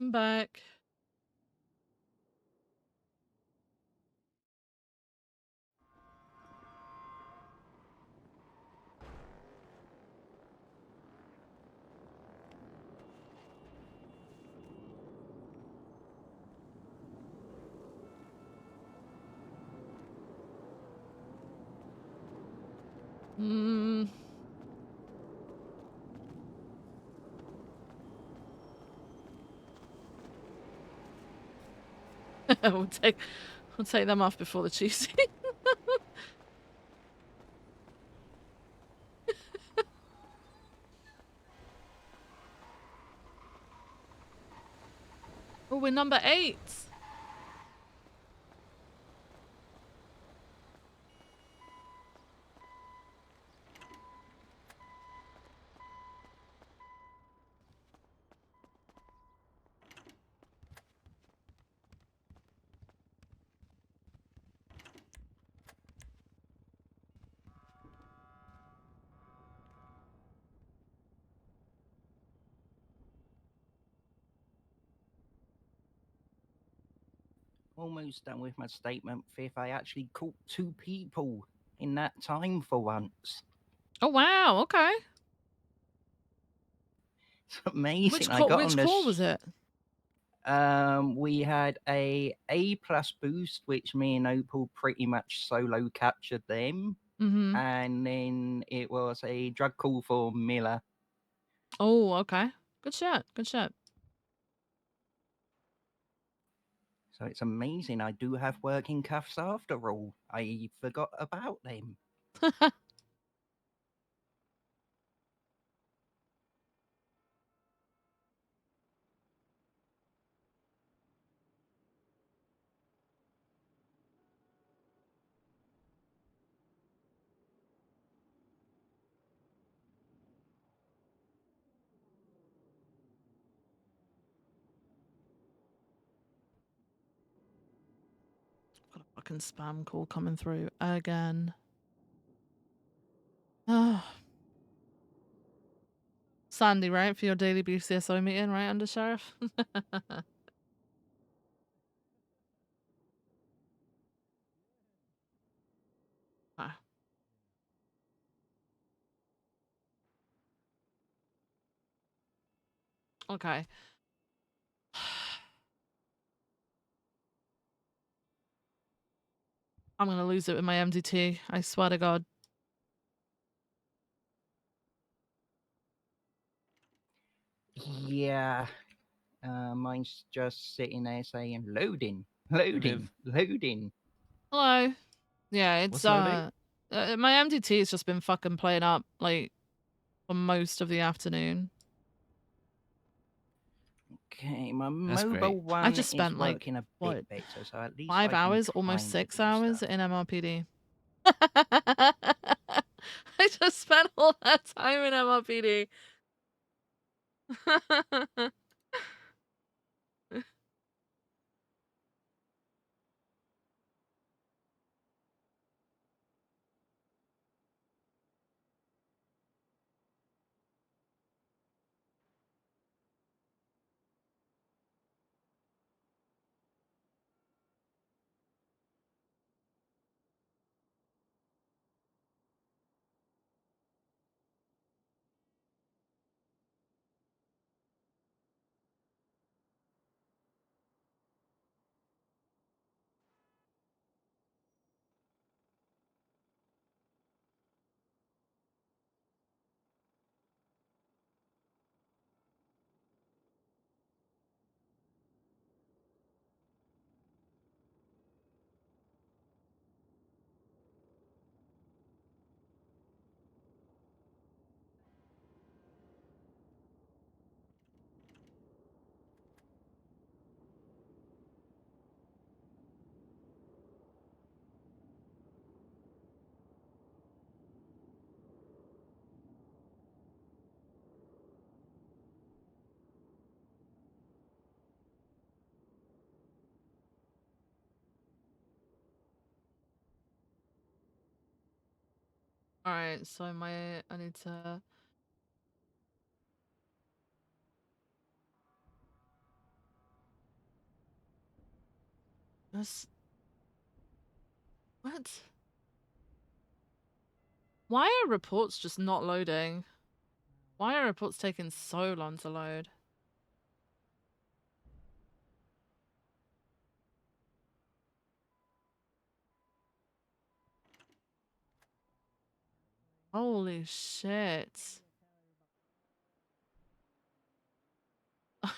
I'm back. Hmm. we'll take we'll take them off before the Tuesday. Oh, we're number 8. Almost done with my statement, Fifth. I actually caught 2 people in that time for once. Oh wow, okay. It's amazing. Which I got on call this. was it? We had a plus boost, which me and Opal pretty much solo captured them, Mm-hmm. and then it was a drug call for Miller. Oh, okay. Good shot. Good shot. So it's amazing. I do have working cuffs after all. I forgot about them. Got a fucking spam call coming through again. Oh. Sandy, right? For your daily BCSO meeting, right, Under Sheriff? Ah. Okay. I'm gonna lose it with my MDT. I swear to God. Yeah, mine's just sitting there saying loading, loading, Viv. loading. Hello. Yeah, it's What's loading? my MDT has just been fucking playing up like for most of the afternoon. Okay, my That's mobile great. one I just is spent like working a what, bit better, so at least 5 I can hours, almost kind of 6 do hours stuff. in MRPD. I just spent all that time in MRPD. Alright, so I need to That's what? Why are reports just not loading? Why are reports taking so long to load? Holy shit.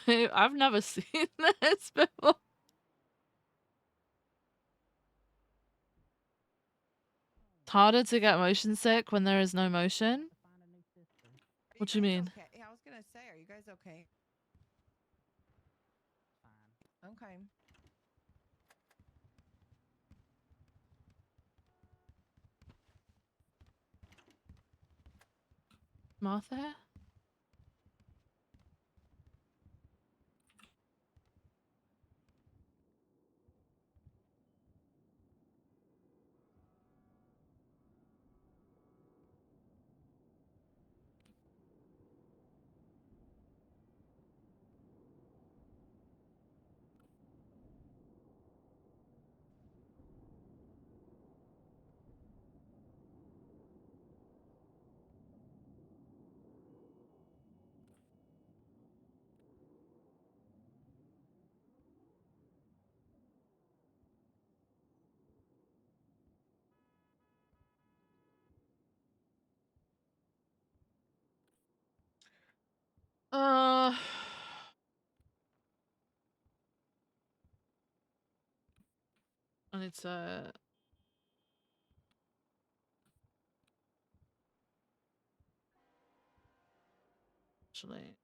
I've never seen this before. It's harder to get motion sick when there is no motion. What do you mean? Okay? Yeah, I was gonna say, are you guys okay? Okay. Martha? Uh, I need to actually.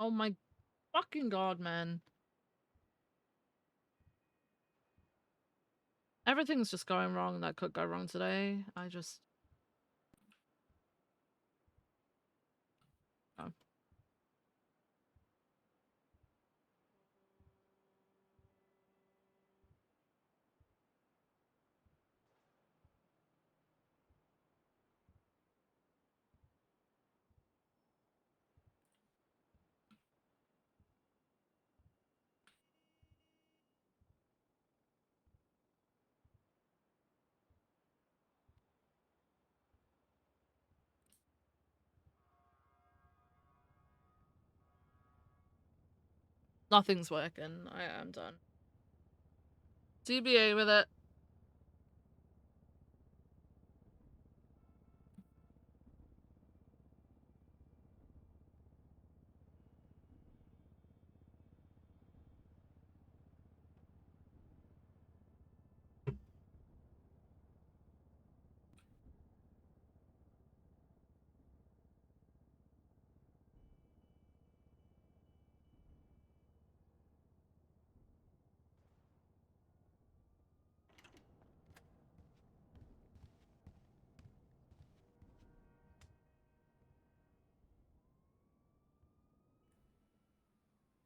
Oh my fucking god, man. Everything's just going wrong that could go wrong today. I just. Oh. Nothing's working. I am done. DBA with it.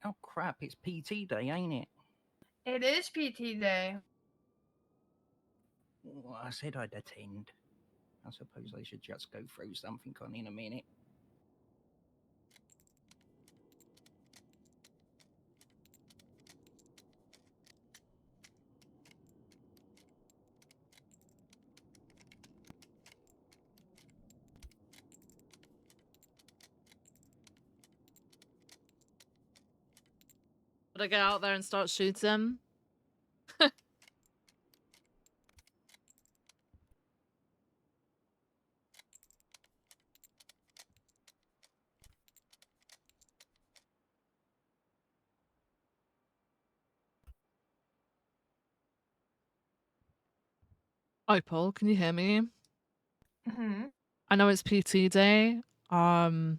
Oh crap! It's PT day, ain't it? It is PT day. Well, I said I'd attend. I suppose I should just go throw something on in a minute. Should I get out there and start shooting? Opal, can you hear me? Mm-hmm. I know it's PT day. I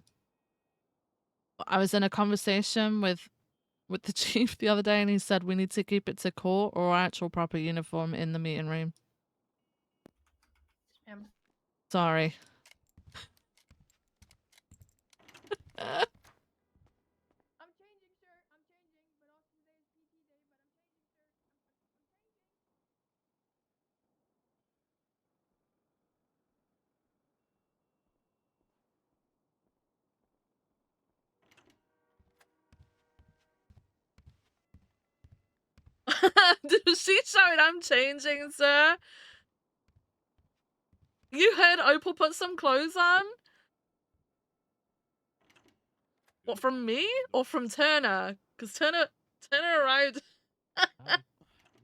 was in a conversation with the chief the other day, and he said we need to keep it to court or actual proper uniform in the meeting room. Sorry. I'm changing, sir. I'm changing, but also today is PT day, but I'm changing, sir. I'm changing. She shouted, "I'm changing, sir." You heard Opal put some clothes on? What, from me or from Turner? Because Turner arrived. I'm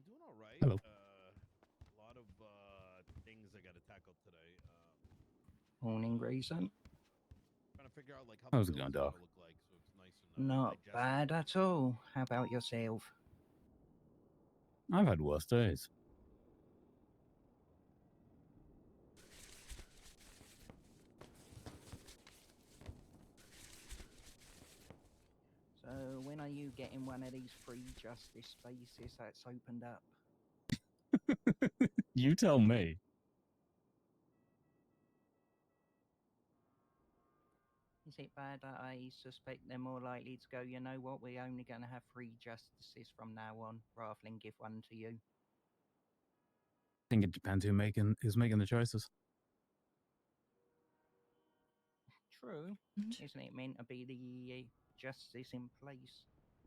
doing all right. Hello. A lot of things I got to tackle today. Morning, Grayson. Trying to figure out like how How's the it going, bill's Doc? gonna look like, so it's nice and Not digestible. bad at all. How about yourself? I've had worse days. So, when are you getting one of these free justice spaces that's opened up? You tell me. Is it bad that I suspect they're more likely to go, you know what, we're only going to have free justices from now on, rather than give one to you? I think it depends who's making the choices. True. Mm. Isn't it meant to be the justice in place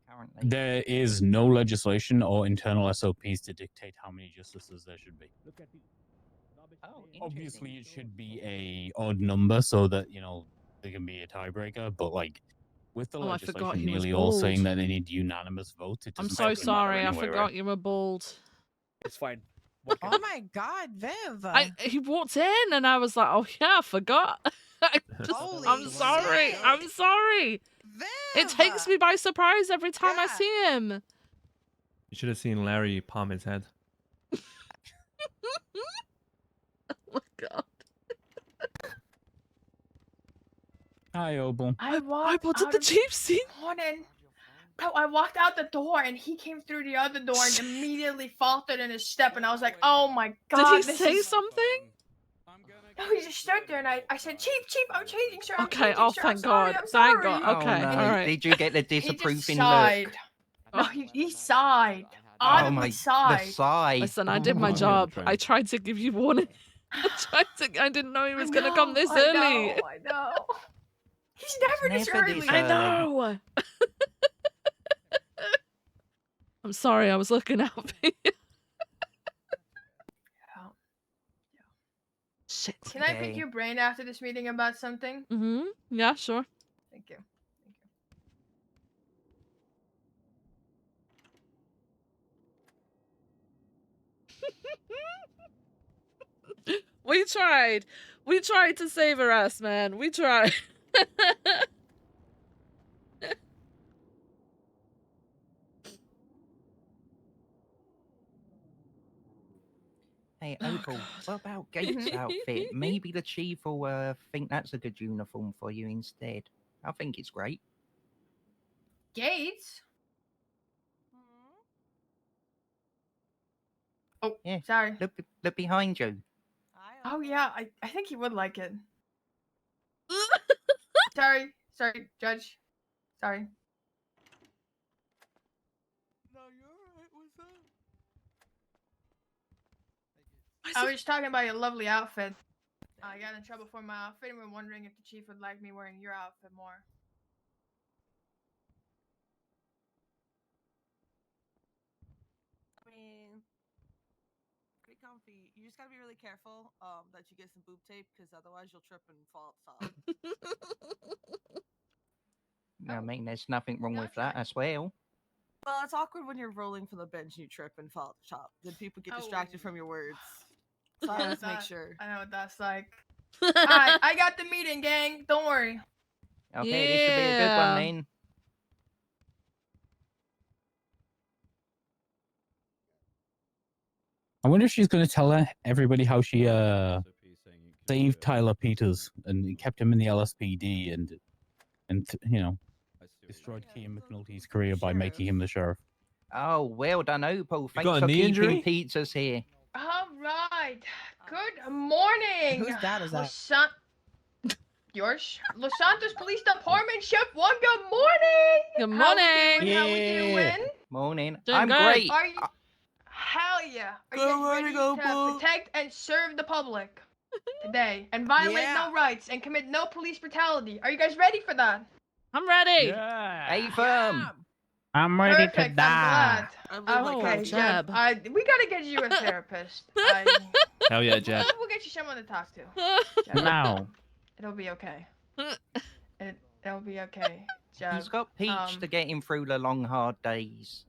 currently? There is no legislation or internal SOPs to dictate how many justices there should be. Oh, Obviously, interesting. it should be a odd number so that there can be a tiebreaker. But like with the Oh, I forgot legislation, he was nearly all saying bald. that they need unanimous votes. It I'm doesn't so fucking matter sorry. I anyway, forgot right? you were bald. It's fine. What can Oh my God, Viv. He walked in and I was like, "Oh yeah, I forgot." Holy I'm sorry. shit. I'm sorry. Viv. It takes me by surprise every time I Yeah. see him. You should have seen Larry palm his head. Oh my god. Hi, Opal. I walked What did out the of chief see? morning. Bro, I walked out the door and he came through the other door and immediately faltered in his step and I was like, oh my god. Did he this say is... something? No, he just stood there and I said, Chief, I'm changing, sir. I'm Okay, changing, oh sir. thank I'm sorry, God. I'm Thank sorry. God. Okay, Oh no! alright. Did you get the He just disapproving sighed. look? No, he sighed. Oh Audibly my! sighed. The sigh. Listen, I Oh did my my. job. I tried to give you warning. I didn't know he was gonna come this early. I know. He's never this never this early. I early. know. I'm sorry, I was looking out for you. Shit. Can I pick Okay. your brain after this meeting about something? Mm-hmm. Yeah, sure. Thank you. We tried. We tried to save her ass, man. We tried. Hey, Oh, Opal, God. what about Gates' outfit? Maybe the chief will think that's a good uniform for you instead. I think it's great. Gates? Oh, Yeah. sorry. Look behind you. Oh yeah, I think he would like it. Sorry, Judge. Sorry. No, you're alright. What's up? I was just talking about your lovely outfit. I got in trouble for my outfit and we're wondering if the chief would like me wearing your outfit more. I mean, pretty comfy. You just gotta be really careful that you get some boob tape because otherwise you'll trip and fall off the top. I mean, there's nothing wrong with Gotcha. that as well. Well, it's awkward when you're rolling from the bench and you trip and fall off the top. Then people get distracted from your words. So I always make sure. I know what that's like. Alright, I got the meeting, gang. Don't worry. Okay, this should be a good one Yeah. then. I wonder if she's going to tell everybody how she SOP saying you can, saved Tyler Peters and kept him in the LSPD and I see what destroyed Yeah, Kean he's a McNulty's career by making him the sheriff. Oh, well done, Opal. Thanks got a for knee keeping injury? pizzas here. Alright. Good morning. Whose dad is that? Yours? Los Santos Police Department, Chef 1, good morning! Good How we morning. doing? How we Yeah. doing? Morning. Doing I'm good. great. Are you... Hell yeah. Are you Good guys morning, ready Opal. to protect and serve the public today and violate Yeah. no rights and commit no police brutality? Are you guys ready for that? I'm ready. Yeah. Hey, firm. I'm ready to Perfect. die. I'm I glad. believe Oh, Okay, Jeb. Jeb. We gotta get you a therapist. Hell yeah, Jeb. We'll get you someone to talk to. Jeb. No. It'll be okay. It'll be okay, Jeb. He's got Peach to get him through the long, hard days.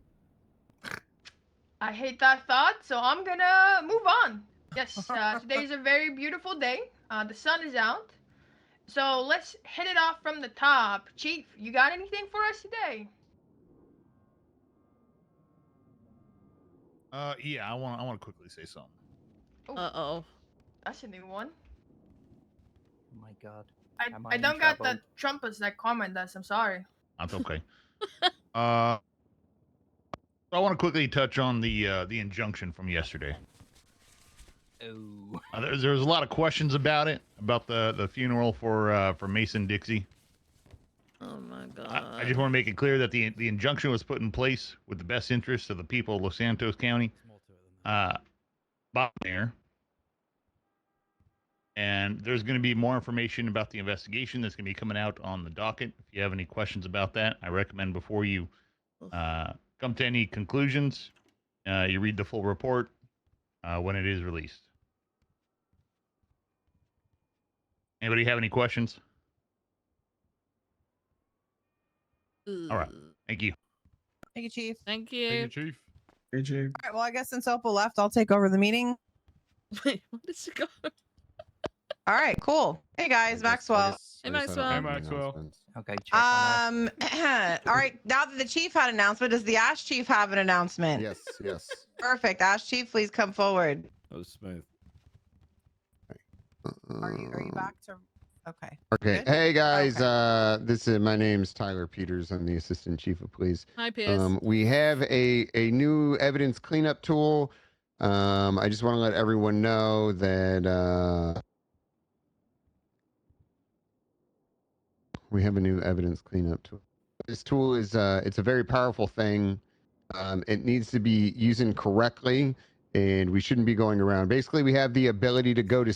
I hate that thought, so I'm gonna move on. Yes, today's a very beautiful day. The sun is out. So let's hit it off from the top. Chief, you got anything for us today? Yeah, I want to quickly say something. Uh-oh. That's a new one. Oh my god. I don't got the trumpets that comment us. I'm sorry. That's okay. I want to quickly touch on the injunction from yesterday. Oh. There was a lot of questions about it, about the funeral for Mason Dixie. Oh my god. I just want to make it clear that the injunction was put in place with the best interests of the people of Los Santos County. Bob Mayor. And there's going to be more information about the investigation that's going to be coming out on the docket. If you have any questions about that, I recommend before you come to any conclusions, you read the full report when it is released. Anybody have any questions? All right. Thank you. Thank you, Chief. Thank you. Thank you, Chief. Hey, Chief. All right, well, I guess since Opal left, I'll take over the meeting. Wait, where did she go? All right, cool. Hey guys, Maxwell. Hey, Maxwell. Hey, Maxwell. Okay, check on All right. Now that the chief had an announcement, does the Ash Chief have an announcement? Yes, yes. Perfect. Ash Chief, please come forward. That was smooth. Are you back to? Okay. Okay. Good? Hey guys, Okay. my name's Tyler Peters. I'm the assistant chief of police. Hi, Piers. We have a new evidence cleanup tool. I just want to let everyone know that we have a new evidence cleanup tool. This tool is it's a very powerful thing. It needs to be used correctly, and we shouldn't be going around. Basically, we have the ability to go to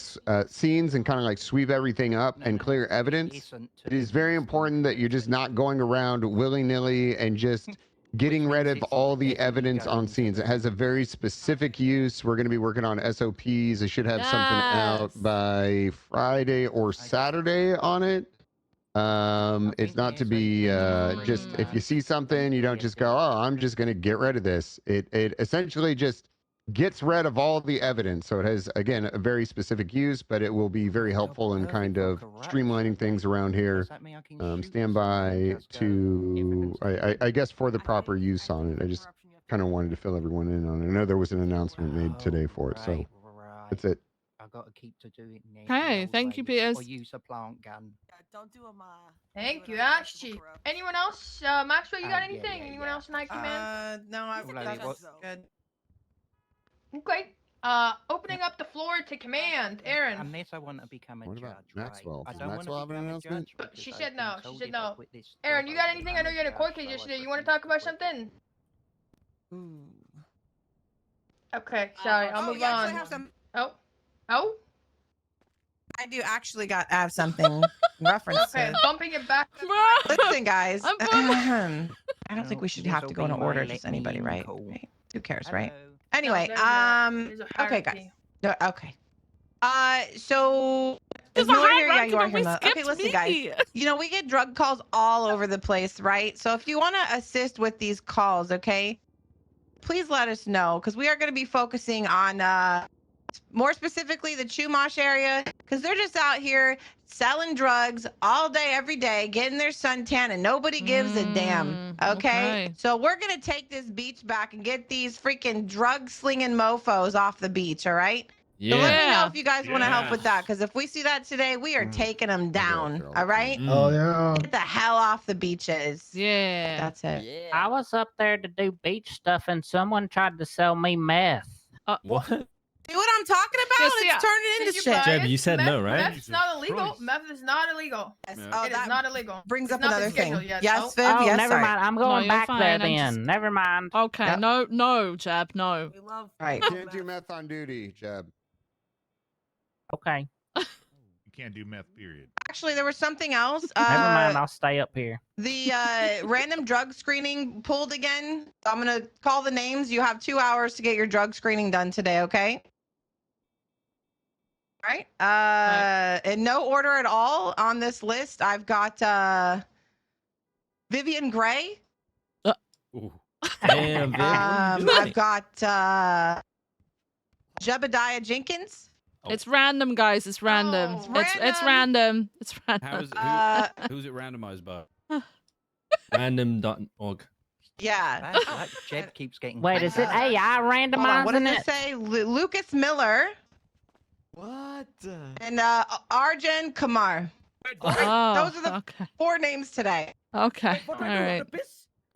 scenes and kind of like sweep everything up and clear evidence. It is very important that you're just not going around willy-nilly and just getting rid of all the evidence on scenes. It has a very specific use. We're going to be working on SOPs. I should have something out by Friday or Saturday on it. It's not to be just if you see something, you don't just go, oh, I'm just going to get rid of this. It essentially just gets rid of all the evidence. So it has, again, a very specific use, but it will be very helpful in kind of streamlining things around here. Stand by to, I guess, for the proper use on it. I just kind of wanted to fill everyone in on it. I know there was an announcement made today for it, so that's it. I've got to keep to doing it. Hey, thank you, Piers. Or use a plant gun. Don't do them. Thank you, Ash Chief. Anyone else? Maxwell, you got anything? Anyone else in high command? No, that's good. Okay. Opening up the floor to command, Aaron. Unless I want to become a What judge, about Maxwell? right? I Does don't Maxwell want to have an become a announcement? judge because She I've said been no. She told said if I no. quit this Aaron, job, you I got will anything? I know become you had a judge, court case so I yesterday. You think want to I talk about should quit. something? Ooh. Okay, sorry. I'll move on. Oh? I do actually have something in reference Okay, to. bumping it back. Listen, guys. I'm I don't think we should have to go in order. Just anybody, right? Right. Who cares, right? Hello. Anyway, there's a okay, guys. hierarchy. Okay. So There's is a Miller here? Yeah, hierarchy, you are but we here. Okay, skipped listen, me. guys. You know, we get drug calls all over the place, right? So if you want to assist with these calls, okay, please let us know because we are going to be focusing on more specifically the Chumash area because they're just out here selling drugs all day, every day, getting their suntan, and nobody gives a damn. Okay? So we're going to take this beach back and get these freaking drug slinging mofos off the beach, all right? Yeah. So let me know if you guys want to help with Yes. that because if we see that today, we are taking them down, all right? Oh yeah. Get the hell off the beaches. Yeah. That's it. I was up there to do beach stuff and someone tried to sell me meth. What? See what I'm talking about? Yeah, see, It's turning Did into you shit. buy Jeb, it? you said Meth- no, right? Meth's not illegal. Christ. Meth is not illegal. Yes. Yeah. Oh, It is that not illegal. brings It's up not another been thing. scheduled yet. Yes, Nope. Viv. Oh, Yes, never sorry. mind. I'm No, going you're back there fine, I'm then. just- Never mind. Okay, Yep. no, Jeb, no. We love. Right. Can't do meth on duty, Jeb. Okay. You can't do meth. Period. Actually, there was something else. Never mind, I'll stay up here. The random drug screening pulled again. I'm gonna call the names. You have 2 hours to get your drug screening done today. Okay. All right. In no order at all on this list, I've got Vivian Gray. Ooh. Damn, Viv, what are you doing? I've got Jebediah Jenkins. It's random, guys. It's random. Oh, It's random. It's random. How is who's it randomized by? Random.org. Yeah. That Jeb keeps getting. Wait, is it AI Hold on, what did randomizing it it? say? Lucas Miller What? and Arjun Kumar. Oh, Those are the okay. 4 names today. Okay. All right.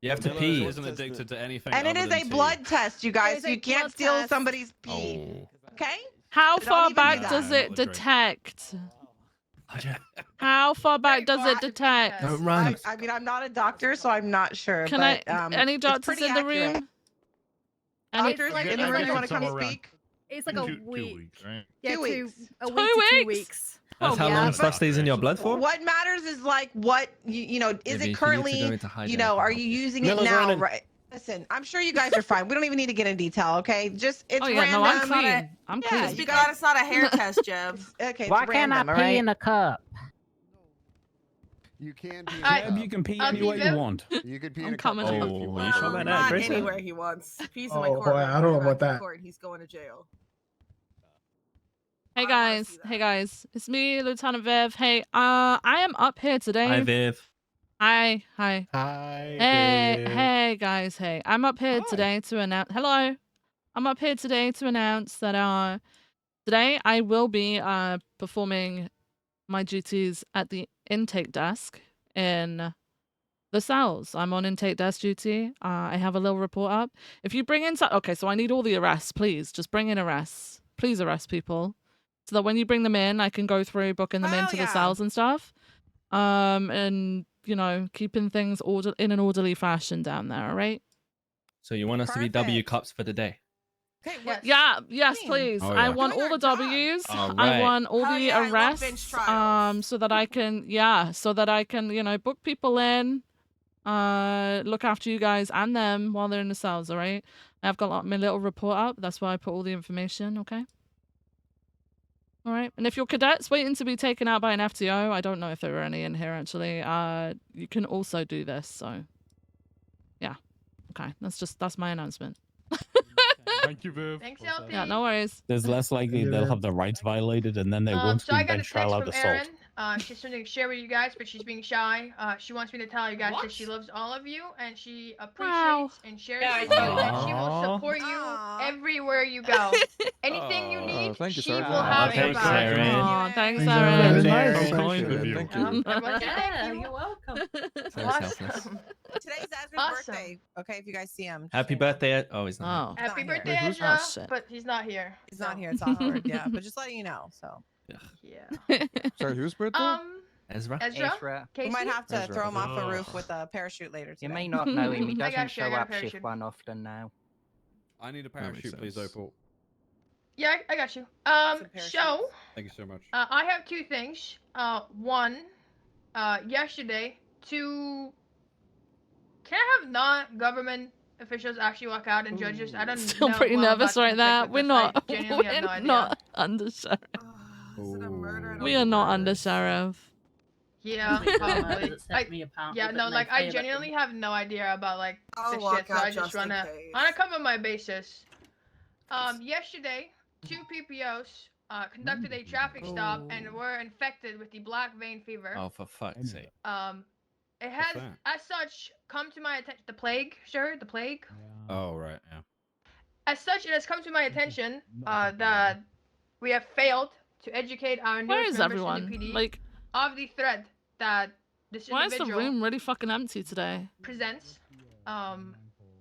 You have to Miller pee. isn't addicted to anything. And it other is than a tea. blood test, you guys. is a You can't blood steal test. somebody's pee. Oh. Okay? How Don't far even do back that. does Nah, it not the drink. detect? How far back does it detect? Don't run. I mean, I'm not a doctor, so I'm not sure. Can but, any it's doctors pretty in the accurate. room? Any, Doctors like- in the it's room, like you a want to come somewhere around- speak? It's like Two a week. weeks, right? Yeah, 2 weeks. A 2 week to 2 weeks? weeks. That's how yeah, long but- stuff stays in your blood for? What matters is like what you know. Is Maybe if you it need to currently? go into hiding, You I know, can are help you you. using it Miller's now? running. Right. Listen, I'm sure you guys are fine. We don't even need to get in detail, okay? Just it's oh yeah, random. no, I'm clean. I'm Yeah, clean. Just you be guys- glad it's not a hair test, Jeb. Okay, Why it's can't random, I all pee right? in a cup? You can be. I- You can pee I'll any way keep you it. want. You could pee I'm in a cup coming too up. if you Oh, want. you sure about that, Not Grayson? anywhere he wants. Pees in my Oh, court. boy, I don't know about that. Court, he's going to jail. Hey I wanna guys, see hey that. guys, it's me, Lieutenant Viv. Hey, I am up here today. Hi, Viv. Hi. Hi. Hey guys, hey. I'm up here Hi. today to announce. Hello. I'm up here today to announce that today I will be performing my duties at the intake desk in the cells. I'm on intake desk duty. I have a little report up. If you bring in okay, so I need all the arrests, please. Just bring in arrests. Please arrest people. So that when you bring them in, I can go through booking them Hell into the yeah. cells and stuff. And you know, keeping things in an orderly fashion down there, all right? So you want us to be W Perfect. cups for the day? Okay, Yes. Yeah, yes, mean? please. Oh, I yeah. want Doing all our the job. W's. All I right. want all Hell the yeah, I love bench arrests. trials. So that I can you know, book people in, look after you guys and them while they're in the cells, all right? I've got like, my little report up. That's where I put all the information, okay? All right. And if your cadets waiting to be taken out by an FTO, I don't know if there were any in here actually. You can also do this. So, yeah. Okay. That's my announcement. Thank you, Viv. Thanks, Well said. LT. Yeah. No worries. There's less likely they'll have their rights violated, and then they won't So I be got a bench text trial out from assault. Erin. She has something to share with you guys, but she's being shy. She wants me to tell you guys that she loves all of you and she appreciates and shares Yeah, I with you, know. and she will Aw. support you Aw. everywhere you go. Anything you Aw. need, Thank you, she Sergeant. will have your Thanks, back. Erin. Aw, thanks, Thanks, Erin. Erin. Nice. Appreciate Coin. it. Thank Yeah, you. everyone say thank Yeah, you. you're welcome. So selfless. Awesome. Today's Azra's Awesome. birthday. Okay, if you guys see him. Happy birthday. Oh, he's not. Oh. Happy not here. birthday, Wait, who's- Ezra, Oh, shit. but he's not here. He's not so- here. It's awkward. Yeah, but just letting you know. So Yeah. Sorry, whose birthday? Ezra. Ezra, Ezra, we Casey. might have to Ezra. throw him off a Ugh. roof with a parachute later today. you may not know him. He I doesn't got you, I show got a up shift parachute. one often now. I need a That makes parachute, please, sense. Opal. Yeah, I got you. Some parachutes. So Thank you so much. I have two things. One, yesterday, two. Can I have non-government officials actually walk out and judges? I don't Still know pretty well about nervous right now. conflict We're with not. this. I genuinely have no We're idea. not under sheriff. Is it a murder? We are not under sheriff. Yeah, Wait, probably. it sent me apparently, Yeah, but no, they like I failed genuinely have no idea about like I'll this walk shit, so out I just just in wanna case. cover my bases. Yesterday, two PPOs conducted a traffic stop and were infected with the black vein fever. Oh, for fuck's sake. It has, that? as such, come to my attention. The plague, sir, the plague. Oh, right, yeah. As such, it has come to my attention that we have failed to educate our Where newest is members everyone? in the PD Like, of the threat that this why is the individual room really fucking empty today? presents.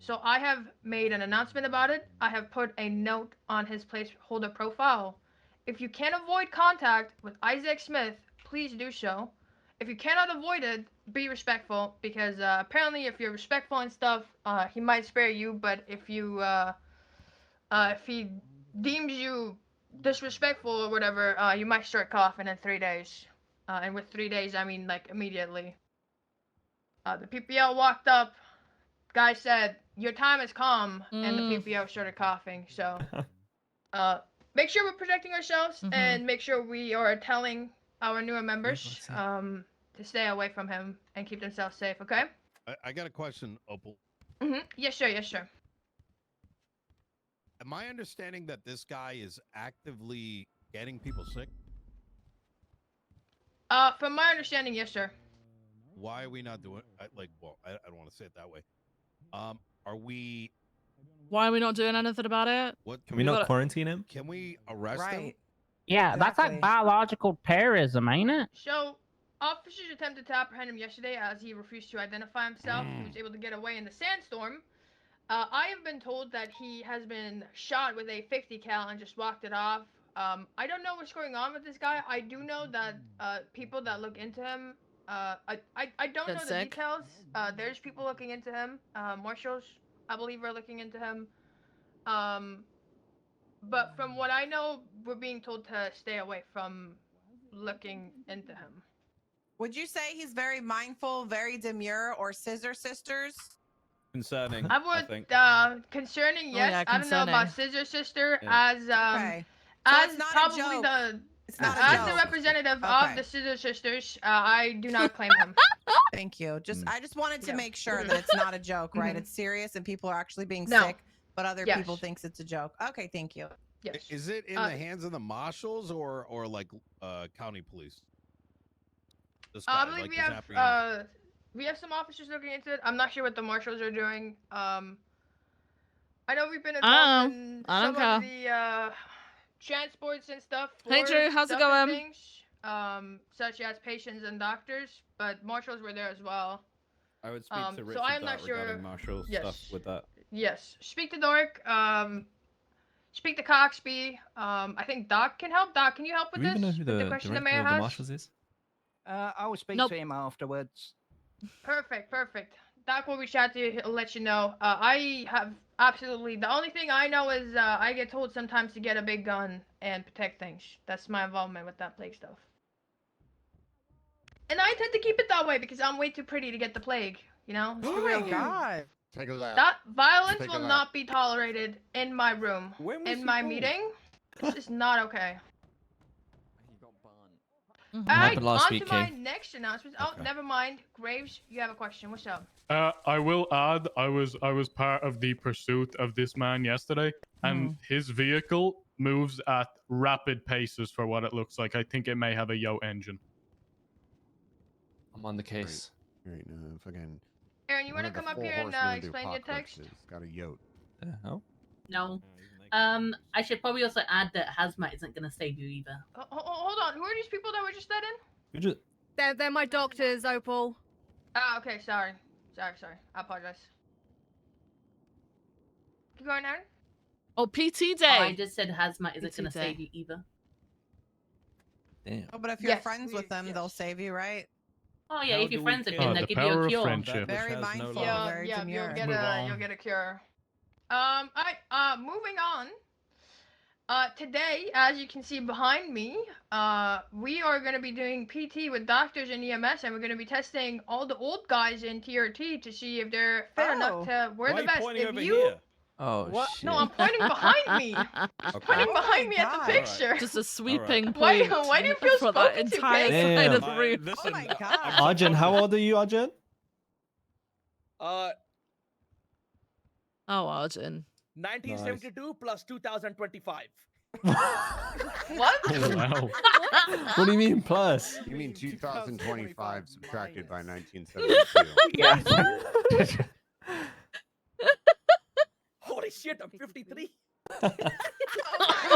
So I have made an announcement about it. I have put a note on his placeholder profile. If you can avoid contact with Isaac Smith, please do so. If you cannot avoid it, be respectful, because apparently if you're respectful and stuff, he might spare you. But if you, if he deems you disrespectful or whatever, you might start coughing in 3 days. And with 3 days, I mean like immediately. The PPL walked up. Guy said, "Your time has come," and the PPL started coughing. So, make sure we're protecting ourselves and make sure we are telling our newer members to stay away from him and keep themselves safe. Okay? I got a question, Opal. Yes, sir. Yes, sir. Am I understanding that this guy is actively getting people sick? From my understanding, yes, sir. Why are we not doing I don't want to say it that way. Are we? Why are we not doing anything about it? What Can we not quarantine him? Can we arrest him? Yeah, that's like biological terrorism, ain't it? So, officers attempted to apprehend him yesterday as he refused to identify himself. He was able to get away in the sandstorm. I have been told that he has been shot with a 50 cal and just walked it off. I don't know what's going on with this guy. I do know that people that look into him, I don't know the details. There's people looking into him. Marshals, I believe, are looking into him. But from what I know, we're being told to stay away from looking into him. Would you say he's very mindful, very demure, or Scissor Sisters? Concerning, I I would think. concerning, Oh, yes. yeah, I don't know about concerning. Scissor Sister Yeah. as Okay. as it's not a probably joke. the It's not a as the joke. representative Okay. of the Scissor Sisters. I do not claim him. Thank you. I just wanted to Yeah. make sure that it's not a joke, right? Mhm. It's serious and people are actually being No. sick, but other Yes. people thinks it's a joke. Okay, thank you. Yes. Is it in the hands of the marshals or like county police? This guy, I believe like we this have apprehension. we have some officers looking into it. I'm not sure what the marshals are doing. I know we've been involved in I don't some of care. the transports and stuff for Hey, Drew, how's it stuff and going? things, such as patients and doctors, but marshals were there as well. I would speak to Richard So I am not Dart sure. regarding Marshall Yes. stuff with that. Yes. Speak to Dork. Speak to Coxby. I think Doc can help. Doc, can you help Do with we even know this? who With the the question the director mayor of the has? Marshals is? I will speak Nope. to him afterwards. Perfect, perfect. Doc will reach out to you. He'll let you know. I have absolutely the only thing I know is I get told sometimes to get a big gun and protect things. That's my involvement with that plague stuff. And I intend to keep it that way because I'm way too pretty to get the plague. You know, it's Oh the real my deal. god. Take a lap. That violence Take a will lap. not be tolerated in my room. When was In he my born? meeting. This is not okay. He got banned. All What right, happened last on week, to my King? next announcement. Oh, Okay. never mind. Graves, you have a question. What's up? I will add, I was part of the pursuit of this man yesterday, and his vehicle moves at rapid paces for what it looks like. I think it may have a Yo engine. I'm on the case. Right now, fucking. Aaron, you one want to of the come up four here and horsemen of the explain your text? apocalypse got a yoke. The hell? No. I should probably also add that hazmat isn't going to save you either. Hold on. Who are these people that were just let in? You just... They're my doctors, Opal. Ah, okay. Sorry. Sorry. I apologize. Keep going, Aaron. Oh, PT day. I just said hazmat isn't PT going to day. save you either. Damn. Oh, but if you're Yes, friends with them, they'll save you, right? Oh yeah, How if you're do we friends with kill him, Oh, they'll the give you power a of cure. friendship. Very has no mindful, law. very demure. You'll get Move a on. cure. Alright, moving on. Today, as you can see behind me, we are going to be doing PT with doctors and EMS, and we're going to be testing all the old guys in TRT to see if they're fit enough to wear Why the are you best. pointing If over you, here? Oh, what? shit. No, I'm pointing behind me. Okay. Pointing Oh behind my me at the God. picture. Just a sweeping Why- point. why do you feel for that spoken to, entire Kate? side of Damn. the room? Listen, Oh my God. Arjun, how old are you, Arjun? Oh, Arjun. 1972 plus 2025. What? Oh, wow. What do you mean plus? You mean 2025 subtracted by 1972? Yeah. Holy shit, I'm 53. Oh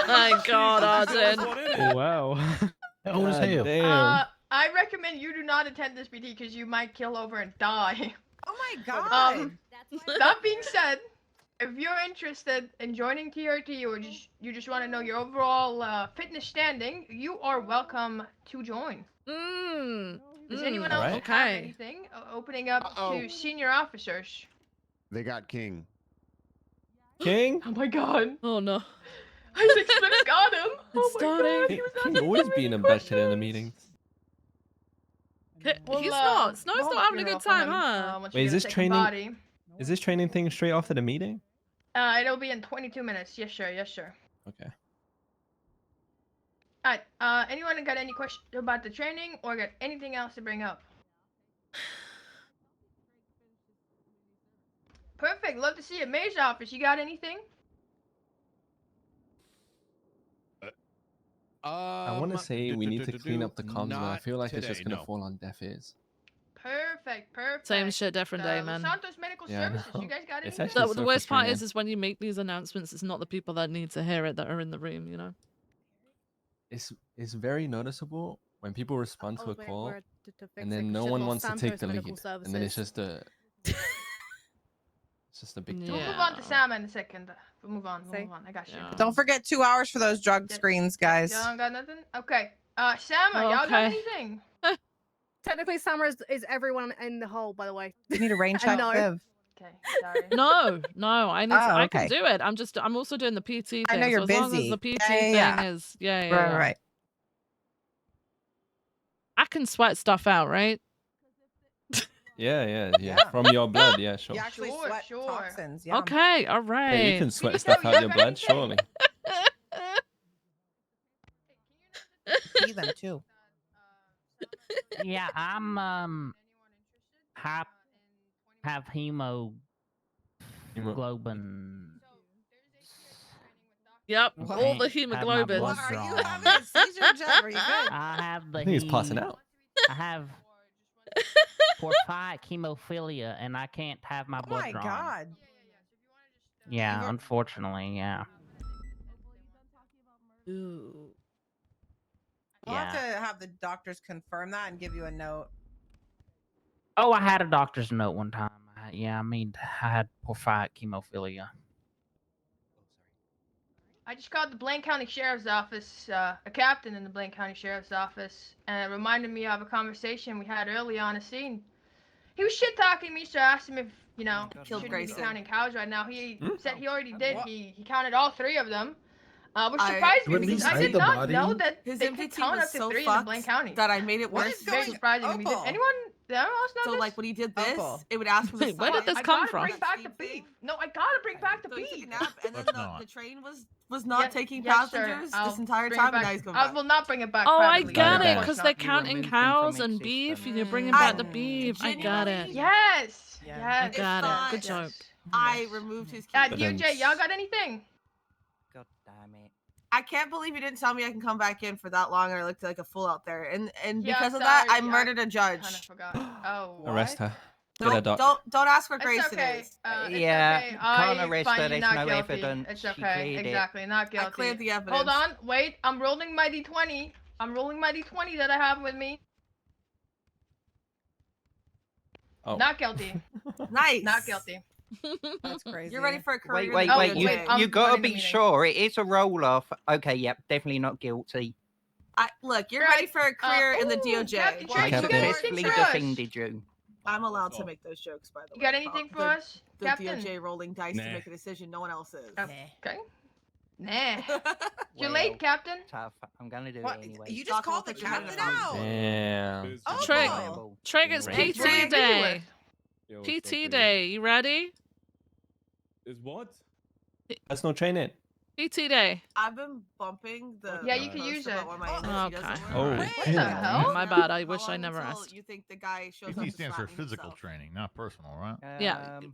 my God, Arjun. Oh, wow. Old as hell. Damn. I recommend you do not attend this PT because you might kill over and die. Oh my god. That being said, if you're interested in joining TRT or you just want to know your overall fitness standing, you are welcome to join. Does anyone else Alright. have Okay. anything opening up Uh-oh. to senior officers? They got King. King? Oh my God. Oh no. Isaac Smith got him. It's starting. King always being abducted in the meetings. He's not. Snow's we'll hold not having a funeral good for time, him, huh? once Wait, you is get a this second training? body. Is this training thing straight after the meeting? It'll be in 22 minutes. Yes, sir. Yes, sir. Okay. Alright, anyone got any questions about the training or got anything else to bring up? Perfect, love to see it. Mayor's office, you got anything? I want to say we need to clean up the comms, but I feel like it's just gonna fall on deaf ears. Perfect. Same shit, different day, man. Santos Medical Yeah, I Services, know. you guys got It's anything? actually The so worst part frustrating. is when you make these announcements, it's not the people that need to hear it that are in the room, you know? It's very noticeable when people respond to a call fix and it then 'cause no you'd one lost wants to take Santos the Medical lead, and then it's Services. just a big We'll deal. move on to Sam in a second. We'll move on. I got you. Don't forget 2 hours for those drug screens, guys. Y'all got nothing? Okay. Sama, y'all got Okay. anything? Technically, Samara is everyone in the hole, by the way. You need a rain check, No. Viv. Okay, sorry. No, I need to, Oh, I can okay. do it. I'm also doing the PT thing. I know you're so as long as busy. the PT Yeah. thing is yeah. Right. I can sweat stuff out, right? Yeah. From your blood, yeah, sure. You actually sweat toxins. Yeah. Okay, all right. Hey, you can sweat stuff out your blood, surely. Pee them too. Yeah, I'm have hemoglobin. Yep, What? all the Have my hemoglobin. blood Are you drawn. having a seizure, Jeff? Are you good? I have the. I think he's passing out. I have porphyric hemophilia, and I can't have my Oh blood my drawn. God. Yeah, unfortunately, yeah. Ooh. I'll have Yeah. to have the doctors confirm that and give you a note. Oh, I had a doctor's note one time. I had porphyric hemophilia. I just called the Blaine County Sheriff's Office, a captain in the Blaine County Sheriff's Office, and it reminded me of a conversation we had early on a scene. He was shit talking me, so I asked him if, Killed shouldn't he be Grayson. counting cows right now. He said he already did. He counted all 3 of them. Which I- surprised me You at because least I hide did the not body? know that His they could MPT count was up to so 3 in the Blaine fucked County. that I made it What worse. is Very going surprising to me. Did Opal? anyone else know So this? like when he did this, Opal. it would ask for the Where did size. this I come gotta from? bring back the beef. No, I gotta bring back the So he took a beef. nap, and then Let's not. the train was not Yes- taking yes, sir. passengers I'll this entire bring it time, and back. now he's going I back. will not bring it back. Oh, I privately. got Bad. it, because they're counting removed him from cows and existence. beef, and you're bringing back the I- beef. I got it. Yes. Yeah. I Yes. got It's it. Good not- joke. I removed his key. But then- DJ, y'all got anything? God damn it. I can't believe you didn't tell me I can come back in for that long, and I looked like a fool out there. And Yeah, because of that, I sorry, murdered a Kind of judge. forgot. Oh. Arrest her. Get Don't, her doc. don't ask for It's Grace. okay. It is. It's Yeah, okay. can't I arrest find her, you there's not no guilty. evidence. It's She okay. cleared it. Exactly. Not I guilty. cleared the evidence. Hold on. Wait. I'm rolling my d20. I'm rolling my d20 that I have with me. Oh. Not guilty. Nice. Not guilty. That's crazy. You're ready for a career. Wait, in the wait, DOJ. you, I'm you gotta running the be meeting. sure it is a roll off. Okay, yep, definitely not guilty. Look, you're Right. ready for a career in the Ooh, DOJ. Captain Why Drake, you you got guys- anything Successfully for us? defended you. I'm allowed to make those jokes, by the way. You got anything for us, The Captain? DOJ rolling dice to Nah. make a decision. No one else is. Okay. Nah. You're Well, late, Captain. Tough. I'm gonna do What? it anyway. You just Talk called the about what you had captain in the out. Damn. Oh, Trick. cool. Trig, it's Right. PT What are you day. doing PT day. You ready? Is what? That's no training. PT day. I've been bumping the. Yeah, you the can post use about it. why my Oh, energy okay. doesn't Oh, work. What damn. the hell? My bad. I How wish I long never until asked. You think the guy shows up PT to stands for slap me physical himself? training, not personal, right? Yeah. Oh,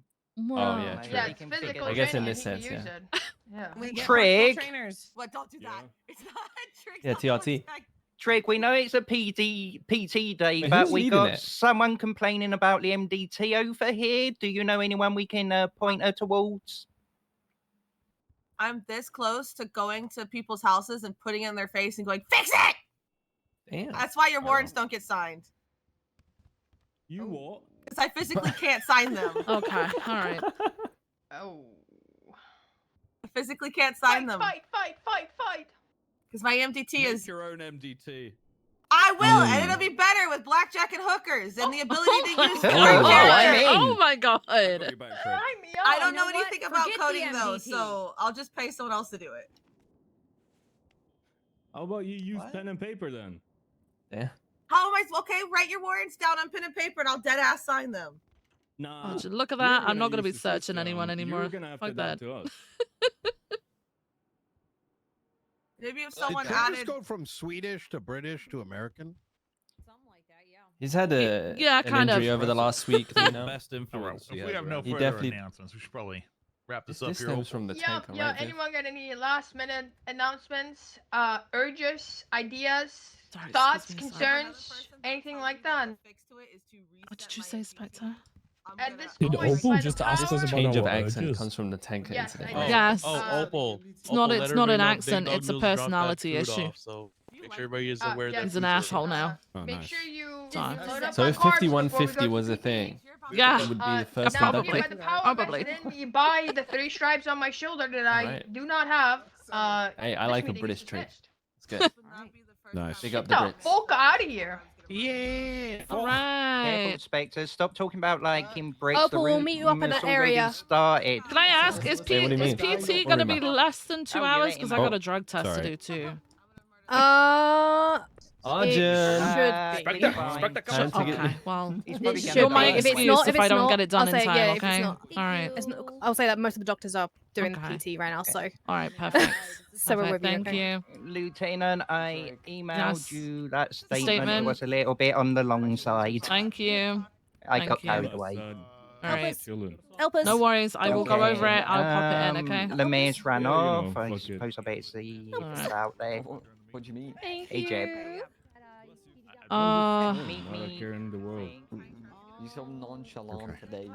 yeah, maybe true. Yeah, we it's can figure physical that I guess in training, this you can sense, use yeah. it. Yeah. We get Trig. personal trainers. What? Don't do that. Yeah. It's not tricks. Yeah, TRT. Trig, we know it's a PT day, Wait, but who's we leading got it? someone complaining about the MDT over here. Do you know anyone we can point her towards? I'm this close to going to people's houses and putting it in their face and going, "Fix it!" Damn. That's why your warrants don't get signed. You what? Because I physically can't sign them. Okay. All right. Oh. I physically can't sign them. Fight. Because my MDT is. your own MDT. I will, and it'll be better with blackjack and hookers and the ability to use Oh, my I character. mean. Oh my god. Got your back, Trig. I don't You know know what? anything about Forget the coding though, MDT. so I'll just pay someone else to do it. How about you use pen and paper then? Yeah. How am I? Okay, write your warrants down on pen and paper, and I'll dead ass sign them. Nah. Would you look at you're that? I'm gonna not gonna be use the searching anyone system. anymore. You're gonna have to Fuck that. adapt to us. Maybe if Did someone Travis added. go from Swedish to British to American? He's had a Yeah, an kind of. injury over the last week. You know. Best influence. If we have no He further definitely- announcements, we should probably wrap this This up here. stems from the tank, Yeah. right? Viv? Anyone got any last minute announcements, urges, ideas, Sorry, thoughts, excuse me, sorry. concerns, anything like that? What did you say, Spectre? At this Did point, Opal by the just ask us power- about Change of our accent urges? comes from the tank Yes, incident. I right? did. Yes. Opal. It's not. It's not an accent. It's a personality issue. Off, so make sure everybody is aware yes, that He's an asshole now. Oh, Make nice. sure you Sorry. load up So on if carbs 5150 before we go was to a PT. thing, Yeah. it would be the first Now, Probably. by the power Probably. vested in me by the 3 stripes on my shoulder that I Alright. do not have. Hey, I this like a meeting British is trait. dismissed. It's good. Nice. Big up Get the the Brits. fuck out of here. Yeah. All right. Careful, Spectre. Stop talking about like in Brits. Opal, we'll meet you up in rumors the already area. Started. Can I ask, is Hey, what do you mean? PT What gonna do be you mean? less than 2 Oh, you hours? let Because him I know. got a drug test to Sorry. do too. Arjun. Should be. Spectre, come on. Time to get- Okay, well, He's It probably should gonna you're my die be. If it's excuse not, if if I it's don't not, get it done I'll in say, time, yeah, if it's okay? not. All right. It's not, I'll say that most of the doctors are doing Okay. PT right now, so All right, perfect. so we're Okay, with you. thank Okay. you. Lieutenant, I emailed Yes. you that statement. Statement. It was a little bit on the long side. Thank you. I Thank got you. carried away. All right. Chilling. Help us. No worries. I will go over it. I'll pop it in, okay? Lemaire ran Yeah, you know, off. I fuck it. suppose I better see Alright. what's out there. What do you mean? Thank Hey, Jeb. you. Meet Not a me. care in the world. You so nonchalant today.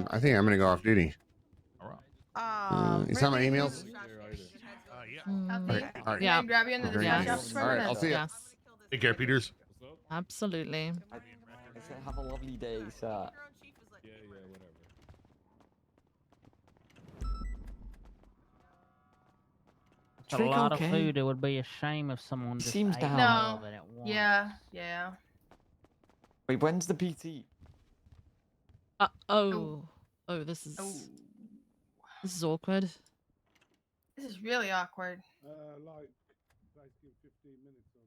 I think I'm gonna go off duty. You saw my Really? emails? Healthy. Alright. Yeah. Can I grab you into the Very stash good. office for a Alright, minute? I'll see ya. Yes. Take care, Peters. Absolutely. Have a lovely day, sir. Yeah, whatever. It's a Drink lot okay. of food. It would be a shame if someone just Seems ate down. all No. of it at once. Yeah. Wait, when's the PT? Oh, this is Oh, this is awkward. this is really awkward.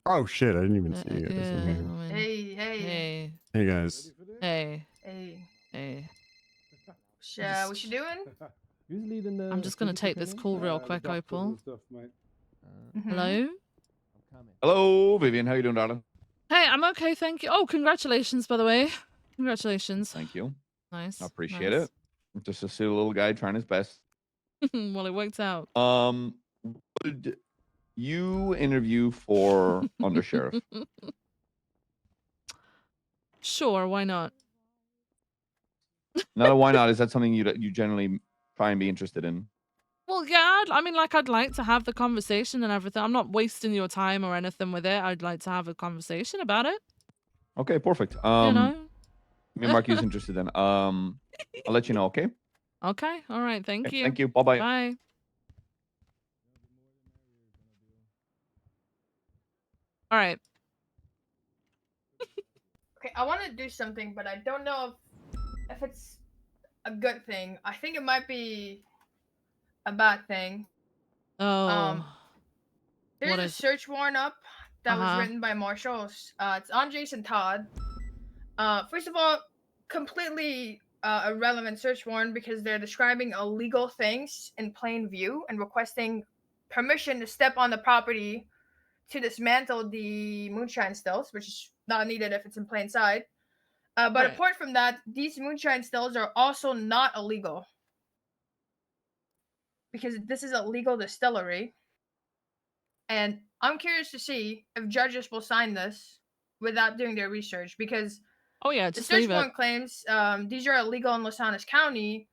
Oh shit! I didn't even see you Yeah, guys. I mean, Hey. hey, Hey guys. hey, Hey. hey. What you doing? Who's leading the? I'm just gonna take this call real quick, Opal. Mhm. Hello. Hello, Vivian. How you doing, darling? Hey, I'm okay, thank you. Oh, congratulations, by the way. Congratulations. Thank you. Nice. I appreciate nice. it. Just a silly little guy trying his best. Well, it worked out. Would you interview for undersheriff? Sure, why not? No, why not? Is that something you generally try and be interested in? Well, yeah, I mean, like, I'd like to have the conversation and everything. I'm not wasting your time or anything with it. I'd like to have a conversation about it. Okay, perfect. You know? Me and Mark is interested then. I'll let you know, okay? Okay, all right, thank Okay, you. thank you. Bye-bye. Bye. All right. Okay, I want to do something, but I don't know if it's a good thing. I think it might be a bad thing. Oh. There's What a is- search warrant up that was Uh-huh. written by marshals. It's on Jason Todd. First of all, completely irrelevant search warrant because they're describing illegal things in plain view and requesting permission to step on the property to dismantle the moonshine stills, which is not needed if it's in plain sight. But Right. apart from that, these moonshine stills are also not illegal because this is a legal distillery. And I'm curious to see if judges will sign this without doing their research because Oh, yeah, the just search leave it. warrant claims these are illegal in Los Angeles County,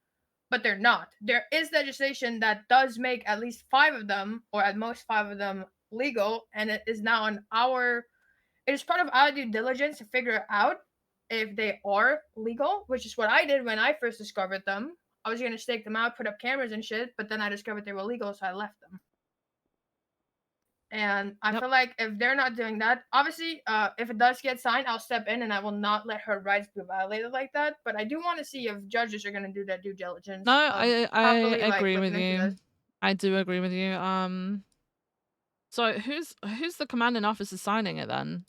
but they're not. There is legislation that does make at least 5 of them, or at most 5 of them, legal, and it is now on our. It is part of our due diligence to figure out if they are legal, which is what I did when I first discovered them. I was gonna stake them out, put up cameras and shit, but then I discovered they were legal, so I left them. And I feel like if they're not doing that, obviously, if it does get signed, I'll step in and I will not let her rights be violated like that. But I do want to see if judges are gonna do their due diligence. No, of I properly, like, agree with looking into you. this. I do agree with you. So who's the commanding officer signing it then?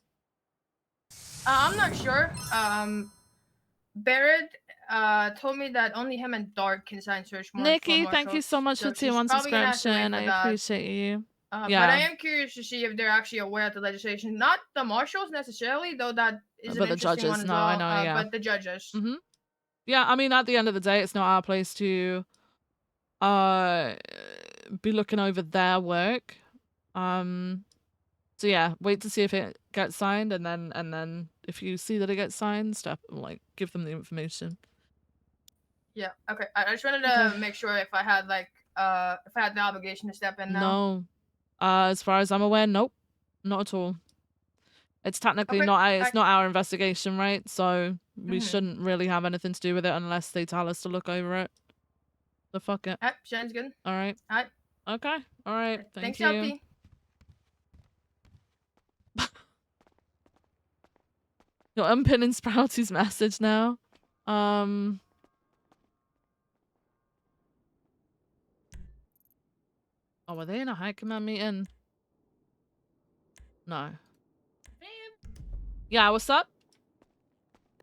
I'm not sure. Barrett told me that only him and Dark can sign search warrants for Nikki, thank you marshals. so much for she's tier 1 probably gonna have to wait subscription. for I that. appreciate you. But I Yeah, am curious to see if they're actually aware of the legislation. Not the marshals necessarily, though that is but an the interesting one judges. as No, well. I know. Yeah. But the judges. Mm-hmm. Yeah, I mean, at the end of the day, it's not our place to be looking over their work. So yeah, wait to see if it gets signed, and then if you see that it gets signed, give them the information. Yeah. Okay. I just wanted to Okay. make sure if I had if I had the obligation to step in now. No, as far as I'm aware, nope, not at all. It's technically Okay, it's not our investigation, right? So we Mhm. shouldn't really have anything to do with it unless they tell us to look over it. So fuck it. Alright, sounds good. All right. Alright. Okay. All right. Thank Thanks, you. LP. You're unpinning Sprouty's message now. Oh, were they in a high command meeting? No. Yeah, what's up?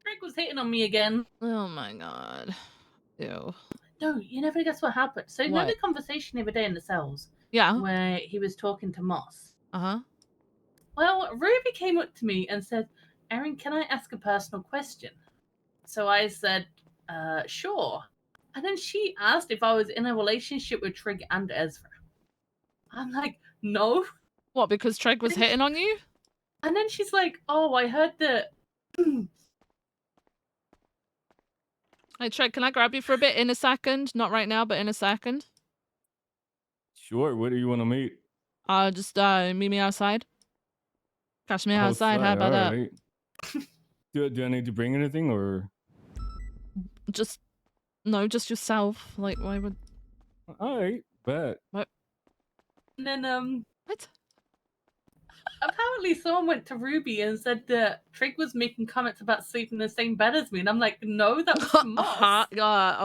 Rick was hitting on me again. Oh my god. Ew. No, you never guess what happened. So you know What? the conversation the other day in the cells? Yeah. Where he was talking to Moss. Uh-huh. Well, Ruby came up to me and said, Erin, can I ask a personal question? So I said, sure. And then she asked if I was in a relationship with Trig and Ezra. I'm like, no. What, because Trig was hitting on you? And then she's like, oh, I heard that. Hey, Trig, can I grab you for a bit in a second? Not right now, but in a second. Sure. Where do you want to meet? Just meet me outside. Catch me outside. How about that? Alright. do I need to bring anything or? Just yourself. Like, why would? Alright, bet. What? And then, What? Apparently someone went to Ruby and said that Trig was making comments about sleeping in the same bed as me. And I'm like, no, that was to Moss.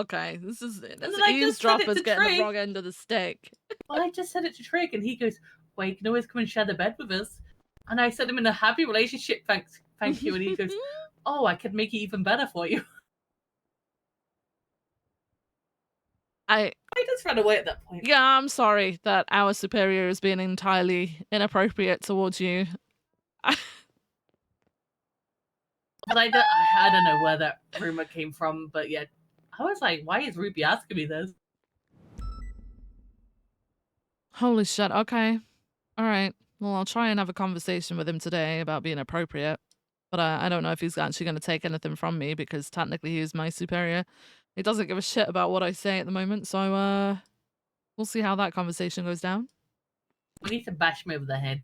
Okay. This is then I just said it eavesdroppers to getting the Trig. wrong end of the stick. Well, I just said it to Trig, and he goes, well, you can always come and share the bed with us. And I said, I'm in a happy relationship, thank you. And he goes, oh, I could make it even better for you. I just ran away at that point. Yeah, I'm sorry that our superior is being entirely inappropriate towards you. But I don't know where that rumor came from, but yeah, I was like, why is Ruby asking me this? Holy shit. Okay. All right. Well, I'll try and have a conversation with him today about being appropriate. But I don't know if he's actually going to take anything from me because technically he is my superior. He doesn't give a shit about what I say at the moment. So we'll see how that conversation goes down. We need to bash me over the head.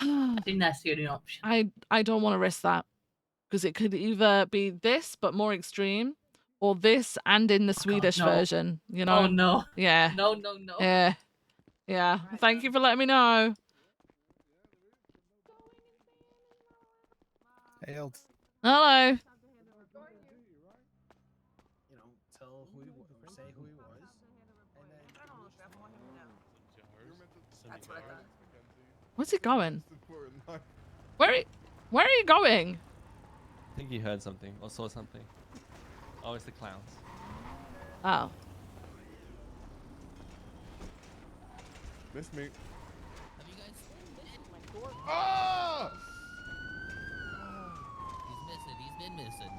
I think that's the only option. I don't want to risk that because it could either be this but more extreme or this and in the Swedish no. version, you know? Oh, no. Yeah. No. Yeah. Yeah. Thank you for letting me know. Hey, Hello. You know, tell who he was, or say who he was, and then. That's what I thought. Where's he going? Where are you going? I think he heard something or saw something. Oh, it's the clowns. Oh. Miss me. Have you guys been my door? Ah! He's been missing.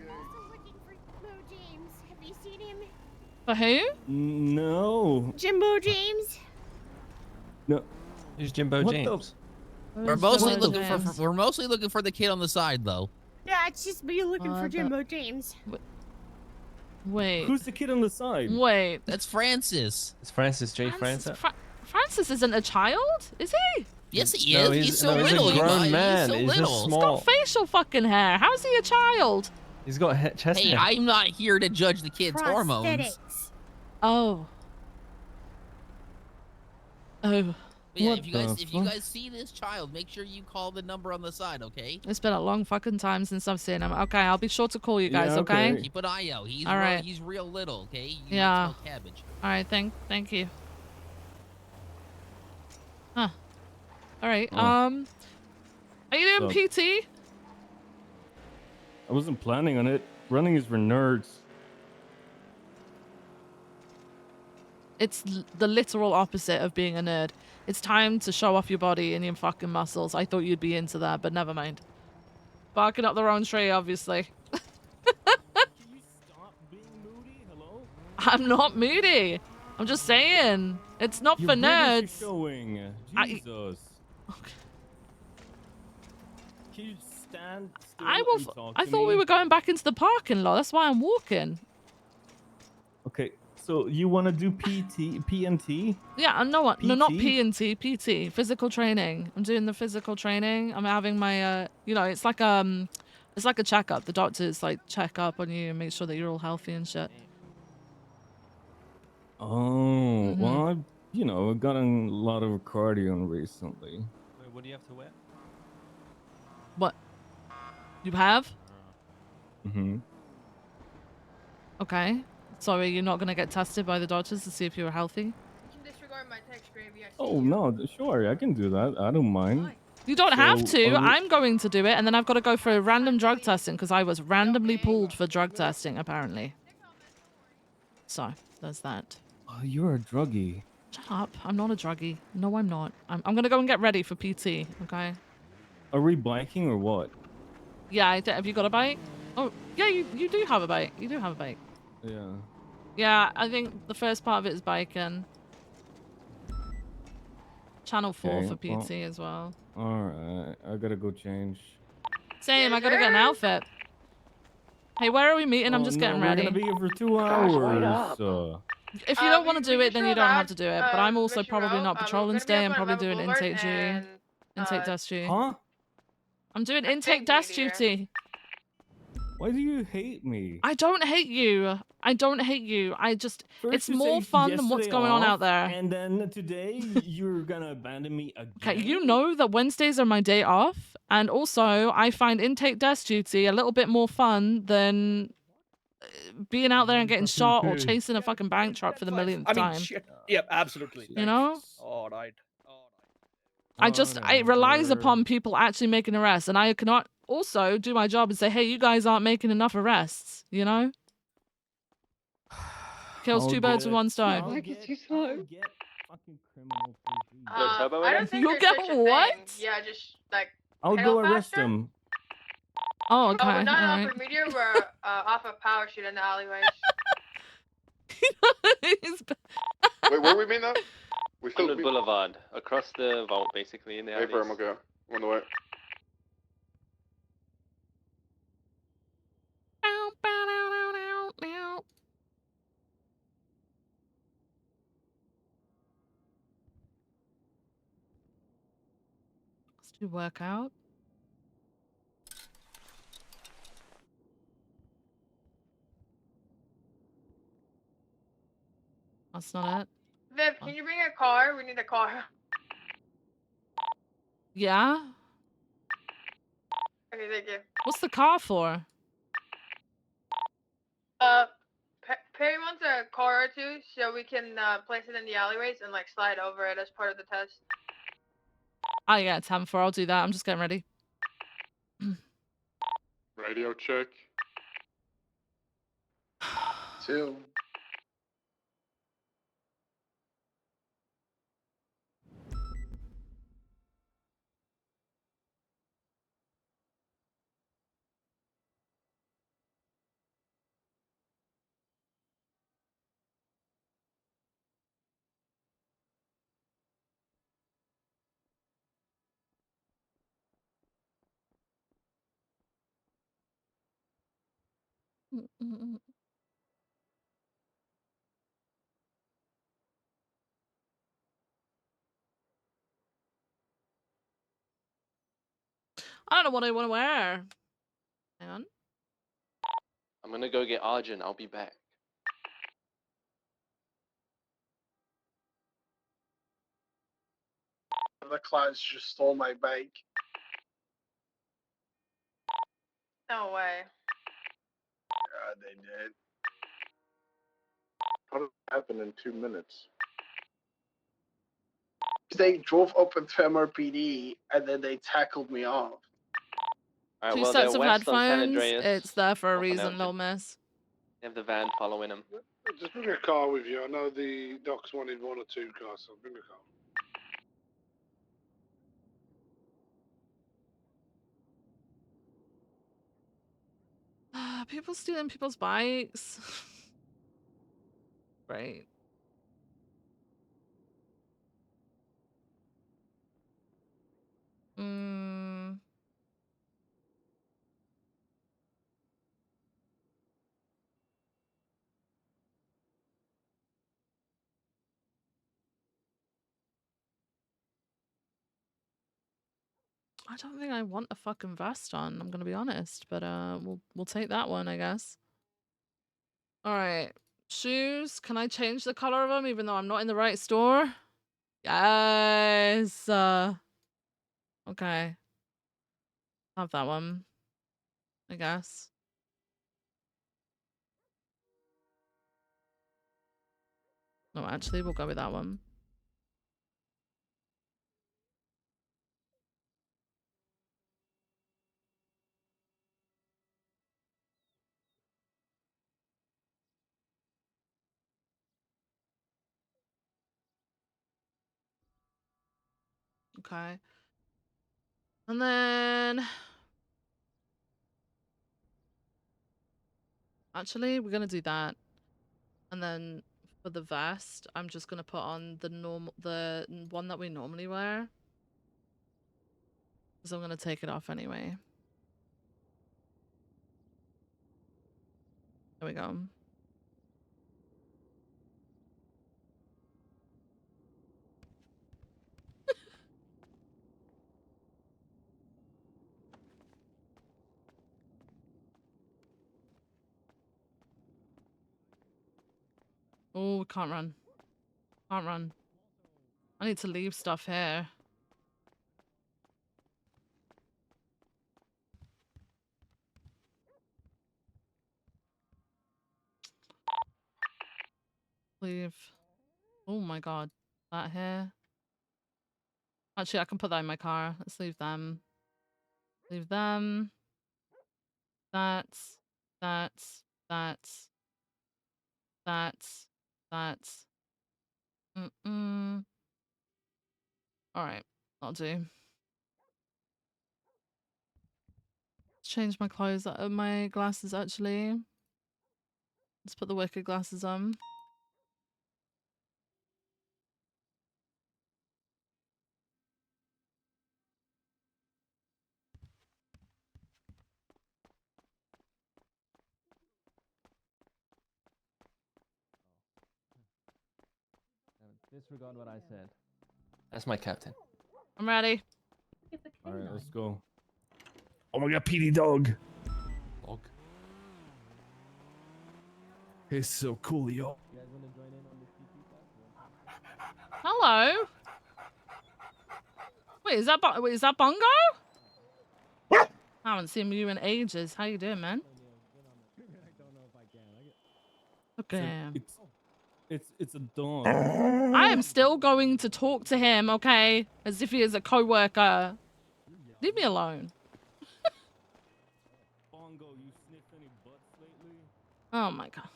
Also looking for Mo James. Have you seen him? For who? No. Jimbo James? No. Who's Jimbo What James? We're mostly looking for the kid on the side, though. Yeah, it's just me looking for Jimbo James. Wait. Who's the kid on the side? Wait. That's Francis. It's Francis J. Francis. Francis isn't a child, is he? Yes, he No, is. He's so no, little. He's a grown man. He's so He's little. just He's small. got facial fucking hair. How's he a child? He's got chest Hey, hair. I'm not here to judge the kid's hormones. Prosthetics. Oh. Oh. But yeah, What if you the guys see this child, make sure you call the number on the side, okay? It's been a long fucking time since I've seen him. Okay, I'll be sure to call you guys, Yeah, okay? Keep an eye out. He's All right. he's real little, okay? You Yeah. smell cabbage. All right, thank you. Huh. All right. Oh. Are you doing So- PT? I wasn't planning on it. Running is for nerds. It's the literal opposite of being a nerd. It's time to show off your body and your fucking muscles. I thought you'd be into that, but never mind. Barking up the wrong tree, obviously. Can you stop being moody? Hello? I'm not moody. I'm just saying. It's not Your for vigors are nerds. showing. Jesus. Can you stand still and talk I to thought we me? were going back into the parking lot. That's why I'm walking. Okay, so you want to do PNT? Yeah, no, not PT? P&T, PT, physical training. I'm doing the physical training. I'm having my, it's like a checkup. The doctors like check up on you and make sure that you're all healthy and shit. Oh, Mhm. well, I've gotten a lot of cardio recently. Wait, what do you have to wear? What? You have? Mm-hmm. Okay. Sorry, you're not gonna get tested by the doctors to see if you're healthy? You can disregard my text, Gravy. I see Oh, you. no, sure, I can do that. I don't mind. You don't have So, to. are we- I'm going to do it, and then I've got to go for a random drug testing because I was randomly pulled for drug testing, apparently. So, there's that. Oh, you're a druggie. Shut up. I'm not a druggie. No, I'm not. I'm going to go and get ready for PT, okay? Are we biking or what? Yeah, have you got a bike? Oh, yeah, you do have a bike. You do have a bike. Yeah. Yeah, I think the first part of it is biking. Channel 4 Okay, for PT as well. Alright, I gotta go change. Same, I gotta get an outfit. Hey, where are we meeting? I'm Oh, just no, getting we're ready. gonna be here for 2 hours. If you don't want to do it, just then you rolled don't out, have to do it. But I'm also Mission probably Row. not We're patrolling gonna be today. up I'm on probably 11 doing Boulevard intake duty. and, Intake desk duty. Huh? I'm doing intake think desk we do. duty. Why do you hate me? I don't hate you. I don't hate you. I just, First it's you more say fun than what's yesterday going on out off, there. And then today you're gonna abandon me again. Okay, you know that Wednesdays are my day off. And also, I find intake desk duty a little bit more fun than being out there and getting shot or chasing a fucking bank truck for the millionth I mean, time. shit. Yep, absolutely. You know? All right. It relies upon people actually making arrests, and I cannot also do my job and say, hey, you guys aren't making enough arrests, you know? Kills I'll two birds get- with one stone. I'll get fucking criminal I don't think You'll there's get such a what? thing. Yeah, just like I'll pedal go arrest faster. him. Oh, okay. Oh, we're not alright. off of Meteor, we're off of Power Shoot in the alleyways. Wait, where are we meeting now? We still Underwood Boulevard, across the vault, basically, in the Wait for him, alleys. okay. On the way. Let's do workout. That's not it. Viv, can you bring a car? We need a car. Yeah? Okay, thank you. What's the car for? Perry wants a car or two so we can place it in the alleyways and like slide over it as part of the test. Oh, yeah, 10-4. I'll do that. I'm just getting ready. Radio check. 2. I don't know what I want to wear. Hang on. I'm gonna go get Arjun, I'll be back. The clouds just stole my bike. No way. Yeah, they did. How did it happen in 2 minutes? They drove up into MRPD and then they tackled me off. Alright, Two well, sets they're of west on San headphones. Andreas. It's there for a off on reason, Elgin. little miss. They have the van following them. Just bring a car with you. I know the docs wanted 1 or 2 cars, so bring a car. People stealing people's bikes. Right. Mm. I don't think I want a fucking vest on, I'm gonna be honest, but we'll take that one, I guess. Alright. Shoes. Can I change the color of them even though I'm not in the right store? Yes. Okay. Have that one, I guess. No, actually, we'll go with that one. Okay. And then... Actually, we're gonna do that. And then for the vest, I'm just gonna put on the one that we normally wear. Because I'm gonna take it off anyway. There we go. Oh, we can't run. Can't run. I need to leave stuff here. Leave. Oh my god. That here. Actually, I can put that in my car. Let's leave them. Leave them. That's. That's. That's. That's. That's. Alright. I'll do. Change my clothes, my glasses actually. Let's put the wicker glasses on. Disregard what I said. That's my captain. I'm ready. All right, let's go. Oh my god, PD dog. Dog. It's so cool, yo. Hello. Wait, is that Bongo? I haven't seen you in ages. How you doing, man? Okay. It's a dog. I am still going to talk to him, okay? As if he is a co-worker. Leave me alone. Bongo, you sniffed any butts lately? Oh my god.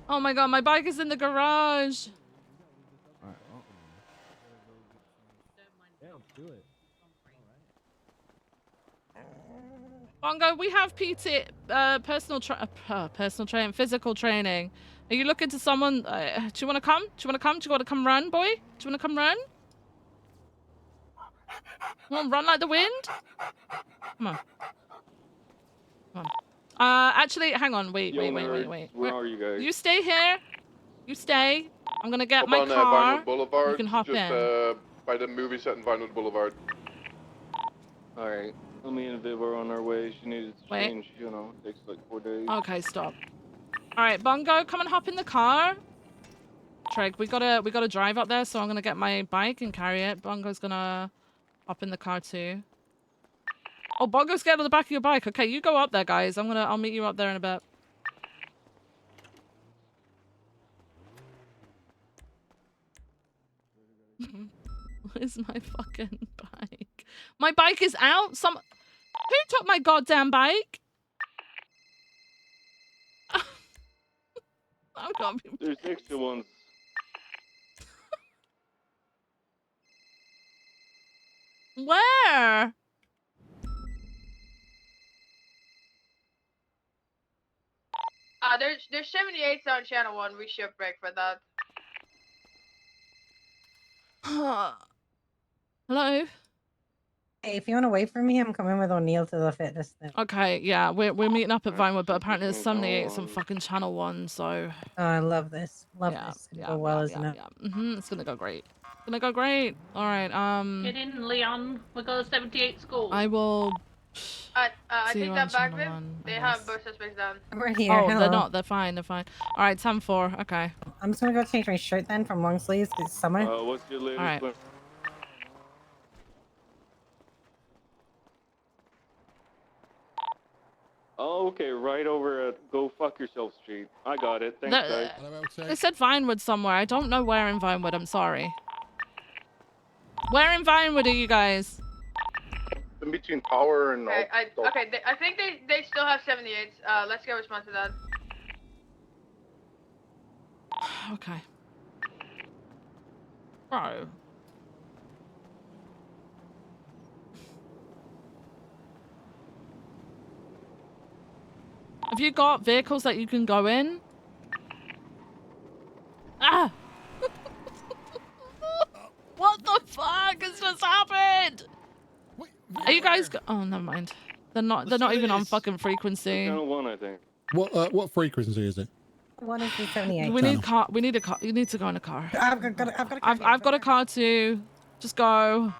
Oh my god, my bike is in the garage. Alright, yeah, do it. Bongo, we have PT, personal training, physical training. Are you looking to someone? Do you want to come? Do you want to come? Do you want to come run, boy? Do you want to come run? You want to run like the wind? Come on. Come on. Actually, hang on. Wait. Where are you guys? You stay here. You stay. I'm gonna get Up my on car. Vinewood Boulevard. You can hop just, in. By the movie set in Vinewood Boulevard. Alright. Me and Viv are on our way. She needed to Wait. change, you know, it takes like 4 days. Okay, stop. All right, Bongo, come and hop in the car. Treg, we gotta drive up there, so I'm gonna get my bike and carry it. Bongo's gonna hop in the car too. Oh, Bongo's getting on the back of your bike. Okay, you go up there, guys. I'll meet you up there in a bit. Where's my fucking bike? My bike is out. Who took my goddamn bike? I've got to be... There's extra ones. Where? There's 78s on channel 1. We should break for that. Hello? Hey, if you want to wait for me, I'm coming with O'Neill to the fitness thing. Okay, yeah, we're meeting up at Vinewood, but apparently there's 78 on fucking channel 1, so... Oh, I love this. Love yeah, this. It's gonna go well, isn't it? It's gonna go great. It's gonna go great. Alright, Get in, Leon. We got a 78 score. I will... I See think you that on back channel then, 1, I they have guess. both suspects down. We're here. Oh, Hello. they're not. They're fine. They're fine. All right, 10-4. Okay. I'm just gonna go change my shirt then from long sleeves. It's summer. What's your latest All right. plan? Oh, okay, right over at Go Fuck Yourself Street. I got it. Thanks, guys. They said Vinewood somewhere. I don't know where in Vinewood. I'm sorry. Where in Vinewood are you guys? In between Power and... Okay, I think they still have 78s. Let's go respond to that. Okay. Bro. Have you got vehicles that you can go in? Ah! What the fuck has just happened? Are you guys? Oh, never mind. They're not. They're not even on fucking frequency. Channel 1, I think. What frequency is it? What is the 78? We need car. We need a car. You need to go in a car. I've got a car. I've got a car too. Just go.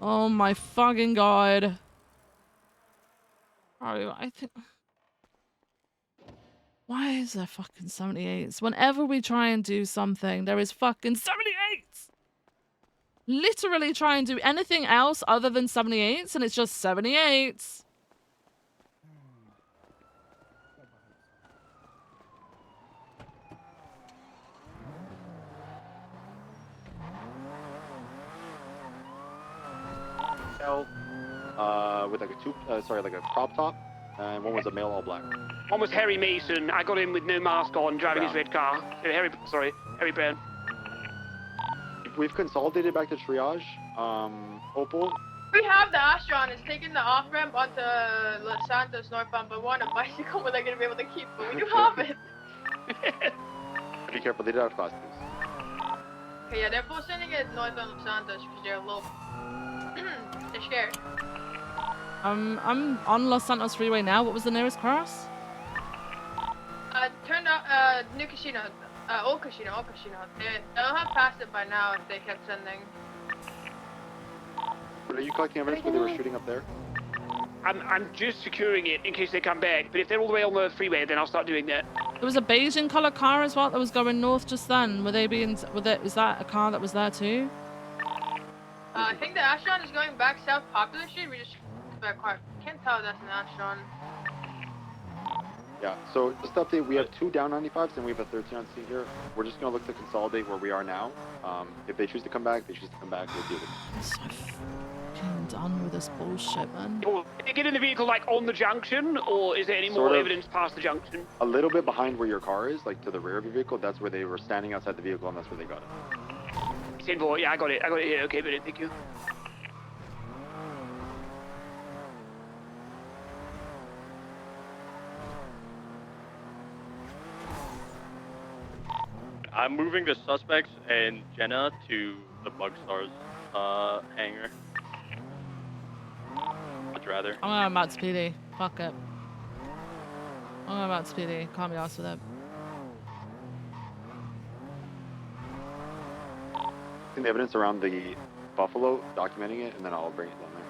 Oh my fucking god. Oh, I think. Why is there fucking 78s? Whenever we try and do something, there is fucking 78s. Literally try and do anything else other than 78s, and it's just 78s. With like a crop top, and one was a male all black. One was Harry Mason. I got him with no mask on, driving his red car. Harry Brown. We've consolidated back to triage. Opal. We have the Astron. It's taking the off ramp onto Los Santos northbound, but we're on a bicycle. We're not gonna be able to keep, but we do have it. Be careful, they did have class twos. Okay, yeah, they're both sending it north on Los Santos because they're a little. They're scared. I'm on Los Santos Freeway now. What was the nearest cross? Turned out, new casino. Old casino. They'll have passed it by now if they kept sending. But are you collecting evidence where they were shooting up there? I'm just securing it in case they come back, but if they're all the way on the freeway, then I'll start doing that. There was a beige in color car as well that was going north just then. Were they being? Is that a car that was there too? I think the Astron is going back south Popular Street. We just back car. Can't tell if that's an Astron. Yeah, so just to update, we have 2 down 95s and we have a 13 on scene here. We're just going to look to consolidate where we are now. If they choose to come back, we'll deal with it. I'm so fucking done with this bullshit, man. Did they get in the vehicle, like, on the junction, or is there any more evidence past the junction? A little bit behind where your car is, like to the rear of your vehicle, that's where they were standing outside the vehicle and that's where they got it. 10-4, yeah, I got it here. Okay, brilliant, thank you. I'm moving the suspects and Jenna to the Bugstars hangar. Much rather. I'm going about Speedy. Fuck it. I'm going about Speedy. Can't be arsed with it. The evidence around the Buffalo, documenting it, and then I'll bring it down there.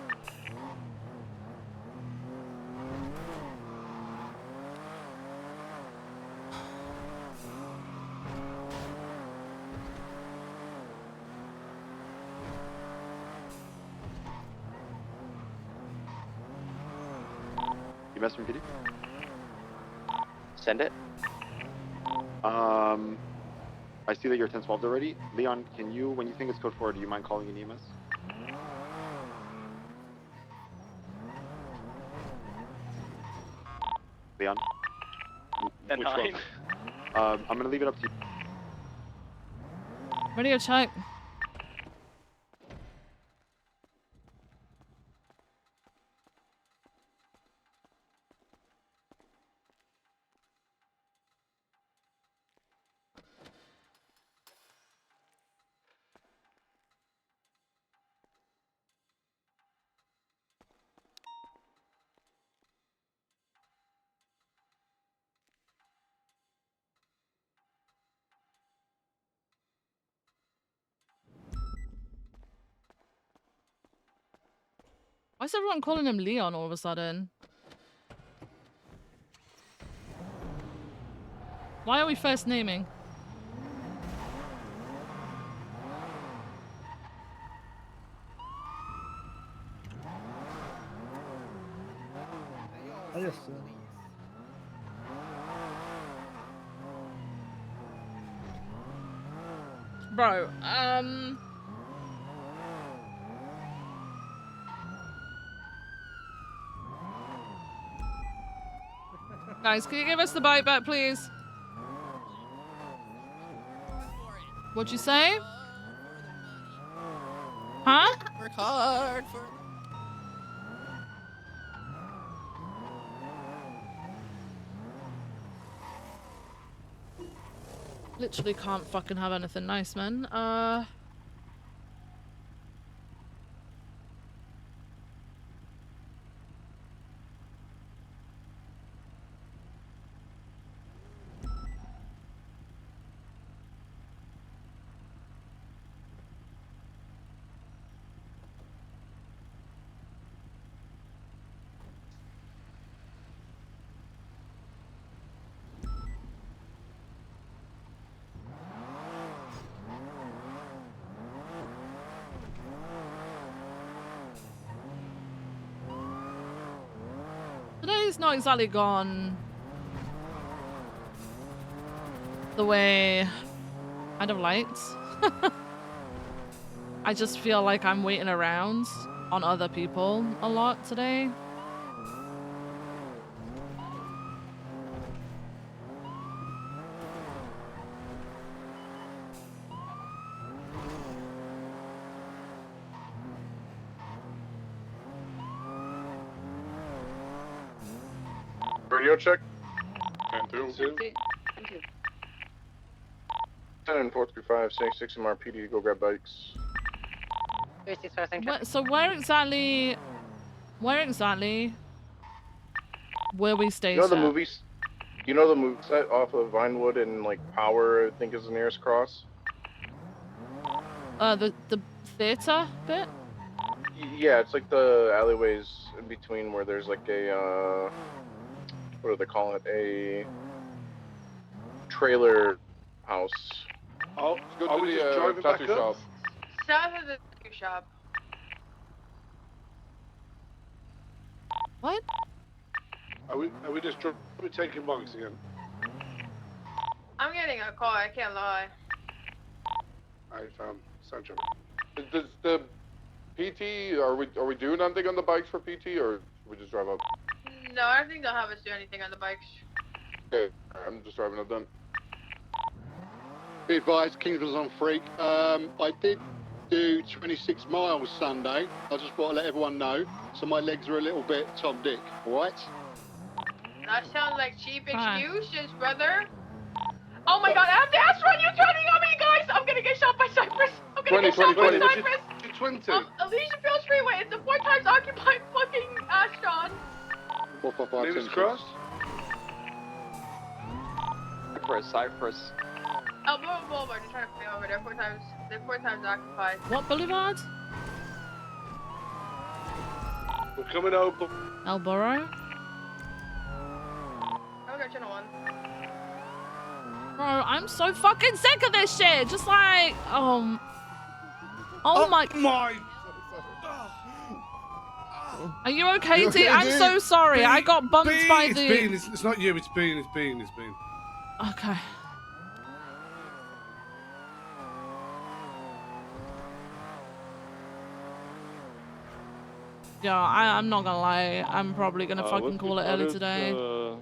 You messed with PD? Send it. I see that you're 1012 already. Leon, can you, when you think it's code 4, do you mind calling an EMS? Leon? And Which one? 9. I'm gonna leave it up to you. Radio check. Why is everyone calling him Leon all of a sudden? Why are we first naming? Bro, guys, can you give us the bike back, please? What'd you say? Huh? Work hard for. Literally can't fucking have anything nice, man. Today's not exactly gone the way I'd have liked. I just feel like I'm waiting around on other people a lot today. Radio check. 10-2. 10 and 435, 6 MRPD to go grab bikes. So where exactly were we stationed? You know the movies? You know the movie set off of Vinewood and like Power, I think is the nearest cross? The theater bit? Yeah, it's like the alleyways in between where there's like a, what do they call it? A trailer house. Oh, are we just driving back up? South of the tattoo shop. What? Are we just taking bikes again? I'm getting a call, I can't lie. I found Sancho. Does the PT, are we doing anything on the bikes for PT, or should we just drive up? No, I don't think they'll have us do anything on the bikes. Okay, I'm just driving up then. Be advised, Kingsman's on freak. I did do 26 miles Sunday. I just want to let everyone know. So my legs are a little bit Tom Dick, alright? That sounds like cheap excuses, brother. Oh my god, I have to ask run, you turning on me, guys! I'm gonna get shot by Cypress! I'm gonna get shot by Cypress! 20. Elysian Fields Freeway, it's a 4 times occupied fucking Astron. 455. Leave us crossed. Cypress. Elbow Boulevard, they're trying to play over. They're 4 times occupied. What boulevard? We're coming over. Elborough? I'll go channel 1. Bro, I'm so fucking sick of this shit. Just like, oh my. Are you okay, You T? okay, I'm dude? so sorry. I got bumped by It's the. Bean. It's not you. It's Bean. It's Bean. Okay. Yeah, I'm not gonna lie. I'm probably gonna fucking what's call the it early status? today.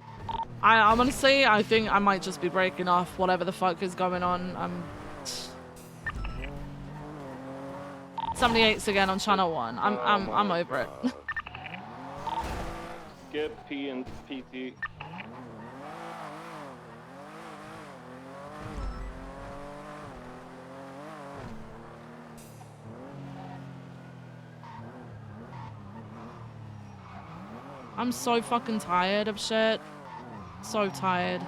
I'm honestly, I think I might just be breaking off whatever the fuck is going on. 78's again on channel 1. I'm over it. Skip P and PT. I'm so fucking tired of shit. So tired.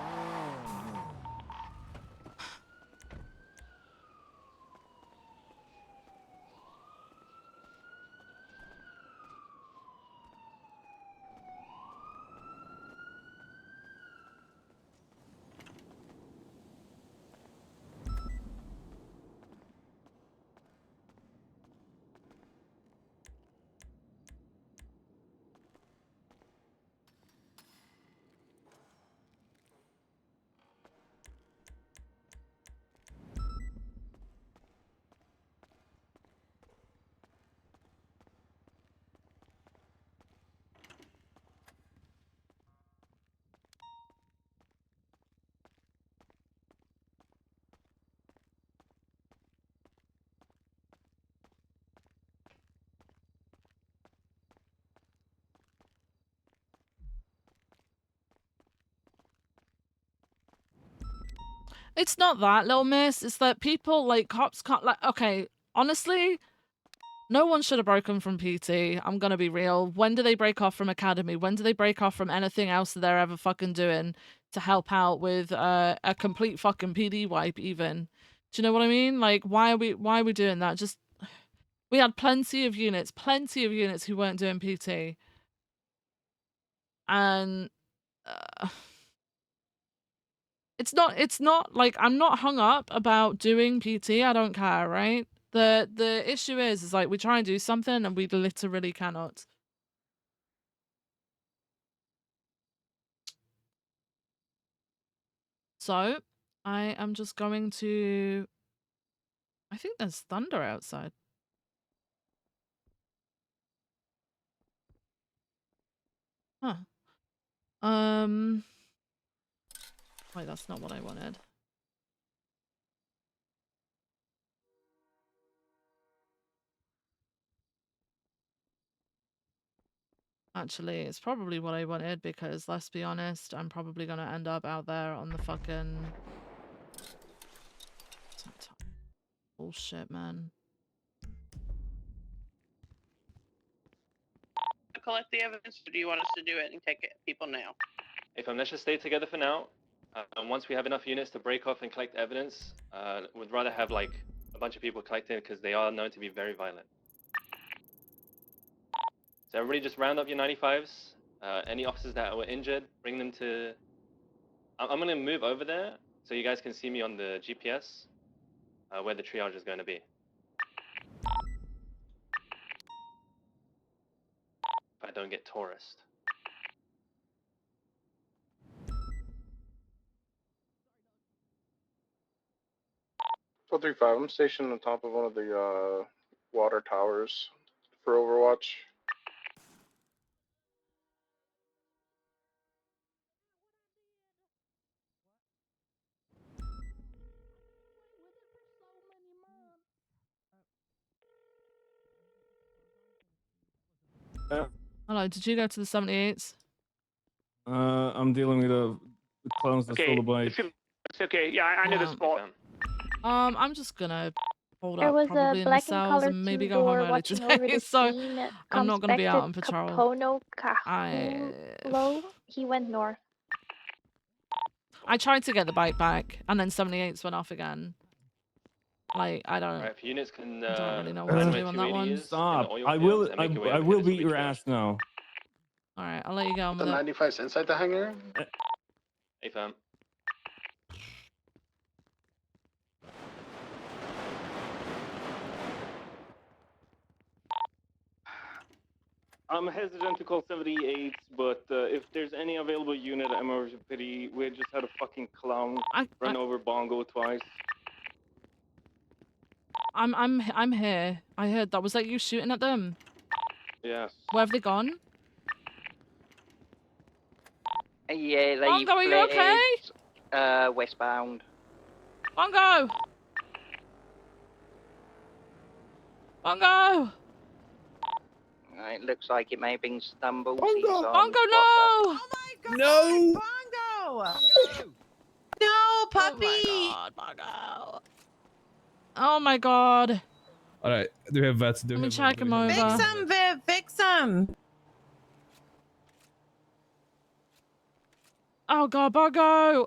It's not that, little miss. It's that people, like, cops can't, like, okay, honestly, no one should have broken from PT. I'm gonna be real. When do they break off from Academy? When do they break off from anything else that they're ever fucking doing to help out with a complete fucking PD wipe even? Do you know what I mean? Like, why are we doing that? Just, we had plenty of units who weren't doing PT. And, it's not like I'm not hung up about doing PT. I don't care, right? The issue is like we try and do something and we literally cannot. So, I am just going to, I think there's thunder outside. Huh. Wait, that's not what I wanted. Actually, it's probably what I wanted because let's be honest, I'm probably gonna end up out there on the fucking bullshit, man. Collect the evidence, or do you want us to do it and take it, people now? Let's just stay together for now. And once we have enough units to break off and collect evidence, we'd rather have like a bunch of people collecting because they are known to be very violent. So everybody just round up your 95s. Any officers that were injured, bring them to... I'm going to move over there so you guys can see me on the GPS where the triage is going to be. If I don't get tourist. 435, I'm stationed on top of one of the water towers for Overwatch. Hello, did you go to the 78s? I'm dealing with the clowns that stole the bike. It's okay. Yeah, I know the spot. I'm just gonna hold There up was probably a in the black and cells colored and maybe go home two-door early watching over today, the so scene. I'm Comes not gonna back be to out on patrol. Capono Cahulo. He went north. I tried to get the bike back, and then 78s went off again. Like, I don't Alright, if units can really know what to do on that one. Stop! I will beat your ass now. Alright, I'll let you go on The with it. 95's inside the hangar? Hey, fam. I'm hesitant to call 78, but if there's any available unit at Emergency Pity, we just had a fucking clown run over Bongo twice. I'm here. I heard that. Was that you shooting at them? Yes. Where have they gone? Yeah, they Bongo, are you okay? westbound. Bongo! Bongo! It looks like it may have been stumbled. Bongo! He's on Bongo, WhatsApp. no! No! Bongo! No, puppy! Oh my god, Bongo! Oh my god. All right, do we have vets? Let me check him over. Fix him, Viv. Fix him. Oh god, Bongo!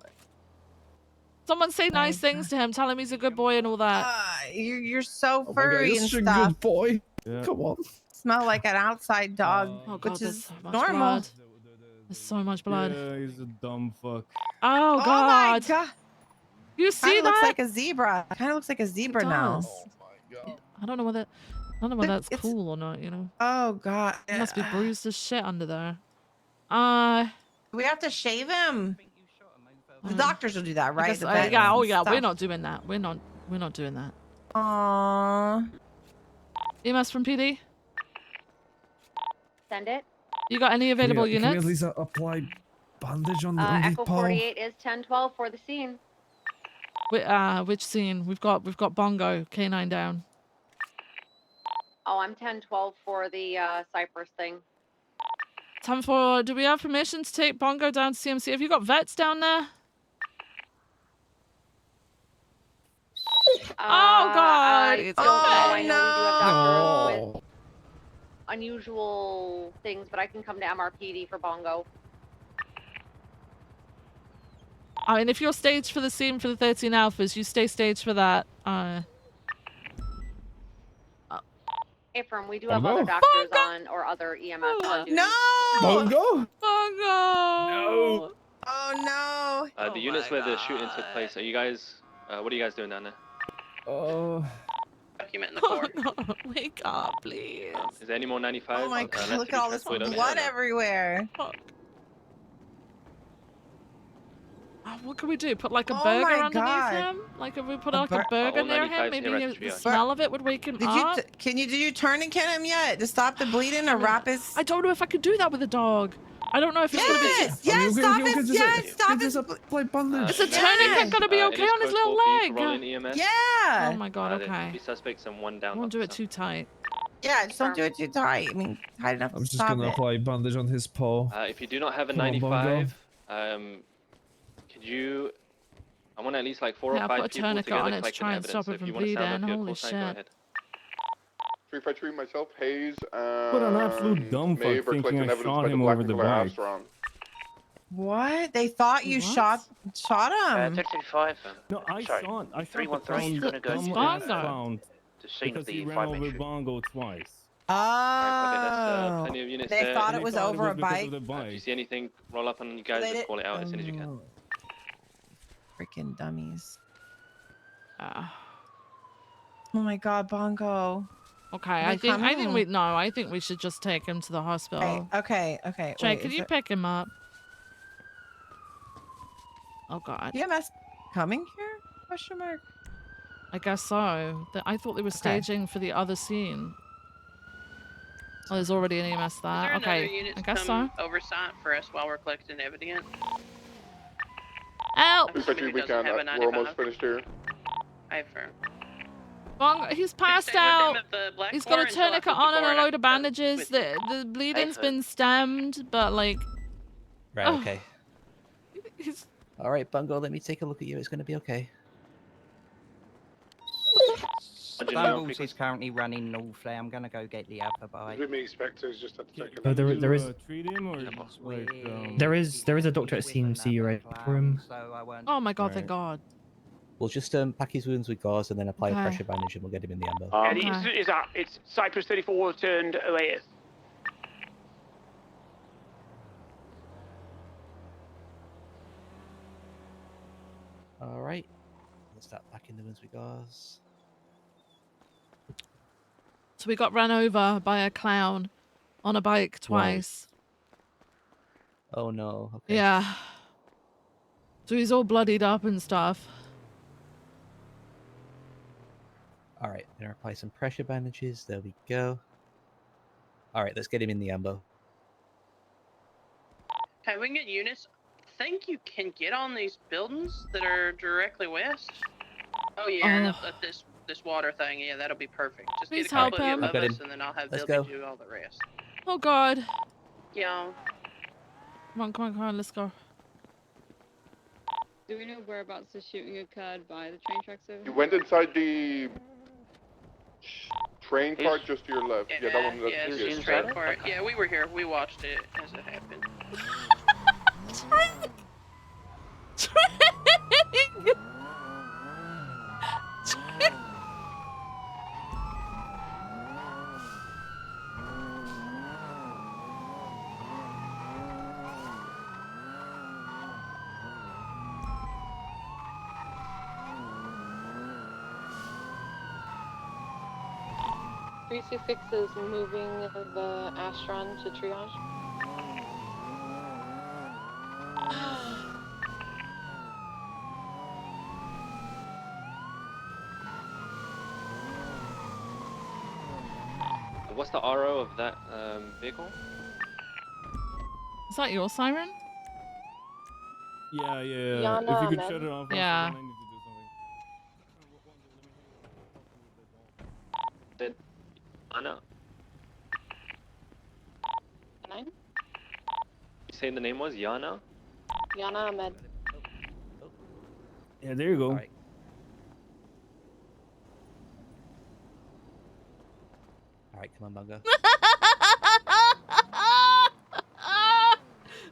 Someone say nice things to him. Tell him he's a good boy and all that. You're so Oh my God, furry you're and such a stuff. good boy. Come on. Smell like an outside dog, Oh god, which there's is so much normal. blood. There's so much blood. Yeah, he's a dumb fuck. Oh my god. god. You see Kinda that? looks like a zebra. Kind of looks like a zebra now. does. I don't know whether that's cool or not, you know. Oh god. He must be bruised as shit under there. We have to shave him. The doctors will do that, I right? guess- The yeah, vets oh and yeah, we're stuff. not doing that. We're not doing that. Aww. EMS from PD? Send it. You got any available Can we at units? least apply bandage on the Echo paw? 48 is 1012 for the scene. Which scene? We've got Bongo, K9 down. Oh, I'm 1012 for the Cypress thing. Time for, do we have permission to take Bongo down to CMC? Have you got vets down there? Oh god! I don't know. I know we do have doctors with unusual things, but I can come to MRPD for Bongo. I mean, if you're staged for the scene for the 13 alphas, you stay staged for that. Ephraim, we do have Bongo? other doctors on or other EMS on duty. No! Bongo? Bongo! Oh no! The units where the shooting took place. Are you guys? What are you guys doing down there? Oh. Document in the court. No, wake up, please. Is there any more 95? Oh my god! Look at all this blood everywhere. What can we do? Put like a Oh burger my underneath God. him? Like if we put like a burger all near 95s him, maybe here at the the triage. smell of it would wake him up? Did you tourniquet him yet to stop the bleeding or wrap his? I don't know if I could do that with a dog. I don't know if it's gonna be. Yes, stop his. Yes, stop his. Is a tourniquet gonna be okay on his little leg? Yeah. Oh my god. Okay. 3 suspects and 1 down. Won't do it too tight. Yeah, just don't do it too tight. I mean, tight enough I'm to just stop gonna it. apply bandage on his paw. If you do not have a Come on, Bongo. 95, could you? I want at least like 4 Yeah, or 5 put a people tourniquet together on it to collecting try and evidence. stop So it if from you want to sound bleeding. off your Holy call sign, go shit. ahead. 353 myself, Hayes. What an absolute dumb fuck Maeve are thinking collecting I evidence shot by the him Black over the Nicola bike. Armstrong. What? They thought you shot him. 1035. No, I Sorry. shot. I shot 313 is going to go dumb to ass the clown scene because of the he ran fire over mission. Bongo twice. Oh. Plenty of units They there. thought it was over a because bike. of the If bike. you see anything, roll up on you guys They and did- call it out as soon as you can. Freaking dummies. Oh my god, Bongo. Okay, Are I they coming? I think we should just take him to the hospital. Okay. Jay, wait, could is you there- pick him up? Oh god. EMS coming here? Question mark. I guess so. I thought they were staging for the other scene. Oh, there's already an EMS Is there. there another Okay, unit I to guess come so. oversight for us while we're collecting evidence? Help! 353 we can. have a We're almost 95. finished here. Bongo, he's passed stay with out. them at the black He's bar got a until I tourniquet flip the on and bar a and I load of bandages. The bleeding's been stemmed, but like. Right, oh, okay. he's- All right, Bungo, let me take a look at you. It's going to be okay. Bumbles is currently running northly. I'm going to go get the other bike. With me, Spectres, just had to take a There is. Treat him or like, There is a doctor at CMC right for him. Oh my god, thank god. We'll just pack his wounds with gauze and then apply a Okay. pressure bandage and we'll get him in the amber. And it's Cypress 34 turned 08th. All right. We'll start packing the wounds with gauze. So we got run over by a clown on a bike twice. Oh no. Okay. Yeah. So he's all bloodied up and stuff. All right. Gonna apply some pressure bandages. There we go. All right, let's get him in the ambo. Okay, we can get units. I think you can get on these buildings that are directly west. Oh yeah, and up this water thing. Yeah, that'll be perfect. Just Please get a couple help of you him. above I've got us, him. and then I'll have Let's Bilby go. do all the rest. Oh God. Yeah. Come on, let's go. Do we know whereabouts the shooting occurred by the train tracks over You here? went inside the train part just to your left. Yeah, that one. That's Yeah, good. the train part. Yeah, we were here. We watched it as it happened. is moving the Astron to triage. What's the RO of that vehicle? Is that your siren? Yeah. Yana If you could Ahmed. shut it off, Yeah. then I need to do something. Did Anna? 9? You saying the name was Yana? Yana Ahmed. Yeah, there you go. All right. All right, come on, Bungo.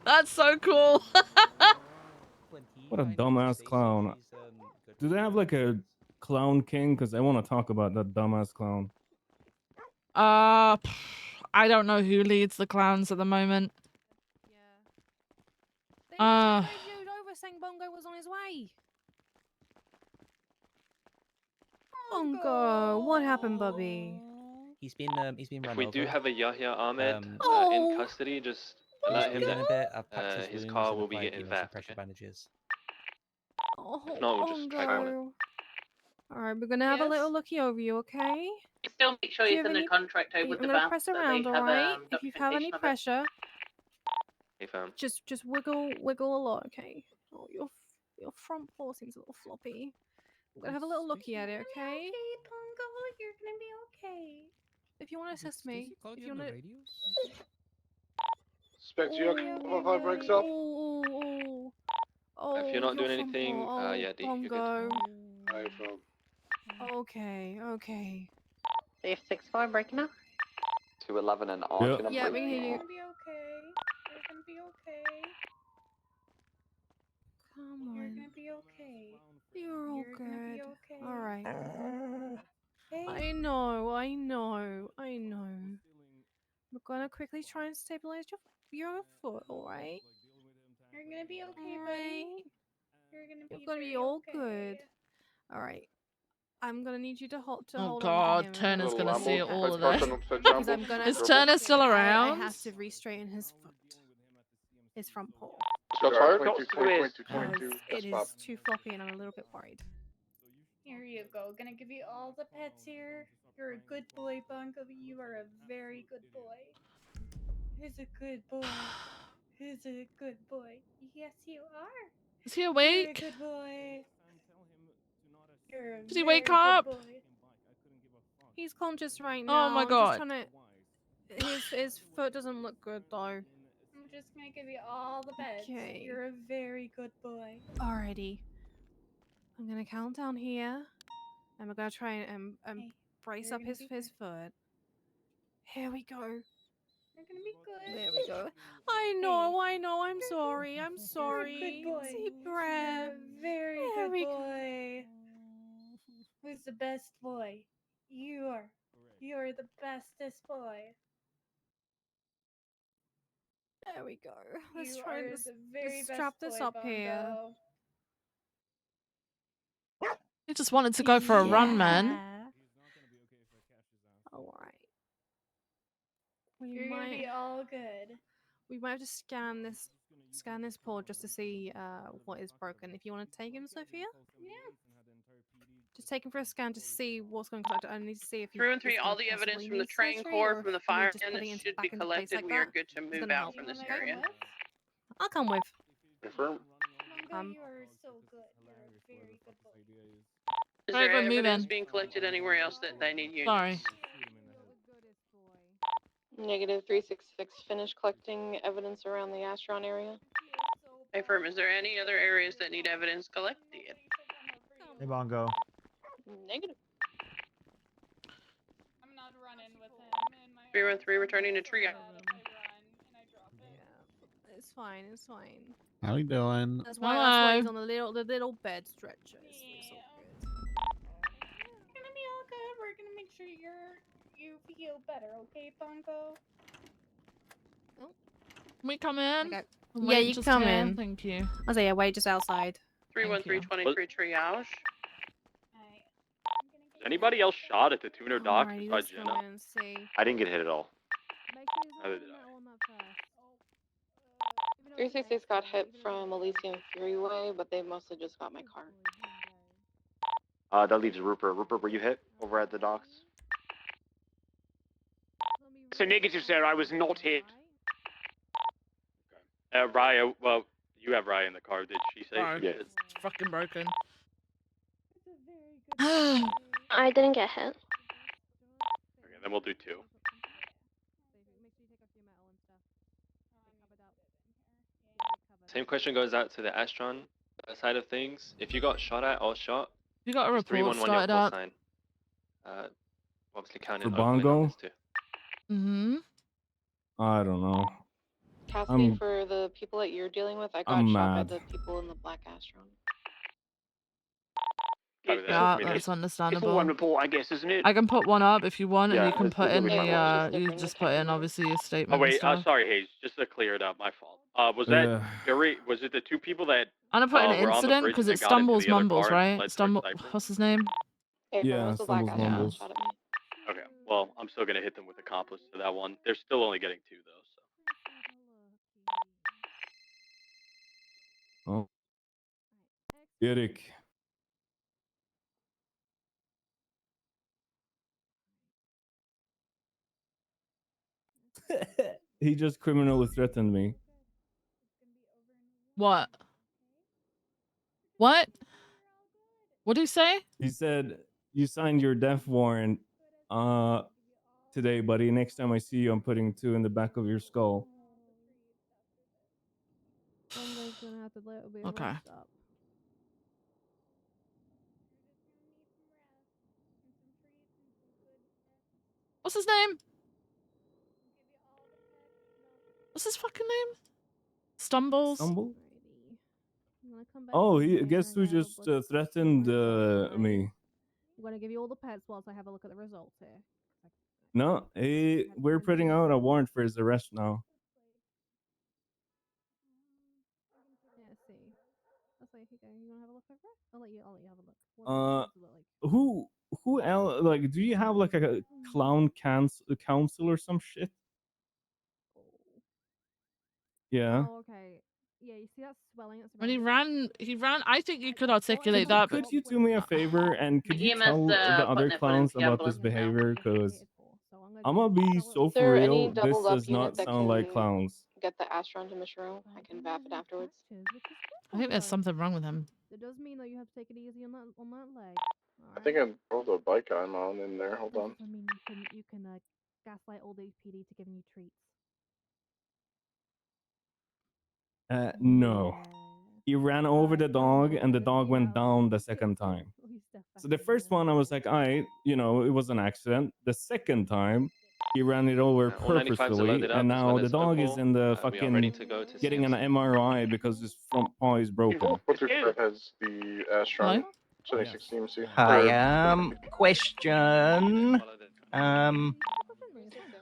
That's so cool. What a dumbass clown. Do they have like a clown king? Because I want to talk about that dumbass clown. I don't know who leads the clowns at the moment. They radioed over saying Bongo was on his way. Bongo, what happened, Bubby? He's been run If we over. do have a Yahya Ahmed Oh. in custody, just alert him bleeding a that bit. I've packed his wounds car and will be applied, getting some vapped. pressure Okay? bandages. Oh, If not, we'll just try on it. Bongo. All right, we're gonna have a little looky over you, okay? Still make sure Do you you have send the any- contract over with I'm the gonna van. press so they around, all have, right? If you have any documentation of it. pressure, Hey fam. just wiggle a lot, okay? Oh, your front paw seems a little floppy. I'm gonna have a little looky at it, okay? Okay, Bongo, you're gonna be okay. If you want to assist me, if you want to. Specs, you okay? 5 breaks up. Oh, If you're not your doing front anything, paw. yeah, D, you're good. Bongo. Alright, fam. Okay. Safe 6-4 breaking up. 211 and on. Yep. Yeah, we can hear you. You're You're gonna be okay. Come on. You're gonna be okay. You're all good. All right. I know. We're gonna quickly try and stabilize your foot, all right? You're gonna be okay, buddy. You're gonna be all good. All right. I'm gonna need you to hold Oh on to God, him. Turner's Little gonna Lambo, see all of Spartan this. upside Because Lambo. I'm gonna. Is Turner still I around? have to re-straighten his foot. His front paw. Shots fired. 22, It is too floppy and I'm a little bit worried. Here you go. Gonna give you all the pets here. You're a good boy, Bongo. You are a very good boy. He's a good boy. He's a good boy. Yes, you are. Is he You're a awake? good boy. You're a Did he very wake good up? boy. He's conscious right now. Oh my I'm God. just trying to... His foot doesn't look good though. I'm just gonna give you all the beds. Okay. You're a very good boy. Alrighty. I'm gonna count down here. And we're gonna try and brace up his foot. Here we go. You're gonna be good. There we go. I know. I'm sorry. I'm sorry. You're a good boy. Deep breath. You're a very good boy. Who's the best boy? You are. You're the bestest boy. There we go. Let's try and strap this up here. He just wanted to go for a run, man. All right. You're gonna be all good. We might have to scan this paw just to see what is broken. If you want to take him, Sophia. Yeah. Just take him for a scan to see what's going on. I need to see if 313, all the evidence from the train corps, from the fire engine should be collected. We are good to move out from this area. I'll come with. Confirm. You are so good. You're a very good boy. Is Alright, there we're evidence moving. being collected anywhere else that they need units? Sorry. Negative 366. Finish collecting evidence around the Astron area. Hey, firm, is there any other areas that need evidence collected? Hey, Bongo. Negative. I'm not running with him in my 313, returning to triage. It's fine. It's fine. How you doing? That's why he's on the little bed stretchers. It's all good. It's gonna be all good. We're gonna make sure you feel better, okay, Bongo? Can we come in? Okay. Wait Yeah, you just come here. in. Thank you. I'll say, yeah, wait just outside. 31323 triage. Is anybody else shot at the tuner dock Alrighty, besides let's go Jenna? in and see. I didn't get hit at all. Neither did I. 366 got hit from Elysium Freeway, but they mostly just got my car. That leaves Rupert. Rupert, were you hit over at the docks? So negative, sir. I was not hit. Raya, well, you have Raya in the car. Did she say Sorry. she did? It's fucking broken. I didn't get hit. Okay, then we'll do 2. Same question goes out to the Astron side of things. If you got shot at or shot, You got a just report 311 your started call up. sign. Obviously counting For open Bongo? office too. Mm-hmm. I don't know. Cassidy, for the people that you're dealing with, I got I'm shot mad. by the people in the black Astron. Yeah, that's It's understandable. one report, I guess, isn't it? I can put one up if you want, and Yeah, you can it's put in literally the fine. you just put in obviously your Oh statement and wait, stuff. sorry, Hayes. Just to clear it up, my fault. Was that Yuri? Was it the 2 people that I'm gonna put in an were on the incident bridge because and it then got into stumbles the other mumbles, car and right? fled towards Stumble. Cypress? What's his name? Yeah, Stumbles Mumbles. Shot at me. Okay, well, I'm still gonna hit them with accomplice to that one. They're still only getting 2 though. Oh. Eric. He just criminally threatened me. What? What? What did he say? He said, "You signed your death warrant today, buddy. Next time I see you, I'm putting 2 in the back of your skull." Bongo's gonna have to let a bit Okay. rest up. What's his name? What's his fucking name? Stumbles. Stumble? I'm gonna come back Oh, in here guess and who have a just look. threatened me? I'm gonna give you all the pets whilst I have a look at the results here. No, we're putting out a warrant for his arrest now. Yeah, see. Let's see if you go. You wanna have a look over? I'll let you have a look. What does it look like? Who else? Like, do you have like a clown council or some shit? Yeah. Oh, okay. Yeah, you see that swelling that's When around he ran. I think you could articulate that. Could you do me a favor and could you EMS, tell the other putting it in clowns the about this ambulance now. behavior? Because I'm gonna be so Is for there any real. This doubled up does unit not that sound like can clowns. get the Astron to Mishiro? I can VAP it afterwards. I think there's something wrong with him. It does mean that you have to take it easy on that leg. I think I rolled a bike I'm on in there. Hold on. I mean, you can gaslight all the PD to giving you treats. No. He ran over the dog and the dog went down the second time. So the first one I was like, it was an accident. The second time he ran it over All 95s are purposefully, loaded up and as now well the as dog is Opal. in the We are fucking ready to go to getting an CMC. MRI because his front paw is broken. What's your spread has the Astron 76 CMC? Hi, question.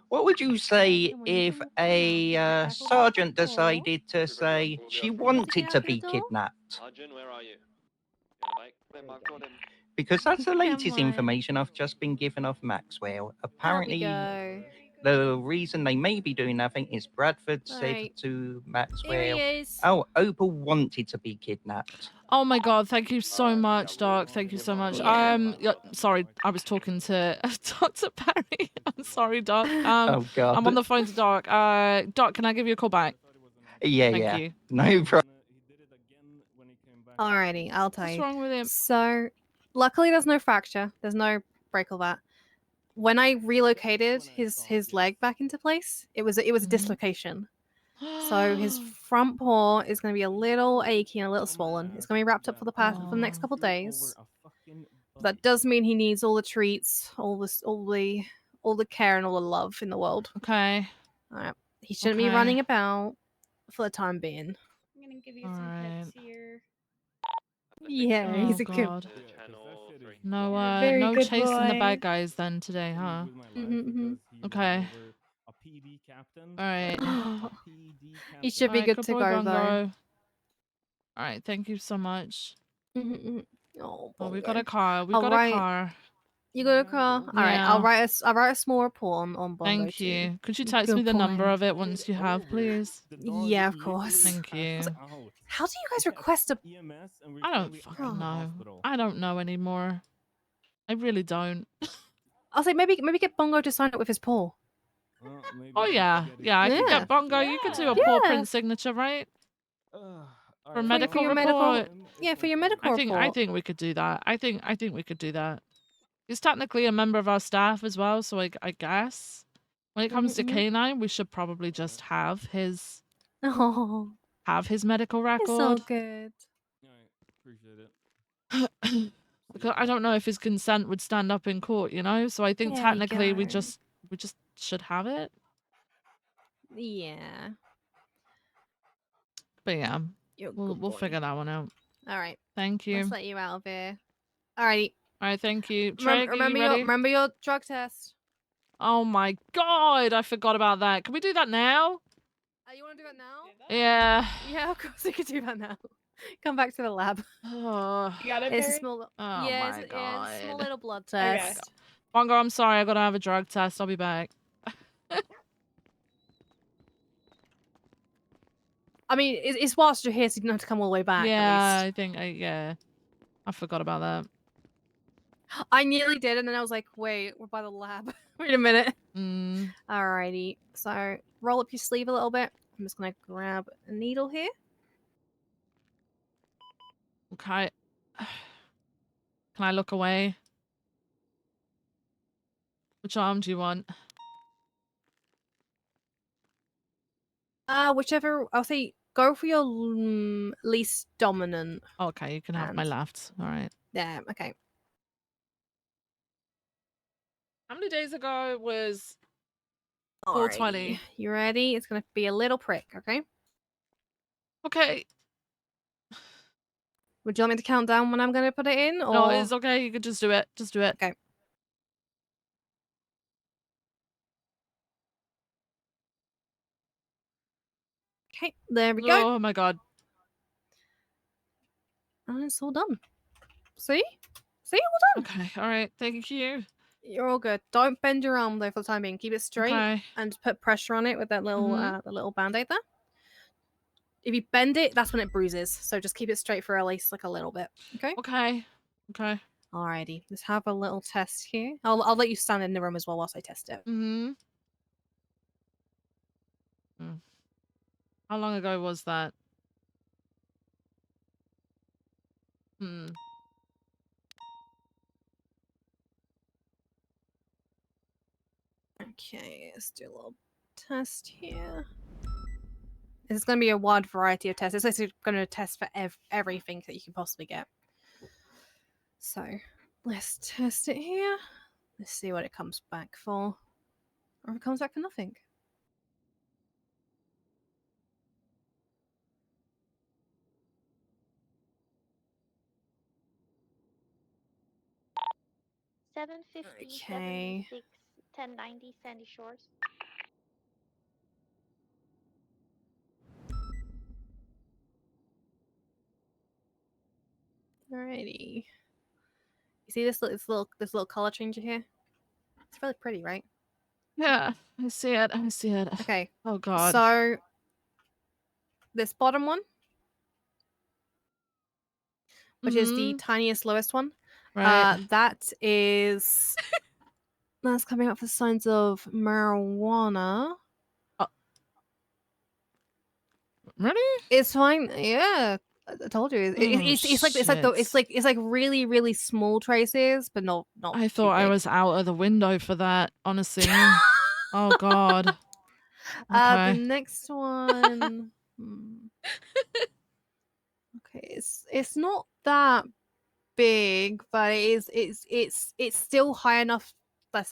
What would you say if a sergeant decided to say she wanted to be kidnapped? Arjun, where are you? You on the bike? I've got him. Because that's the latest Cameron. information I've just been given off Maxwell. Apparently, go. the reason they may be doing nothing is Bradford said Alright. to Here Maxwell, he is. "Oh, Opal wanted to be kidnapped." Oh my god, thank you so much, Doc. Thank you so much. Yeah, sorry, I was talking to Dr. Perry. I'm sorry, Doc. Oh God. I'm on the phone to Doc. Doc, can I give you a call back? Yeah, Thank yeah. you. No problem. Alrighty, I'll tell What's you. wrong with him? So, luckily, there's no fracture. There's no break or that. When I relocated his leg back into place, it was a dislocation. So his front paw is going to be a little achy and a little swollen. It's going to be wrapped up for the next couple days. That does mean he needs all the treats, all the care and all the love in the world. Okay. Alright. He shouldn't be Okay. running about for the time being. I'm gonna give you some pets here. Yeah, Oh he's a good god. boy. No, You're a very no good chasing the boy. bad guys then today, huh? Okay. All right. He should be Alright, good good to boy, go though. Bongo. All right, thank you so much. Oh, Oh, we've got a Bongo. car. We've I'll got write- a car. You got a car? Alright, Yeah. I'll write a small report on Bongo Thank too. you. Could you text me Good the number boy. of it once you have, please? Yeah, of course. Thank you. How do you guys request a I don't fucking know. I don't know anymore. I really don't. I'll say maybe get Bongo to sign up with his paw. Oh yeah, yeah. I can Yeah. get Bongo. You could do a paw print signature, right? For a medical your report. for your medical I report. think we could do that. I think we could do that. He's technically a member of our staff as well, so I guess when it comes to canine, we should probably just have his Oh, medical record. it's all good. Because I don't know if his consent would stand up in court, you know. So I think There we technically we go. just should have it. Yeah. But yeah, You're a we'll good boy. figure that one out. All right. Thank you. Let's let you out of here. Alrighty. All right, thank you. Trey, Remember your drug test. Oh my god, I forgot about that. Can we do that now? You want to do it now? Yeah. Yeah, of course we could do that now. Come back to the lab. Oh, You got it, It's a Barry? small. oh yeah, my it's god. a small little blood Okay. test. Bongo, I'm sorry. I gotta have a drug test. I'll be back. I mean, it's whilst you're here, so you don't have to come all the way back. Yeah, At I think I forgot about that. least. I nearly did, and then I was like, wait, we're by the lab. Wait a minute. Mm. Alrighty. So roll up your sleeve a little bit. I'm just gonna grab a needle here. Okay. Can I look away? Which arm do you want? Whichever. I'll say go for your least dominant. Okay, you can have my hand. left. All right. Yeah. Okay. How many days ago was Alrighty. 420? You ready? It's gonna be a little prick. Okay. Okay. Would you want me to count down when I'm gonna put it in? Or... No, it's okay. You could just do it. Just do it. Okay. Okay, there we go. Oh my god. And it's all done. See? See? All done. Okay. All right. Thank you. You're all good. Don't bend your arm though for the time being. Keep it straight Okay. and put pressure on it with that little Mhm. the little band-aid there. If you bend it, that's when it bruises. So just keep it straight for at least like a little bit. Okay? Okay. Okay. Alrighty. Let's have a little test here. I'll let you stand in the room as well whilst I test it. Mm-hmm. How long ago was that? Hmm. Okay, let's do a little test here. This is going to be a wide variety of tests. It's actually going to test for everything that you can possibly get. So let's test it here. Let's see what it comes back for. Or if it comes back for nothing. Okay. 756 1090 Sandy Shores. Alrighty. You see this little color changer here? It's really pretty, right? Yeah, I see it. I see it. Okay. Oh God. So this bottom one, which is the tiniest, lowest one, Right. that is that's coming up for signs of marijuana. Really? It's fine. Yeah, I told you. It's like really really small traces, but not I too thought I big. was out of the window for that. Honestly. Oh God. The Okay. next one. Okay, it's not that big, but it's still high enough that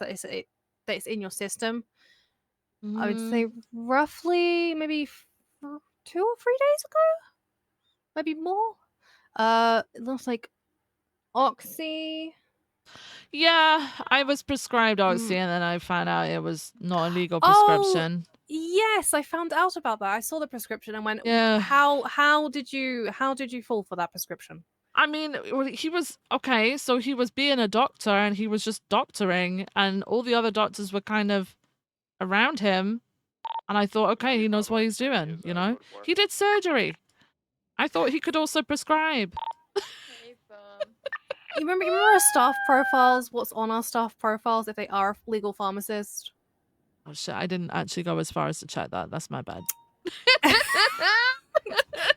it's in your system. I would say roughly maybe 2 or 3 days ago, maybe more. It looks like Oxy. Yeah, I was prescribed Oxy, and then I found out it was not a legal Oh, prescription. yes, I found out about that. I saw the prescription and went, Yeah. How did you fall for that prescription? I mean, he was okay. So he was being a doctor, and he was just doctoring, and all the other doctors were kind of around him. And I thought, okay, he knows what he's doing. You know, he did surgery. I thought he could also prescribe. You remember our staff profiles? What's on our staff profiles if they are a legal pharmacist? Oh shit! I didn't actually go as far as to check that. That's my bad.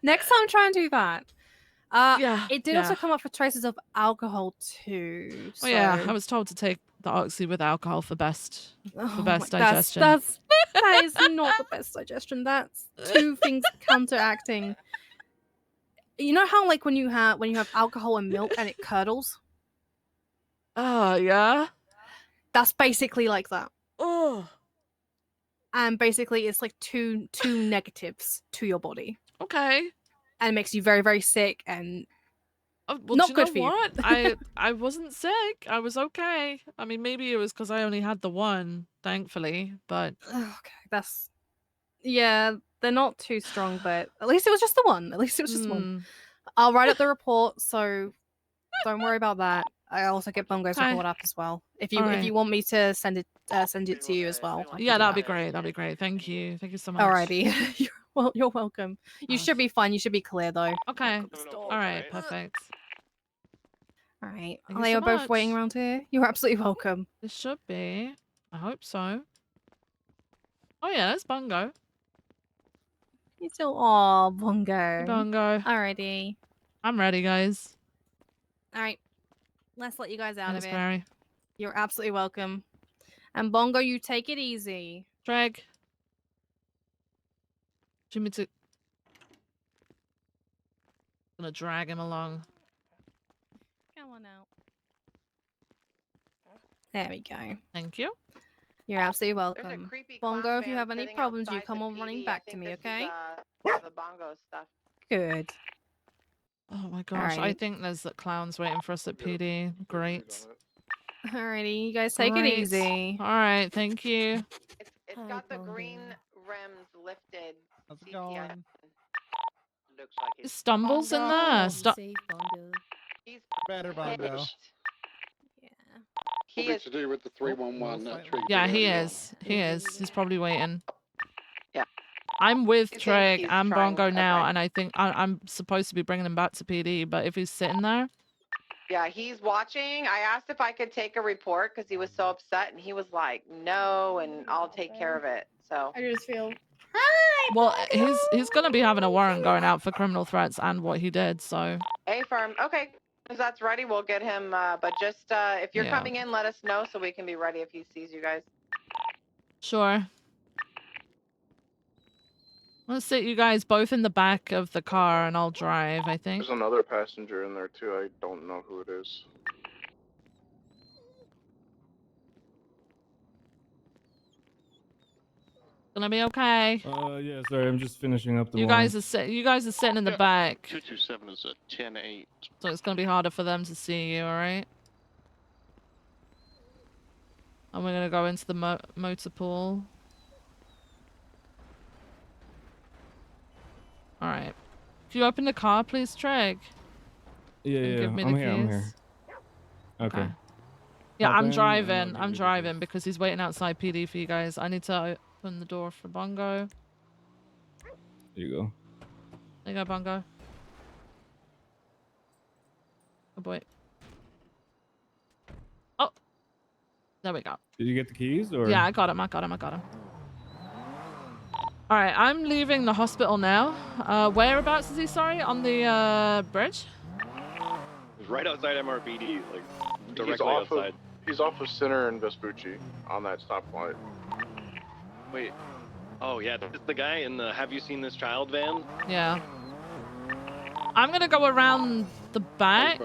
Next time, try and do that. Yeah, It did also come up for traces of alcohol too. Oh yeah, so- I was told to take the Oxy with alcohol for best Oh digestion. That is not the best digestion. That's two things counteracting. You know how like when you have alcohol and milk and it curdles? Oh yeah. That's basically like that. Oh. And basically it's like two negatives to your body. Okay. And it makes you very, very sick and well, not do you good know for what? you. I wasn't sick. I was okay. I mean, maybe it was because I only had the one, thankfully. But okay, yeah, they're not too strong, but at least it was just the one. At least it was just one. I'll write up the report, so don't worry about that. I also get Bongo's Okay. report up as well. If you Alright. want me to send it to you as well. I can yeah, do that'd be that. great. That'd be great. Thank you. Thank you so much. Alrighty. You're welcome. You should be fine. You should be clear though. Okay. All right. Perfect. All right. Thank Are you they so all both waiting much. around here? You're absolutely welcome. This should be. I hope so. Oh yeah, there's Bongo. You still Bongo. Bongo. Alrighty. I'm ready, guys. All right. Let's let you guys out Thanks, of it. Barry. You're absolutely welcome. And Bongo, you take it easy. Drag. Jimmy to. Gonna drag him along. Come on out. There we go. Thank you. You're absolutely welcome. Bongo, if you have any sitting problems, you outside come the on running PD. back I to think me, this okay? Is, the bongo stuff. Good. Oh my gosh, I Alright. think there's clowns waiting for us at PD. Great. Alrighty, you guys take it Great. easy. All right, thank you. It's got the green rims lifted. How's it going? Looks like There's stumbles in there. He's Better Bongo. He Probably is to do with the 311 that Trigger Yeah, did he earlier is. He is. He's probably waiting. Yeah. I'm with You think Treg he's and trying- Bongo now, okay. and I think I'm supposed to be bringing him back to PD, but if he's sitting there, Yeah, he's watching. I asked if I could take a report because he was so upset, and he was like, "No," and I'll take care of it. So I just feel. well, he's gonna be having a warrant going out for criminal threats and what he did. So A firm. Okay, if that's ready, we'll get him. But just if you're Yeah. coming in, let us know so we can be ready if he sees you guys. sure. Let's sit you guys both in the back of the car, and I'll drive. I think. There's another passenger in there too. I don't know who it is. Gonna be okay. Yeah, sorry, I'm just finishing up the You warrant. guys are sitting in the back, 227 is a 10-8. so it's gonna be harder for them to see you. All right. And we're gonna go into the motor pool. All right. Can you open the car, please, Treg? Yeah, And yeah, give me I'm the here, I'm keys. here. Okay. Yeah, hop I'm in, and I'll driving. give I'm you the driving because he's waiting outside PD for you guys. I need to open the door for Bongo. There you go. There you go, Bongo. Oh boy. Oh, there we go. Did you get the keys or? Yeah, I got him. I got him. I got him. All right, I'm leaving the hospital now. Whereabouts is he? Sorry, on the bridge. He's right outside MRPD, like He's directly off outside. He's off of Center and Vespucci on that stoplight. Wait. Oh yeah, this is the guy in the "Have you seen this child" van? Yeah. I'm gonna go around the back.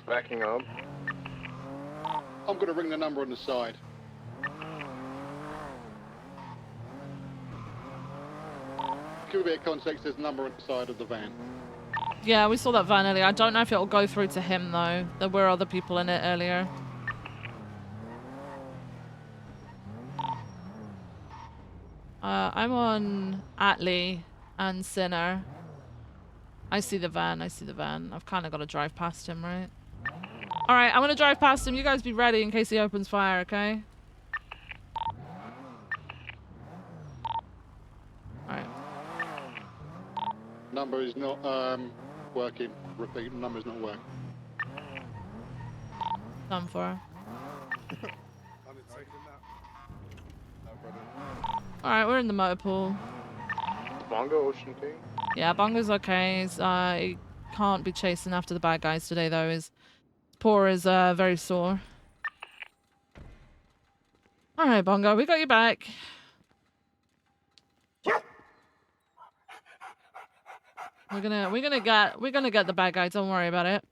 Backing up. I'm gonna ring the number on the side. Give a bit of context, there's a number on the side of the van. Yeah, we saw that van earlier. I don't know if it'll go through to him though. There were other people in it earlier. I'm on Atlee and Sinner. I see the van. I see the van. I've kind of got to drive past him, right? All right, I'm gonna drive past him. You guys be ready in case he opens fire, okay? All right. Number is not working. Repeat, the number's not working. Done for. All right, we're in the motor pool. Bongo, Ocean King. Yeah, Bongo's okay. He can't be chasing after the bad guys today, though. His paw is very sore. All right, Bongo, we got you back. We're gonna get the bad guy. Don't worry about it.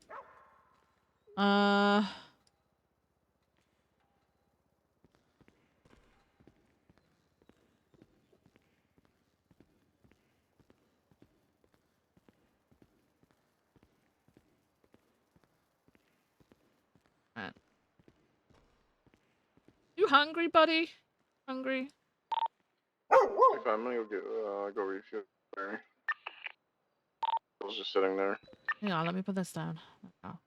Right. You hungry, buddy? Hungry? If I'm gonna go refuel. I was just sitting there. Hang on, let me put this down. Oh.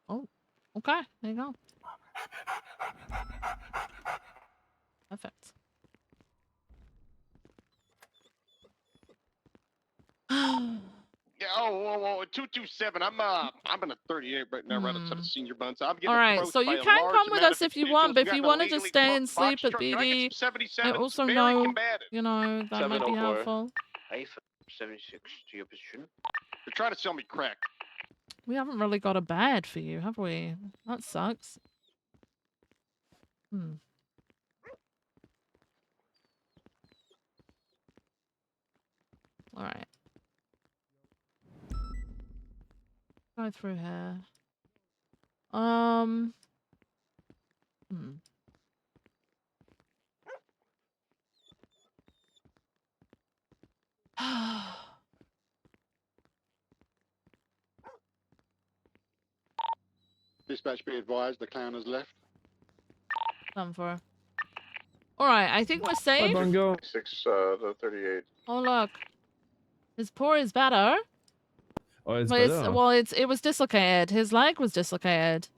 Oh, okay. There you go. Perfect. Yeah, oh, 227. I'm in a 38 right now, right outside of Senior Bun. So I'm getting All right, approached so by you a can large come with amount us of if you individuals want, but who if you got want to just illegally stay parked and sleep box at truck. Can I get BD, some I 77s? also Very know, combative. you know, that might be 704. helpful. A 76 to your position. They're trying to sell me crack. We haven't really got a bed for you, have we? That sucks. Hmm. All right. Go through here. Hmm. Dispatch, be advised, the clown has left. Done for. All right, I think we're safe. Bongo. 6 to 38. Oh look, his paw is better. Oh, it's But better. it was dislocated. His leg was dislocated.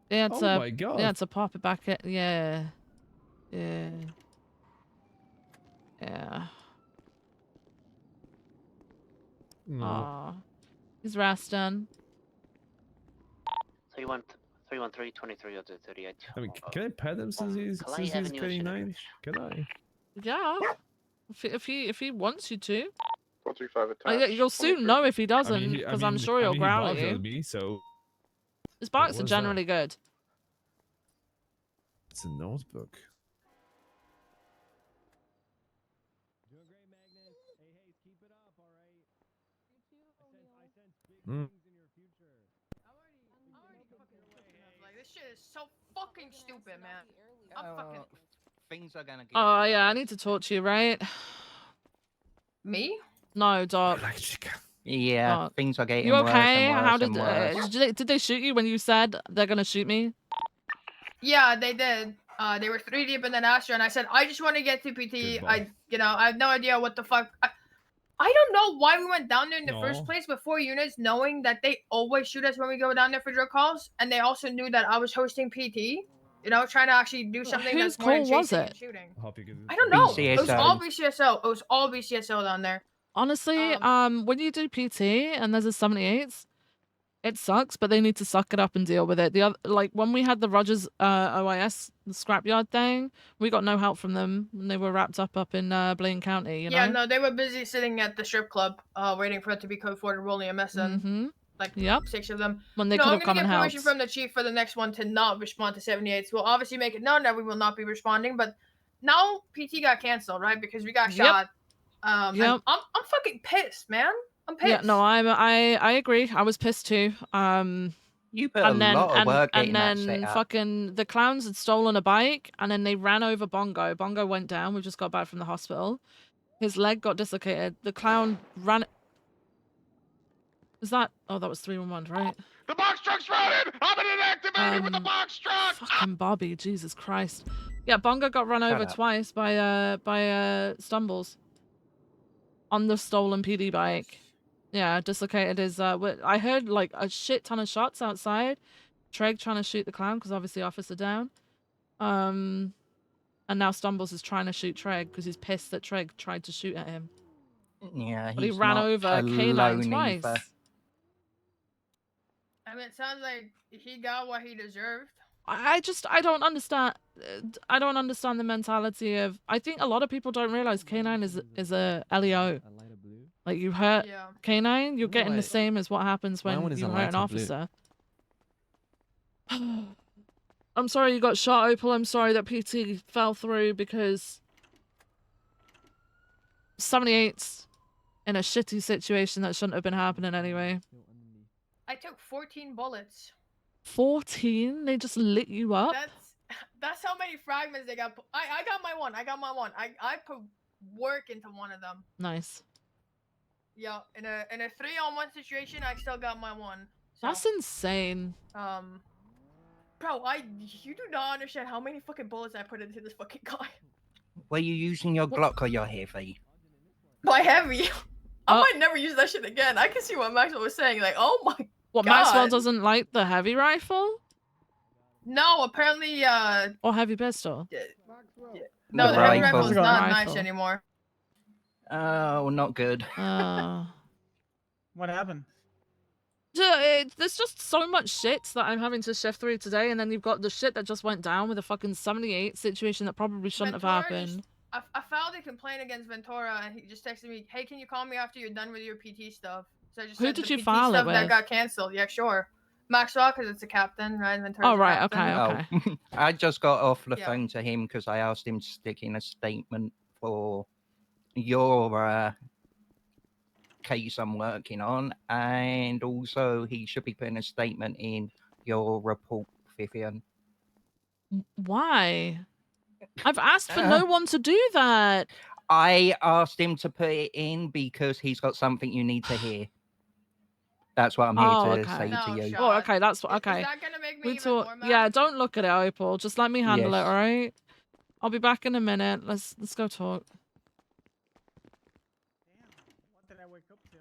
Yeah, it's Oh my god. Yeah, to pop it back. Yeah. Yeah. Yeah. No. Aw. He's resting. 313, 23 or 38. I mean, can I pet him since he's Avenue, 29? Can I? Yeah. If he wants you to. 435 attached. You'll soon know if he doesn't, he- because I'm sure I he'll mean, growl at barked you. me, so His barks are was generally good. it's a notebook. Mm. Like, this shit is so fucking stupid, man. I'm fucking. Things are gonna get. Oh yeah, I need to talk to you, right? Me? No, Doc. Yeah, Doc. things are getting You worse okay? and worse How and did worse. did they shoot you when you said they're gonna shoot me? Yeah, they did. They were 3 deep in the Astra, and I said, I just want to get to PT. I have no idea what the fuck. I don't know why we went down there in the No. first place with 4 units, knowing that they always shoot us when we go down there for drug calls, and they also knew that I was hosting PT. You know, trying to actually do something Whose that's more than call was chasing it? and shooting. I hope you get I don't know. BCSO. It was all BCSO. It was all BCSO down there. Honestly, when you do PT and there's a 78s, it sucks, but they need to suck it up and deal with it. The other, like when we had the Rogers OIS the scrapyard thing, we got no help from them when they were wrapped up in Blaine County. You Yeah, know? no, they were busy sitting at the strip club, waiting for it to be code 4 to roll EMS in. Like, Yep. 6 of them. When they no, could I'm have gonna come get and permission helped. from the chief for the next one to not respond to 78s. We'll obviously make it known that we will not be responding, but now PT got canceled, right? Because we got Yep. shot. And Yep. I'm fucking pissed, man. I'm pissed. Yeah, no, I agree. I was pissed too. You put a lot of work and getting that then set up. fucking the clowns had stolen a bike, and then they ran over Bongo. Bongo went down. We just got back from the hospital. His leg got dislocated. The clown ran. Is that? Oh, that was 311, right? The box truck's routed! I'm in an activated with the box truck! Fucking Bobby, Jesus Christ. Yeah, Bongo got run over up. twice by Stumbles on the stolen PD bike. Yeah, dislocated his I heard like a shit ton of shots outside. Treg trying to shoot the clown because obviously officer down. And now Stumbles is trying to shoot Treg because he's pissed that Treg tried to shoot at him. Yeah, But he he's ran not over alone K9 twice. either. I mean, it sounds like he got what he deserved. I don't understand. I don't understand the mentality of. I think a lot of people don't realize K9 is a LEO. Like you hurt K9, you're getting the same as what happens when you hurt an officer. I'm sorry you got shot, Opal. I'm sorry that PT fell through because 78's in a shitty situation that shouldn't have been happening anyway. I took 14 bullets. 14? They just lit you up? That's how many fragments they got. I got my one. I put work into one of them. Nice. Yeah, in a 3-on-1 situation, I still got my one. So, That's insane. Bro, you do not understand how many fucking bullets I put into this fucking guy. Were you using your Glock or your heavy? My heavy. I might never use that shit again. I can see what Maxwell was saying. Like, oh my What, God. Maxwell doesn't like the heavy rifle? No, apparently, Or heavy pistol? no, the heavy rifle. rifle is not nice Rifle. anymore. Oh, not good. What happened? There's just so much shit that I'm having to shift through today, and then you've got the shit that just went down with a fucking 78 situation that probably shouldn't have happened. I filed a complaint against Ventura, and he just texted me, "Hey, can you call me after you're done with your PT stuff?" So I just Who said did the you PT file it stuff that with? got canceled. Yeah, sure. Maxwell, because it's a captain, right? Ventura's Oh, a right, captain. okay. I just got off the Yeah. phone to him because I asked him to stick in a statement for your case I'm working on, and also he should be putting a statement in your report, Vivian. Why? I've asked for no one to do that. I asked him to put it in because he's got something you need to hear. That's what I'm here to say to you. Oh, okay, that's okay. Is that gonna make me We even talk. more Yeah, don't look at it, Opal. Just let me handle Yes. it, all right? I'll be back in a minute. Let's go talk. What did I wake up to?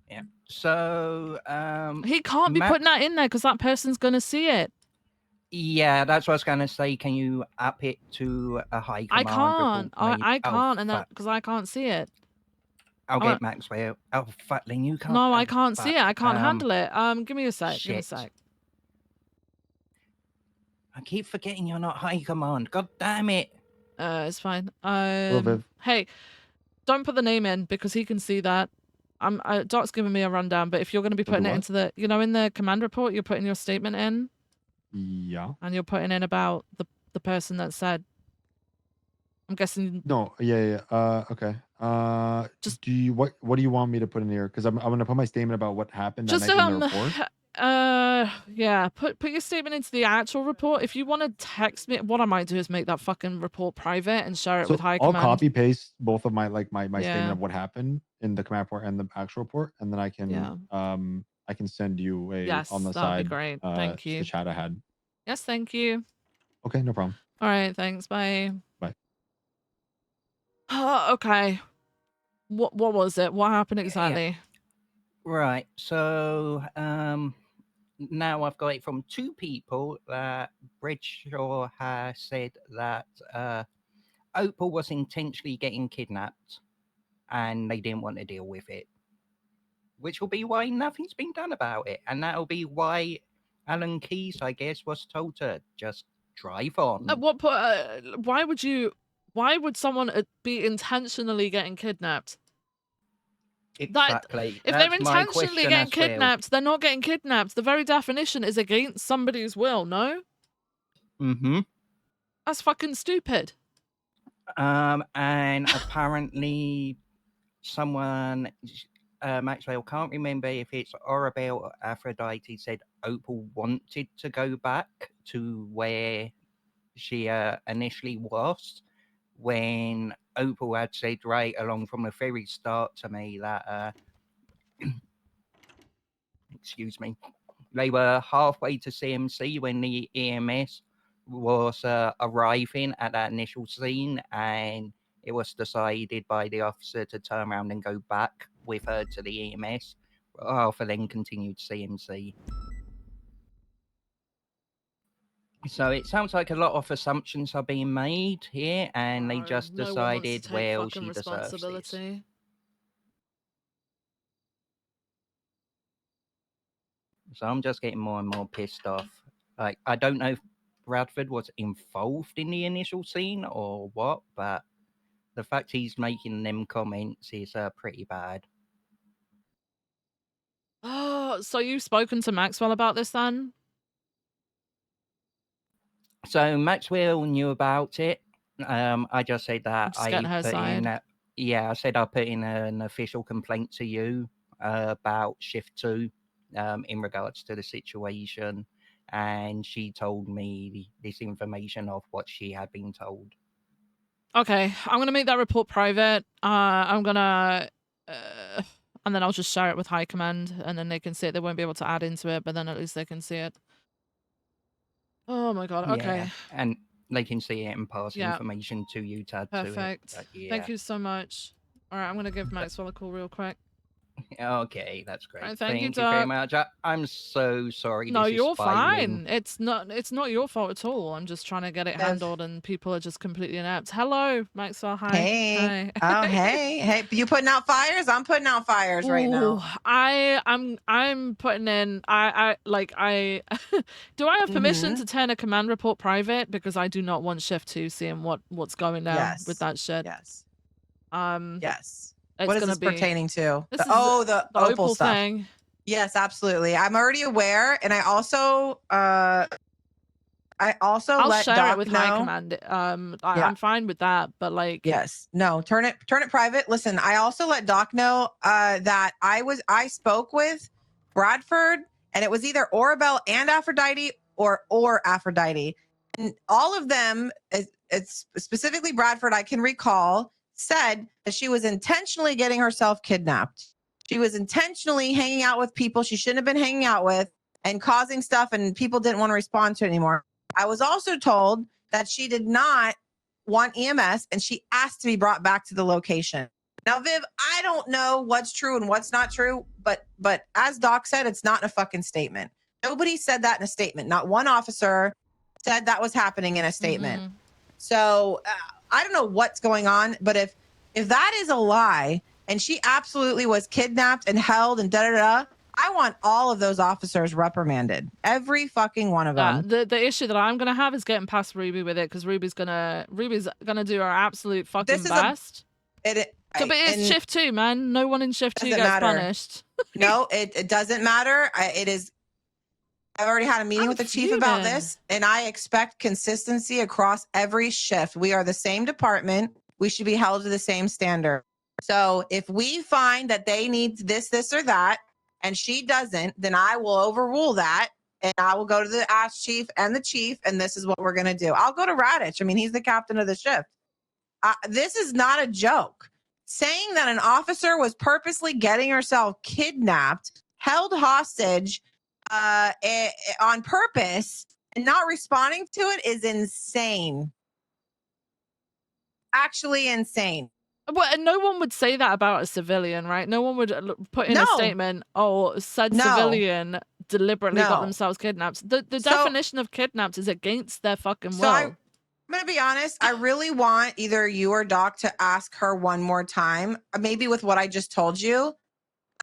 Yeah. So, He can't be Max- putting that in there because that person's gonna see it. Yeah, that's what I was gonna say. Can you up it to a high I command? can't. report, I maybe? Oh, can't, and that fuck. because I can't see it. I'll I- get Maxwell. Oh, fuck, then you can't. No, I oh, can't see fuck. it. I can't handle it. Give me a sec. Give me a shit. sec. I keep forgetting you're not high command. God damn it. It's fine. Viv. Hey, don't put the name in because he can see that. Doc's giving me a rundown, but if you're going to be putting it what? into the, in the command report, you're putting your statement in, Yeah. and you're putting in about the person that said. I'm guessing. No. Yeah. Okay. Just do you what do you want me to put in here? Because I'm gonna put my statement about what happened that just night in the report. yeah. Put your statement into the actual report. If you want to text me, what I might do is make that fucking report private and share it So with high I'll command. copy paste both of my my Yeah. statement of what happened in the command report and the actual report, and then I can I can send you a Yes, on the that'd be side. great. Thank you. The chat I had. Yes, thank you. Okay, no problem. All right, thanks. Bye. Bye. Okay. What was it? What happened exactly? Right. So now I've got it from two people that Bradshaw has said that Opal was intentionally getting kidnapped and they didn't want to deal with it. Which will be why nothing's been done about it. And that'll be why Alan Keyes, I guess, was told to just drive on. At what point? Why would someone be intentionally getting kidnapped? Exactly. If they're That's my intentionally question getting as well. kidnapped, they're not getting kidnapped. The very definition is against somebody's will, no? Mm-hmm. That's fucking stupid. And apparently someone, Maxwell, can't remember if it's Orabelle or Aphrodite, said Opal wanted to go back to where she initially was, when Opal had said right along from the very start to me that, excuse me, they were halfway to CMC when the EMS was arriving at that initial scene, and it was decided by the officer to turn around and go back with her to the EMS rather than continued CMC. So it sounds like a lot of assumptions are being made here, and they just No one wants to decided, take well, fucking she deserves this. responsibility. So I'm just getting more and more pissed off. Like, I don't know if Bradford was involved in the initial scene or what, but the fact he's making them comments is pretty bad. Oh, so you've spoken to Maxwell about this then? So Maxwell knew about it. I just said that Just getting her side. I said I put in an official complaint to you about shift 2 in regards to the situation, and she told me this information of what she had been told. Okay, I'm gonna make that report private. I'm gonna, and then I'll just share it with High Command, and then they can see it. They won't be able to add into it, but then at least they can see it. Oh my god. Okay. Yeah, and they can see it and pass Yeah. information to you to add Perfect. to it. Yeah. Thank you so much. All right, I'm gonna give Maxwell a call real quick. Okay, that's great. All right, thank you, very Doc. much. I'm so sorry. No, this is you're spiraling. fine. It's not your fault at all. I'm just trying to get it handled, and people are just completely inept. Hello, Maxwell. Hi. Hey. Hi. Oh, hey. Hey, you putting out fires? I'm putting out fires right now. Ooh, I'm putting in. Do I have permission to turn a command report private, because I do not want shift 2 seeing what's going down with that shit. Yes. Yes. What is this pertaining to? This is the the Opal stuff. thing. Yes, absolutely. I'm already aware, and I also I'll let share Doc it with know. High Command. I'm fine with that, but like, yes, no, turn it private. Listen, I also let Doc know that I spoke with Bradford, and it was either Orabelle and Aphrodite or Aphrodite, and all of them, it's specifically Bradford, I can recall, said that she was intentionally getting herself kidnapped. She was intentionally hanging out with people she shouldn't have been hanging out with and causing stuff, and people didn't want to respond to it anymore. I was also told that she did not want EMS and she asked to be brought back to the location. Now, Viv, I don't know what's true and what's not true, but as Doc said, it's not in a fucking statement. Nobody said that in a statement. Not one officer said that was happening in a statement. So I don't know what's going on, but if that is a lie and she absolutely was kidnapped and held and da-da-da, I want all of those officers reprimanded. Every fucking one of them. The issue that I'm gonna have is getting past Ruby with it, because Ruby's gonna do her absolute fucking best. But it's shift 2, man. No one in shift 2 gets punished. No, it doesn't matter. I've already had a meeting with the chief about this, and I expect consistency across every shift. We are the same department. We should be held to the same standard. So if we find that they need this, or that, and she doesn't, then I will overrule that, and I will go to the ask chief and the chief, and this is what we're going to do. I'll go to Radich. I mean, he's the captain of the shift. This is not a joke. Saying that an officer was purposely getting herself kidnapped, held hostage on purpose, and not responding to it is insane. Actually insane. Well, and no one would say that about a civilian, right? No one would put in a No. statement, "Oh, said No. civilian deliberately got No. themselves kidnapped." The So- definition of kidnapped is against their fucking So will. I'm gonna be honest. I really want either you or Doc to ask her one more time, maybe with what I just told you.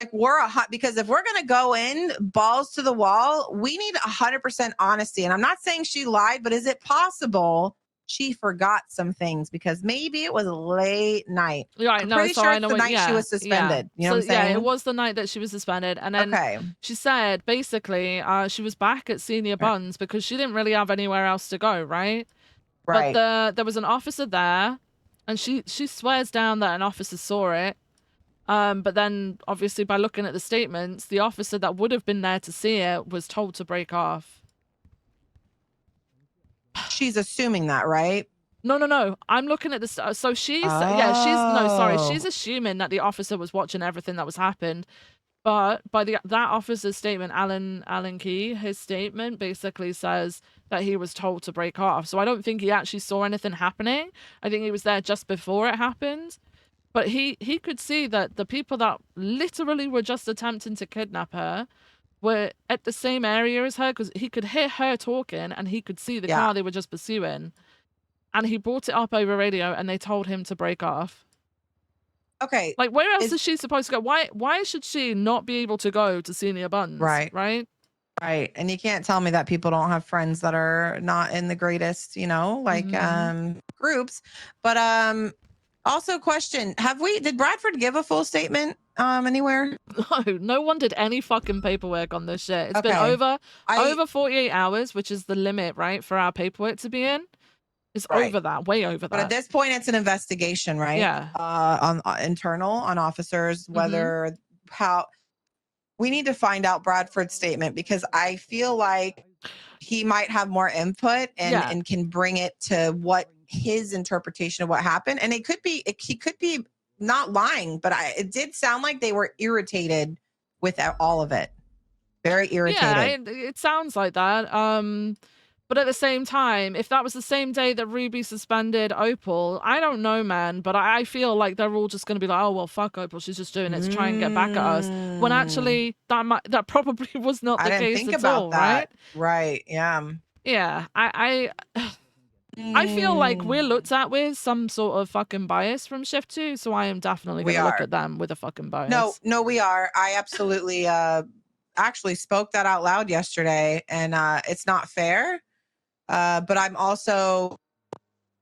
Like we're a hot because if we're gonna go in balls to the wall, we need 100% honesty. And I'm not saying she lied, but is it possible she forgot some things because maybe it was a late night? Right, I'm no, pretty so sure I it's know the what, night she was suspended. You know so what I'm saying? yeah, it was the night that she was suspended, and then Okay. she said basically she was back at Senior Buns because she didn't really have anywhere else to go, right? Right. But there was an officer there, and she swears down that an officer saw it. But then obviously by looking at the statements, the officer that would have been there to see it was told to break off. She's assuming that, right? No. I'm looking at this. So she's she's assuming that the officer was watching everything that was happened. But by that officer's statement, Alan Key, his statement basically says that he was told to break off. So I don't think he actually saw anything happening. I think he was there just before it happened. But he could see that the people that literally were just attempting to kidnap her were at the same area as her because he could hear her talking and he could see the car they were just pursuing. And he brought it up over radio and they told him to break off. Okay. Like, where else is she supposed to go? Why should she not be able to go to Senior Buns? Right. Right? Right. And you can't tell me that people don't have friends that are not in the greatest, groups. But also question, did Bradford give a full statement anywhere? No one did any fucking paperwork on this shit. It's been Okay. over 48 hours, which is the limit, right, for our paperwork to be in. It's over that, way over But at that. this point, it's an investigation, right? Yeah. On internal, on officers, whether how we need to find out Bradford's statement because I feel like he might have more input and can bring it to what his interpretation of what happened. And he could be not lying, but it did sound like they were irritated with all of it. Very irritated. Yeah, it sounds like that. But at the same time, if that was the same day that Ruby suspended Opal, I don't know, man. But I feel like they're all just going to be like, oh, well, fuck Opal. She's just doing it to try and get back at us. When actually, that probably was not the I didn't case think at about all, that. right? Right. Yeah. Yeah, I feel like we're looked at with some sort of fucking bias from Shift 2, so I am definitely going to look at them with a fucking bias. No, we are. I absolutely actually spoke that out loud yesterday, and it's not fair. But I'm also,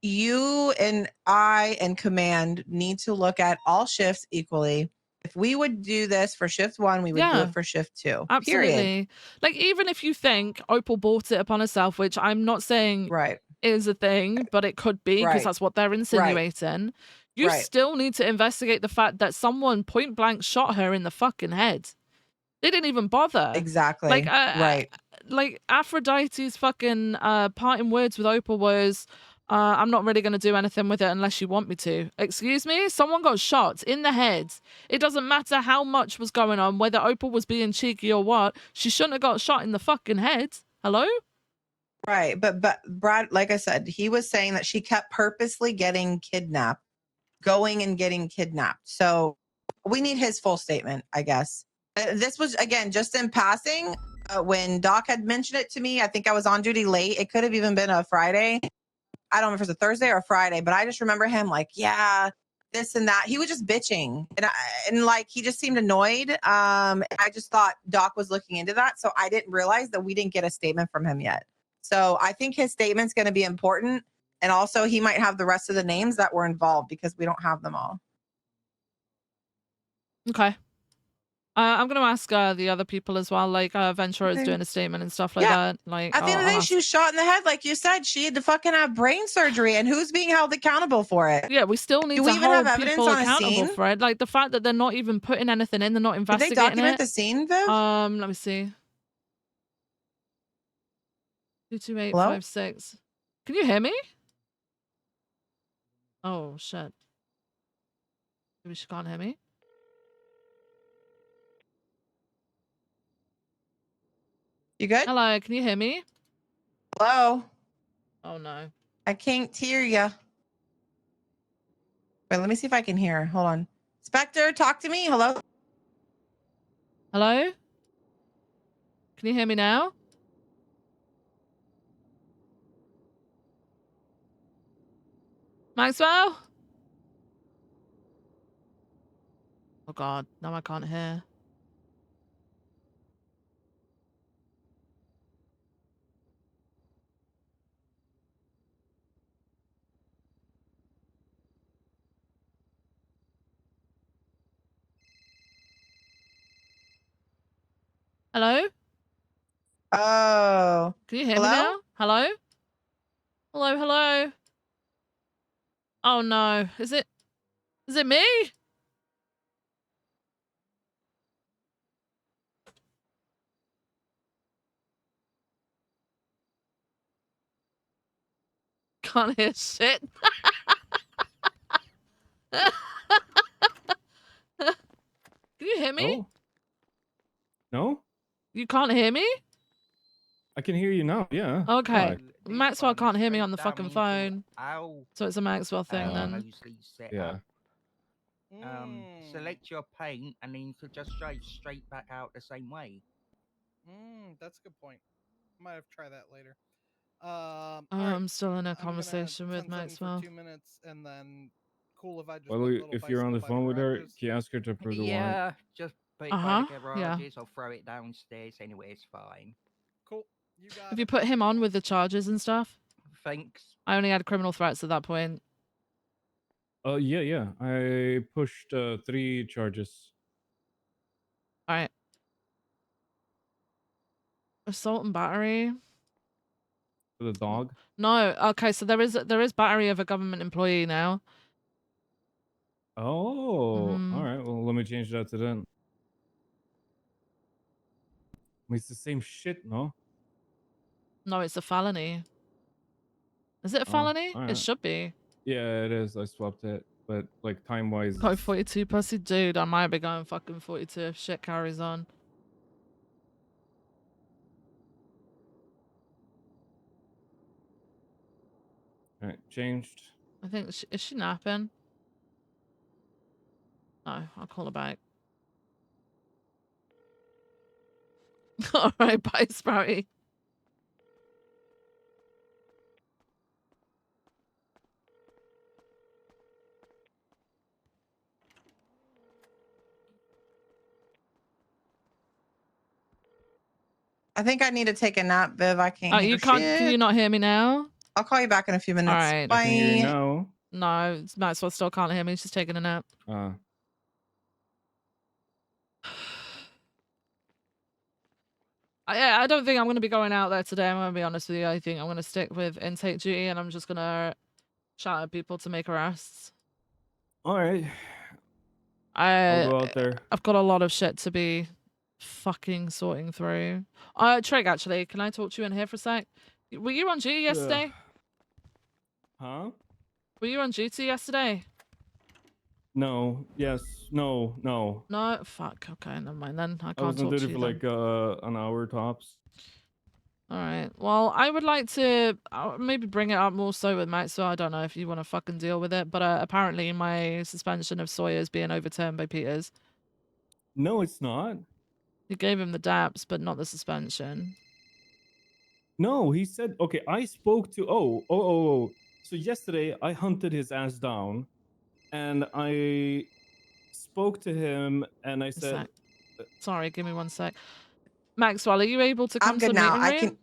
you and I and command need to look at all shifts equally. If we would do this for shift 1, we would do it for shift 2. Absolutely. Period. Like, even if you think Opal bought it upon herself, which I'm not saying is a thing, but it could be because that's what they're insinuating. You still need to investigate the fact that someone point blank shot her in the fucking head. They didn't even bother. Exactly. Like, like Aphrodite's fucking parting words with Opal was, I'm not really going to do anything with it unless you want me to. Excuse me? Someone got shot in the head. It doesn't matter how much was going on, whether Opal was being cheeky or what. She shouldn't have got shot in the fucking head. Hello? Right. But Brad, like I said, he was saying that she kept purposely getting kidnapped, going and getting kidnapped. So we need his full statement, I guess. This was, again, just in passing. When Doc had mentioned it to me, I think I was on duty late. It could have even been a Friday. I don't know if it was a Thursday or a Friday, but I just remember him like, yeah, this and that. He was just bitching. And like, he just seemed annoyed. I just thought Doc was looking into that. So I didn't realize that we didn't get a statement from him yet. So I think his statement's going to be important. And also he might have the rest of the names that were involved because we don't have them all. Okay. I'm going to ask the other people as well. Like, Ventura's doing a statement and stuff like that. Like, At the end of the day, she was shot in the head. Like you said, she had to fucking have brain surgery. And who's being held accountable for it? Yeah, we still need Do to we even hold have evidence people on a accountable scene? for it. Like, the fact that they're not even putting anything in, they're not Did they investigating document it. the scene, Viv? Let me see. 22856. Can you hear me? Oh, shit. Maybe she can't hear me. You good? Hello, can you hear me? Hello? Oh, no. I can't hear you. Wait, let me see if I can hear. Hold on. Spectre, talk to me. Hello? Hello? Can you hear me now? Maxwell? Oh god, now I can't hear. Hello? Oh. Can you hear me Hello? now? Hello? Hello, hello? Oh no. Is it me? Can't hear shit. Can you hear me? Oh? No? You can't hear me? I can hear you now. Yeah. Okay. Why? Maxwell can't hear me on the Down fucking into phone. our So it's a Maxwell thing then. mostly set Yeah. up. Select your paint, and then you could just drive straight back out the same way. That's a good point. Might have to try that later. Oh, All right. I'm still in a I'm gonna conversation with 10-7 Maxwell. for 2 minutes, and then cool if I just Well, put little if you're on bicycle the by the phone with her, garages. can you ask her to approve the warrant? Yeah, just put it by the Yeah. garages or throw it downstairs. Anyway, it's fine. Cool. You got Have you put him on with the charges and stuff? Thanks. I only had criminal threats at that point. Yeah. I pushed 3 charges. Alright. Assault and battery. For the dog. No, okay, so there is battery of a government employee now. Oh, Mhm. all right. Well, let me change that to then. It's the same shit, no? No, it's a felony. Is it a felony? all It right. should be. Yeah, it is. I swapped it, but like time wise. Go 42 pussy, dude. I might be going fucking 42 if shit carries on. All right, changed. I think is she napping? No, I'll call her back. All right, bye, Sprouty. I think I need to take a nap, Viv. I can't Oh, hear you can't. Can you shit. not hear me now? I'll call you back in a few All minutes. right. Bye. I can hear you now. No, Maxwell still can't hear me. She's taking a nap. I don't think I'm going to be going out there today. I'm going to be honest with you. I think I'm going to stick with intake duty, and I'm just going to shout at people to make arrests. All right. I'll go out there. I've got a lot of shit to be fucking sorting through. Trig, actually, can I talk to you in here for a sec? Were you on duty yesterday? Huh? Were you on duty yesterday? No. Yes. No. No. No? Fuck. Okay, never mind then. I I can't was on talk to duty you for then. like an hour tops. All right. Well, I would like to maybe bring it up more so with Maxwell. I don't know if you want to fucking deal with it, but apparently my suspension of Sawyer is being overturned by Peters. No, it's not. He gave him the DAPS, but not the suspension. No, he said, okay, I spoke to, oh. So yesterday I hunted his ass down and I spoke to him and I said, Sorry, give me one sec. Maxwell, are you able to come I'm to good the now. meeting I room? can.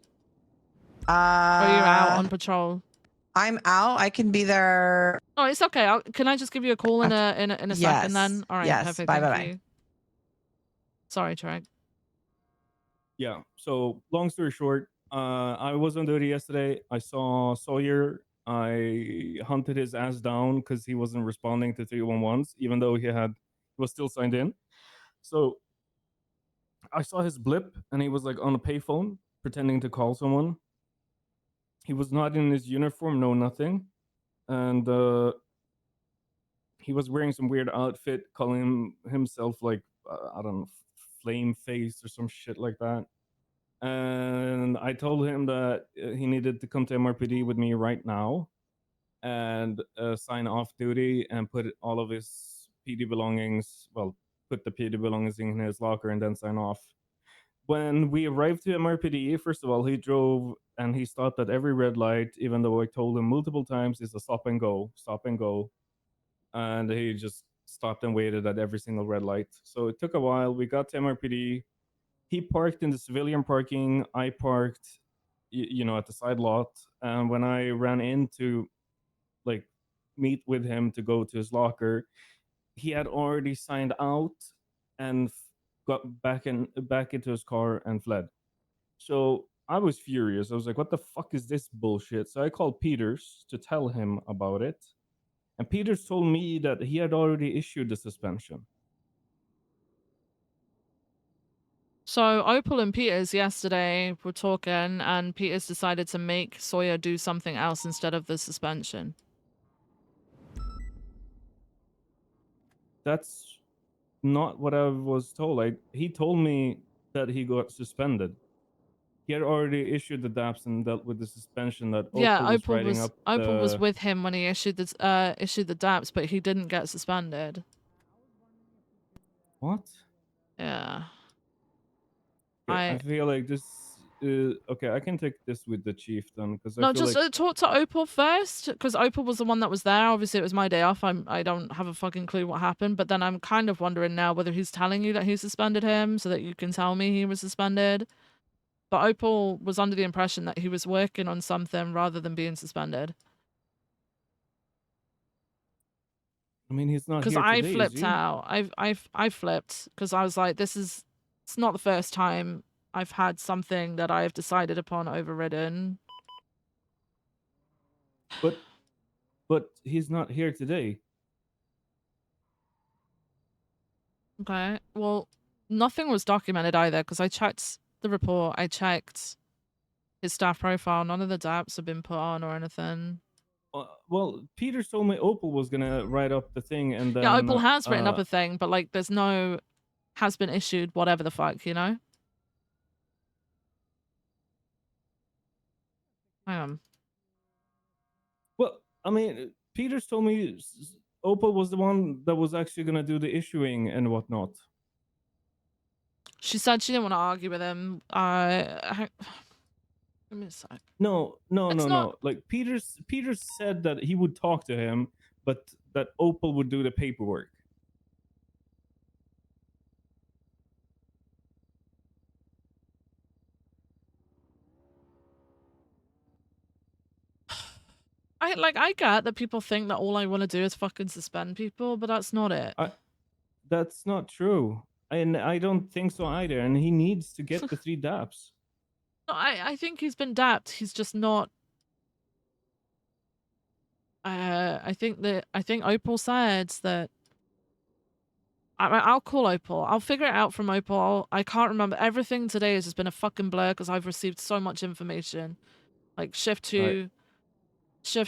Or are you out on patrol? I'm out. I can be there. Oh, it's okay. Can I just give you a call in a second then? All right, Yes. perfect. Bye. Thank Bye. you. Sorry, Treg. yeah. So long story short, I was on duty yesterday. I saw Sawyer. I hunted his ass down because he wasn't responding to 311s, even though he was still signed in. So I saw his blip and he was like on a payphone pretending to call someone. He was not in his uniform, no nothing. And he was wearing some weird outfit, calling himself like, I don't know, Flame Face or some shit like that. And I told him that he needed to come to MRPD with me right now. and sign off duty and put all of his PD belongings, well, put the PD belongings in his locker and then sign off. When we arrived to MRPD, first of all, he drove and he stopped at every red light, even though I told him multiple times it's a stop and go, stop and go. And he just stopped and waited at every single red light. So it took a while. We got to MRPD. He parked in the civilian parking. I parked, you know, at the side lot. And when I ran in to like meet with him to go to his locker, he had already signed out and got back into his car and fled. So I was furious. I was like, what the fuck is this bullshit? So I called Peters to tell him about it. And Peters told me that he had already issued the suspension. So Opal and Peters yesterday were talking, and Peters decided to make Sawyer do something else instead of the suspension. That's not what I was told. Like, he told me that he got suspended. He had already issued the DAPS and dealt with the suspension that Yeah, Opal was writing up. Opal was The... with him when he issued the DAPS, but he didn't get suspended. What? Yeah. Okay, I feel like this. Okay, I can take this with the chief then, because I No, feel just like talk to Opal first, because Opal was the one that was there. Obviously, it was my day off. I don't have a fucking clue what happened. But then I'm kind of wondering now whether he's telling you that he suspended him so that you can tell me he was suspended. But Opal was under the impression that he was working on something rather than being suspended. I mean, he's not Because here I today, is flipped he? out. I flipped because I was like, it's not the first time I've had something that I've decided upon overridden. But he's not here today. Okay. Well, nothing was documented either because I checked the report. I checked his staff profile. None of the DAPs have been put on or anything. Well, Peter told me Opal was gonna write up the thing, and then Yeah, Opal has written up a thing, but like, there's no has been issued, whatever the fuck, you know? Well, I mean, Peters told me Opal was the one that was actually gonna do the issuing and whatnot. She said she didn't want to argue with him. Give me a sec. No. Like Peters said that he would talk to him, but that Opal would do the paperwork. I get that people think that all I want to do is fucking suspend people, but that's not it. That's not true. And I don't think so either. And he needs to get the 3 DAPs. No, I think he's been dapped. He's just not. I think Opal said that. I'll call Opal. I'll figure it out from Opal. I can't remember. Everything today has just been a fucking blur because I've received so much information. Like Shift 2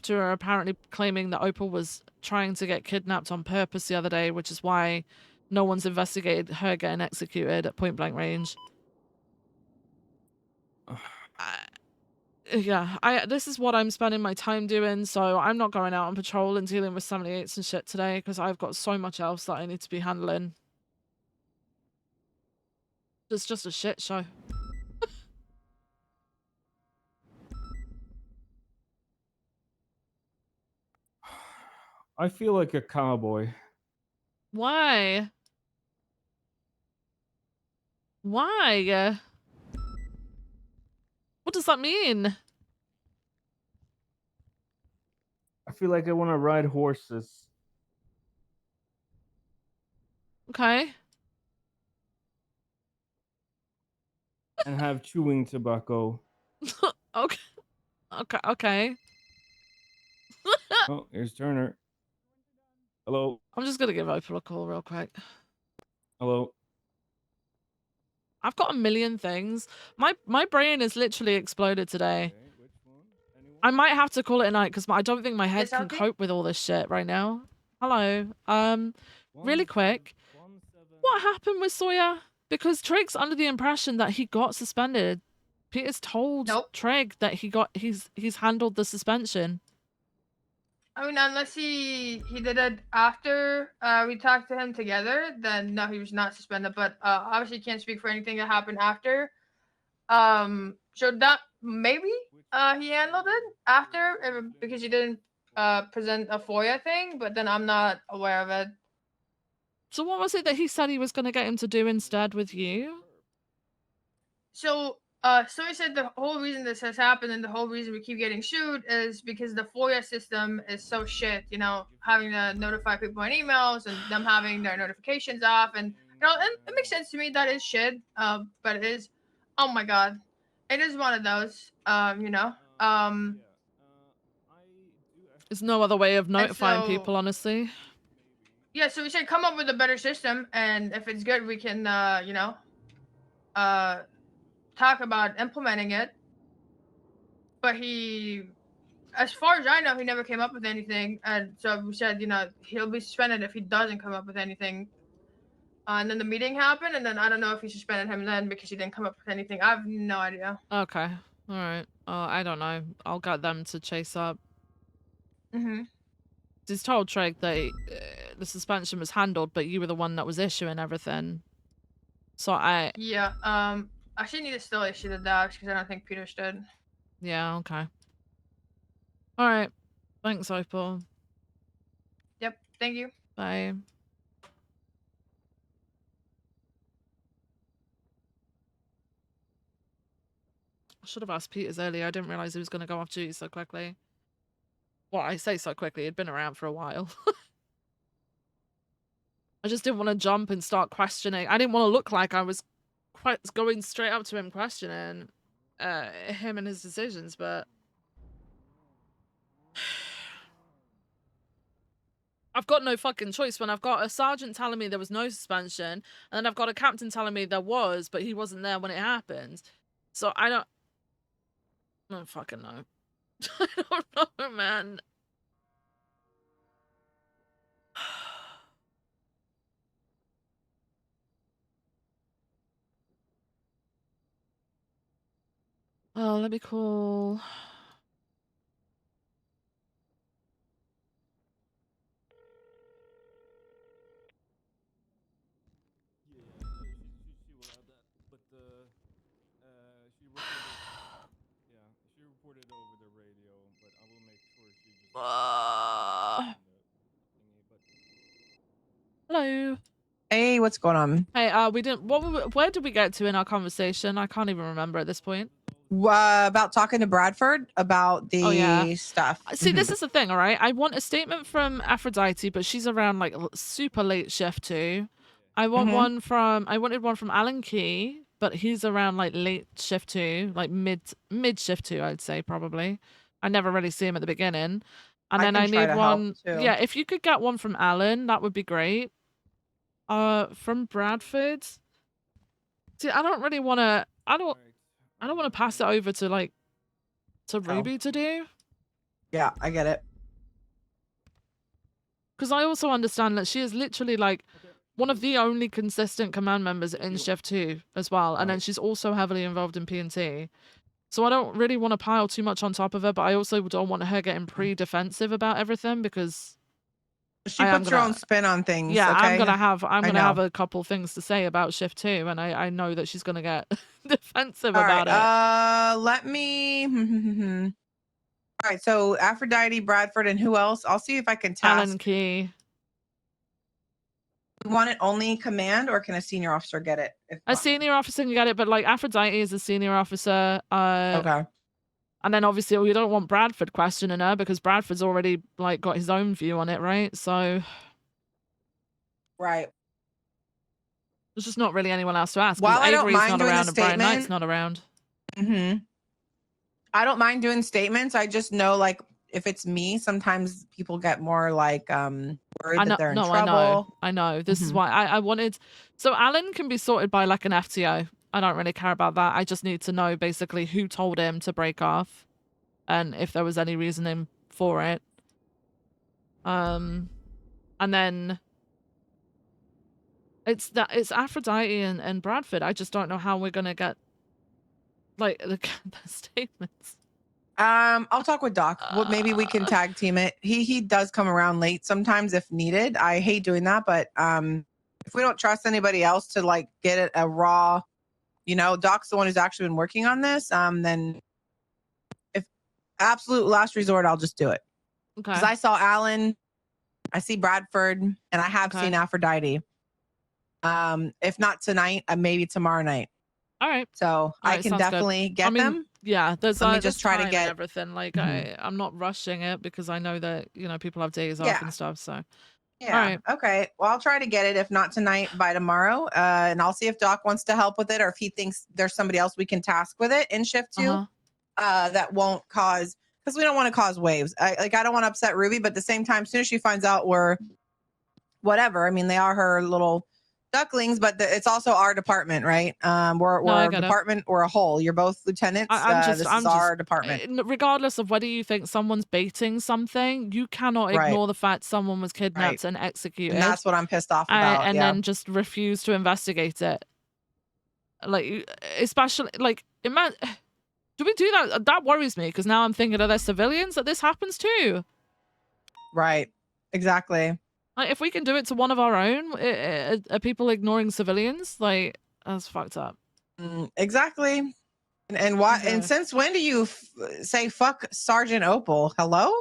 are apparently claiming that Opal was trying to get kidnapped on purpose the other day, which is why no one's investigated her getting executed at point blank range. Yeah, this is what I'm spending my time doing, so I'm not going out on patrol and dealing with 78s and shit today because I've got so much else that I need to be handling. It's just a shit show. I feel like a cowboy. Why? Why? What does that mean? I feel like I want to ride horses. Okay. And have chewing tobacco. Okay. Okay. Oh, here's Turner. Hello. I'm just gonna give Opal a call real quick. Hello. I've got a million things. My brain is literally exploded today. I might have to call it a night because I don't think my head can cope with all this shit right now. Hello. Really quick. What happened with Sawyer? Because Trig's under the impression that he got suspended. Peter's told Trig that he's handled the suspension. I mean, unless he did it after we talked to him together, then no, he was not suspended. But obviously, can't speak for anything that happened after. So that maybe he handled it after because he didn't present a FOIA thing, but then I'm not aware of it. So what was it that he said he was going to get him to do instead with you? So so he said the whole reason this has happened and the whole reason we keep getting sued is because the FOIA system is so shit. You know, having to notify people in emails and them having their notifications off, and you know, it makes sense to me that is shit. But it is, oh my god, it is one of those. You know, There's no other way of notifying so, people, honestly. yeah. So we said come up with a better system, and if it's good, we can you know, talk about implementing it. But he, as far as I know, he never came up with anything, and so we said, you know, he'll be suspended if he doesn't come up with anything. And then the meeting happened, and then I don't know if he suspended him then because he didn't come up with anything. I have no idea. Okay. All right. I don't know. I'll get them to chase up. Mhm. He's told Trig that the suspension was handled, but you were the one that was issuing everything. So Yeah. I should need to still issue the docs because I don't think Peter did. Yeah. Okay. All right. Thanks, Opal. Yep. Thank you. Bye. I should have asked Peters earlier. I didn't realize he was going to go off duty so quickly. Well, I say so quickly. He'd been around for a while. I just didn't want to jump and start questioning. I didn't want to look like I was going straight up to him questioning him and his decisions, but I've got no fucking choice when I've got a sergeant telling me there was no suspension, and then I've got a captain telling me there was, but he wasn't there when it happened. So I don't fucking know. I don't know, man. Oh, let me call. Hello. Hey, what's going on? Hey, we didn't. Where did we get to in our conversation? I can't even remember at this point. About talking to Bradford about the stuff. See, this is the thing, all right? I want a statement from Aphrodite, but she's around like super late shift too. I want one from. I wanted one from Alan Key, but he's around like late shift too, like mid shift too. I'd say probably. I never really see him at the beginning, and then I can try need to help, one. too. Yeah, if you could get one from Alan, that would be great. From Bradford. See, I don't really want to. I don't want to pass it over to like to Ruby to do. Yeah, I get it. Because I also understand that she is literally like one of the only consistent command members in Shift 2 as well. And then she's also heavily involved in P&T. So I don't really want to pile too much on top of her, but I also don't want her getting pre-defensive about everything because She puts her own spin on things. Yeah, okay? I'm gonna have know. a couple things to say about Shift 2, and I know that she's gonna get defensive All about right, it. let me. All right, so Aphrodite, Bradford, and who else? I'll see if I can task. Alan Key. We want it only command, or can a senior officer get it? A senior officer can get it, but like Aphrodite is a senior officer. Okay. And then obviously we don't want Bradford questioning her because Bradford's already like got his own view on it, right? So right. There's just not really anyone else to ask. While Because I don't Avery's mind not doing the around and Brian Knight's statement- not around. I don't mind doing statements. I just know, like, if it's me, sometimes people get more like worried that they're in trouble. I know. This is why I wanted. So Alan can be sorted by like an FTO. I don't really care about that. I just need to know basically who told him to break off, and if there was any reasoning for it. And then it's Aphrodite and Bradford. I just don't know how we're gonna get like the statements. I'll talk with Doc. Well, maybe we can tag team it. He does come around late sometimes if needed. I hate doing that, but if we don't trust anybody else to like get it a raw, Doc's the one who's actually been working on this. Then if absolute last resort, I'll just do it. Okay. Because I saw Alan, I see Bradford, and I have Okay. seen Aphrodite. If not tonight, maybe tomorrow night. All right. So I Alright, can sounds good. definitely I get mean, them. yeah, there's Let me there's just try to time and get. everything. Like Mhm. I'm not rushing it because I know that people have days off Yeah. and stuff. So Yeah. all right. Okay. Well, I'll try to get it. If not tonight, by tomorrow. And I'll see if Doc wants to help with it, or if he thinks there's somebody else we can task with it in shift 2. That won't cause, because we don't want to cause waves. I don't want to upset Ruby, but at the same time, as soon as she finds out we're whatever, I mean, they are her little ducklings, but it's also our department, right? We're No, I a get it. department. We're a whole. You're both lieutenants. This is our department. Regardless of whether you think someone's baiting something, you cannot Right. ignore the fact someone was kidnapped Right. and executed. And that's what I'm pissed off about. And Yeah. then just refuse to investigate it. Like, especially like, do we do that? That worries me because now I'm thinking, are there civilians that this happens to? Right. Exactly. Like, if we can do it to one of our own, are people ignoring civilians? Like, that's fucked up. Exactly. And why? Okay. And since when do you say fuck Sergeant Opal? Hello?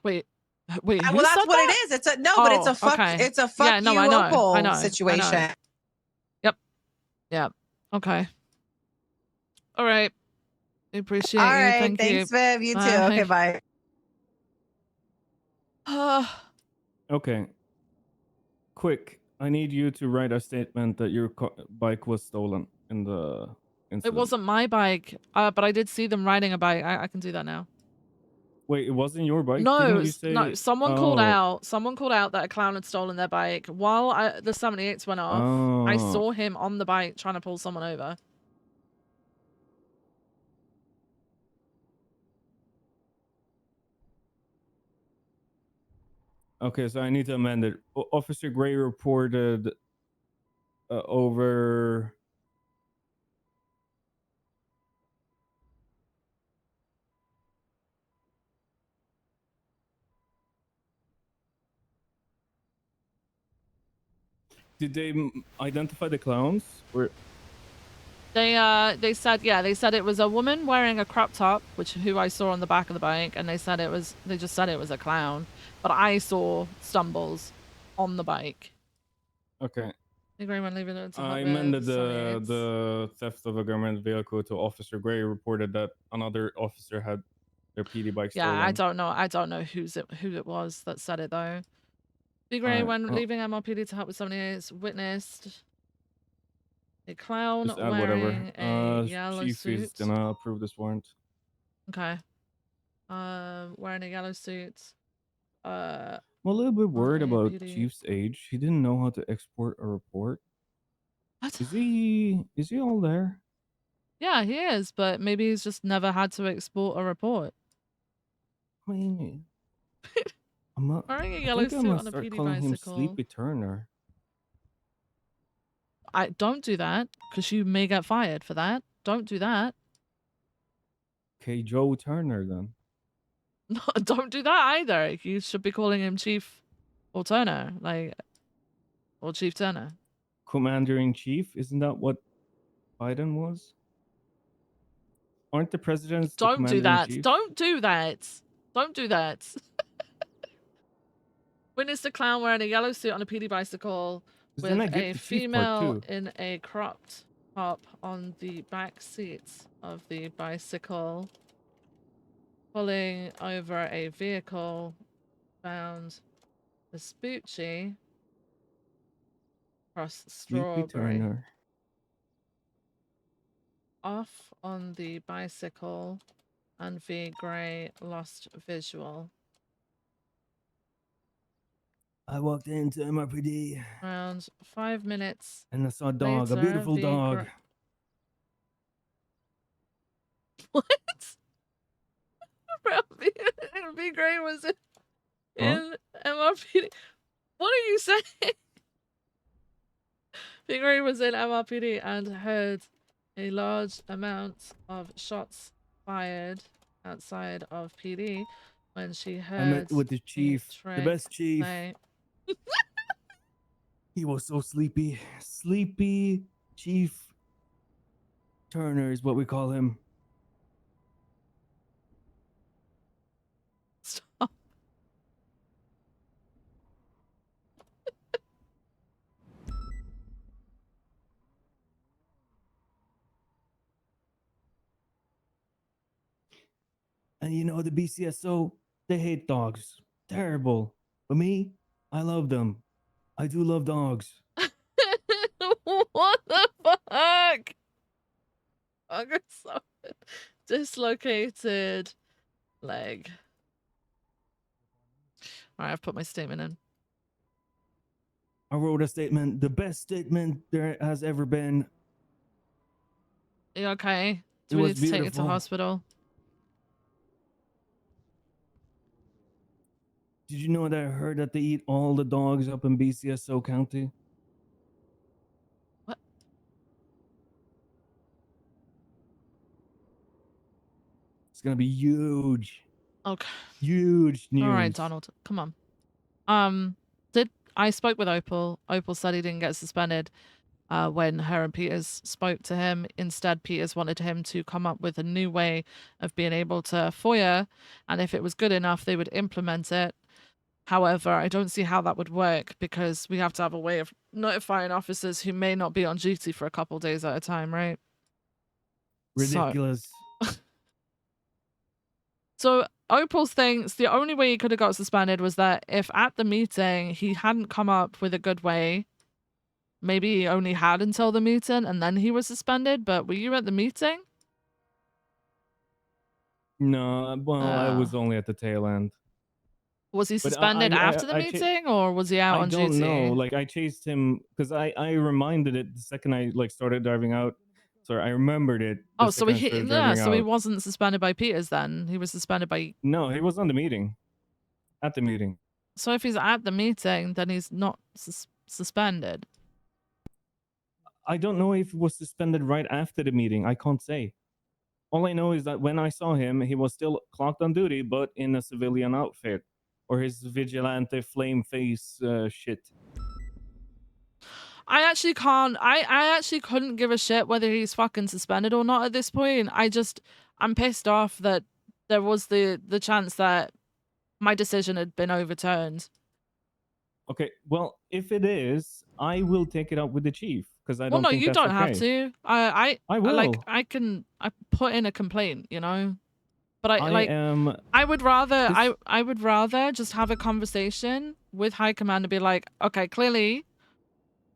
Wait, who well, that's said what that? it is. It's a no, but it's a fuck. Okay. It's a fuck Yeah, no, you I know. Opal I know. situation. Yep. Yeah. Okay. All right. I appreciate All you. right. Thank Thanks, you. Viv. You too. Okay. Bye. Okay. Quick, I need you to write a statement that your bike was stolen in the incident. It wasn't my bike, but I did see them riding a bike. I can do that now. Wait, it wasn't your bike? No, Didn't you say? no. Someone called Oh. out. Someone called out that a clown had stolen their bike. While the 78s went off, I Oh. saw him on the bike trying to pull someone over. Okay, so I need to amend it. Officer Gray reported over. Did they identify the clowns? Or They said, yeah, they said it was a woman wearing a crop top, who I saw on the back of the bike, and they just said it was a clown, but I saw stumbles on the bike. okay. Agree when leaving it to I Hot amended Wheels, 78s. the theft of a government vehicle to Officer Gray reported that another officer had their PD bike Yeah, stolen. I don't know who it was that said it though. B Gray, Alright, when well- leaving MRPD to help with 78s, witnessed a clown Just add wearing whatever. a yellow Chief suit. is gonna approve this warrant. Okay. Wearing a yellow suit. I'm a little bit worried about LAPD. Chief's age. He didn't know how to export a report. What? Is he all there? Yeah, he is, but maybe he's just never had to export a report. I mean, I'm not, Wearing a I yellow think I'm suit gonna on a start PD calling him bicycle. Sleepy Turner. I don't do that because you may get fired for that. Don't do that. Okay, Joe Turner then. No, don't do that either. You should be calling him Chief or Turner, or Chief Turner. Commander in Chief, isn't that what Biden was? Aren't the presidents the Don't do commander in that. chief? Don't do that. Don't do that. Witnessed a clown wearing a yellow suit on a PD bicycle 'Cause with then I get a the chief part female too. in a cropped top on the back seat of the bicycle, pulling over a vehicle found Vespucci across Sleepy Strawberry. Turner. Off on the bicycle, and V Gray lost visual. I walked into MRPD Around 5 minutes and I saw a dog, a later, beautiful dog. What? Bro, V Gray was in MRPD. What are you saying? V Gray was in MRPD and heard a large amount of shots fired outside of PD when she heard I met with the chief, the trick best chief. say- He was so sleepy. Sleepy Chief Turner is what we call him. Stop. And you know, the BCSO, they hate dogs. Terrible. But me, I love them. I do love dogs. What the fuck? I got so dislocated leg. All right, I've put my statement in. I wrote a statement, the best statement there has ever been. You okay? It Do we was need to take you to beautiful. hospital? Did you know that I heard that they eat all the dogs up in BCSO County? What? It's gonna be huge. Okay. Huge news. All right, Donald, come on. Did I spoke with Opal? Opal said he didn't get suspended when her and Peters spoke to him. Instead, Peters wanted him to come up with a new way of being able to FOIA, and if it was good enough, they would implement it. However, I don't see how that would work because we have to have a way of notifying officers who may not be on duty for a couple days at a time, right? Ridiculous. So Opal thinks the only way he could have got suspended was that if at the meeting he hadn't come up with a good way, maybe he only had until the meeting and then he was suspended. But were you at the meeting? No, well, I Oh. was only at the tail end. Was he But suspended after the I meeting or was he out I on don't duty? know. Like I chased him because I reminded it the second I like started driving out. Sorry, I remembered it. The Oh, so second I he started yeah, driving so he out. wasn't suspended by Peters then. He was suspended by. No, he was on the meeting. At the meeting. So if he's at the meeting, then he's not suspended. I don't know if he was suspended right after the meeting. I can't say. All I know is that when I saw him, he was still clocked on duty, but in a civilian outfit, or his vigilante flame face shit. I actually can't. I actually couldn't give a shit whether he's fucking suspended or not at this point. I'm pissed off that there was the chance that my decision had been overturned. Okay, well, if it is, I will take it up with the chief because I Well, don't no, think you that's don't okay. have to. I will. like I put in a complaint, you know. But I am. I would rather I would rather just have a conversation with High Command and be like, okay, clearly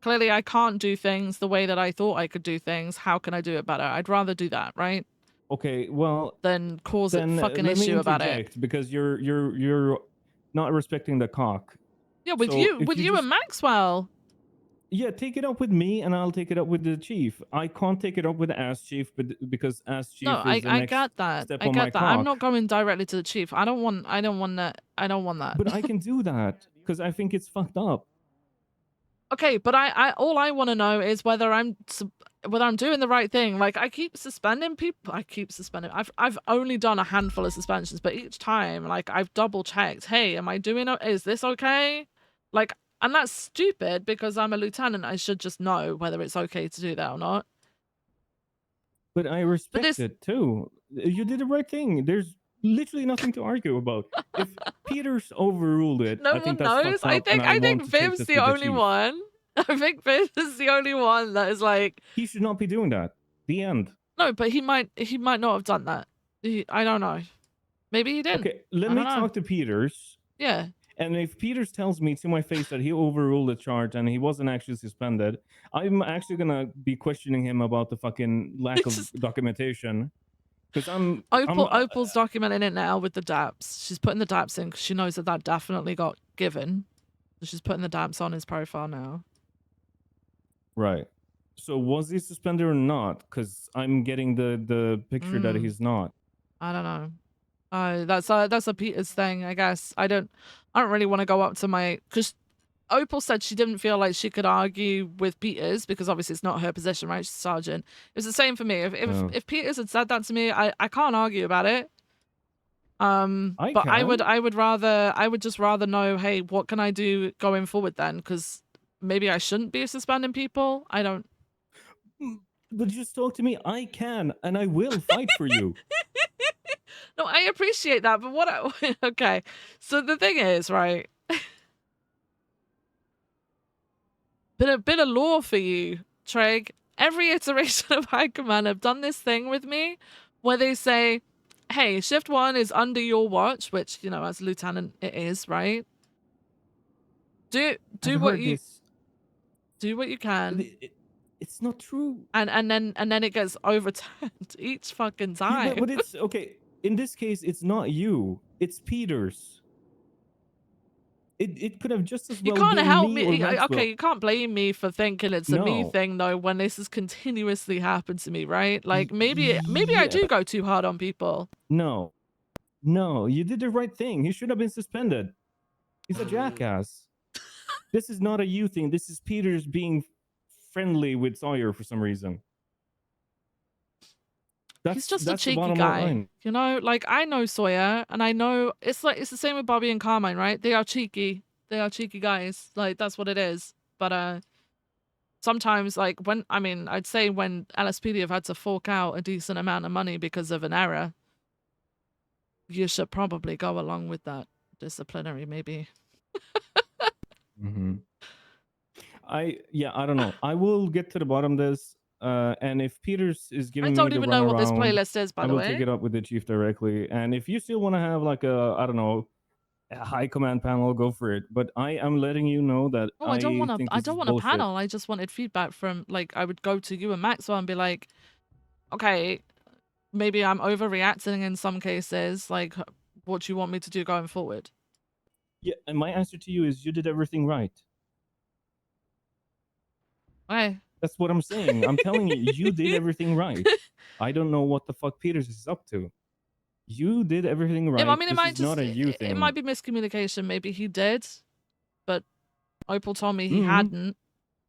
I can't do things the way that I thought I could do things. How can I do it better? I'd rather do that, right? Okay, well, Than cause a then fucking let me issue about it. interject because you're not respecting the cock. Yeah, with So you, if with you just- and Maxwell. Yeah, take it up with me, and I'll take it up with the chief. I can't take it up with the ass chief, but because ass chief No, is the I next got that. step I on my get that. I'm cock. not going directly to the chief. I don't want that. I don't want that. But I can do that because I think it's fucked up. Okay, but I all I want to know is whether I'm doing the right thing. Like I keep suspending people. I've only done a handful of suspensions, but each time like I've double checked. Hey, am I doing? Is this okay? Like, and that's stupid because I'm a lieutenant. I should just know whether it's okay to do that or not. But I respect it too. You did the right thing. There's literally nothing to argue about. If Peters overruled it, No I think one that's knows. fucked up, and I think want to take Viv's this the with only chief. one. I think Viv is the only one that is like. He should not be doing that. The end. No, but he might not have done that. I don't know. Maybe he didn't. Okay, let I me don't know. talk to Peters. Yeah. And if Peters tells me to my face that he overruled the charge and he wasn't actually suspended, I'm actually gonna be questioning him about the fucking lack of documentation. Because Opal's documenting it now with the DAPs. She's putting the DAPs in because she knows that definitely got given. So she's putting the DAPs on his profile now. right. So was he suspended or not? Because I'm getting the picture that Mm. he's not. I don't know. That's a Peters thing, I guess. I don't really want to go up to my because Opal said she didn't feel like she could argue with Peters because obviously it's not her position, right? She's sergeant. It was the same for me. If Peters had said that to me, I can't argue about it. But I would just rather know, hey, what can I do going forward then? Because maybe I shouldn't be suspending people. I don't. But just talk to me. I can and I will fight for you. No, I appreciate that, but what? Okay, so the thing is, right? Bit of law for you, Treg. Every iteration of High Command have done this thing with me, where they say, "Hey, Shift 1 is under your watch," which as lieutenant it is, right? Do what you do what you can. It's not true. And then it gets overturned each fucking time. Yeah, but it's okay. In this case, it's not you. It's Peters. It could have just as You well can't been help me or me. Maxwell. Okay, you can't blame me for thinking it's a me No. thing though when this has continuously happened to me, right? Like maybe I do go too hard on people. No, you did the right thing. He should have been suspended. He's a jackass. This is not a you thing. This is Peters being friendly with Sawyer for some reason. He's just a that's the cheeky bottom guy. line. Like I know Sawyer and I know it's the same with Bobby and Carmine, right? They are cheeky. They are cheeky guys. Like that's what it is. But sometimes like I'd say when LSPD have had to fork out a decent amount of money because of an error, you should probably go along with that disciplinary maybe. Mm-hmm. I don't know. I will get to the bottom of this. And if Peters is giving me don't the even know what this runaround, playlist is, by I the will way. take it up with the chief directly. And if you still want to have like a high command panel, go for it. But I am letting you know that Oh, I don't want a bullshit. panel. I just wanted feedback from I would go to you and Maxwell and be like, okay, maybe I'm overreacting in some cases. Like, what do you want me to do going forward? Yeah, and my answer to you is you did everything right. Hey. That's what I'm saying. I'm telling you, you did everything right. I don't know what the fuck Peters is up to. You did everything right. It This might is not a you thing. It might be miscommunication. Maybe he did, but Opal told me he hadn't.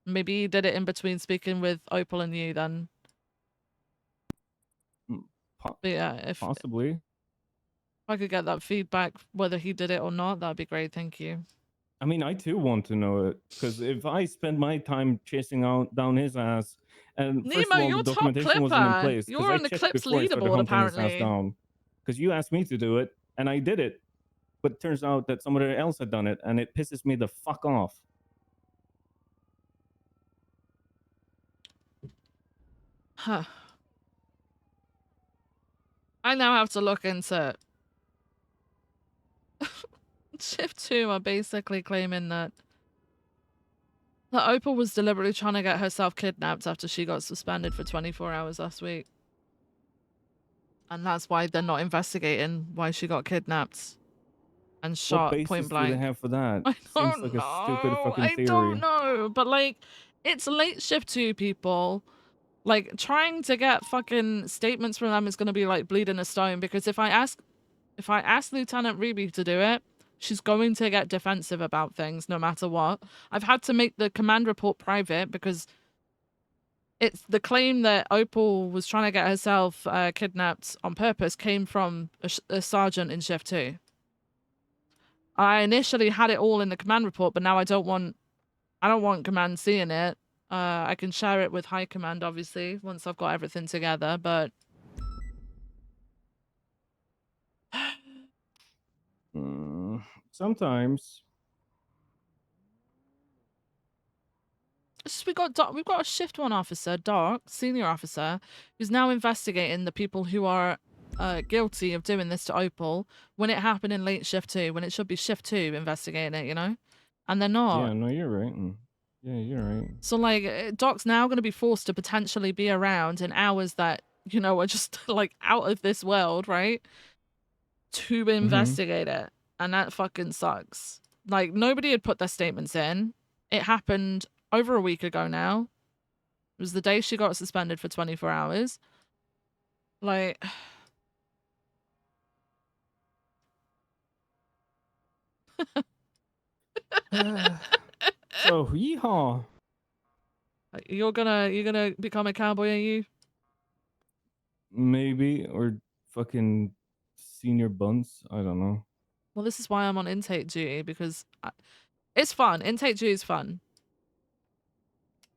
Maybe he did it in between speaking with Opal and you then. But yeah, possibly. If I could get that feedback, whether he did it or not, that'd be great. Thank you. I mean, I too want to know it because if I spend my time chasing down his ass, and first Nemo, of all, you're the top documentation wasn't in clipper. place because You're I on the checked clips before I started leaderboard, hunting his ass apparently. down. Because you asked me to do it, and I did it, but it turns out that somebody else had done it, and it pisses me the fuck off. Huh. I now have to look into Shift 2 are basically claiming that Opal was deliberately trying to get herself kidnapped after she got suspended for 24 hours last week. And that's why they're not investigating why she got kidnapped and shot What basis point do blank. they have for that? I don't Seems like know. a stupid fucking theory. I don't know. But like, it's late shift 2 people. Like, trying to get fucking statements from them is going to be like bleeding a stone, because if I ask Lieutenant Ruby to do it, she's going to get defensive about things no matter what. I've had to make the command report private because it's the claim that Opal was trying to get herself kidnapped on purpose came from a sergeant in shift 2. I initially had it all in the command report, but now I don't want command seeing it. I can share it with high command, obviously, once I've got everything together, but Sometimes. we've got a shift 1 officer, Doc, senior officer, who's now investigating the people who are guilty of doing this to Opal when it happened in late shift 2, when it should be shift 2 investigating it, and they're not. Yeah, no, you're right. Yeah, you're right. So like, Doc's now going to be forced to potentially be around in hours that are just like out of this world, right? To investigate it, and that fucking sucks. Like, nobody had put their statements in. It happened over a week ago now. It was the day she got suspended for 24 hours. Like, So, yeehaw. You're gonna become a cowboy, are you? Maybe, or fucking senior buns. I don't know. Well, this is why I'm on intake duty, because it's fun. Intake duty is fun.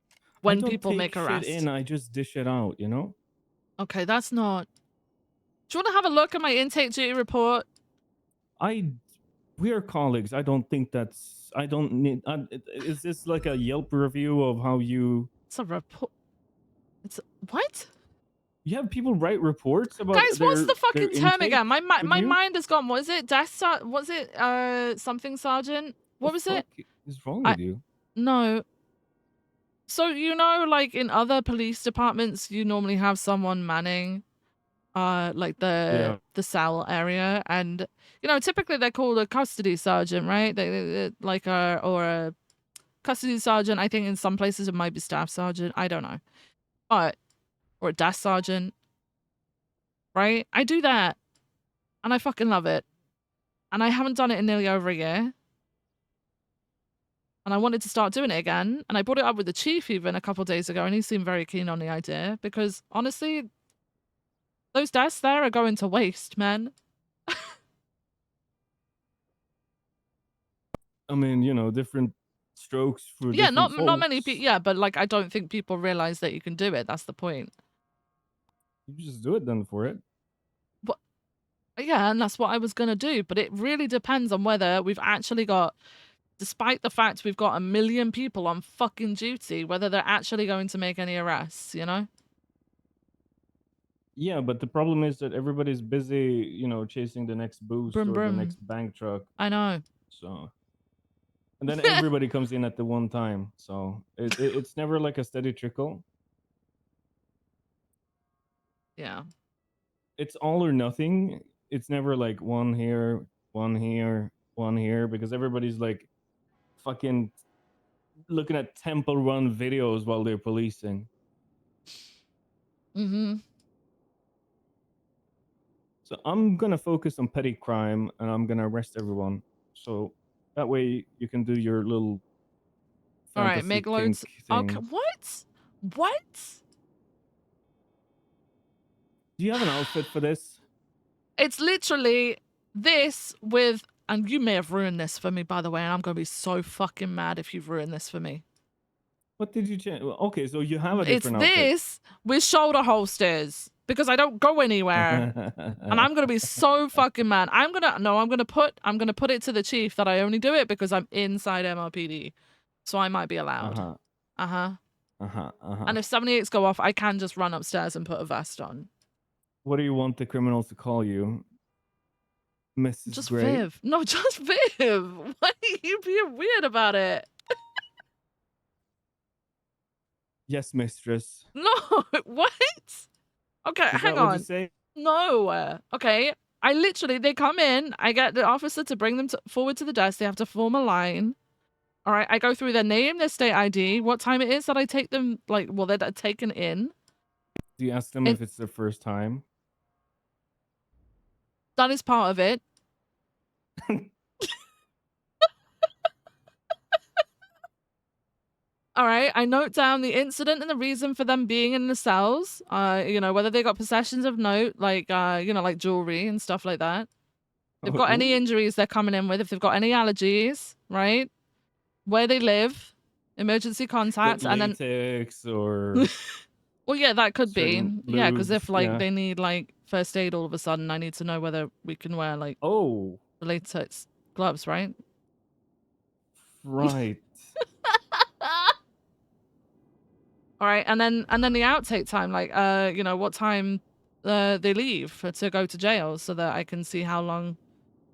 I When don't people take make shit arrests. in, I just dish it out, you know? Okay, that's not... Do you want to have a look at my intake duty report? We are colleagues. I don't think that's... I don't need... is this like a Yelp review of how you... It's a report... It's... What? You have people write reports about Guys, what's the their fucking term intake again? My with my you? mind has gone. Was it was it something sergeant? What was it? What is wrong with you? No. So you know, like in other police departments, you normally have someone manning, like the cell area, and you know, typically they're called a custody sergeant, right? They like or a custody sergeant. I think in some places it might be staff sergeant. I don't know, but or a desk sergeant, right? I do that, and I fucking love it. And I haven't done it in nearly over a year. And I wanted to start doing it again. And I brought it up with the chief even a couple of days ago, and he seemed very keen on the idea because honestly, those desks there are going to waste, man. I mean, you know, different strokes for Yeah, different not many folks. people. Yeah, but like I don't think people realize that you can do it. That's the point. You just do it then for it. But yeah, and that's what I was gonna do. But it really depends on whether we've actually got, despite the fact we've got 1 million people on fucking duty, whether they're actually going to make any arrests, you know? Yeah, but the problem is that everybody's busy, you know, chasing the next boost Brum, or the brum. next bank truck. I know. So, and then everybody comes in at the one time. So it's never like a steady trickle. Yeah. It's all or nothing. It's never like one here, one here, one here, because everybody's like fucking looking at Temple Run videos while they're policing. Mm-hmm. So I'm gonna focus on petty crime and I'm gonna arrest everyone. So that way you can do your little All right, fantasy make loads. kink Okay, thing. what? What? Do you have an outfit for this? It's literally this with, and you may have ruined this for me, by the way, and I'm gonna be so fucking mad if you've ruined this for me. What did you change? Okay, so you have a It's different outfit. this with shoulder holsters because I don't go anywhere, and I'm gonna be so fucking mad. I'm gonna put it to the chief that I only do it because I'm inside MRPD, so I might be allowed. And if 78s go off, I can just run upstairs and put a vest on. What do you want the criminals to call you? Mrs. Just Gray? Viv. No, just Viv. Why are you being weird about it? Yes, mistress. No, what? Okay, Is hang that what you on. say? No. Okay. They come in, I get the officer to bring them forward to the desk. They have to form a line. All right, I go through their name, their state ID, what time it is that I take them, like, well, they're taken in. Do you ask them if it's their first time? That is part of it. All right, I note down the incident and the reason for them being in the cells. You know, whether they got possessions of note, like, you know, like jewelry and stuff like that. If they've got any injuries they're coming in with, if they've got any allergies, right? Where they live, emergency contacts, and then latex or well, yeah, that could be. certain Yeah, because if lubes, like yeah. they need like first aid all of a sudden, I need to know whether we can wear like the latex gloves, right? Right. All right, and then the outtake time, like you know, what time they leave to go to jail, so that I can see how long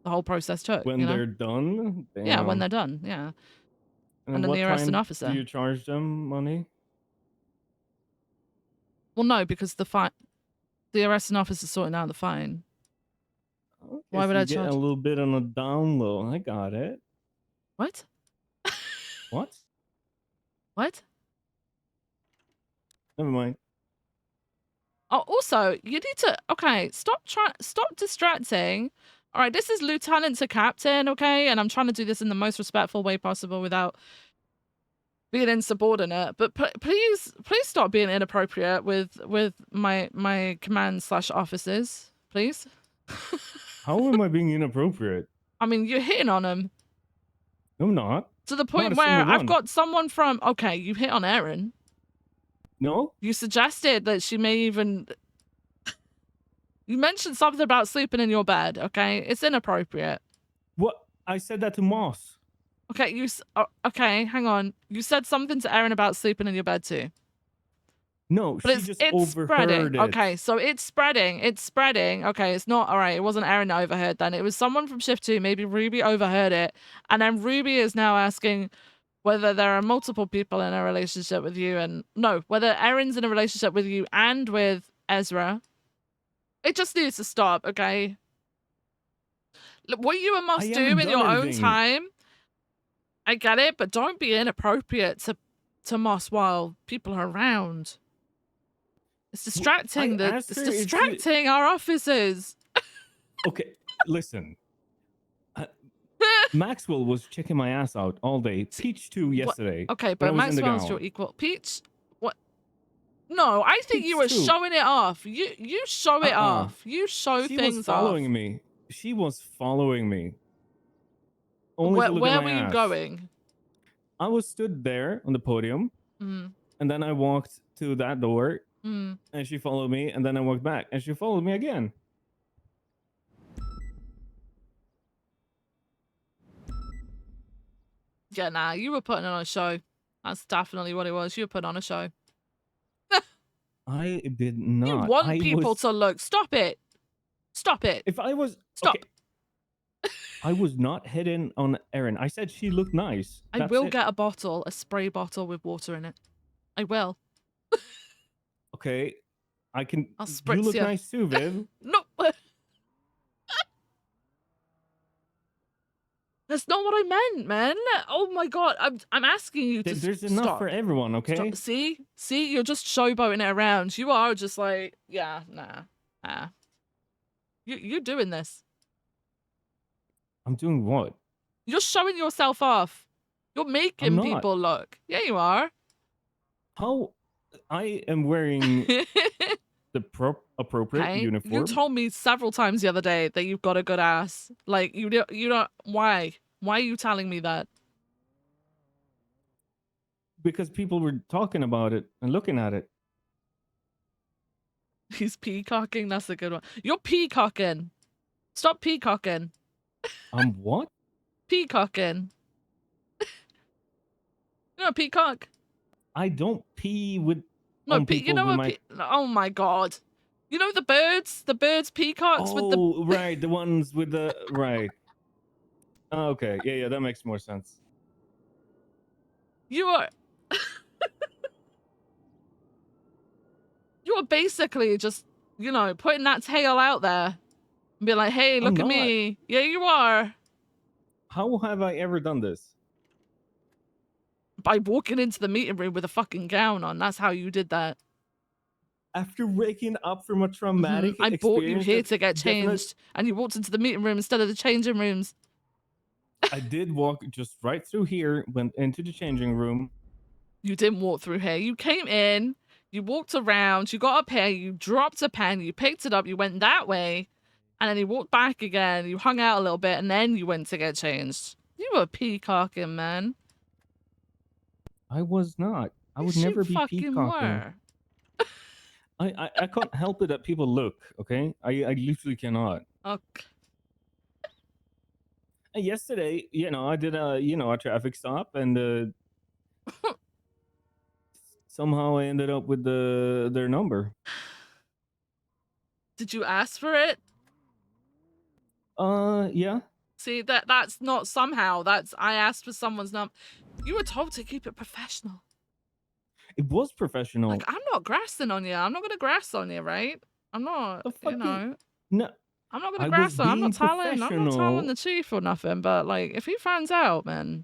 the whole process took. When you know? they're done? Yeah, when Damn. they're done. Yeah. And then what the arresting time officer. do you charge them money? Well, no, because the arresting officer's sorting out the fine. Okay, Why would so I you get charge? a little bit on a down low. I got it. What? What? What? Never mind. Oh, also, you need to stop distracting. All right, this is lieutenant to captain, okay? And I'm trying to do this in the most respectful way possible without being insubordinate, but please stop being inappropriate with my command / officers, please. How am I being inappropriate? I mean, you're hitting on them No, I'm not. to the Not point a where single I've one. got someone from. Okay, you hit on Erin. No. You suggested that she may even. You mentioned something about sleeping in your bed. Okay, it's inappropriate. What? I said that to Moss. Okay, okay, hang on. You said something to Erin about sleeping in your bed too. No, But she just it's overheard spreading. it. Okay, so it's spreading. It's spreading. Okay, it's not all right. It wasn't Erin that overheard then. It was someone from shift 2. Maybe Ruby overheard it. And then Ruby is now asking whether there are multiple people in a relationship with you and no, whether Erin's in a relationship with you and with Ezra. It just needs to stop, okay? Look, what you and Moss I do haven't in your done own anything. time, I get it, but don't be inappropriate to Moss while people are around. It's distracting. I It's asked her if she- distracting our officers. Okay, listen. Maxwell was checking my ass out all day. Peach too yesterday. Okay, when I but was in the Maxwell's gown. your equal. Peach, what? No, I think you were Peach too. showing it off. You show it off. You show She things was following off. me. She was following me. Only to look Where at my were you ass. going? I was stood there on the podium, Mm, and then I walked to that door, mm. and she followed me, and then I walked back, and she followed me again. Yeah, nah, you were putting on a show. That's definitely what it was. You were putting on a show. I did not. You want I people was, to look. Stop it. Stop it. If I was Stop. okay, I was not hitting on Erin. I said she looked nice. I That's will it. get a bottle, a spray bottle with water in it. I will. Okay, I can. I'll You spritz look you. nice too, Viv. No. That's not what I meant, man. Oh my god, I'm asking you to There's enough stop. for everyone. Okay. Stop. See, you're just showboating it around. You are just like, yeah, nah. You're doing this. I'm doing what? You're showing yourself off. You're making not. people look. Yeah, you are. How? I am wearing the appropriate Okay? uniform. You told me several times the other day that you've got a good ass. Like you don't. Why? Why are you telling me that? Because people were talking about it and looking at it. He's peacocking. That's a good one. You're peacocking. Stop peacocking. I'm what? Peacocking. You know, peacock. I don't pee with. No, on people you know with what? my... Oh my god. You know the birds peacocks with the. Oh, right, the ones with the right. Okay, yeah, that makes more sense. You are. You are basically just, putting that tail out there and be like, hey, look at not. me. Yeah, you are. How have I ever done this? By walking into the meeting room with a fucking gown on. That's how you did that. After waking up from a traumatic I brought you experience here that to get definitely- changed, and you walked into the meeting room instead of the changing rooms. I did walk just right through here, went into the changing room. You didn't walk through here. You came in, you walked around, you got up here, you dropped a pen, you picked it up, you went that way, and then you walked back again, you hung out a little bit, and then you went to get changed. You were peacocking, man. I was not. I would Yes, never you be fucking peacocking. were. I can't help it that people look, okay? I literally cannot. Okay. And yesterday, I did a traffic stop, and somehow I ended up with their number. Did you ask for it? Yeah. See, that's not somehow. That's I asked for someone's number. You were told to keep it professional. It was professional. Like, I'm not grassing on you. I'm not gonna grass on you, right? I'm not, No. I'm not gonna I grass was on. I'm not being telling the professional. chief or nothing, but like if he finds out, man.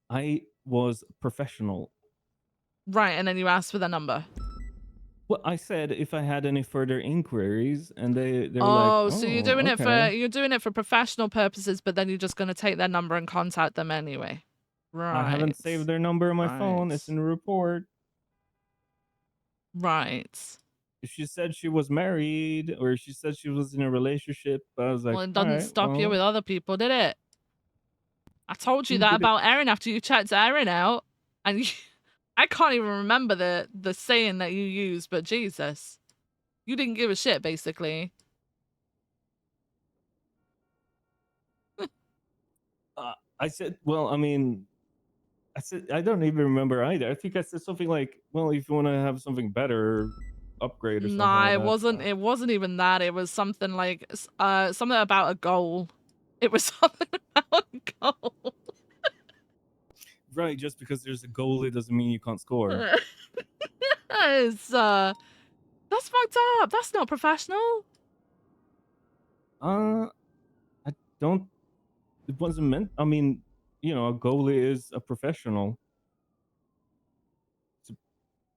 I was professional. Right, and then you asked for the number. Well, I said if I had any further inquiries, and they were like, Oh, so you're doing okay. it for professional purposes, but then you're just gonna take their number and contact them anyway. I haven't saved their number on my phone. It's in the report. Right. If she said she was married or she said she was in a relationship, I was like, Well, it all doesn't right, stop you well, with other people, did it? I told you Who that did it? about Erin after you checked Erin out, and I can't even remember the saying that you used, but Jesus, you didn't give a shit, basically. I said, well, I mean, I said I don't even remember either. I think I said something like, well, if you want to have something better, upgrade or something Nah, like it that. wasn't. It wasn't even that. It was something like something about a goal. It was something about a goal. Right, just because there's a goalie doesn't mean you can't score. It's that's fucked up. That's not professional. I don't. It wasn't meant. I mean, you know, a goalie is a professional. It's a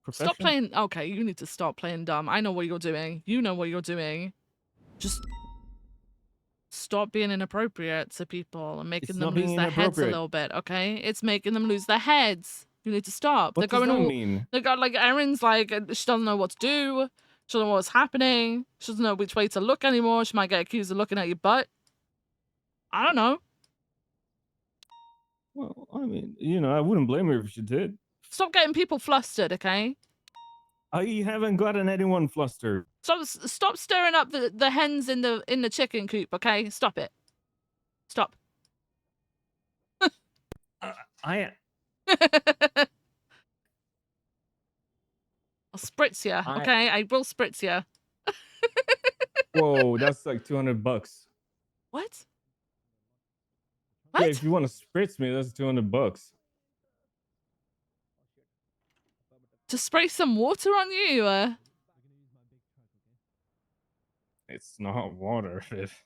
profession. Stop playing. Okay, you need to stop playing dumb. I know what you're doing. You know what you're doing. Just stop being inappropriate to people and making It's them not being lose their heads a inappropriate. little bit. Okay, it's making them lose their heads. You need to stop. What They're does going that all. mean? They got like Erin's like she doesn't know what to do. She doesn't know what's happening. She doesn't know which way to look anymore. She might get accused of looking at your butt. I don't know. Well, I mean, you know, I wouldn't blame her if she did. Stop getting people flustered, okay? I haven't gotten anyone flustered. Stop stirring up the hens in the chicken coop, okay? Stop it. Stop. I I'll spritz you, okay? I will spritz you. Whoa, that's like $200. What? Yeah, if you want to spritz me, that's $200. To spray some water on you? It's not water, Fifth.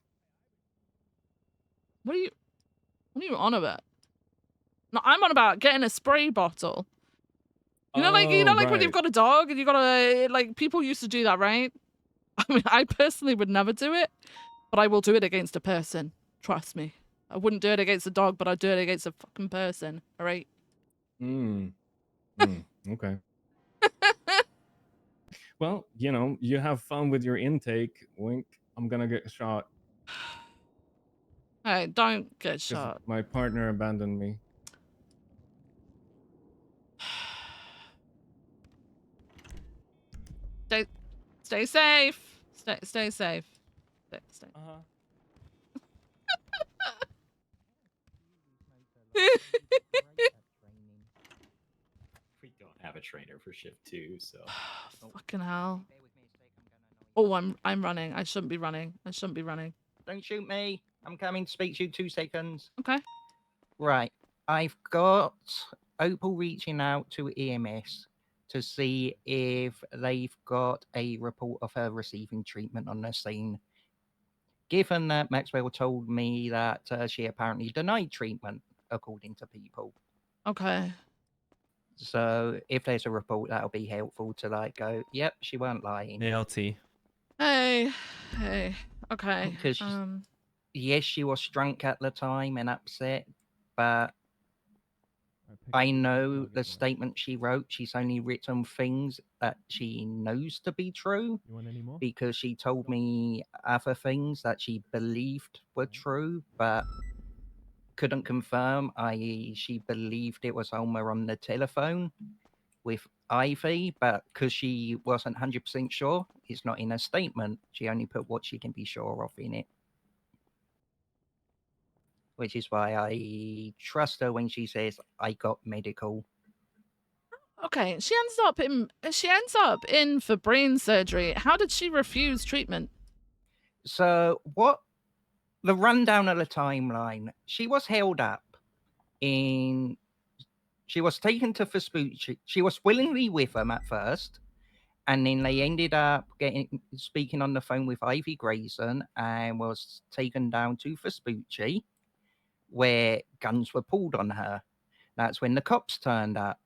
What are you on about? No, I'm on about getting a spray bottle. You know, like when you've got a dog and you gotta like people used to do that, right? I mean, I personally would never do it, but I will do it against a person. Trust me. I wouldn't do it against a dog, but I'd do it against a fucking person. All right. Okay. Well, you know, you have fun with your intake. Wink. I'm gonna get shot. All right, don't get 'Cause shot. my partner abandoned me. Stay safe. Stay safe. Stay. We don't have a trainer for shift 2, so. Fucking hell. Oh, I'm running. I shouldn't be running. Don't shoot me. I'm coming to speak to you 2 seconds. Okay. Right. I've got Opal reaching out to EMS to see if they've got a report of her receiving treatment on the scene. Given that Maxwell told me that she apparently denied treatment, according to people. Okay. So if there's a report, that'll be helpful to like go, yep, she weren't lying. ALT. Hey. Okay. Because yes, she was drunk at the time and upset, but I know the statement she wrote, she's only written things that she knows to be true because she told me other things that she believed were true, but couldn't confirm, i.e. she believed it was Alma on the telephone with Ivy, but because she wasn't 100% sure, it's not in her statement. She only put what she can be sure of in it. Which is why I trust her when she says, I got medical. Okay. She ends up in for brain surgery. How did she refuse treatment? So what the rundown of the timeline, she was held up she was taken to Vespucci. She was willingly with them at first, and then they ended up speaking on the phone with Ivy Grayson and was taken down to Vespucci, where guns were pulled on her. That's when the cops turned up,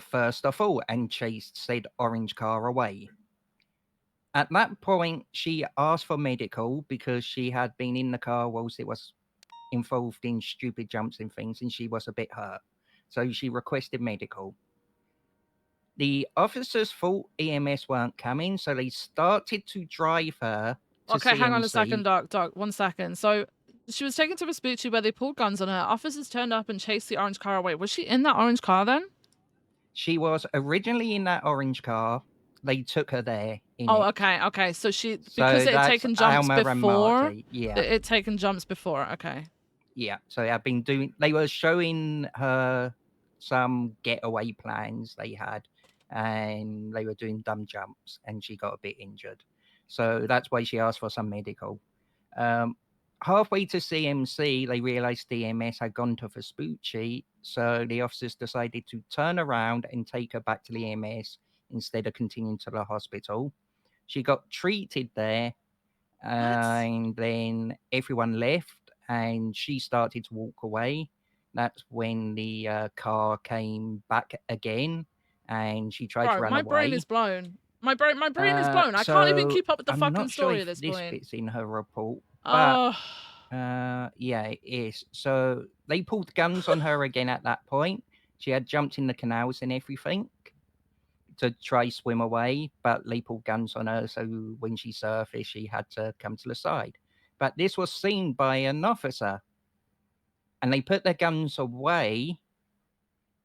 first of all, and chased said orange car away. At that point, she asked for medical because she had been in the car whilst it was involved in stupid jumps and things, and she was a bit hurt. So she requested medical. The officers thought EMS weren't coming, so they started to drive her to Okay, hang on a second, CMC. Doc. 1 second. So she was taken to Vespucci where they pulled guns on her. Officers turned up and chased the orange car away. Was she in that orange car then? She was originally in that orange car. They took her there in Oh, it. okay, okay. So she So because it had that's taken jumps Alma and before. Marty. Yeah. It had taken jumps before. Okay. Yeah, so I've been doing. They were showing her some getaway plans they had, and they were doing dumb jumps, and she got a bit injured. So that's why she asked for some medical. Halfway to CMC, they realised DMS had gone to Vespucci, so the officers decided to turn around and take her back to the EMS instead of continuing to the hospital. She got treated there, and then everyone left and she started to walk away. That's when the car came back again and she tried to Bro, run my away. brain is blown. My brain is blown. I can't even So keep up with the I'm fucking not sure story if at this this point. fits in her report, but Oh, yeah, it is. So they pulled guns on her again at that point. She had jumped in the canals and everything to try swim away, but they pulled guns on her, so when she surfaced, she had to come to the side. But this was seen by an officer, and they put their guns away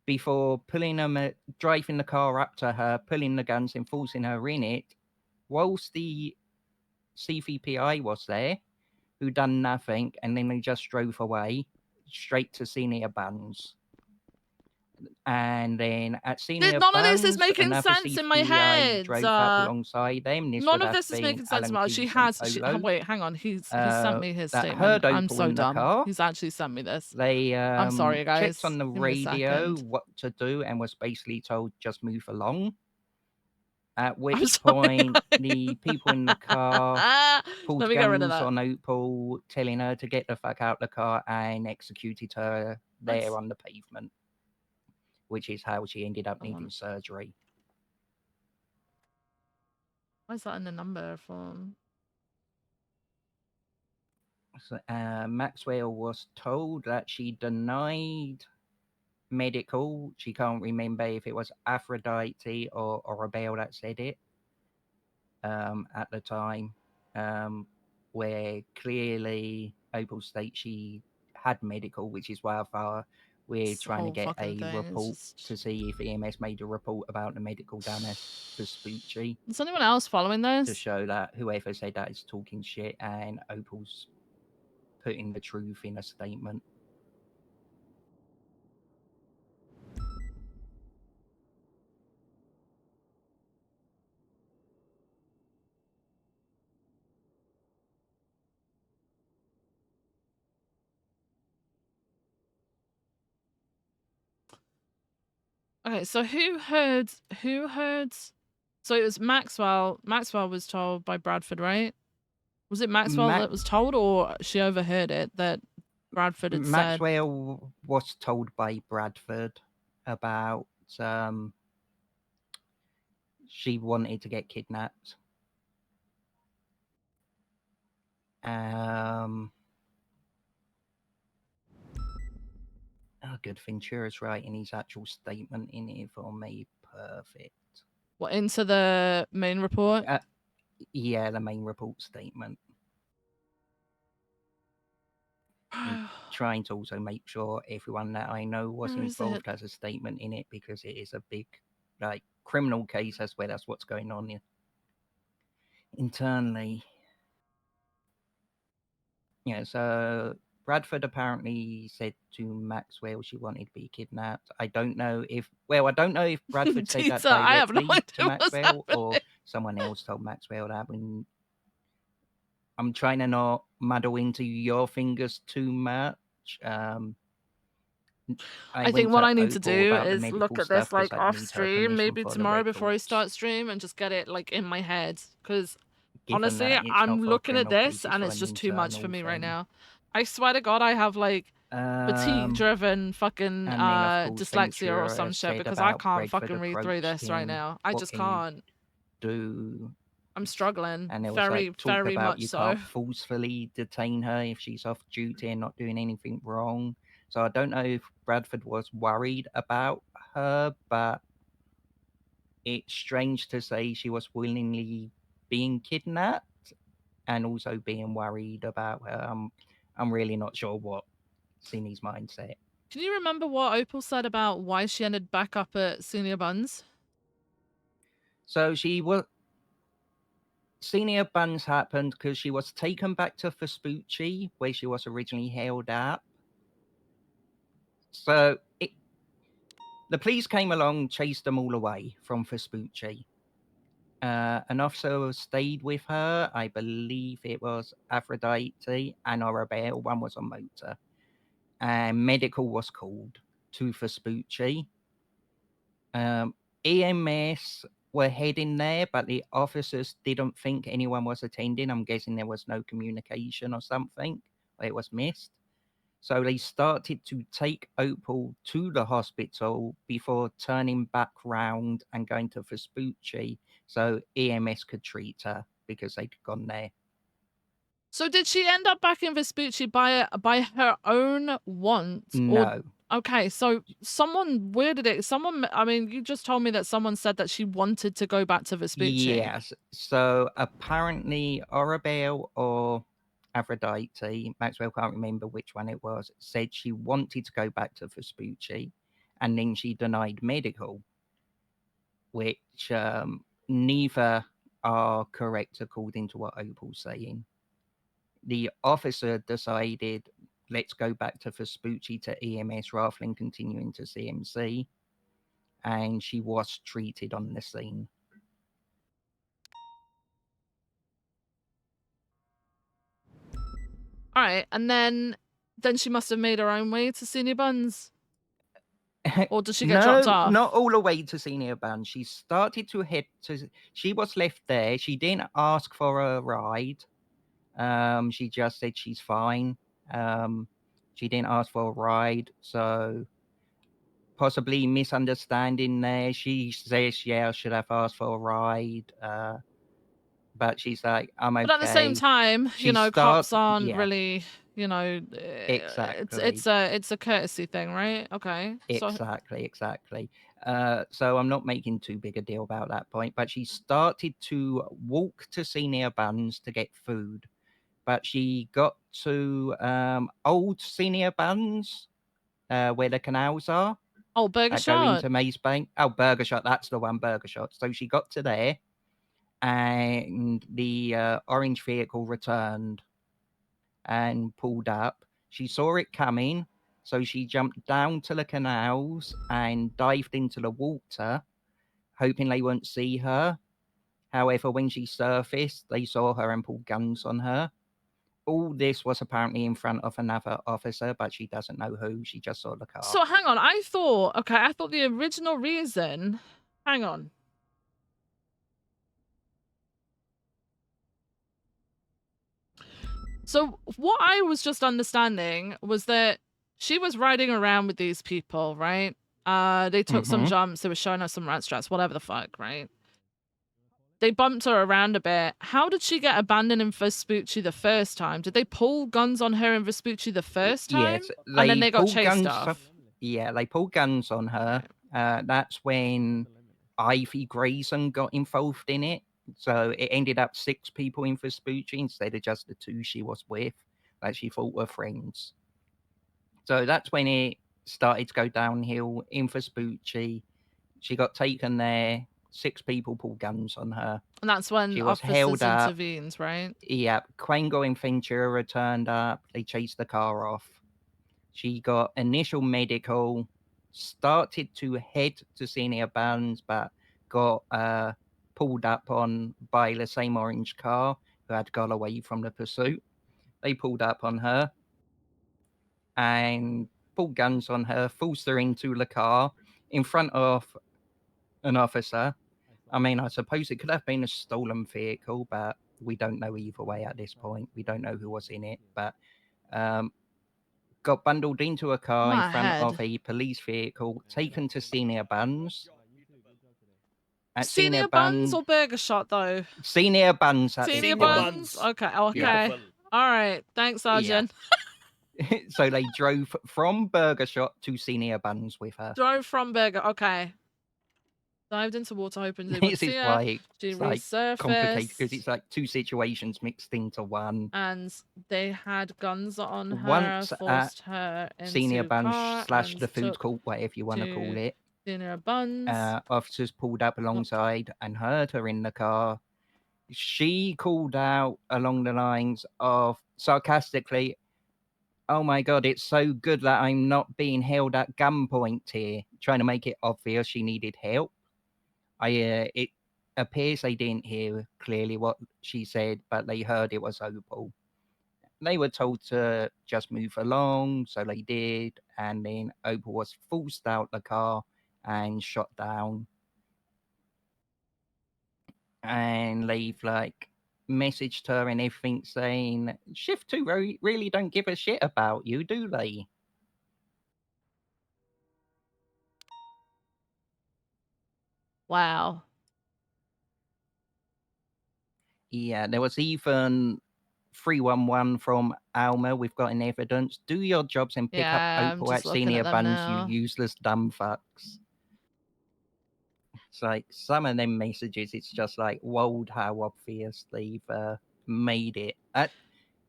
before pulling them, driving the car up to her, pulling the guns and forcing her in it, whilst the CVPI was there, who done nothing, and then they just drove away straight to Senior Buns. And then at Senior none of this is Buns, making another sense in my CVPI head. drove up alongside them. This None would of have this is been making sense. Alan Well, she Hughes and has. Polo. Wait, hang on. He's sent me his that statement. heard I'm so in the dumb. car. He's actually sent me this. They I'm sorry, guys. checked on the Give me a radio second. what to do and was basically told just move along. At which sorry, point the people in the car pulled Let me get rid of guns that. on Opal, telling her to get the fuck out the car and executed her there That's- on the pavement, which is how she ended up needing surgery. Why is that in the number form? So, Maxwell was told that she denied medical. She can't remember if it was Aphrodite or Arabelle that said it at the time, where clearly Opal states she had medical, which is why I thought we're This trying to whole get fucking a thing is report just- to see if EMS made a report about the medical done at Vespucci. Is anyone else following this? To show that whoever said that is talking shit and Opal's putting the truth in a statement. Okay, so who heard? So it was Maxwell. Maxwell was told by Bradford, right? Was it Maxwell that was told, or she overheard it that Bradford had said? Maxwell was told by Bradford about she wanted to get kidnapped. Oh, good. Ventura's writing his actual statement in here for me. Perfect. What, into the main report? Yeah, the main report statement. I'm trying to also make sure everyone that I know was Where is involved it? has a statement in it, because it is a big, like, criminal case. That's what's going on here. Internally. Yeah, so Bradford apparently said to Maxwell she wanted to be kidnapped. I don't know if Bradford said that Tita, I have no directly to idea what's Maxwell or happening. someone else told Maxwell that. I'm trying to not muddle into your fingers too much. I went think what to I need to Opal do about the is look medical at stuff this like 'cause I off need her stream, permission maybe for the tomorrow before I records. start stream, and just get it like in my head. Because Given honestly, that it's not I'm for a looking at criminal this case, it's and for it's an just too much for internal me right thing. now. I swear to God, I have like fatigue-driven fucking And then, of course, dyslexia or Ventura some shit said because I about can't Bradford fucking read through approached this right him, now. I what just can you can't. do? I'm struggling. And there was Very, like talk very about much you so. can't forcefully detain her if she's off duty and not doing anything wrong. So I don't know if Bradford was worried about her, but it's strange to say she was willingly being kidnapped and also being worried about her. I'm really not sure what's in his mindset. Can you remember what Opal said about why she ended back up at Senior Buns? So she was Senior Buns happened because she was taken back to Vespucci, where she was originally held up. So the police came along, chased them all away from Vespucci. An officer stayed with her. I believe it was Aphrodite and Arabelle. One was on motor. And medical was called to Vespucci. EMS were heading there, but the officers didn't think anyone was attending. I'm guessing there was no communication or something. It was missed. So they started to take Opal to the hospital before turning back round and going to Vespucci so EMS could treat her because they'd gone there. So did she end up back in Vespucci by her own want? Or No. okay, so someone weirded it. I mean, you just told me that someone said that she wanted to go back to Vespucci. Yes. So apparently Arabelle or Aphrodite, Maxwell can't remember which one it was, said she wanted to go back to Vespucci and then she denied medical, which neither are correct according to what Opal's saying. The officer decided, let's go back to Vespucci to EMS rather than continuing to CMC, and she was treated on the scene. All right, and then she must have made her own way to Senior Buns. Or does she get dropped off? Not all the way to Senior Buns. She started to head to. She was left there. She didn't ask for a ride. She just said she's fine. She didn't ask for a ride, so possibly misunderstanding there. She says, "Yeah, I should have asked for a ride." But she's like, "I'm okay." But at the same time, cops aren't yeah, really, exactly. it's a courtesy thing, right? Okay. Exactly. So I'm not making too big a deal about that point. But she started to walk to Senior Buns to get food. But she got to old Senior Buns, where the canals are. Oh, Burger that go Shot. into Maze Bank. Oh, Burger Shot. That's the one, Burger Shot. So she got to there, and the orange vehicle returned and pulled up. She saw it coming, so she jumped down to the canals and dived into the water, hoping they wouldn't see her. However, when she surfaced, they saw her and pulled guns on her. All this was apparently in front of another officer, but she doesn't know who. She just saw the car. So hang on, I thought the original reason. Hang on. So what I was just understanding was that she was riding around with these people, right? They took some jumps. They were showing us some rat straps, whatever the fuck, right? They bumped her around a bit. How did she get abandoned in Vespucci the first time? Did they pull guns on her in Vespucci the first time? Yes, And then they got pulled chased guns off. Yeah, they pulled guns on her. That's when Ivy Grayson got involved in it. So it ended up 6 people in Vespucci instead of just the 2 she was with that she thought were friends. So that's when it started to go downhill in Vespucci. She got taken there. 6 people pulled guns on her. And that's when She was officers held up. intervenes, right? Yeah, Quango and Ventura turned up. They chased the car off. She got initial medical, started to head to Senior Buns, but got pulled up on by the same orange car who had got away from the pursuit. They pulled up on her and pulled guns on her, forced her into the car in front of an officer. I mean, I suppose it could have been a stolen vehicle, but we don't know either way at this point. We don't know who was in it, but got bundled into a car in front of a police vehicle, taken to Senior Buns. at Senior buns or burger shot though? Senior buns. At Senior this point. buns. Okay. Okay. Yeah. All right. Thanks, Sergeant. So they drove from Burger Shot to Senior Buns with her. Drove from burger. Okay. Dived into water, hoping they would This see is her. why She it's like complicated because resurfaced, it's like two situations mixed into one. and they had guns on her, Once at forced her Senior into Buns car, slash and the food took court, whatever you want to call to it. Senior Buns. Officers pulled up alongside and heard her in the car. She called out along the lines of sarcastically, "Oh my god, it's so good that I'm not being held at gunpoint here," trying to make it obvious she needed help. It appears they didn't hear clearly what she said, but they heard it was Opal. They were told to just move along, so they did, and then Opal was forced out the car and shot down. And they've like messaged her and everything saying, "Shift 2 really don't give a shit about you, do they?" Wow. Yeah, there was even 311 from Alma. We've got an evidence. Do your jobs and pick Yeah, up I'm Opal at just looking Senior at them Buns, you now. useless dumb fucks. It's like some of them messages, it's just like, whoa, how obvious they've made it.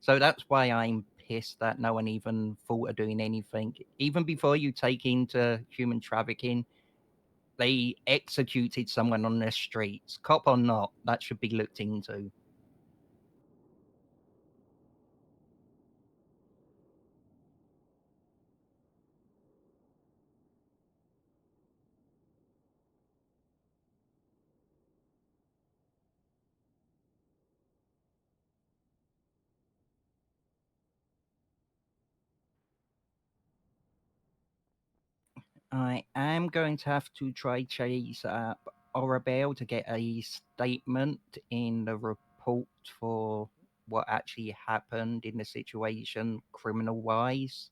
So that's why I'm pissed that no one even thought of doing anything. Even before you take into human trafficking, they executed someone on the streets. Cop or not, that should be looked into. I am going to have to try chase up Orabel to get a statement in the report for what actually happened in the situation, criminal-wise.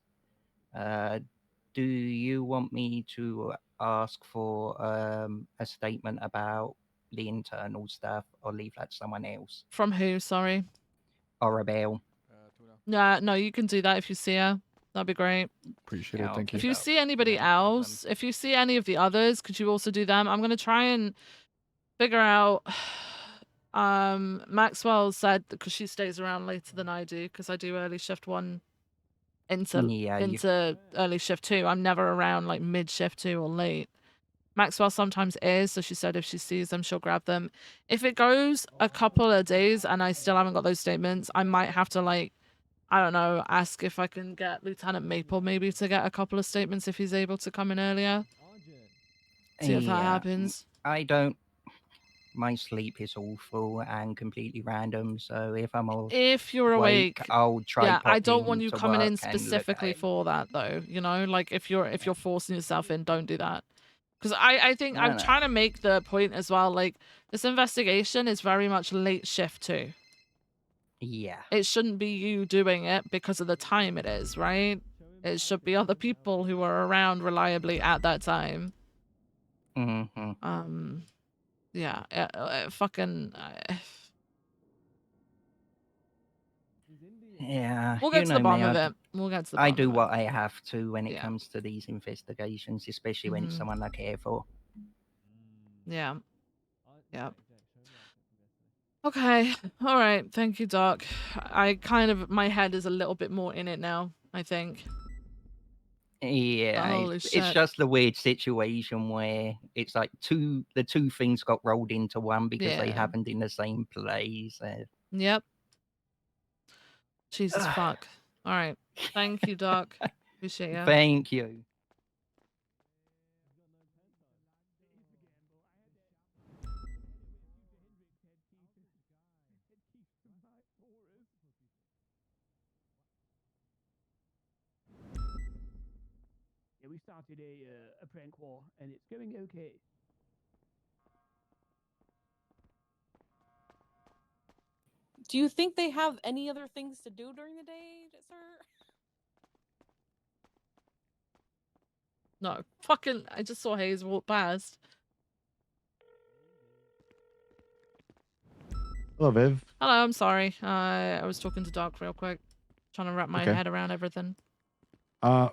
Do you want me to ask for a statement about the internal stuff, or leave that to someone else? From who? Sorry. Orabel. No, you can do that if you see her. That'd be great. Appreciate it. Thank you. If you see anybody else, if you see any of the others, could you also do them? I'm gonna try and figure out. Maxwell said because she stays around later than I do because I do early shift 1 Yeah, into early shift 2. I'm never around like mid shift 2 or late. Maxwell sometimes is, so she said if she sees them, she'll grab them. If it goes a couple of days and I still haven't got those statements, I might have to like, I don't know, ask if I can get Lieutenant Maple maybe to get a couple of statements if he's able to come in earlier. See if that happens. I don't. My sleep is awful and completely random, so if I'm If you're awake, I'll try. yeah, I pop don't want you to coming work in and look at specifically it. for that though. You know, like if you're forcing yourself in, don't do that. Because I think I'm No. trying to make the point as well. Like this investigation is very much late shift too. Yeah. It shouldn't be you doing it because of the time it is, right? It should be other people who are around reliably at that time. Mm-hmm. Yeah, fucking. Yeah. We'll get you to the know bottom me, of it. We'll get to the I bottom do of it. what I have to when it Yeah. comes to these investigations, especially when it's Mhm. someone I care for. Yeah. Yeah. Okay. All right. Thank you, Doc. I kind of, my head is a little bit more in it now, I think. Yeah, Holy it's shit. just a weird situation where it's like the two things got rolled into one because they Yeah. happened in the same place. Yep. Jesus fuck. All right. Thank you, Doc. Appreciate you. Thank you. Yeah, we started a prank war, and it's going okay. Do you think they have any other things to do during the day, sir? No. Fucking, I just saw Hayes walk past. Hello, Viv. Hello, I'm sorry. I was talking to Doc real quick, trying to wrap my Okay. head around everything.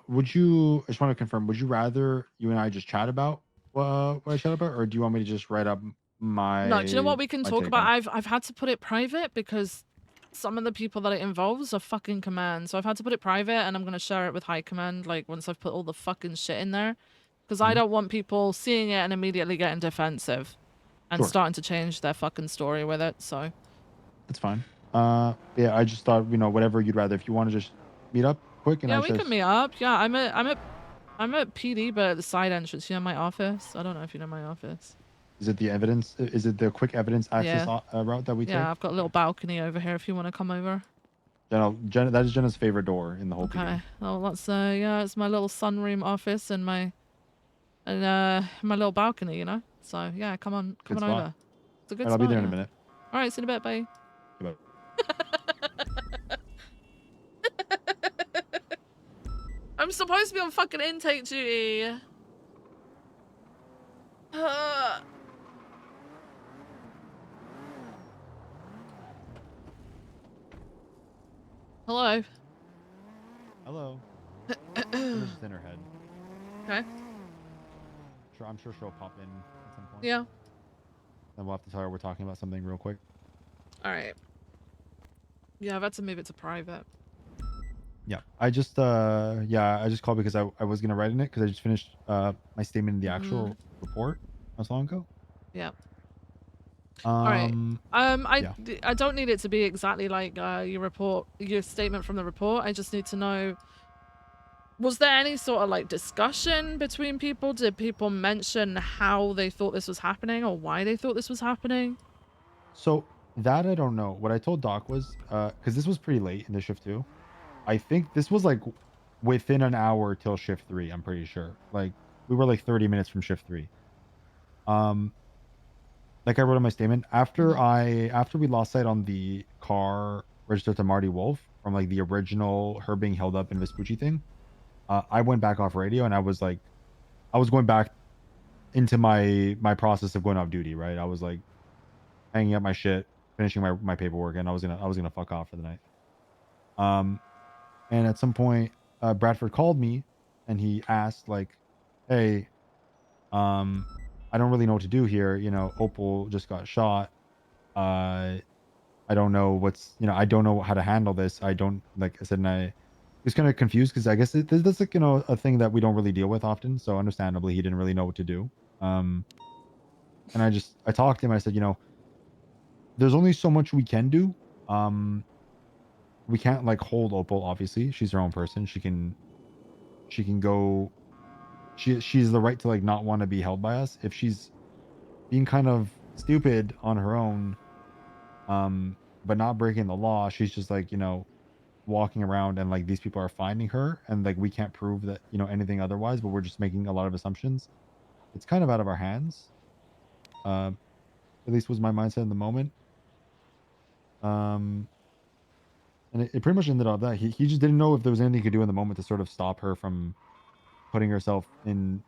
Would you? I just want to confirm. Would you rather you and I just chat about what I chat about, or do you want me to just write up No, do you know my what we can talk take on about? it? I've had to put it private because some of the people that it involves are fucking command. So I've had to put it private, and I'm gonna share it with high command. Like once I've put all the fucking shit in there, because I Mhm. don't want people seeing it and immediately getting defensive and Sure. starting to change their fucking story with it. So That's fine. Yeah, I just thought whatever you'd rather. If you want to just meet up quick, and yeah, I we can just meet up. Yeah, I'm at PD, but at the side entrance. You know my office. I don't know if you know my office. is it the evidence? Is it the quick evidence access Yeah. route that we take? Yeah, I've got a little balcony over here if you want to come over. Jenna, that is Jenna's favorite door in the whole PD. Okay. Well, that's yeah, it's my little sunroom office and my little balcony, you know. So yeah, come on Good over. spot. It's a good All right, I'll be spot. there in a Yeah. minute. All right, see you in a bit, bye. Goodbye. I'm supposed to be on fucking intake duty. Hello. Hello. Jenna's just in her head. Okay. Sure, I'm sure she'll pop in at some point. Yeah. Then we'll have to tell her we're talking about something real quick. All right. Yeah, I've had to move it to private. Yeah, I just called because I was gonna write in it because I just finished my statement in the actual report not so long ago. Yeah. All right. Yeah. I don't need it to be exactly like your statement from the report. I just need to know, was there any sort of like discussion between people? Did people mention how they thought this was happening or why they thought this was happening? So that I don't know. What I told Doc was because this was pretty late in the shift too. I think this was like within an hour till shift 3. I'm pretty sure. Like we were like 30 minutes from shift 3. Like I wrote in my statement, after we lost sight on the car registered to Marty Wolf from like the original her being held up in Vespucci thing, I went back off radio and I was going back into my process of going off duty, right? I was like hanging up my shit, finishing my paperwork, and I was gonna fuck off for the night. And at some point, Bradford called me and he asked like, "Hey, I don't really know what to do here. You know, Opal just got shot. I don't know I don't know how to handle this. I don't like I said, and I was kind of confused because I guess that's like a thing that we don't really deal with often. So understandably, he didn't really know what to do. And I talked to him. I said, there's only so much we can do. We can't like hold Opal. Obviously, she's her own person. She can go. She's the right to like not want to be held by us. If she's being kind of stupid on her own, but not breaking the law, she's just like walking around and like these people are finding her and like we can't prove that anything otherwise, but we're just making a lot of assumptions. It's kind of out of our hands. At least was my mindset in the moment. And it pretty much ended up that he just didn't know if there was anything he could do in the moment to sort of stop her from putting herself in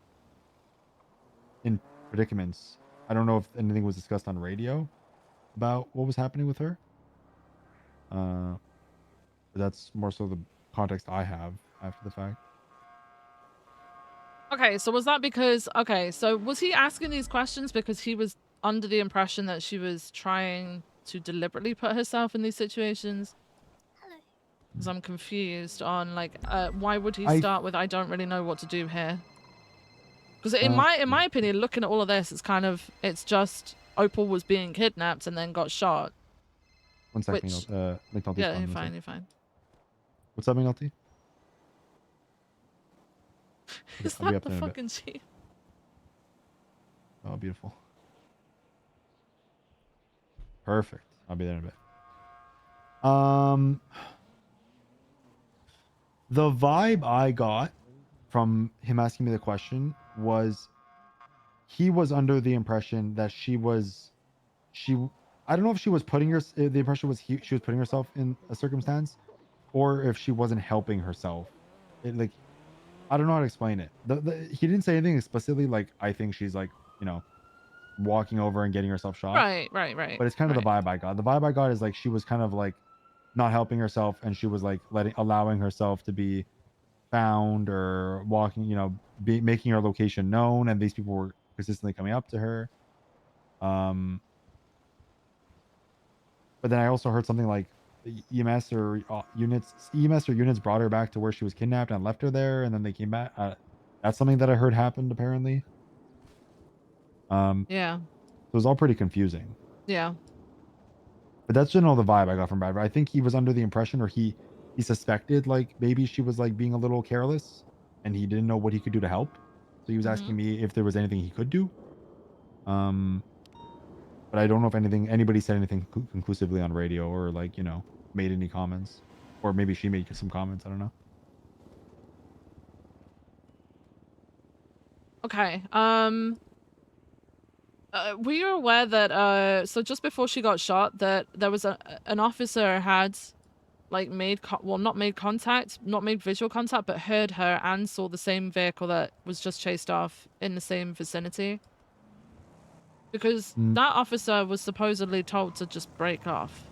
predicaments. I don't know if anything was discussed on radio about what was happening with her. But that's more so the context I have after the fact. Okay, so was that because so was he asking these questions because he was under the impression that she was trying to deliberately put herself in these situations? Because I'm confused on like why would he start with I don't really know what to do here? Because in my opinion, looking at all of this, it's just Opal was being kidnapped and then got shot. One second, Which, McNulty's yeah, calling you're me, fine, so- you're fine. What's up, McNulty? Is I'll be that up the there in a bit. fucking chief? Oh, beautiful. Perfect. I'll be there in a bit. The vibe I got from him asking me the question was he was under the impression that she I don't know if she was putting the impression was she was putting herself in a circumstance or if she wasn't helping herself. Like I don't know how to explain it. He didn't say anything explicitly like I think she's like, walking over and getting herself shot. Right, right, right. But it's kind of right. the vibe I got. The vibe I got is like she was kind of like not helping herself, and she was like allowing herself to be found or walking, making her location known, and these people were consistently coming up to her. But then I also heard something like EMS or units brought her back to where she was kidnapped and left her there, and then they came back. That's something that I heard happened apparently. Yeah. So it was all pretty confusing. Yeah. But that's general the vibe I got from Brad. I think he was under the impression, or he suspected like maybe she was like being a little careless, and he didn't know what he could do to help. So he was asking me if there was anything he could do. But I don't know if anybody said anything conclusively on radio, or like made any comments, or maybe she made some comments. I don't know. Okay. Were you aware that so just before she got shot, that there was an officer had like not made contact, not made visual contact, but heard her and saw the same vehicle that was just chased off in the same vicinity? Because that officer was supposedly told to just break off,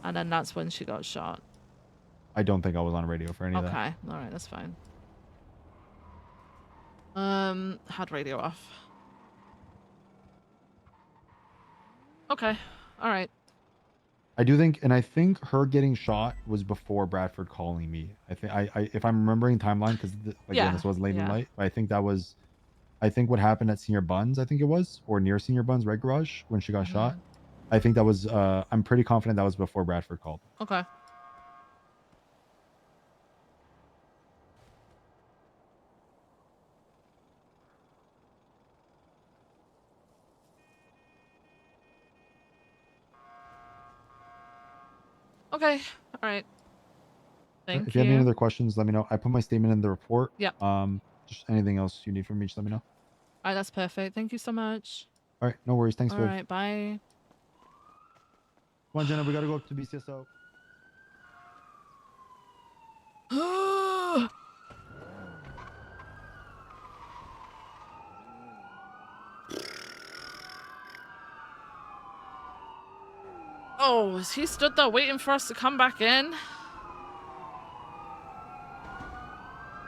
and then that's when she got shot. I don't think I was on radio for any of that. Okay, all right, that's fine. Had radio off. Okay, all right. I do think, and I think her getting shot was before Bradford calling me. I think if I'm remembering timeline, because again, this was late in light. But I think what happened at Senior Buns, I think it was, or near Senior Buns Red Garage when she got shot. I think that was. I'm pretty confident that was before Bradford called. Okay. Okay, all right. Thank If you have any you. other questions, let me know. I put my statement in the report. Yep. Just anything else you need from me, just let me know. All right, that's perfect. Thank you so much. All right, no worries. Thanks, All Viv. right, bye. Come on, Jenna, we gotta go up to BCSO. Oh, is he stood there waiting for us to come back in?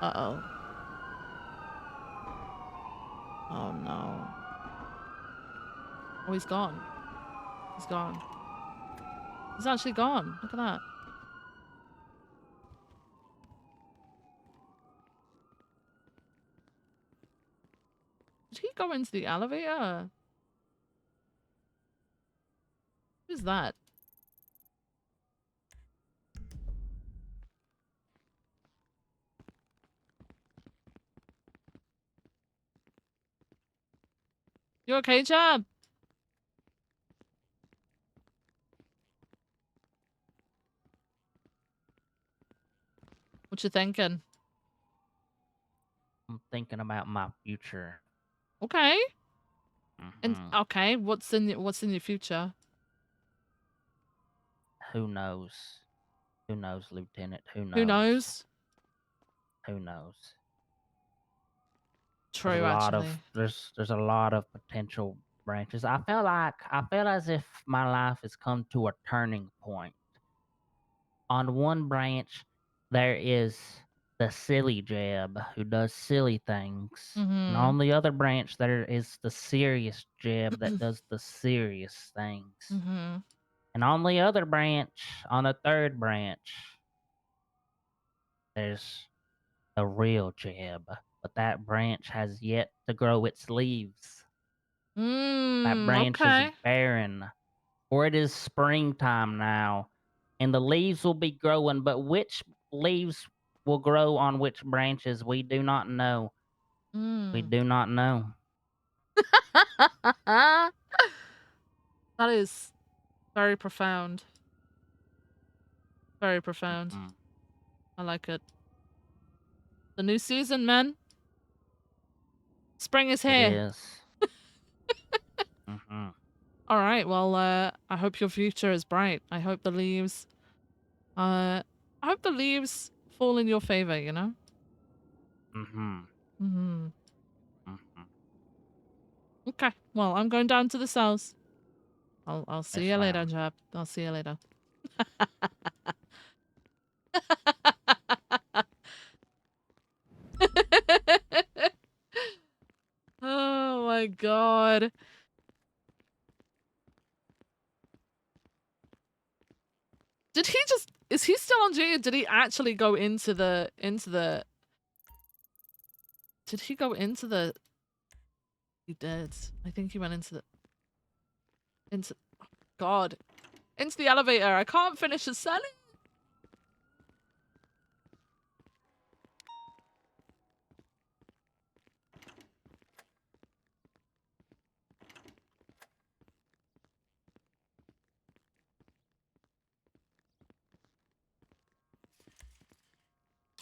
Uh-oh. Oh, no. Oh, he's gone. He's gone. He's actually gone. Look at that. Did he go into the elevator? Who's that? You okay, Jab? What you thinking? I'm thinking about my future. Okay. And Mhm. okay, what's in your future? Who knows? Who knows, Lieutenant? Who knows? Who knows? Who knows? True, There's a lot actually. of there's a lot of potential branches. I feel as if my life has come to a turning point. On one branch, there is the silly Jeb who does silly things, and on the other branch, there is the serious Jeb that does the serious things. And on the other branch, on the third branch, there's the real Jeb, but that branch has yet to grow its leaves. That branch Okay. is barren, for it is springtime now, and the leaves will be growing, but which leaves will grow on which branches, we do not know. We do not know. That is very profound. Very profound. I like it. The new season, man. Spring is It here. is. All right. Well, I hope your future is bright. I hope the leaves fall in your favor, you know? Mm-hmm. Mm-hmm. Okay. Well, I'm going down to the cells. I'll see Yes, you later, ma'am. Jeb. I'll see you later. Oh my god. Did he just is he still on duty? Did he actually go into the Did he go into the He did. I think he went into oh god. Into the elevator. I can't finish the selling.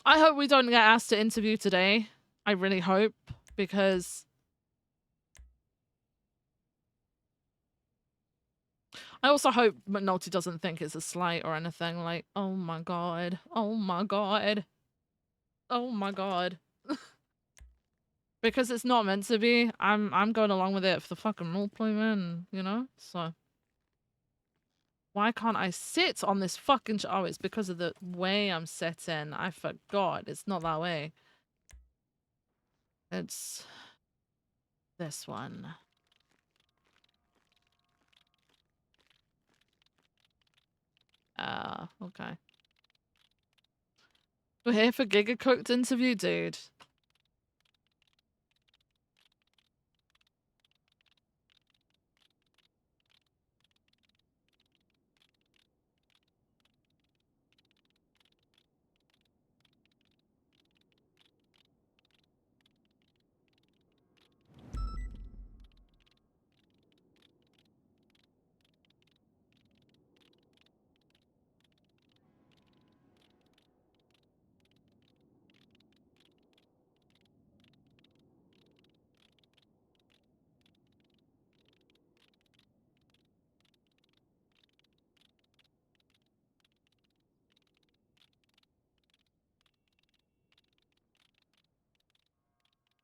I hope we don't get asked to interview today. I really hope, because I also hope McNulty doesn't think it's a slight or anything, like, oh my god, oh my god, oh my god. Because it's not meant to be. I'm going along with it for the fucking roleplay, man, you know? So why can't I sit on this fucking oh, it's because of the way I'm sitting. I forgot. It's not that way. It's this one. Okay. We're here for Giga Cooked interview, dude.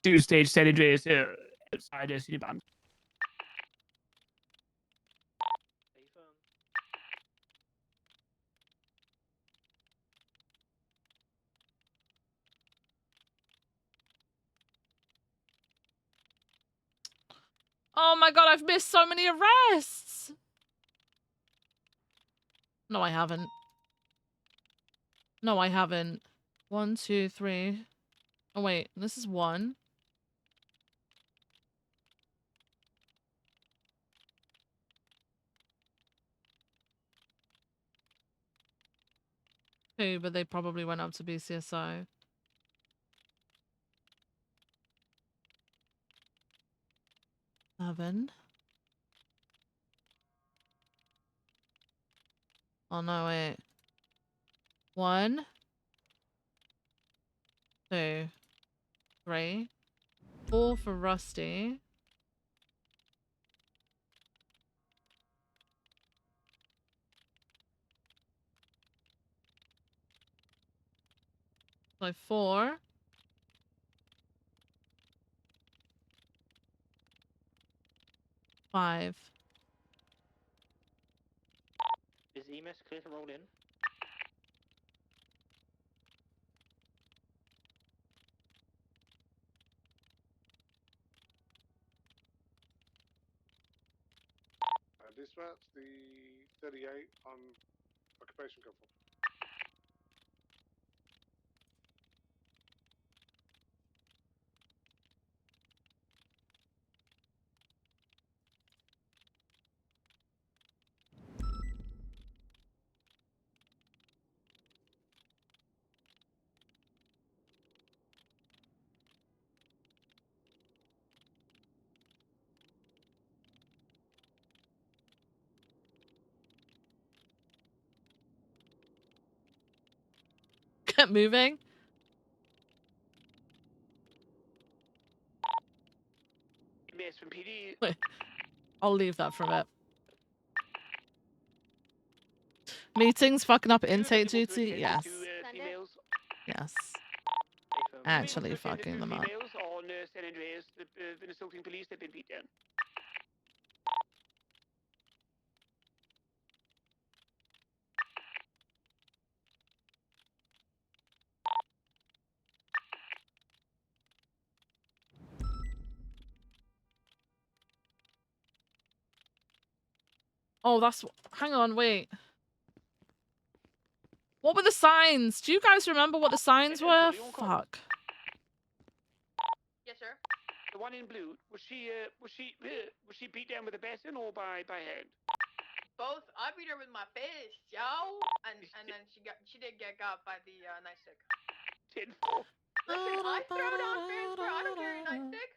Two stage San Andreas outside City Bomb. Oh my god, I've missed so many arrests! No, I haven't. No, I haven't. 1, 2, 3. Oh wait, this is 1. Two, but they probably went up to BCSI. 7. Oh no, wait. 1, 2, 3, 4 for Rusty. So 4. 5. Is EMS clear to roll in? Dispatch, the 38 on occupation control. Get moving. EMS from PD. Wait, I'll leave that for a bit. Meetings fucking up intake duty? Yes. Females. Yes. Actually fucking them up. Females on San Andreas, the assaulting police, they've been beat down. Oh, that's... Hang on, wait. What were the signs? Do you guys remember what the signs were? Fuck. Yes, sir. The one in blue, was she beat down with a baton or by hand? Both. I beat her with my fist, yo. And then she did get got by the nightstick. 10-4. Listen, I throw down fans, bro. I don't carry a nightstick.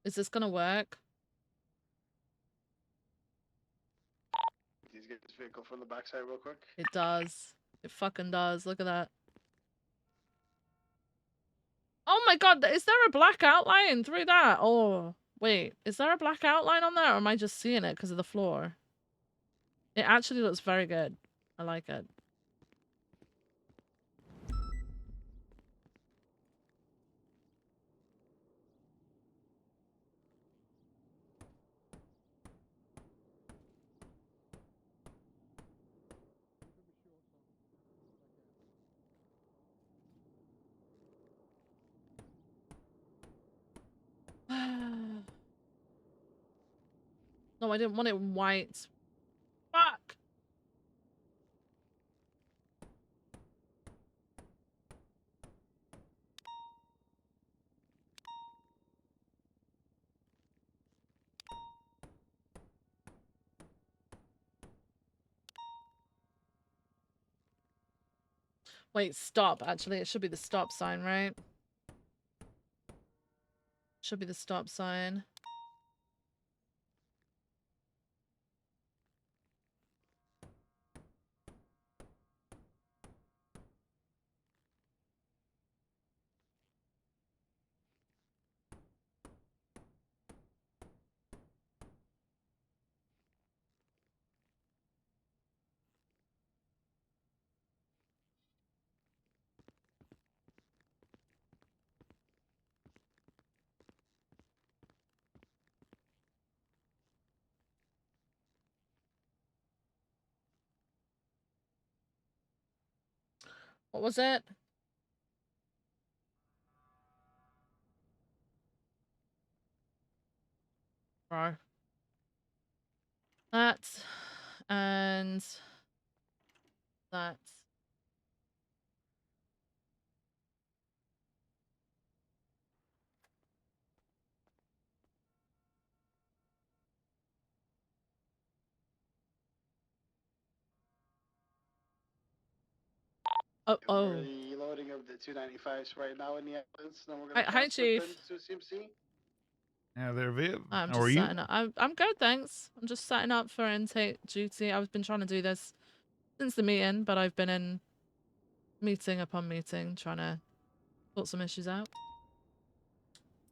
Is this gonna work? Please get this vehicle from the backside real quick. It does. It fucking does. Look at that. Oh my god, is there a black outline through that? Oh, wait. Is there a black outline on there, or am I just seeing it because of the floor? It actually looks very good. I like it. No, I didn't want it in white. Fuck! Wait, stop. Actually, it should be the stop sign, right? Should be the stop sign. What was it? Bro. That. And... that. Oh. We're loading up the 295s right now in the ambulance. Then we're Hi, gonna hi, transfer Chief. them to CMC. Yeah, there, Viv. I'm How just are you? setting up. I'm good, thanks. I'm just setting up for intake duty. I've been trying to do this since the meeting, but I've been in meeting upon meeting trying to sort some issues out.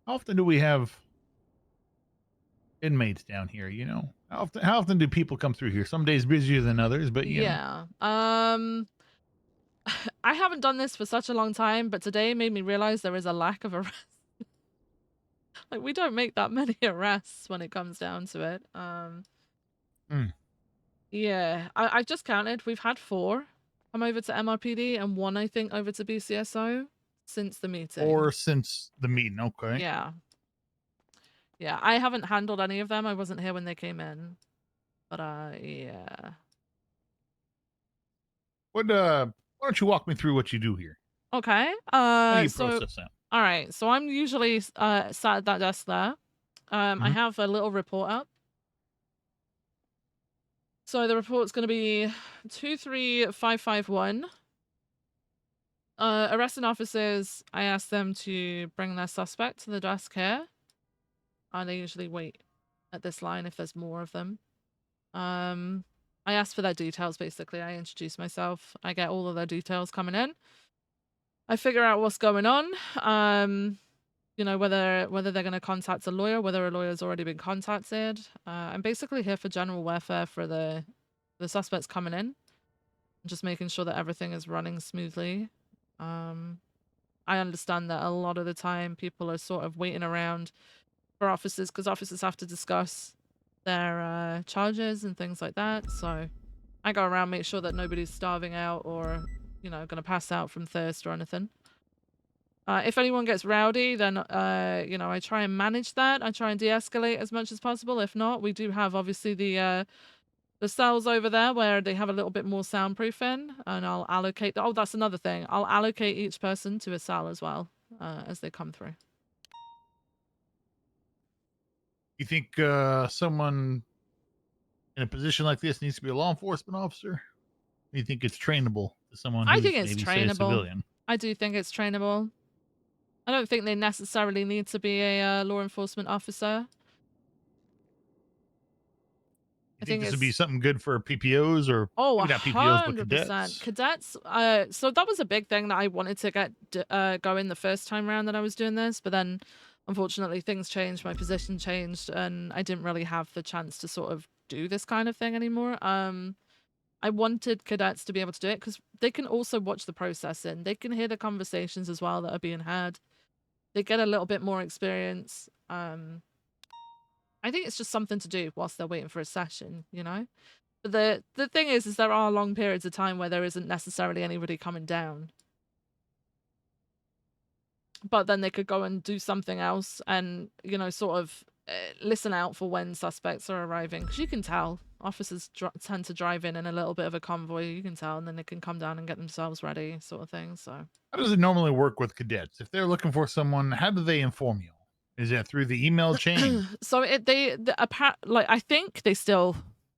How often do we have inmates down here? You know, how often do people come through here? Some days busier than others, but you know. Yeah. I haven't done this for such a long time, but today made me realize there is a lack of arrests. Like, we don't make that many arrests when it comes down to it. Yeah, I've just counted. We've had 4 come over to MRPD and 1, I think, over to BCSO since the meeting. Or since the meeting, okay. Yeah. Yeah, I haven't handled any of them. I wasn't here when they came in. But, yeah. Why don't you walk me through what you do here? Okay. How do you So, process that? all right. So I'm usually sat at that desk there. I have a little report up. So the report's going to be 23551. Arresting officers, I ask them to bring their suspect to the desk here. They usually wait at this line if there's more of them. I ask for their details, basically. I introduce myself. I get all of their details coming in. I figure out what's going on. You know, whether they're going to contact a lawyer, whether a lawyer's already been contacted. I'm basically here for general welfare for the suspects coming in. Just making sure that everything is running smoothly. I understand that a lot of the time people are sort of waiting around for officers because officers have to discuss their charges and things like that. So I go around, make sure that nobody's starving out or, you know, going to pass out from thirst or anything. If anyone gets rowdy, then, you know, I try and manage that. I try and de-escalate as much as possible. If not, we do have obviously the cells over there where they have a little bit more soundproofing, and I'll allocate. Oh, that's another thing. I'll allocate each person to a cell as well as they come through. You think someone in a position like this needs to be a law enforcement officer? Or you think it's trainable to someone I who's think it's maybe say a trainable. civilian? I do think it's trainable. I don't think they necessarily need to be a law enforcement officer. You think this would be something good for PPOs or Oh, maybe not PPOs but 100%. cadets? Cadets. So that was a big thing that I wanted to get going the first time around that I was doing this, but then unfortunately things changed, my position changed, and I didn't really have the chance to sort of do this kind of thing anymore. I wanted cadets to be able to do it because they can also watch the processing. They can hear the conversations as well that are being had. They get a little bit more experience. I think it's just something to do whilst they're waiting for a session, you know? But the thing is there are long periods of time where there isn't necessarily anybody coming down. But then they could go and do something else and, you know, sort of listen out for when suspects are arriving. Because you can tell officers tend to drive in a little bit of a convoy, you can tell, and then they can come down and get themselves ready, sort of thing. So How does it normally work with cadets? If they're looking for someone, how do they inform you? Is that through the email chain? So like I think they still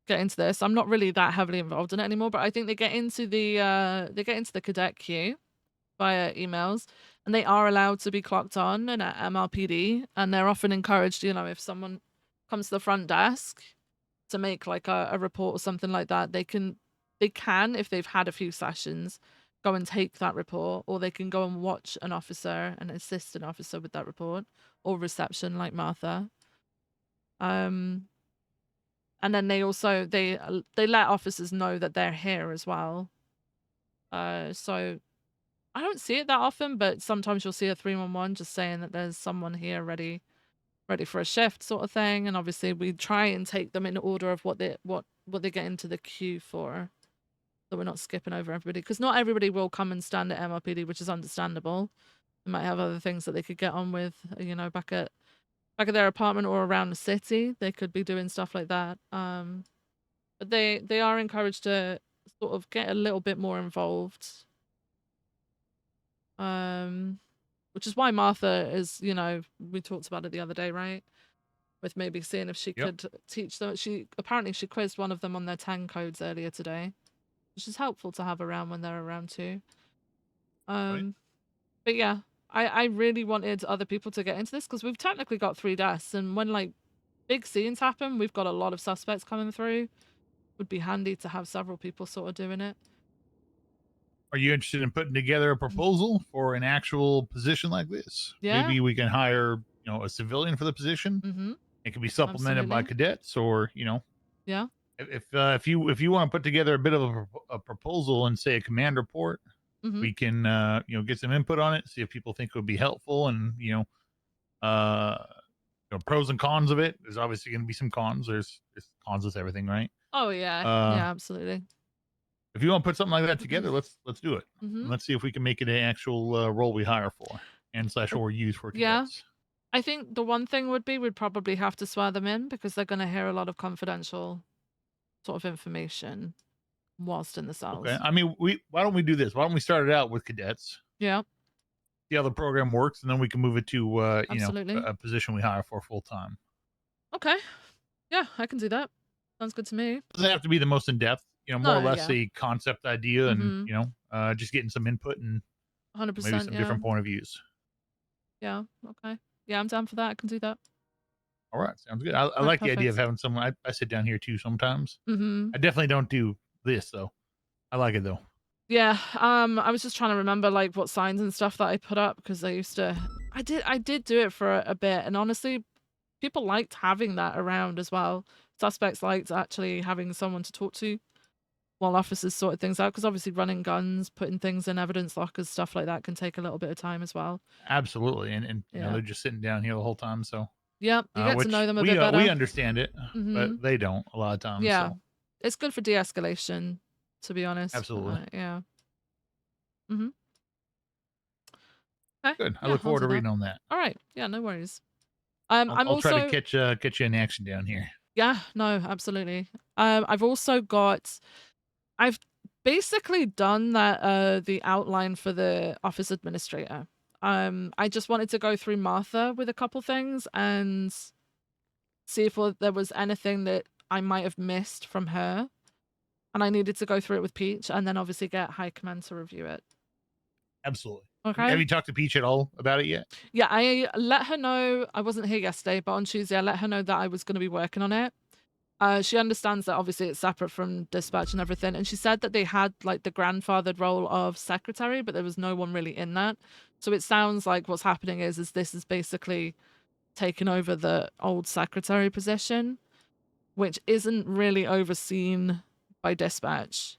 get into this. I'm not really that heavily involved in it anymore, but I think they get into the cadet queue via emails, and they are allowed to be clocked on and at MRPD, and they're often encouraged, you know, if someone comes to the front desk to make like a report or something like that, they can if they've had a few sessions go and take that report, or they can go and watch an officer and assist an officer with that report, or reception like Martha. And then they also they let officers know that they're here as well. So I don't see it that often, but sometimes you'll see a 311 just saying that there's someone here ready for a shift, sort of thing. And obviously we try and take them in order of what they get into the queue for, so we're not skipping over everybody, because not everybody will come and stand at MRPD, which is understandable. They might have other things that they could get on with, you know, back at their apartment or around the city. They could be doing stuff like that. But they are encouraged to sort of get a little bit more involved. Which is why Martha is, you know, we talked about it the other day, right? With maybe seeing if she could teach them. She quizzed one of them on their 10 codes earlier today, which is helpful to have around when they're around too. But yeah, I really wanted other people to get into this because we've technically got 3 deaths, and when like big scenes happen, we've got a lot of suspects coming through. Would be handy to have several people sort of doing it. Are you interested in putting together a proposal for an actual position like this? Yeah. Maybe we can hire, you know, a civilian for the position. Mm-hmm. It can be supplemented by Absolutely. cadets, or you know, Yeah. if you want to put together a bit of a proposal and say a command report, Mhm. we can you know, get some input on it, see if people think it would be helpful, and you know, pros and cons of it. There's obviously going to be some cons. There's cons with everything, right? Oh yeah. Yeah, absolutely. If you want to put something like that together, let's do it. Mhm. Let's see if we can make it an actual role we hire for and / or use for Yeah. cadets. I think the one thing would be we'd probably have to swear them in because they're going to hear a lot of confidential sort of information whilst in the cells. Okay. I mean, why don't we do this? Why don't we start it out with cadets? Yeah. See how the program works, and then we can move it to you know, Absolutely. a position we hire for full time. Okay. Yeah, I can do that. Sounds good to me. Doesn't have to be the most in depth. You know, more or No, less yeah. a concept idea, and Mhm. you know, just getting some input and 100%. maybe some Yeah. different point of views. Yeah. Okay. Yeah, I'm down for that. I can do that. All right, sounds good. I Right, like the idea of perfect. having someone. I sit down here too sometimes. Mhm. I definitely don't do this though. I like it though. Yeah, I was just trying to remember like what signs and stuff that I put up because I used to I did do it for a bit, and honestly people liked having that around as well. Suspects liked actually having someone to talk to. while officers sorted things out, because obviously running guns, putting things in evidence lockers, stuff like that can take a little bit of time as well. Absolutely, and you know Yeah. they're just sitting down here the whole time. So Yep, you get to which know them a we bit better. we understand it, but Mhm. they don't a lot of times. Yeah, So it's good for de-escalation, to be honest. absolutely. Yeah. Mhm. Okay. Good. I Yeah, look I'll forward do to that. reading on that. All right. Yeah, no worries. I'll, I'm I'll also try to catch you in action down here. Yeah, no, absolutely. I've also got I've basically done that the outline for the office administrator. I just wanted to go through Martha with a couple things and see if there was anything that I might have missed from her. And I needed to go through it with Peach and then obviously get High Command to review it. Absolutely. Okay. Have you talked to Peach at all about it yet? Yeah, I let her know I wasn't here yesterday, but on Tuesday I let her know that I was going to be working on it. She understands that obviously it's separate from dispatch and everything, and she said that they had like the grandfathered role of secretary, but there was no one really in that. So it sounds like what's happening is this is basically taking over the old secretary position, which isn't really overseen by dispatch.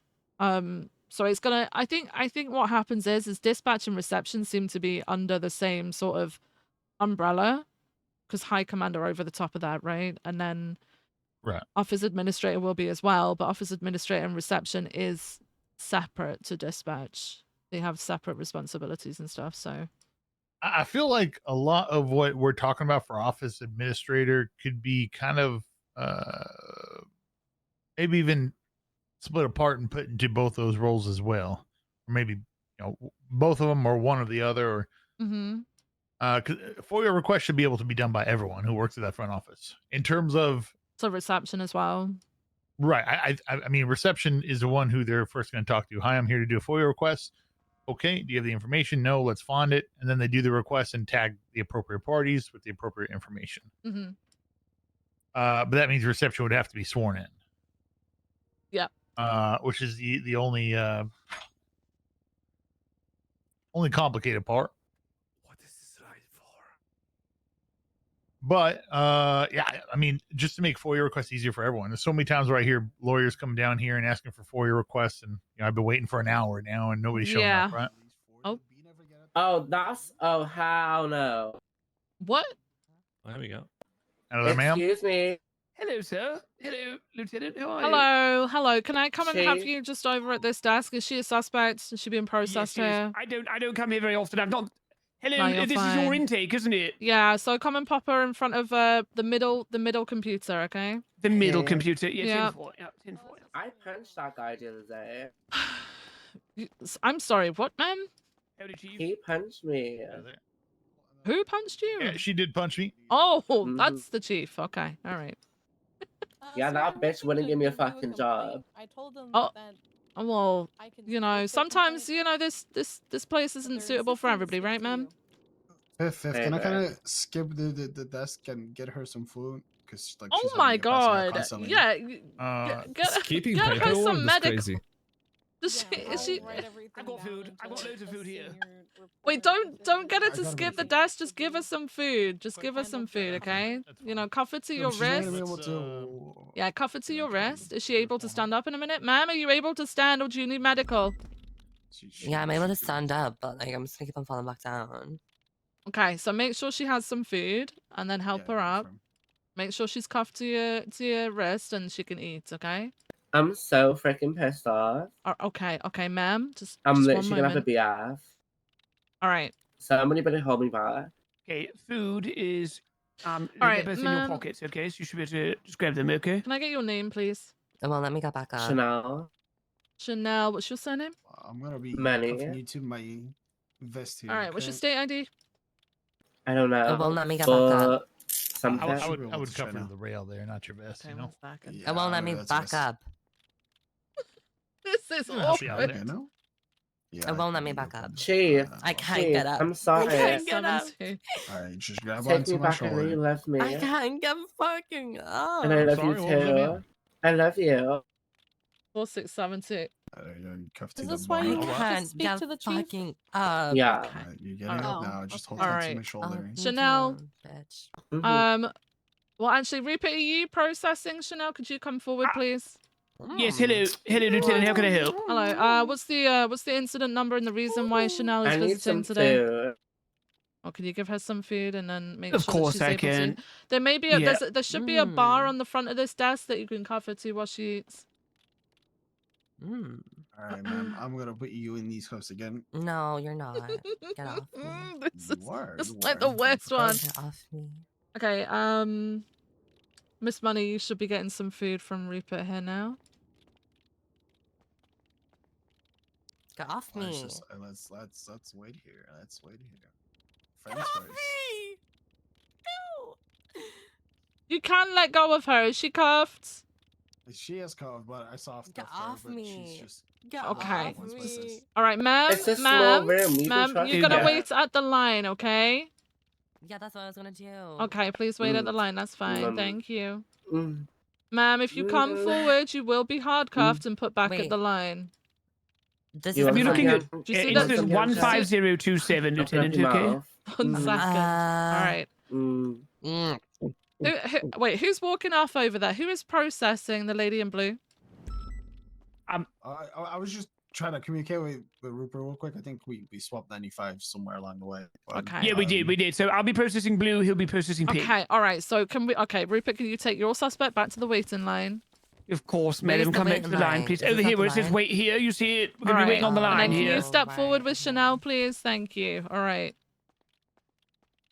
So it's gonna. I think what happens is dispatch and reception seem to be under the same sort of umbrella, because high command are over the top of that, right? And then Right. office administrator will be as well, but office administrator and reception is separate to dispatch. They have separate responsibilities and stuff. So I feel like a lot of what we're talking about for office administrator could be kind of maybe even split apart and put into both those roles as well, or maybe both of them or one or the other. Or mm-hmm. Because FOIA requests should be able to be done by everyone who works at that front office. In terms of reception as well. Right. I mean, reception is the one who they're first going to talk to. Hi, I'm here to do a FOIA request. Okay. Do you have the information? No. Let's find it. And then they do the request and tag the appropriate parties with the appropriate information. Mm-hmm. But that means reception would have to be sworn in. Yeah. Which is the only complicated part. But yeah, I mean, just to make FOIA requests easier for everyone. There's so many times where I hear lawyers come down here and asking for FOIA requests, and I've been waiting for an hour now, and nobody's showing up, right? Oh, hell no. What? There we go. Hello, ma'am. Excuse me. Hello, sir. Hello, Lieutenant. How are you? Hello. Can I come and have you just over at this desk? Is she a suspect? Is she being processed Yes, here? I don't come here very often. I've not. Hello, No, you're this is your fine. intake, isn't it? Yeah, so come and pop her in front of the middle computer, okay? The middle Yeah. computer. Yes, Yeah. 10-4. Yeah, 10-4. I punched that guy the other day. I'm sorry, what, ma'am? He punched me. Who punched you? Yeah, she did punch me. Oh, Mhm. that's the chief. Okay, all right. Yeah, that bitch wouldn't give me a fucking job. I told them Oh, that well, sometimes this place isn't suitable for everybody, right, ma'am? Fifth, can I kind of skip the desk and get her some food? Because like, Oh she's my having a passing out god! constantly. Yeah, get Skipping her paperwork? some That's medical. crazy. Is she? I've got food. I've got loads of food here. Wait, don't get her to skip the desk. Just give her some food. Just give her some food, okay? Cuff her to your She's not wrist. gonna be able to. Yeah, cuff her to your wrist. Is she able to stand up in a minute? Ma'am, are you able to stand or do you need medical? Yeah, I'm able to stand up, but like I'm just gonna keep on falling back down. Okay, so make sure she has some food and then help her up. Make sure she's cuffed to your wrist and she can eat, okay? I'm so freaking pissed off. Okay, ma'am. Just I'm one literally gonna have to moment. be off. All right. Somebody better hold me back. Okay, food is All they're right, both in your ma'am. pockets. Okay, so you should be able to just grab them. Okay. Can I get your name, please? Well, let me get back up. Chanel. Chanel. What's your surname? I'm gonna be Manny. cuffing you to my vest here. All right. What's your okay? state ID? I don't know. It won't let me get back up. Something. I would cover the rail there, not your vest. Okay, You know. It won't let me back up. This is Yeah, I'll be out awful. there. No? It won't let me back up. Chief. I can't Chief, get up. I'm sorry. I can't get up. All right, just grab Take onto me my back. I know you shoulder. left me. I can't get fucking up. And I love Sorry, you what was your too. name? I love you. 4672. You're cuffed to Is the this why bar. you I have to can't speak get to the chief? fucking up. Yeah. All right, you get it Oh, now. Just hold All on to right. my shoulder. Chanel. Bitch. Mhm. Well, actually, Rupert, are you processing? Chanel, could you come forward, please? Yes, hello, Lieutenant. How can I help? Hello. What's the incident number and the reason why Chanel is I need visiting some today? food. Or can you give her some food and then make Of sure that course she's I able can. to? There may be Yeah. there should be a bar on the front of this desk that you can cover to while she eats. All right, ma'am. I'm gonna put you in these cuffs again. No, you're not. Get off me. This is You are. this You is like are. the worst one. Get off me. Okay, Miss Money, you should be getting some food from Rupert here now. Get off me. Let's wait here. Let's wait here. Friends first. You can let go of her. Is she cuffed? She is cuffed, but I soft Get cuffed her, off but me. she's just Get Okay. off me. All right, ma'am. It's a small Ma'am. room. You can Ma'am, trust you're gonna her. wait at the line, okay? Yeah, that's what I was gonna do. Okay, please wait at the line. That's fine. Thank you. Ma'am, if you come forward, you will be hard cuffed and put back at the line. This You is Are you the looking line. at Do you see that? incident 15027, Lieutenant? Okay. 1 second. All right. Who's walking off over there? Who is processing the lady in blue? I was just trying to communicate with Rupert real quick. I think we swapped 95 somewhere along the way. But, Okay. Yeah, we did. So I'll be processing blue. He'll be processing pink. Okay, all right. So Rupert, can you take your suspect back to the waiting line? Of course, Where's madam. the Come back to waiting the line, line? please. Is this Over not here the where it says line? wait here. You see it? We're All going to be waiting on the And line then can here. you step forward with Chanel, please? Thank you. All right.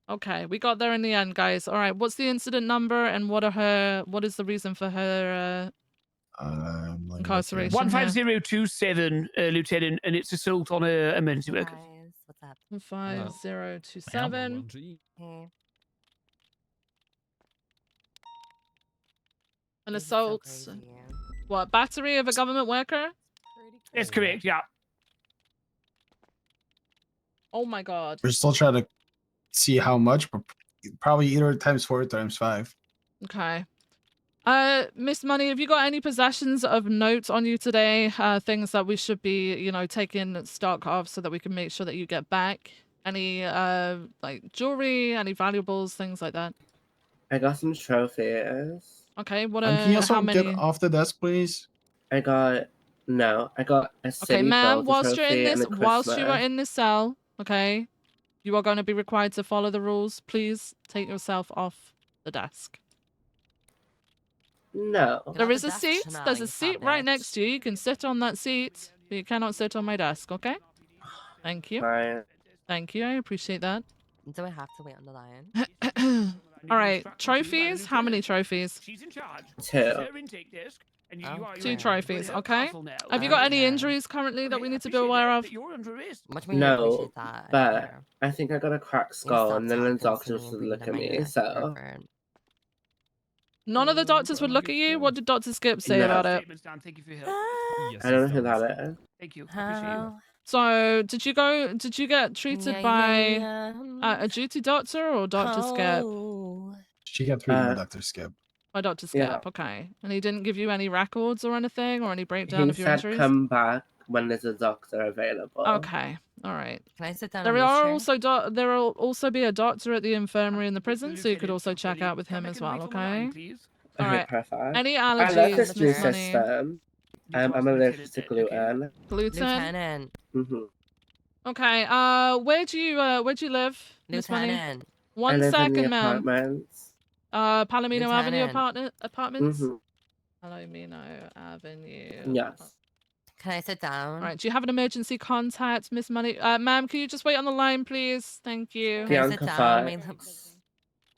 Okay, we got there in the end, guys. All right, what's the incident number and what is the reason for her incarceration? 15027, Lieutenant, and it's assault on a emergency worker. Guys, what's up? 5027. Hey. An This is so assault. crazy. What, battery of a government worker? That's correct, yeah. Oh my god. we're still trying to see how much, but probably either times 4 or times 5. Okay. Miss Money, have you got any possessions of note on you today? Things that we should be, taking stock of so that we can make sure that you get back? Any, like jewelry, any valuables, things like that? I got some trophies. Okay, what And can you also how many? get off the desk, please? I got a Okay, city ma'am, builder whilst trophy and a whilst you are Christmas. in this cell, okay, you are going to be required to follow the rules. Please take yourself off the desk. No. There is a seat. There's a seat right next to you. You can sit on that seat, but you cannot sit on my desk, okay? Thank you. Fine. Thank you. I appreciate that. Do I have to wait on the line? All right. Trophies? How many trophies? She's in charge. 2. She's at her intake desk, and you are 2 your trophies, own okay? castle now. Have you got any Okay. injuries currently that we need to be aware of? You're under arrest. What do you mean you No, appreciate that? but I think I got a cracked skull, stop and then the talking to doctor me just and breathing look down at my me. neck, So pervert. None of the doctors would look at you? What did Dr. Skip say No. about it? Statements down. Thank you for your help. I don't know who that is. Thank you. I appreciate you. How? So, did you get treated Yeah, by yeah. a duty doctor or Dr. Skip? Oh. She got treated by Dr. Skip. By Dr. Skip, Yeah. okay. And he didn't give you any records or anything or any breakdown He of your said injuries? come back when there's a doctor available. Okay, all right. Can I sit down There on this are chair? also there will also be a doctor at the infirmary in the prison, so you could also check out with him as well, okay? All Okay, right. perfect. Any I love allergies, this new Miss Money? system. I'm allergic to gluten. Gluten? Lieutenant. Okay. Where'd you live, Miss Money? Lieutenant. I 1 live in the second, ma'am. apartments. Palomino Avenue Lieutenant. apartments? Mhm. Palomino Avenue. Yes. Can I sit down? All right. Do you have an emergency contact, Miss Money? Ma'am, can you just wait on the line, please? Thank you. Can I sit Bianca down? Fox.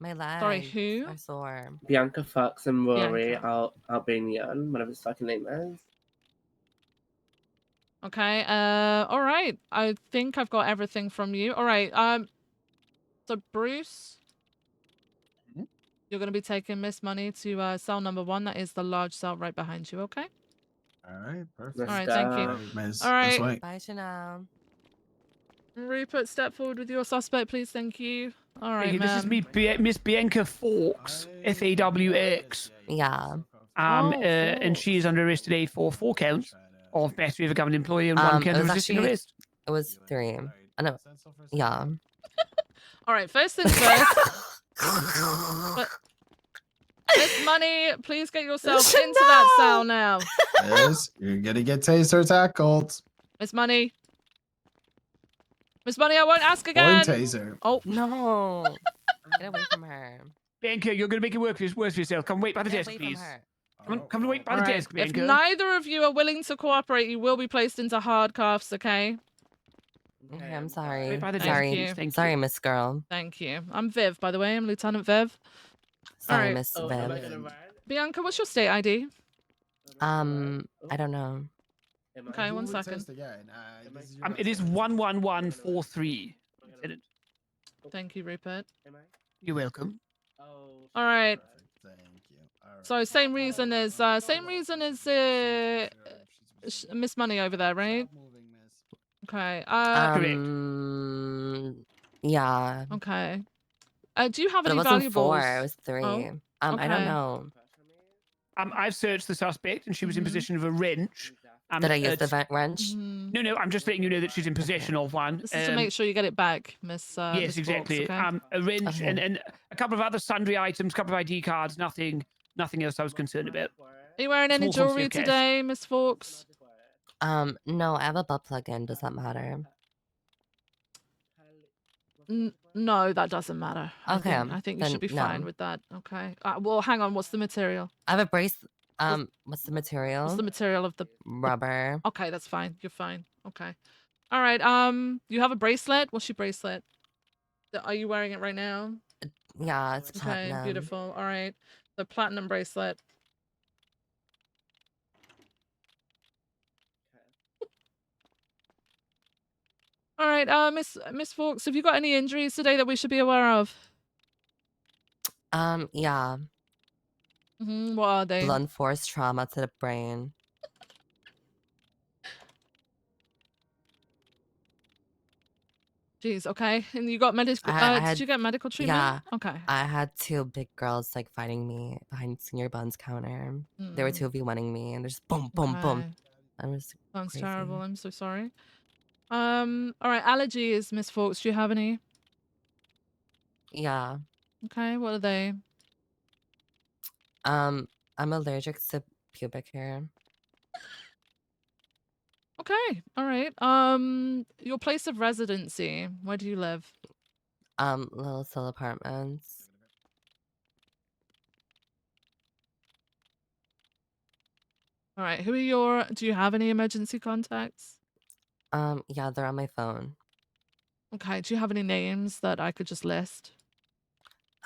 My legs Sorry, who? are sore. Bianca Fox and Rory Bianca. Albanian, whatever his fucking name is. Okay. All right. I think I've got everything from you. All right. So Bruce, you're going to be taking Miss Money to cell number 1. That is the large cell right behind you. Okay. All right, perfect. All right. Thank you. Miss, All right. White. Bye, Chanel. Rupert, step forward with your suspect, please. Thank you. All right, Thank you. This is ma'am. me, Miss Bianca Fawkes, FAWX. Yeah. And she is under arrest today for 4 counts of battery of a government employee and 1 count it of was resisting actually- arrest. It was 3. I know. Yeah. All right. First things first. But Money, please get yourself into that cell now. Yes, you're gonna get taser tackled. Miss Money. Miss Money, I won't ask Point again. taser. Oh. No. Get away from her. Bianca, you're going to make it worse for yourself. Come wait by the Get desk, away from please. her. Come wait by All the right. desk, If Bianca. neither of you are willing to cooperate, you will be placed into hard cuffs, okay? Okay, I'm sorry. Wait by the desk, Sorry, please. Thank sorry, you. Miss Girl. Thank you. I'm Viv, by the way. I'm Lieutenant Viv. Sorry, All right. Miss Viv. Bianca, what's your state ID? I don't know. Okay, one second. It is 11143. Lieutenant. Thank you, Rupert. You're welcome. All right. So same reason as Miss Money over there, right? Okay. Yeah. Okay. Do you have But it any wasn't valuables? 4, it was 3. Oh, I don't okay. know. I've searched the suspect, and she was in possession of a wrench. Did I use the wrench? No, I'm just letting you know that she's in possession of one. This is to make sure you get it back, Miss. Yes, Miss exactly. Fawkes, okay? A wrench Okay. and a couple of other sundry items, couple of ID cards, nothing else I was concerned about. Are you wearing any Small quantity jewelry of cash. today, Miss Fawkes? No, I have a butt plug in. Does that matter? No, that doesn't matter. Okay, I think you then should be no. fine with that. Okay. Well, hang on. What's the material? I have a brace. What's the material? What's the material of the Rubber. Okay, that's fine. You're fine. Okay. All right. You have a bracelet. What's your bracelet? Are you wearing it right now? Yeah, it's Okay, platinum. beautiful. All right. The platinum bracelet. All right. Miss Fawkes, have you got any injuries today that we should be aware of? Yeah. What are they? Blunt force trauma to the brain. Jeez. Okay. And you got medical. Did you get medical treatment? Yeah. Okay. I had 2 big girls like fighting me behind Senior Bun's counter. There were 2 of you winning me, and there's boom, boom, boom. Okay. I was Sounds crazy. terrible. I'm so sorry. All right. Allergies, Miss Fawkes. Do you have any? Yeah. Okay. What are they? I'm allergic to pubic hair. Okay. All right. Your place of residency. Where do you live? Little Cell Apartments. All right. Who are your? Do you have any emergency contacts? Yeah, they're on my phone. Okay. Do you have any names that I could just list?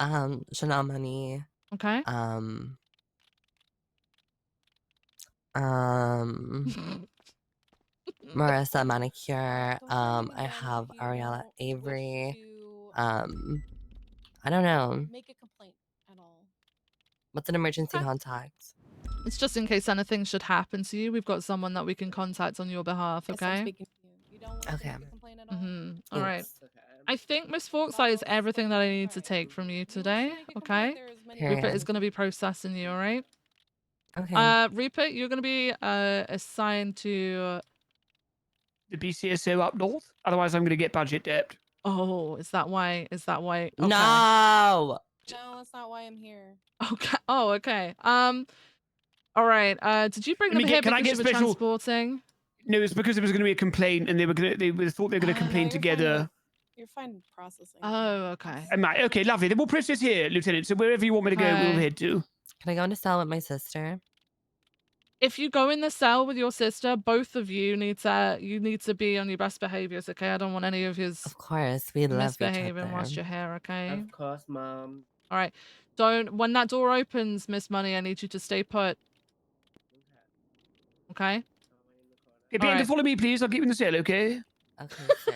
Chanel Money. Okay. Marissa Manicure. I have Ariella Avery. I don't know. Make a complaint at all. What's an emergency contact? It's just in case anything should happen to you. We've got someone that we can contact on your behalf. Yes, I'm Okay. speaking to you. You don't want Okay. to make a complaint at all? All right. Thanks. I think Miss Fawkes, that is everything that I need to take from you today. Okay. Rupert Period. is going to be processing you. All right. Okay. Rupert, you're going to be assigned to. The BCSO up north. Otherwise, I'm going to get budget debt. Oh, is that why? Is that why? Okay. No. No, that's not why I'm here. Okay. Oh, okay. All right. Did you bring Let me them get- here can I because get you were special- transporting? No, it's because there was going to be a complaint, and they thought they were going to complain together. You're fine processing. Oh, okay. Am I? Okay, lovely. Then we'll process here, Lieutenant. So wherever you want me to go, we'll Okay. head to. Can I go into cell with my sister? If you go in the cell with your sister, both of you need to be on your best behaviors. Okay. I don't want any of his Of course, we love each misbehaving other. whilst you're here. Okay. Of course, Mom. All right. Don't. When that door opens, Miss Money, I need you to stay put. Okay. Okay, Bianca, right. follow me, please. I'll keep you in the cell, okay? Okay, sir.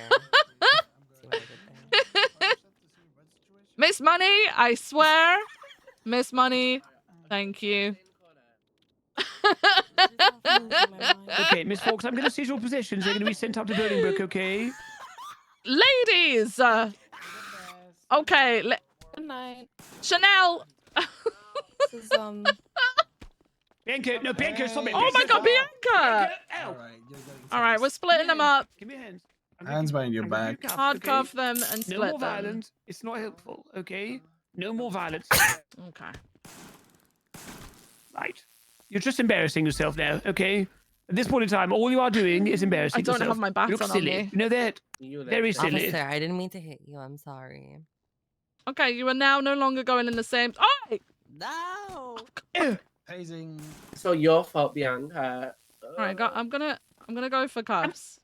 Miss Money, I swear. Miss Money, thank you. Okay, Miss Fawkes, I'm going to seize your possessions. They're going to be sent up to Bolingbroke, okay? Ladies. Okay. Good night. Chanel. This is Bianca, no, Bianca, stop it. Oh my God, Bianca. Ow. All right, we're splitting them up. Give me your hands. Hands behind your back. Handcuff them and split No more them. violence. It's not helpful, okay? No more violence. Okay. Right. You're just embarrassing yourself now, okay? At this point in time, all you are doing is embarrassing I don't yourself. have my You baton look on silly. me. You know that? Very silly. Officer, I didn't mean to hit you. I'm sorry. Okay, you are now no longer going in the same. Oh! No. Hazing. So your fault, Bianca. All right, I'm gonna go for cuffs.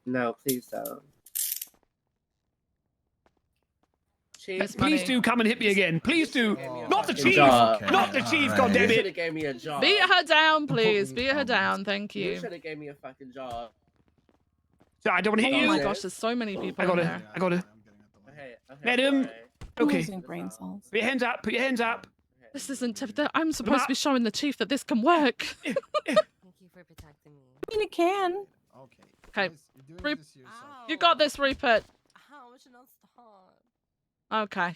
No, please don't. It's Please money. do come and hit me again. Please do. Not the fucking chief. job. Not the chief, You goddammit. should have gave me a job. Beat her down, please. Beat her down. Thank You you. should have gave me a fucking job. So I don't want to hit Oh you. my gosh, there's so many people I got in it. there. I got it. Okay, Madam. I'm Okay. losing brain cells. Put your hands up. Put your hands up. This isn't. I'm supposed to be showing the chief that this can work. Thank you for protecting me. I mean, it can. Okay. You got this, Rupert. How much else stop? Okay.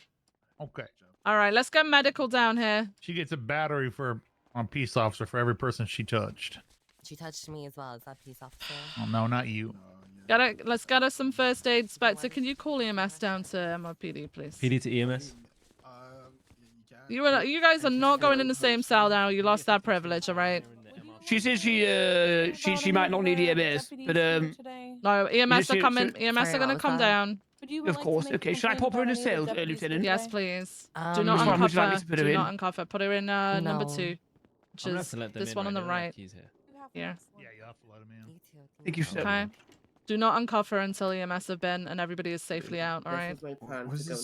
Okay. All right, let's get medical down here. She gets a battery on peace officer for every person she touched. She touched me as well. Is that peace officer? Oh no, not you. Let's get her some first aid. Spectre, can you call EMS down to MRPD, please? PD to EMS. You guys are not going in the same cell now. You lost that privilege, all right? She says she might not need EMS, but No, EMS She- are coming. she- EMS are gonna come down. Of course. Okay. Should I pop her in a cell, Lieutenant? Yes, please. Do not Which one would uncuff you like me her. to put her Do in? not uncuff her. Put her in number No. 2, which I'm gonna have is to let them this in one on the right now. right. Keys here. Here. Yeah, you have to let him in. Thank you, sir. Okay. Do not uncuff her until EMS have been and everybody is safely out. All right.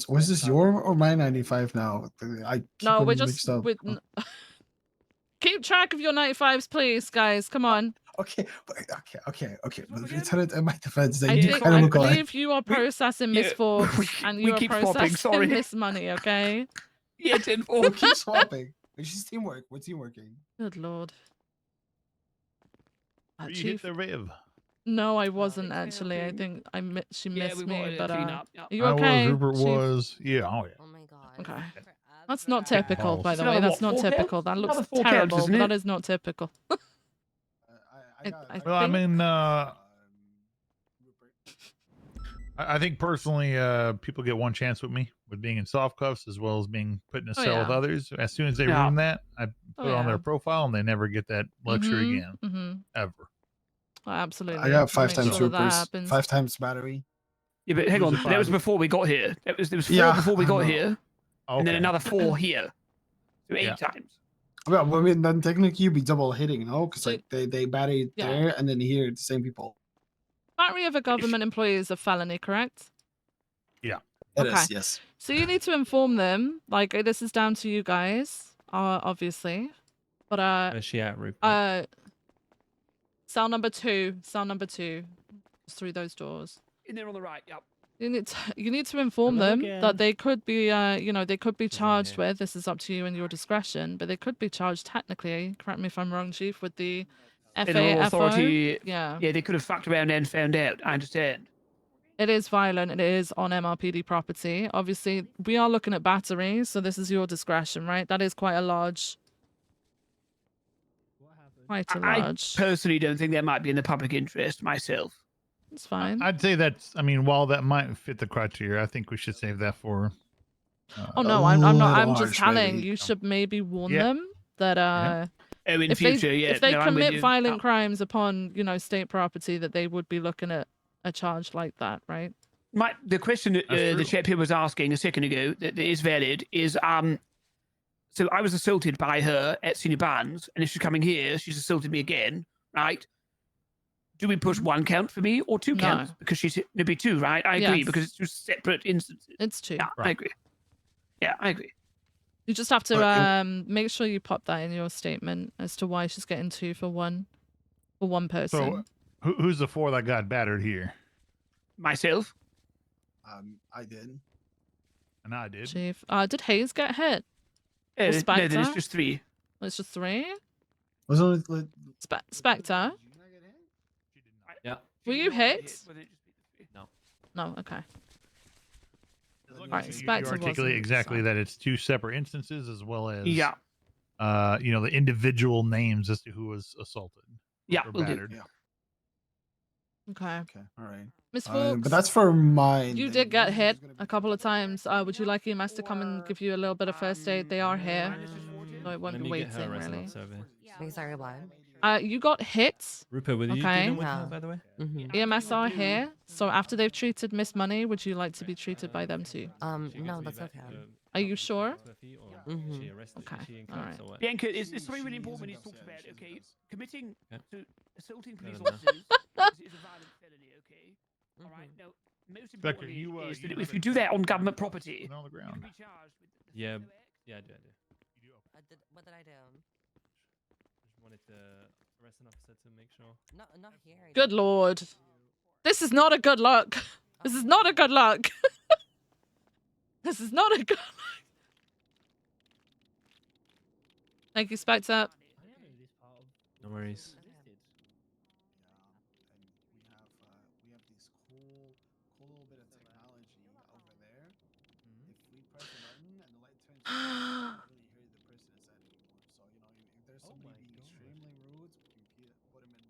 Was this your or my 95 now? I keep No, we're them just mixed up. keep track of your 95s, please, guys. Come on. Okay. But Lieutenant, in my defense, they I do kind of look alike. believe you are processing Miss Forbes and we you are keep swapping, processing sorry. Miss Money. Okay. Yeah, 10 We'll keep swapping. It's just teamwork. We're teamworking. Good lord. You hit Chief. the rib. No, I wasn't actually. I think she missed we me. wanted to But clean up, yeah. are you I okay? was. Rupert Chief? was. Yeah. Oh yeah. Oh my god. Okay. That's not typical, by the Another way. That's what, not 4 typical. counts? That looks Another 4 counts, terrible. isn't But it? that is not typical. Well, I mean, I think personally, people get one chance with me with being in soft cuffs as well as being put in a Oh, cell with yeah. others. As soon as they Yeah. ruin that, I put Oh, it on yeah. their profile, and they never get that luxury again, Mm-hmm. ever. Oh, absolutely. I got 5 Make times sure that supers, happens. 5 times battery. Yeah, but hang Who's on. the That was five? before we got here. There was 4 Yeah, before we I got know. here, and then Okay. another 4 here. So 8 Yeah. times. Well, I mean, then technically you'd be double hitting, no? Because So- like they batted Yeah. there and then here, the same people. Battery of a government employee is a felony, correct? Yeah. It Okay. is, yes. So you need to inform them. Like this is down to you guys, obviously. But Where's she at, Rupert? cell number 2. Cell number 2. Just through those doors. In there on the right. Yep. You need to inform Hello them again. that they could be they could be in charged here. with, this is up to you and your discretion, but they could be charged technically, correct me if I'm wrong, Chief, with the Federal FAFO. authority. Yeah. Yeah, they could have fucked around and found out. I understand. It is violent. It is on MRPD property. Obviously, we are looking at battery, so this is your discretion, right? That is quite a large. Quite a I large. personally don't think that might be in the public interest myself. It's fine. I'd say that's. I mean, while that might fit the criteria, I think we should save that for. Oh no, I'm not. I'm large, just telling maybe. you should maybe warn Yeah. them that Oh, in if future, they yeah. if they no, I'm with commit you. violent Oh. crimes upon state property, that they would be looking at a charge like that, right? The question that That's the true. chap here was asking a second ago that is valid is so I was assaulted by her at Senior Barnes, and if she's coming here, she's assaulted me again, right? Do we push 1 count for me or 2 No. counts? Because it'd be 2, right? I agree, Yes. because it's 2 separate instances. It's 2. Yeah, I agree. Yeah, I agree. You just have to But make sure you pop that in your statement as to why she's getting 2 for one person. So, who's the 4 that got battered here? Myself. I did. And I did. Chief, did Hayes get hit? No, Or then Spectre? it's just 3. It's just 3. Wasn't it like, Spectre, Yeah. were you hit? Was it just No. No. Okay. As long Right, as you Spectre articulate wasn't, exactly so- that it's 2 separate instances, as well as Yeah. the individual names as to who was assaulted. Yeah, or will do. battered. Yeah. Okay. Okay, all right. Miss Fawkes, But that's for mine. you did get hit a couple of times. Would you like EMS to come and give you a little bit of first aid? They are here. So it won't Let be me get her waiting really. resident survey. Wait, sorry, what? You got hit. Rupert, were you Okay. dealing with her, by the way? EMS are here. So after they've treated Miss Money, would you like to be treated by them too? No, that's okay. Are you sure? Okay. All right. Bianca, is something really important we need to talk about, okay? Committing to assaulting police enough. officers is a violent felony, okay? All right. Now, most Spectre, importantly is you that have if you it do that on government property, on the ground. you can be charged with Yeah, yeah, I do. What did I do? Just wanted to arrest an officer to make sure. No, not here. Good lord. This is not a good look. This is not a good look. This is not a good look. Thank you, Spectre. No worries. We have this cool little bit of technology over there. If we press a button and the light turns on, you can't really hear the person inside anymore. So if there's somebody being extremely rude, we can put them in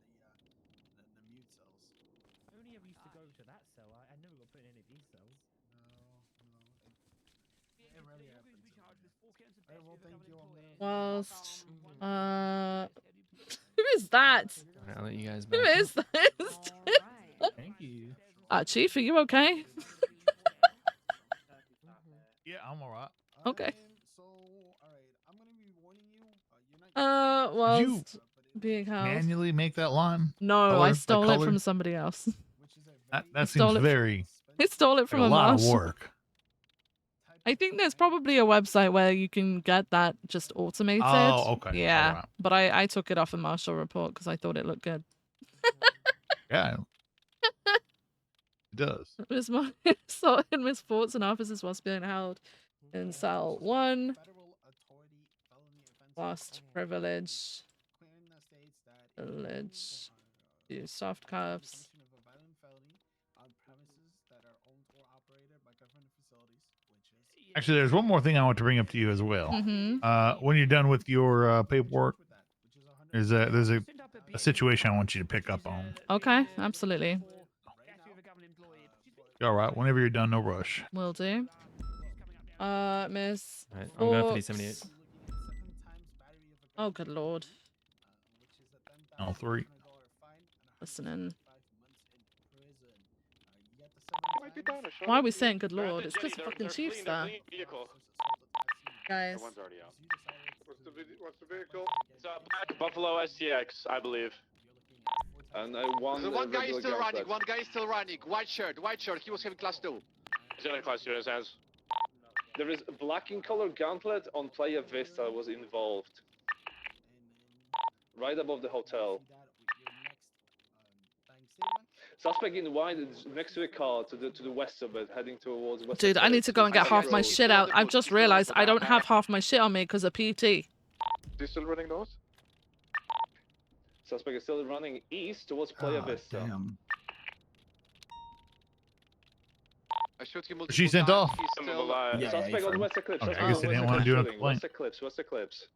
the mute cells. Only ever used to go to that cell. I never got put in any of these cells. It really happens. Alright, well, thank you. Whilst, who is that? Alright, I'll let you guys Who back. is this? Thank you. Chief, are you okay? Yeah, I'm alright. Okay. So, alright, I'm gonna be warning you. You're not. Whilst being held. Manually make that line? No, Color I by stole it color? from somebody else. That stole seems it very. He stole it from like a a lot of marshal. work. I think there's probably a website where you can get that just automated. Oh, okay. Yeah, Alright. but I took it off a marshal report because I thought it looked good. Yeah. It does. Miss Money assaulted Miss Fortson officers whilst being held in cell 1. Lost privilege. Privilege. Use soft cuffs. Actually, there's one more thing I want to bring up to you as well. Mhm. When you're done with your paperwork, there's a situation I want you to pick up on. Okay, absolutely. All right, whenever you're done, no rush. Will do. Miss. Right, I'm going for these Forks. 78. Oh, good lord. All three. Listening. Why are we saying good lord? It's because the fucking chief's there. Guys. One's already out. What's the vehicle? It's a black Buffalo STX, I believe. And one. The one guy is still running. One guy is still running. White shirt. He was having class 2. He's got a class 2 in his hands. There is black in color gauntlet on Playa Vista was involved. Right above the hotel. Suspect in white is next to a car to the west of it, heading towards west. Dude, I need to go and get half my shit out. I've just realized I don't have half my shit on me because of PT. Is he still running those? Suspect is still running east towards Playa Vista. Damn. I shot him multiple She sent times. off. He's still... Suspect on West Eclipse. Okay, I Suspect guess on they didn't West want to do a Eclipse. complaint. West Eclipse. West Eclipse.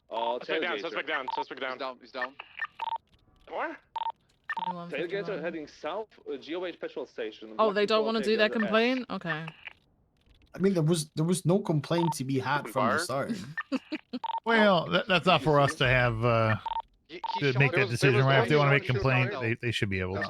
Suspect down, Tailgater. suspect down, suspect down. He's down. What? Tailgater heading south, GOH petrol station. Oh, they don't want to do their Tailgater S. complaint? Okay. I mean, there was no complaint to be had from the start. Well, that's not for us to have to make that decision, right? If they want to make a complaint, they should be able to.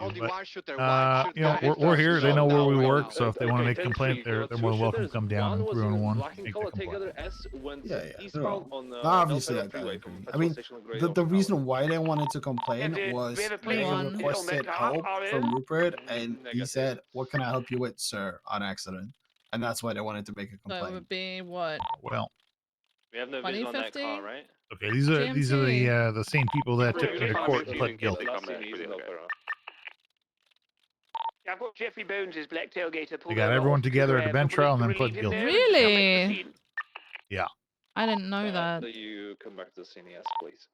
But we're here. They know where we work, so if they want to make a complaint, they're more than welcome to come down and 311 Black and make color the complaint. Tailgater S went Yeah, eastbound no. on Obviously, I Elfeld gotta Freeway agree. from I petrol mean, station Grey the Oak. reason why they wanted to complain we was have a they plan. requested help from Rupert, and he said, "What can I help you with, sir?" On accident, and that's why they wanted to make a So it complaint. would be what? Well, We have no vision on that 2050? car, right? okay, these are the same people that took me to court and pled guilty. Yeah, I've got Jeffrey Bones' black tailgater. They got everyone together at the bench trial and then pled guilty. Really? Yeah. I didn't know that. Do you come back to the scene, yes, please?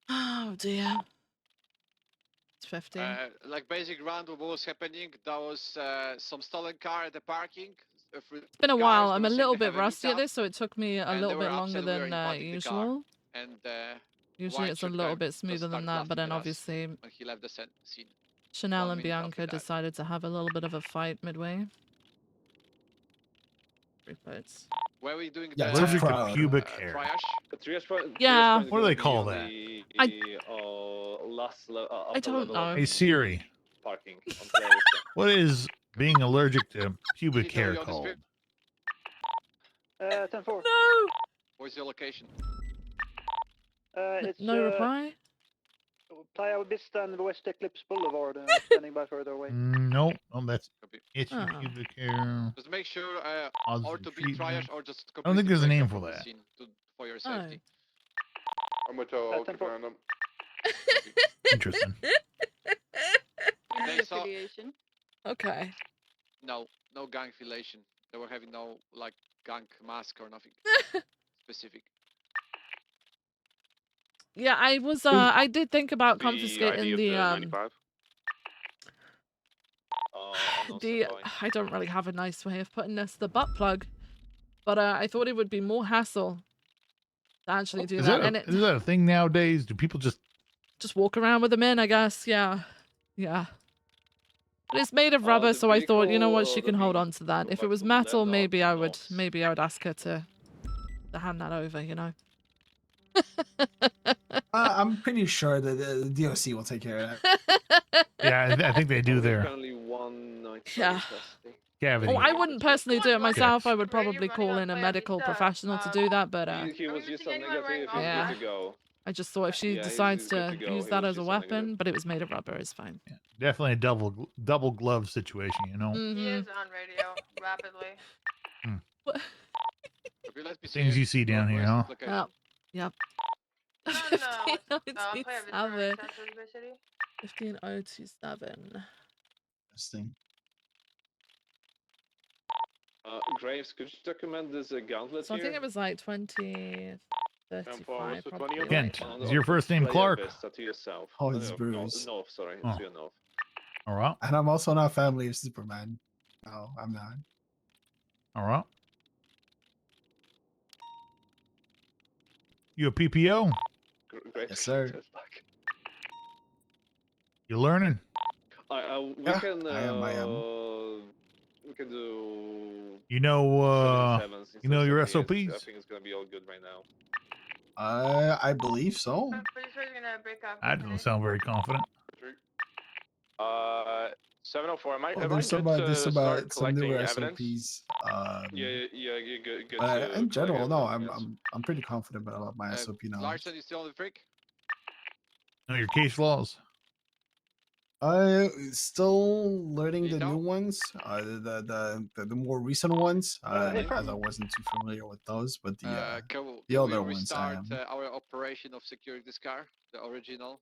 Oh dear. It's 50. Like basic round what was happening, there was some stolen car at the parking. It's been a while. I'm a little bit rusty at this, so it took me a and little they bit were longer upset we were than impounding the car. usual. And Usually white it's a shirt little guy bit smoother than started that, but laughing then at us obviously when he left the scene. Chanel 1 and minute after Bianca that. decided to have a little bit of a fight midway. Reports. Where are we doing Yeah, the Allergic to pubic hair. Yeah. What do they call that? I don't know. Hey Siri, Parking. what is being allergic to pubic hair called? 10-4. No. Where's your location? It's No reply. Playa Vista and West Eclipse Boulevard, standing by further away. No, that's itchy Oh. pubic hair. Just make sure Odds or and to be treatment. triage or just I don't think completely there's a break name up for from the that. scene for your Oh. safety. I'm with y'all. I'll keep an eye on them. Interesting. They saw Okay. no gang affiliation. They were having no like gang mask or nothing specific. Yeah, I was. I did think about confiscating the I don't really have a nice way of putting this. The butt plug, but I thought it would be more hassle to actually do Is that. that, And is that a thing nowadays? Do people just walk around with them in, I guess. Yeah. Yeah. But it's made of rubber, so I thought, you know what, she can hold on to that. If it was metal, maybe I would ask her to hand that over, you know. I'm pretty sure that the DOC will take care of that. Yeah, I think they do there. Yeah. Cavity. Oh, I wouldn't personally do it myself. I would probably call in a medical professional to do that, but He was just a negative. yeah. Good to go. I just thought if she Yeah, decides he's good to to go. use He that was as a just a negative. weapon, but it was made of rubber, it's fine. Definitely a double glove situation, you know. He is on radio rapidly. Things you see down here, huh? Oh, yep. I'm playing this 15027. Interesting. Graves, could you document this gauntlet So I here? think it was like 2035. probably. Kent, is your first name Clark? To yourself. Oh, it's No, Bruce. no, sorry, Oh. to your north. All right. And I'm also not family of Superman. No, I'm not. All right. You a PPO? Yes, sir. You learning? We Yeah, can. I am. We can do. You know your SOPs? I think it's gonna be all good right now. I believe so. That doesn't sound very confident. 704. Am I? Oh, am there's I good some to start some collecting newer evidence? SOPs. Yeah, you're good. Good But to in general, collect no, evidence, yes. I'm pretty confident about my SOP knowledge. Larson, you still on the freak? Know your case laws? Still learning the new ones, the more recent ones, as I wasn't too familiar with those, but Can the we other ones I restart am. our operation of securing this car, the original?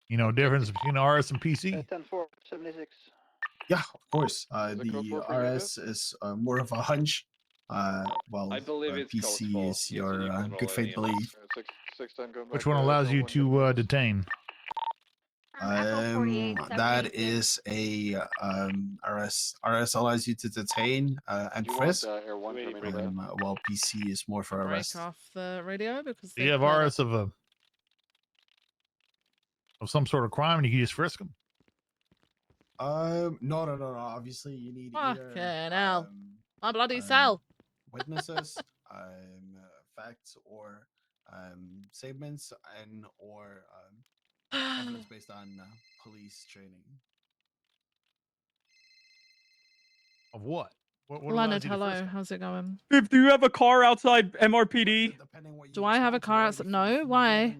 You know difference between RS and PC? 10-4, 76. Yeah, of course. code The for bring RS is more of a hunch, while I believe it's code PC for. is your good faith belief. 610 going Which back, one allows you one to detain? That is a RS allows you to detain and Do you frisk, want Air 1 to remain there? while PC is more for Break arrest. off the radio because Do you have RS of some sort of crime and you can just frisk them? No. Obviously, you need Fucking either hell. My bloody cell. witnesses, facts, or statements, and or evidence based on police training. Of what? What Leonard, hello. How's it going? If do you have a car outside MRPD? Do I have a car outside? No. Why?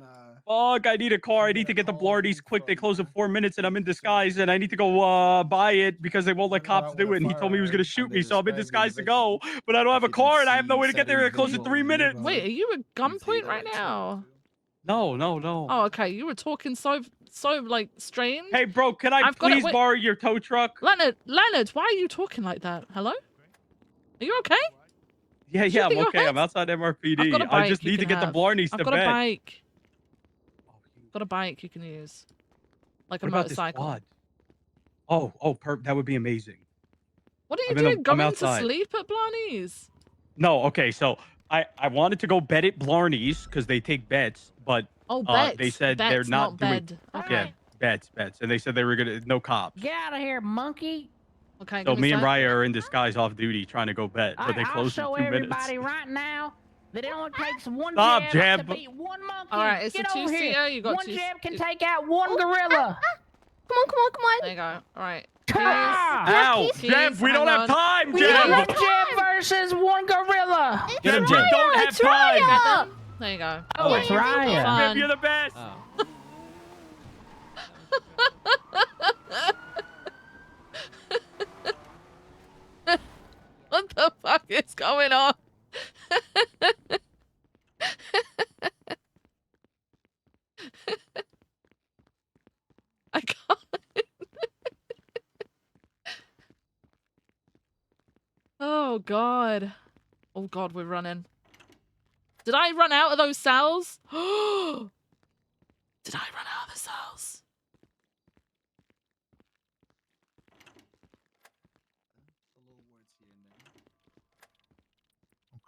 Fuck, I need a car. I need to get the Blarneys quick. They close in 4 minutes and I'm in disguise and I need to go buy it because they won't let cops do it. And he told me he was going to shoot me, so I'm in disguise to go. But I don't have a car and I have no way to get there. It closes in 3 minutes. Wait, are you at gunpoint right now? No. Oh, okay. You were talking so like strange. Hey, bro, can I please borrow your tow truck? Leonard, why are you talking like that? Hello? Are you okay? Yeah, Did you I'm hit your okay. head? I'm outside MRPD. I've got a I bike just you need to can get the have. Blarneys to I've got a bed. bike. Got a bike you can use. Like a What about this motorcycle. quad? Oh, that would be amazing. What are you I'm doing? Going to outside. sleep at Blarney's? No, okay, so I wanted to go bet at Blarney's because they take bets, but bets. they said Bets, they're not doing bed. yeah, bets, and they said they were gonna no cops. Get out of here, monkey. Okay, So give me me a and sec. Raya are in disguise off duty trying to go bet, but they I'll close in show 2 minutes. everybody right now that it only takes one Stop, jab to Jeb. beat one monkey. All right, it's Get a over here. two-seater. You got One two. jab can take out one gorilla. Come on, come on, come on. There you go. All right. Ah! Ow, Keys, Jeb, we don't hang have on. time, We Jeb. got one jab versus one gorilla. Get him, Jeb. We don't have time. Get them? There you go. Oh, it's Raya. Fun. Jeb, you're the best. What the fuck is going on? I can't. Oh god. Oh god, we're running. Did I run out of those cells? Did I run out of the cells?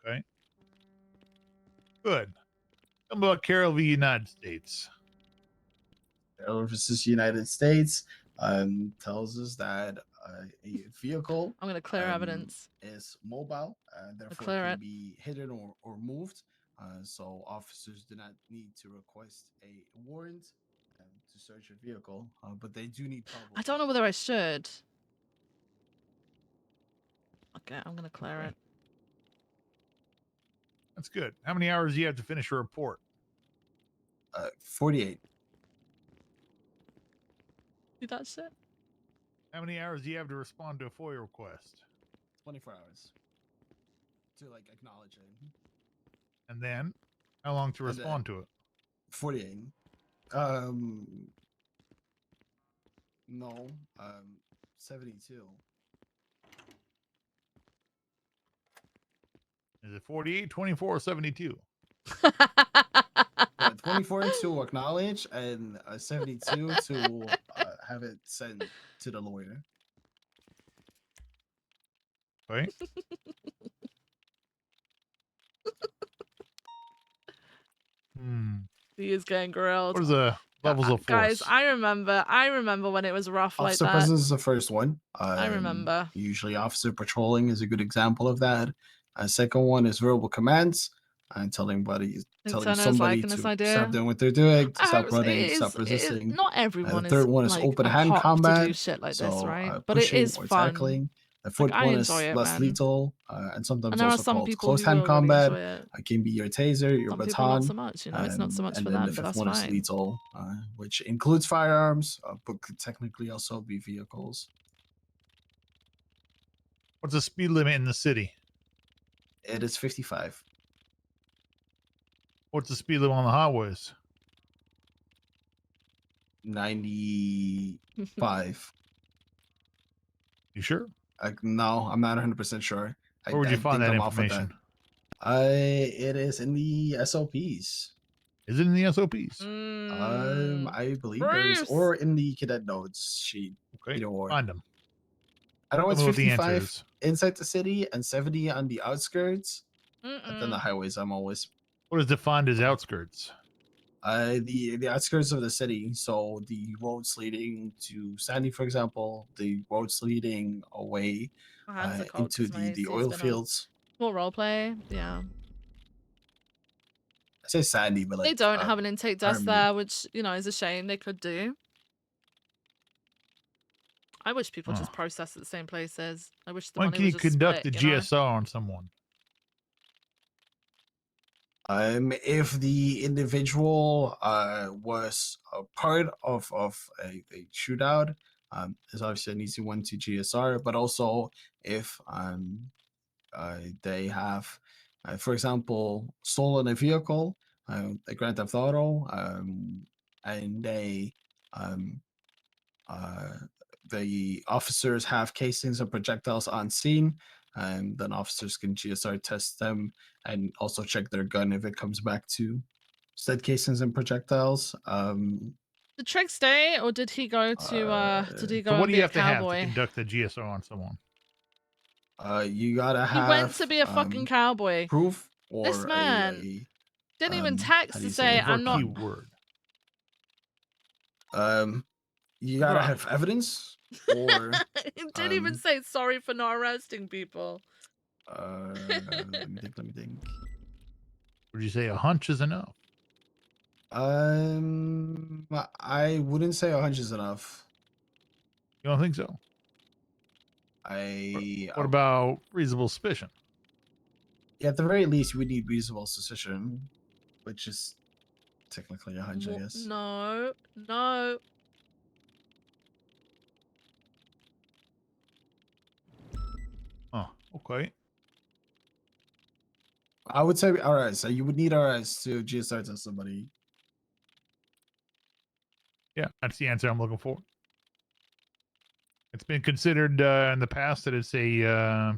Okay. Good. How about Carol v. United States? Carol versus United States tells us that a vehicle I'm gonna clear evidence. is mobile and therefore clear can it. be hidden or moved. So officers do not need to request a warrant to search a vehicle, but they do need probable. I don't know whether I should. Okay, I'm gonna clear it. That's good. How many hours do you have to finish a report? 48. Do that shit. How many hours do you have to respond to a FOIA request? 24 hours to like acknowledge it. And then, how long to And then- respond to it? 48. No. 72. Is it 48, 24, or 72? 24 to acknowledge and 72 to have it sent to the lawyer. Right? He is getting grilled. What is the levels of force? Guys, I remember when it was rough like Officer that. presence is the first one. I remember. Usually, officer patrolling is a good example of that. Second one is verbal commands. And telling Turner's somebody liking to this idea. stop doing what they're doing, to I stop hope running, it stop is- resisting. Not everyone the is third one is like open a hand cop combat. to do shit like this, right? But it pushing is or fun. tackling. The fourth I one is enjoy it, less man. lethal, and sometimes And there are also some called people close who hand will really combat. enjoy it. It can be your taser, your Some baton. people not so much, you know, it's not so much and for then them, the but fifth that's one is fine. lethal, which includes firearms, but could technically also be vehicles. What's the speed limit in the city? It is 55. What's the speed limit on the highways? 95. You sure? No, I'm not 100% sure. Where would you find think that I'm off with information? It is in the SOPs. Is it in the SOPs? I believe there is, or in the cadet notes sheet. Okay, either or. find them. I know Tell it's me what the answer 55 is. inside the city and 70 on the outskirts. But then the Mm-mm. highways, I'm always What is defined as outskirts? the outskirts of the city. So the roads leading to Sandy, for example, the roads leading away My hands are cold into 'cause my the AC's oil been on. fields. More roleplay, yeah. I say Sandy, but like They don't have an intake desk Army. there, which, you know, is a shame. They could do. I wish people just process at the same places. I wish the When money can was you just conduct split, the you know? GSR on someone? If the individual was a part of a shootout, is obviously an easy one to GSR. But also if they have, for example, stolen a vehicle, a Grand Theft Auto, and they the officers have casings and projectiles on scene, and then officers can GSR test them and also check their gun if it comes back to said casings and projectiles. Did Trigg stay, or did he go to did he go So what and do be you a have to have to cowboy? conduct the GSR on someone? You gotta He have went to be a fucking cowboy. proof This or man didn't even text how do to you say it? I'm not. You gotta Bruh. have evidence Or He didn't even say sorry for not arresting people. let me think. Would you say a hunch is enough? I wouldn't say a hunch is enough. You don't think so? What about reasonable suspicion? Yeah, at the very least, we need reasonable suspicion, which is technically a hunch, I guess. No. Oh, okay. I would say, all right, so you would need our eyes to GSR test somebody. Yeah, that's the answer I'm looking for. It's been considered in the past that it's a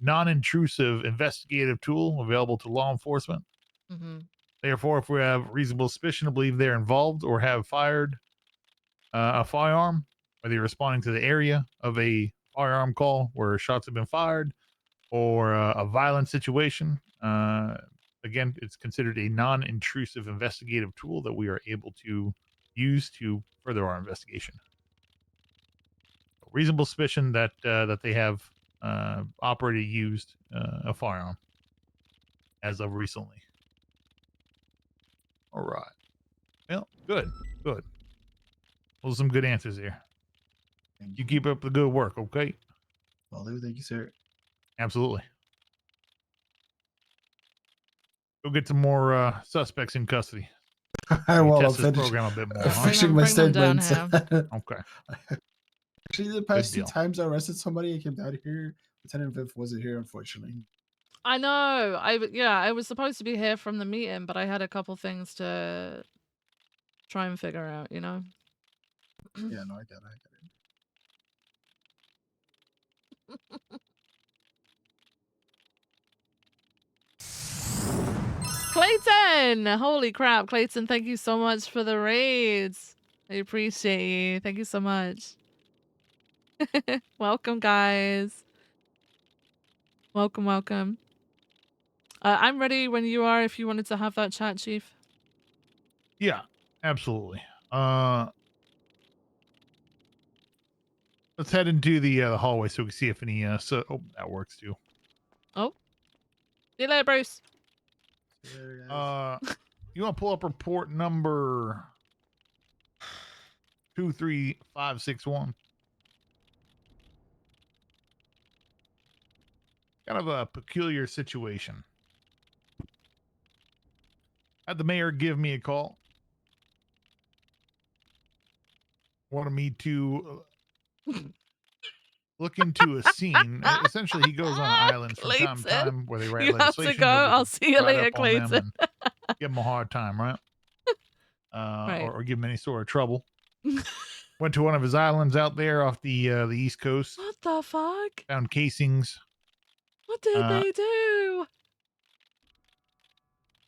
non-intrusive investigative tool available to law enforcement. Mm-hmm. Therefore, if we have reasonable suspicion to believe they're involved or have fired a firearm, whether you're responding to the area of a firearm call where shots have been fired or a violent situation, again, it's considered a non-intrusive investigative tool that we are able to use to further our investigation. Reasonable suspicion that that they have operated used a firearm as of recently. All right. Well, good. Those are some good answers here. You keep up the good work, okay? Well, thank you, sir. Absolutely. Go get some more suspects in custody. Well, test I'm this program a bit more. Huh? finishing my statements. Okay. Actually, the past two times I arrested somebody, I came down here. Lieutenant Viv wasn't here, unfortunately. I know. I was supposed to be here from the meeting, but I had a couple things to try and figure out, you know? Yeah, no, I get it. Clayton! Holy crap, Clayton, thank you so much for the raids. I appreciate you. Thank you so much. Welcome, guys. Welcome. I'm ready when you are if you wanted to have that chat, Chief. Yeah, absolutely. Let's head into the hallway so we can see if any oh, that works too. Oh. See you later, Bruce. You want to pull up report number 23561? Kind of a peculiar situation. Had the mayor give me a call. Wanted me to look into a scene. Essentially, he goes on islands from time to time where they write You have to legislation. go. that we I'll can see you write later, up on them Clayton. and give them a hard time, right? Right. Or give them any sort of trouble. Went to one of his islands out there off the East Coast. What the fuck? Found casings. What did they do?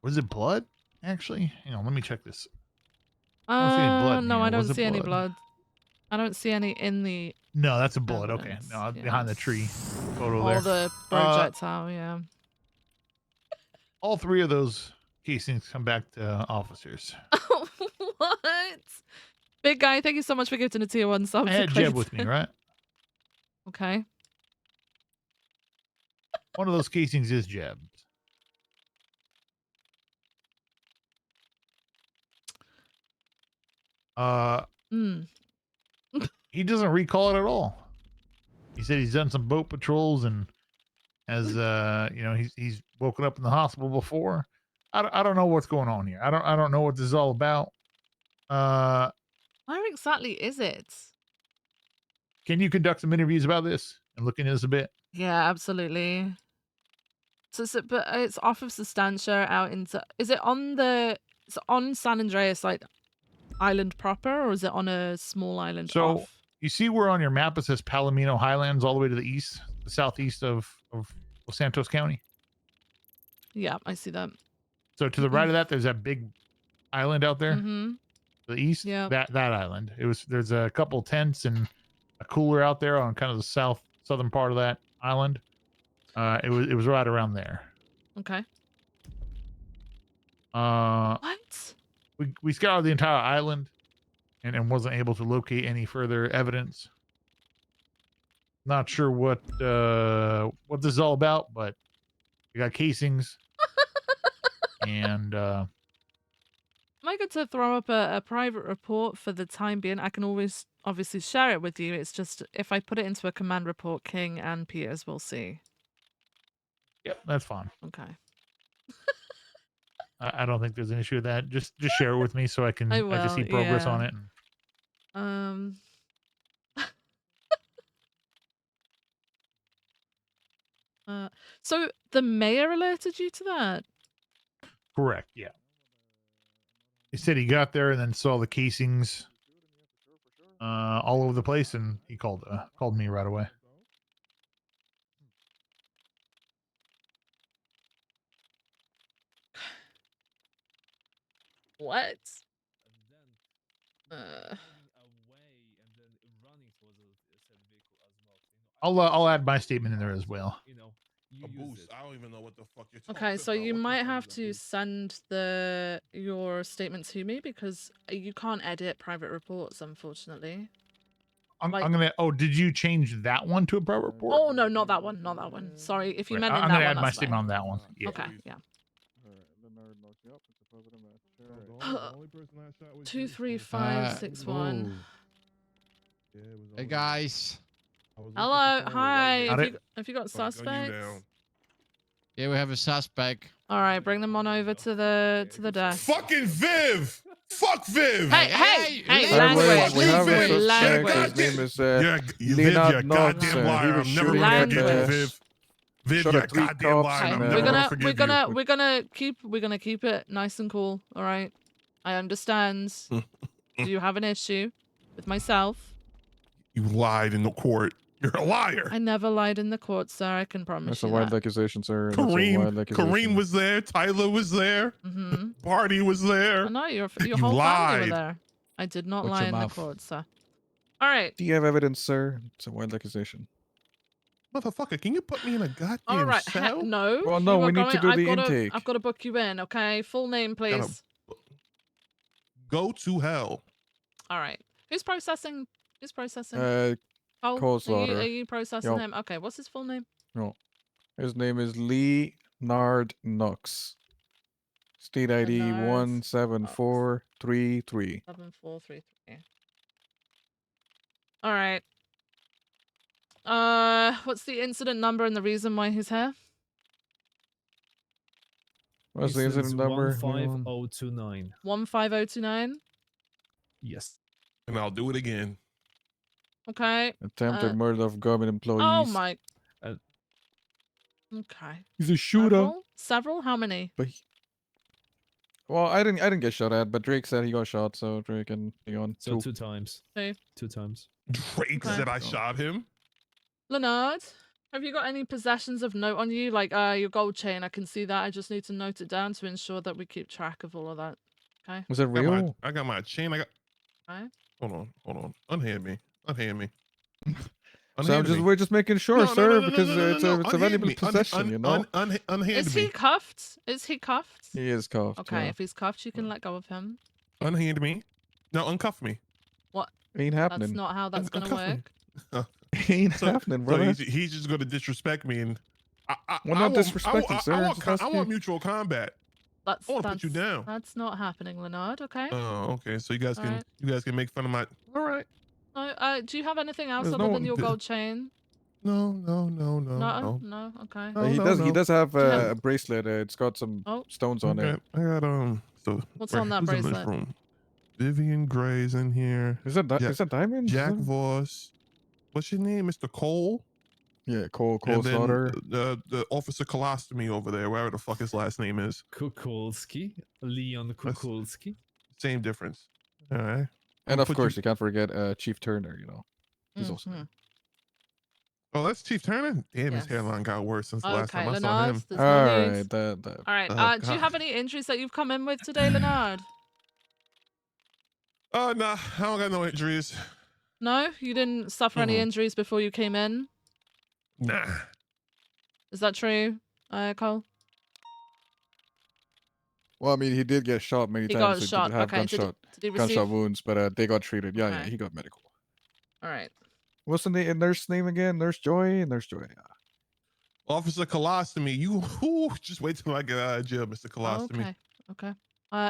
Was it blood? Actually, hang on. Let me check this. I don't see any blood in No, here. I don't Was it see any blood. I don't see any in the. No, that's a bullet. Okay, evidence. no, Yeah, behind the tree photo all there. the projectile, yeah. All three of those casings come back to officers. What? Big guy, thank you so much for gifting a tier 1 sub. I had Jeb with me, right? Okay. One of those casings is Jeb. He doesn't recall it at all. He said he's done some boat patrols and has you know, he's woken up in the hospital before. I don't know what's going on here. I don't know what this is all about. Where exactly is it? Can you conduct some interviews about this and look into this a bit? Yeah, absolutely. But it's off of Sustancia out into. Is it on the? It's on San Andreas, like island proper, or is it on a small island So off? you see where on your map it says Palomino Highlands all the way to the east, the southeast of Los Santos County. Yeah, I see that. So to the right of that, there's that big island out there. Mm-hmm. To the east, Yeah. that island. There's a couple tents and a cooler out there on kind of the southern part of that island. It was right around there. Okay. What? We scoured the entire island and wasn't able to locate any further evidence. Not sure what this is all about, but we got casings. And Am I good to throw up a private report for the time being? I can always obviously share it with you. It's just if I put it into a command report, King and Peters will see. yep, that's fine. Okay. I don't think there's an issue with that. Just share it with me so I can will, see progress on yeah. it. So the mayor alerted you to that? Correct. Yeah. He said he got there and then saw the casings all over the place, and he called me right away. What? I'll add my statement in there as well. A boost. I don't even know what the fuck you're talking Okay, so about. you What the might fuck have is a to boost? send your statement to me because you can't edit private reports, unfortunately. I'm Like- gonna. Oh, did you change that one to a private report? Oh no, not that one, not that one. Sorry, if you Okay, meant in I'm that gonna one, add my that's statement fine. on that one. Yeah. Okay, yeah. The only person I shot was 23561. Hey guys. Hello, hi. Got Have you got suspects? Yeah, we have a suspect. All right, bring them on over to the desk. Fucking Viv! Fuck Viv! Hey, language. We have a Language. His name is Viv, you Leonard Knox. goddamn liar. He I'm was never shooting gonna at forgive you, Viv. Viv, shot you at 3 goddamn cops liar. and, I'm we're never gonna gonna forgive you. we're gonna keep it nice and cool. All right. I understand. Do you have an issue with myself? You lied in the court. You're a liar. I never lied in the court, sir. I can promise That's a you wild that. accusation, sir. That's a wild accusation. Kareem was there. Tyler was there. Party was there. I know your You whole family were lied. there. I did not Watch lie your in the mouth. court, sir. All right. Do you have evidence, sir? It's a wild accusation. Motherfucker, can you put me in a goddamn All right. cell? No. Well, no, you are we need to going- do the I've gotta- intake. I've got to book you in. Okay. Full name, please. Go to hell. All right. Who's processing? Who's processing? Cole Are Slaughter. you processing Yup. him? Okay. What's his full name? No. His name is Leonard Knox. State ID Leonard 17433. 7433. All right. What's the incident number and the reason why he's here? What's the incident number? 15029. 15029. Yes. And I'll do it again. Okay. Attempted murder of government employees. Oh my. Okay. He's a shooter. Several? How many? But well, I didn't get shot at, but Drake said he got shot, so Drake and Leon. So 2 times. Two. 2 times. Drake said I shot him. Leonard, have you got any possessions of note on you? Like your gold chain, I can see that. I just need to note it down to ensure that we keep track of all of that. Okay. Was it real? I got my chain. Okay. Hold on. Unhand me. So we're just making sure, sir, because it's a valuable possession, you know. Unhand Is me. he cuffed? Is he cuffed? He is cuffed. Okay, yeah. if he's cuffed, you can let go of him. Unhand me. No, uncuff me. What? Ain't happening. That's not how that's gonna Uncuff me. work. Ain't happening, So brother. he's just gonna disrespect me, and Well, not disrespecting, sir. I Just asking. want mutual combat. I want to put you down. That's not happening, Leonard. Okay. Oh, okay. So you guys can Alright. make fun of my. All right. Do you have anything else There's other no than your one- gold chain? No. No. Okay. He does have a bracelet. It's got some Oh. stones on it. I got So What's on that who's in this bracelet? room? Vivian Gray's in here. Is that is that diamond? Jack Voss. What's your name, Mr. Cole? Yeah, Cole And then Slaughter. the Officer Colostomy over there, whatever the fuck his last name is. Kukulski. Leon Kukulski. Same difference. All right. And I'll of put course, you- you can't forget Chief Turner. You know, he's also Mm-hmm. there. Oh, that's Chief Turner. Damn, his Yes. hairline got worse since the last Okay, time I saw Leonard. him. There's no All need. right, that. All right. Oh, Do you God. have any injuries that you've come in with today, Leonard? Oh, nah, I don't got no injuries. No, you didn't suffer any injuries before you came in. Nah. Is that true, Cole? Well, I mean, he did get shot many He times. got so shot, He did have okay. Did he receive- gunshot wounds, but they got treated. Yeah, Okay. he got medical. All right. What's the nurse name again? Nurse Joy? Nurse Joy. Officer Colostomy, you just wait till I get out of jail, Mr. Colostomy. Okay. Okay.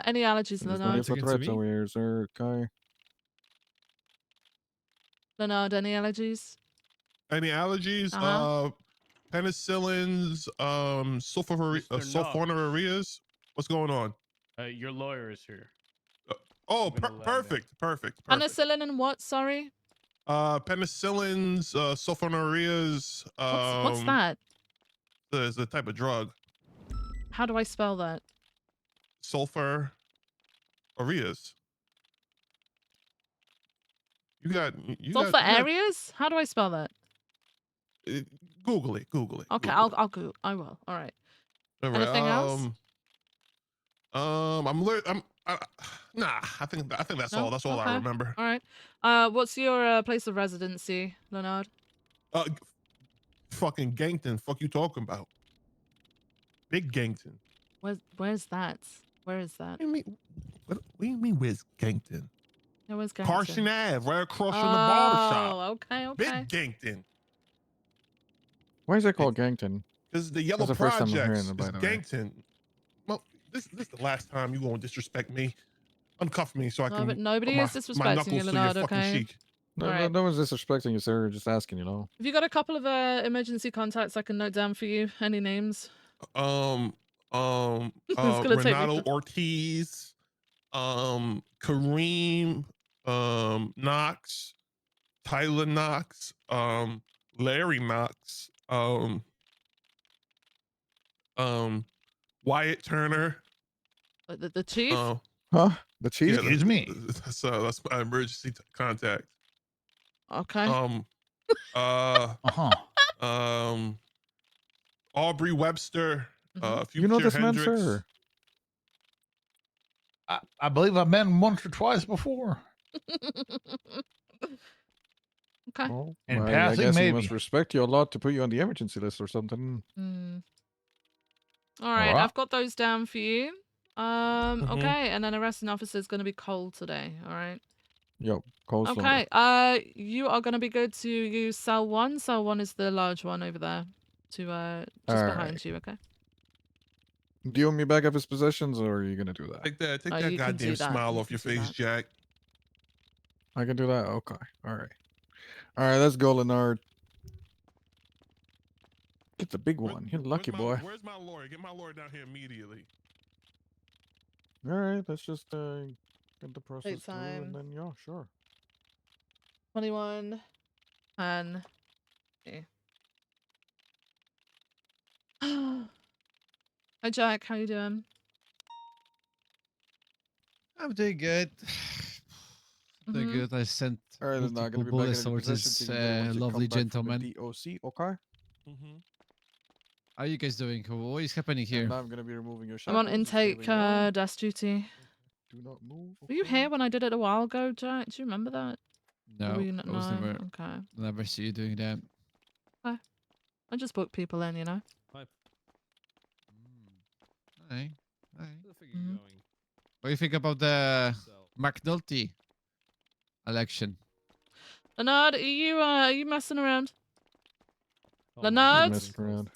Any allergies, There's no need Leonard? for threats over here, sir. Okay. Leonard, any allergies? Any allergies? Uh-huh. Penicillins, sulfonylureas. What's going on? Your lawyer is here. Perfect. Penicillin and what? Sorry. Penicillins, sulfonylureas. What's that? There's a type of drug. How do I spell that? Sulfur ureas. You got Sulfur areas? How do I spell that? Google it. Okay, I'll go. I will. All right. All right. Anything else? Nah. I think that's No? all. That's all Okay. I remember. All right. What's your place of residency, Leonard? Fucking Gankton. Fuck you talking about? Big Gankton. Where's that? Where is that? What do you mean? Where's Gankton? Yeah, where's Gankton? Carson Ave, right across from the barbershop. Oh, okay. Big Gankton. Why is it called Gankton? This is the Yellow That's the first time I'm hearing Projects. it, by It's the way. Gankton. Well, this is the last time you gonna disrespect me. Uncuff me so I No, can. but nobody put is my disrespecting knuckles you, through Leonard, your fucking okay? cheek. No, All right. no one's disrespecting you, sir. Just asking, you know. Have you got a couple of emergency contacts I can note down for you? Any names? Gonna take me Renato for- Ortiz, Kareem, Knox, Tyler Knox, Larry Knox, Wyatt Turner. The chief? Huh? The chief? Yeah, Excuse me. That's my emergency contact. Okay. Aubrey Webster, You know Future this man, Hendricks. sir? I believe I've met him once or twice before. Okay. Well, In I passing, guess he maybe. must respect you a lot to put you on the emergency list or something. All right, Alright. I've got those down for you. Okay, and then arresting officer is going to be Cole today. All right. Yo, coleslaw. Okay. You are going to be good to use cell 1. Cell 1 is the large one over there, to just Alright. behind you. Okay. Do you want me back up his possessions, or are you gonna do that? Take that Oh, that you can do goddamn that. smile You off your can do face, that. Jack. I can do that. Okay. All right. All right. Let's go, Leonard. Get the big one. You're lucky, boy. Where's my lawyer? Get my lawyer down here immediately. All right. Let's just get the process through, time. and then yeah, sure. 21. And. Okay. Hi, Jack. How you doing? I'm doing good. Doing Mhm. good. I sent All right. Then I'm multiple gonna be back bullets in the towards possession. this So you know, once you lovely come back from gentleman. the DOC. Okay. How are you guys doing? What is happening here? And now I'm gonna be removing your I'm on shackles. Just stay intake where you are. desk duty. Do not move. Were you here when I did it a while ago, Jack? Do you remember that? Or No, were you not? I was No? never. Okay. Never see you doing that. Okay. I just book people in, you know. Hey. Mhm. What do you think about the McNulty election? Leonard, are you messing around? Leonard? Messing around.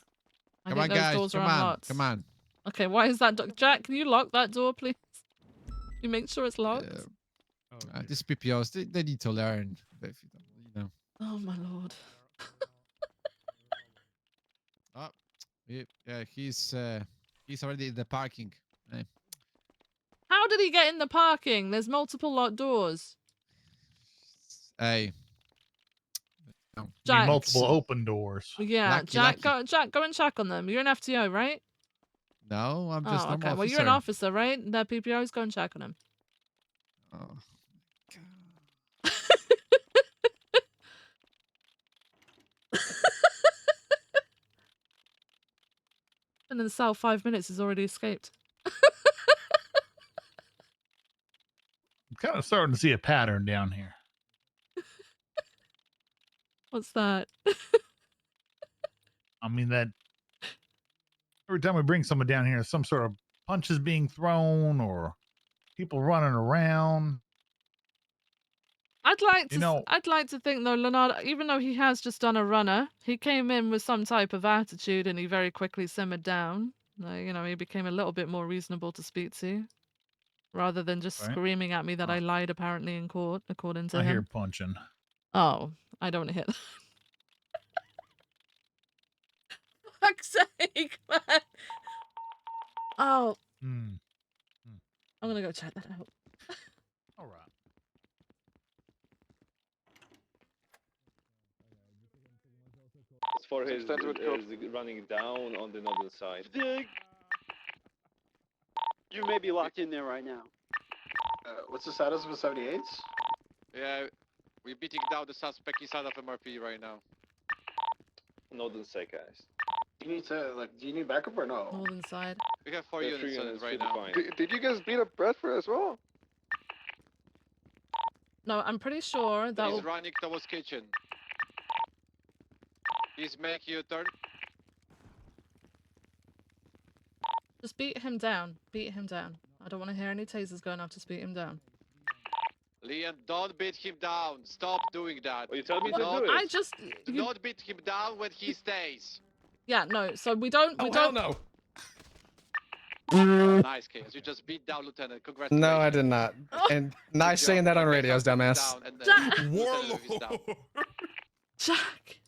I Come think on, those guys. doors are Come on. unlocked. Come on. Okay, why is that Jack, can you lock that door, please? You make sure it's locked? These PPOs, they need to learn. But if you don't, you know. Oh my lord. Oh, yeah, he's already in the parking. Hey. How did he get in the parking? There's multiple locked doors. Hey. No. Need Jack. multiple open doors. Yeah, Lucky. Jack, go and check on them. You're an FTO, right? No, I'm just Oh, okay. normal Well, you're an officer. officer, right? They're PPOs. Go and check on them. Oh. And in the cell, 5 minutes, he's already escaped. I'm kind of starting to see a pattern down here. What's that? I mean that every time we bring someone down here, some sort of punches being thrown or people running around. I'd like to. You know- I'd like to think though, Leonardo, even though he has just done a runner, he came in with some type of attitude, and he very quickly simmered down. You know, he became a little bit more reasonable to speak to, rather than just Right. screaming at me that I lied apparently in court, according to I him. hear punching. Oh, I don't hit. Fuck's sake, man. Oh, Hmm. I'm gonna go check that out. All right. As for his, Extended code. running down on the northern side. You may be locked in there right now. What's the status of the 78s? Yeah, we're beating down the suspect inside of MRP right now. Northern side, guys. Do you need to do you need backup or no? Northern side. We have 4 Yeah, units 3 on it units right should be now. fine. Did you guys beat up Bradford as well? No, I'm pretty sure that He's will. running towards kitchen. He's making you turn. Just beat him down. Beat him down. I don't want to hear any tasers going off. Just beat him down. Leon, don't beat him down. Stop doing that. Well, you tell me to Not- do it. I just. Do not beat him down when he stays. Yeah, no. So we don't. We don't. no. Nice, Chaos. You just beat down Lieutenant. Congratulations. No, I did not. And nice saying that on radios, dumbass. Warlord. Jack.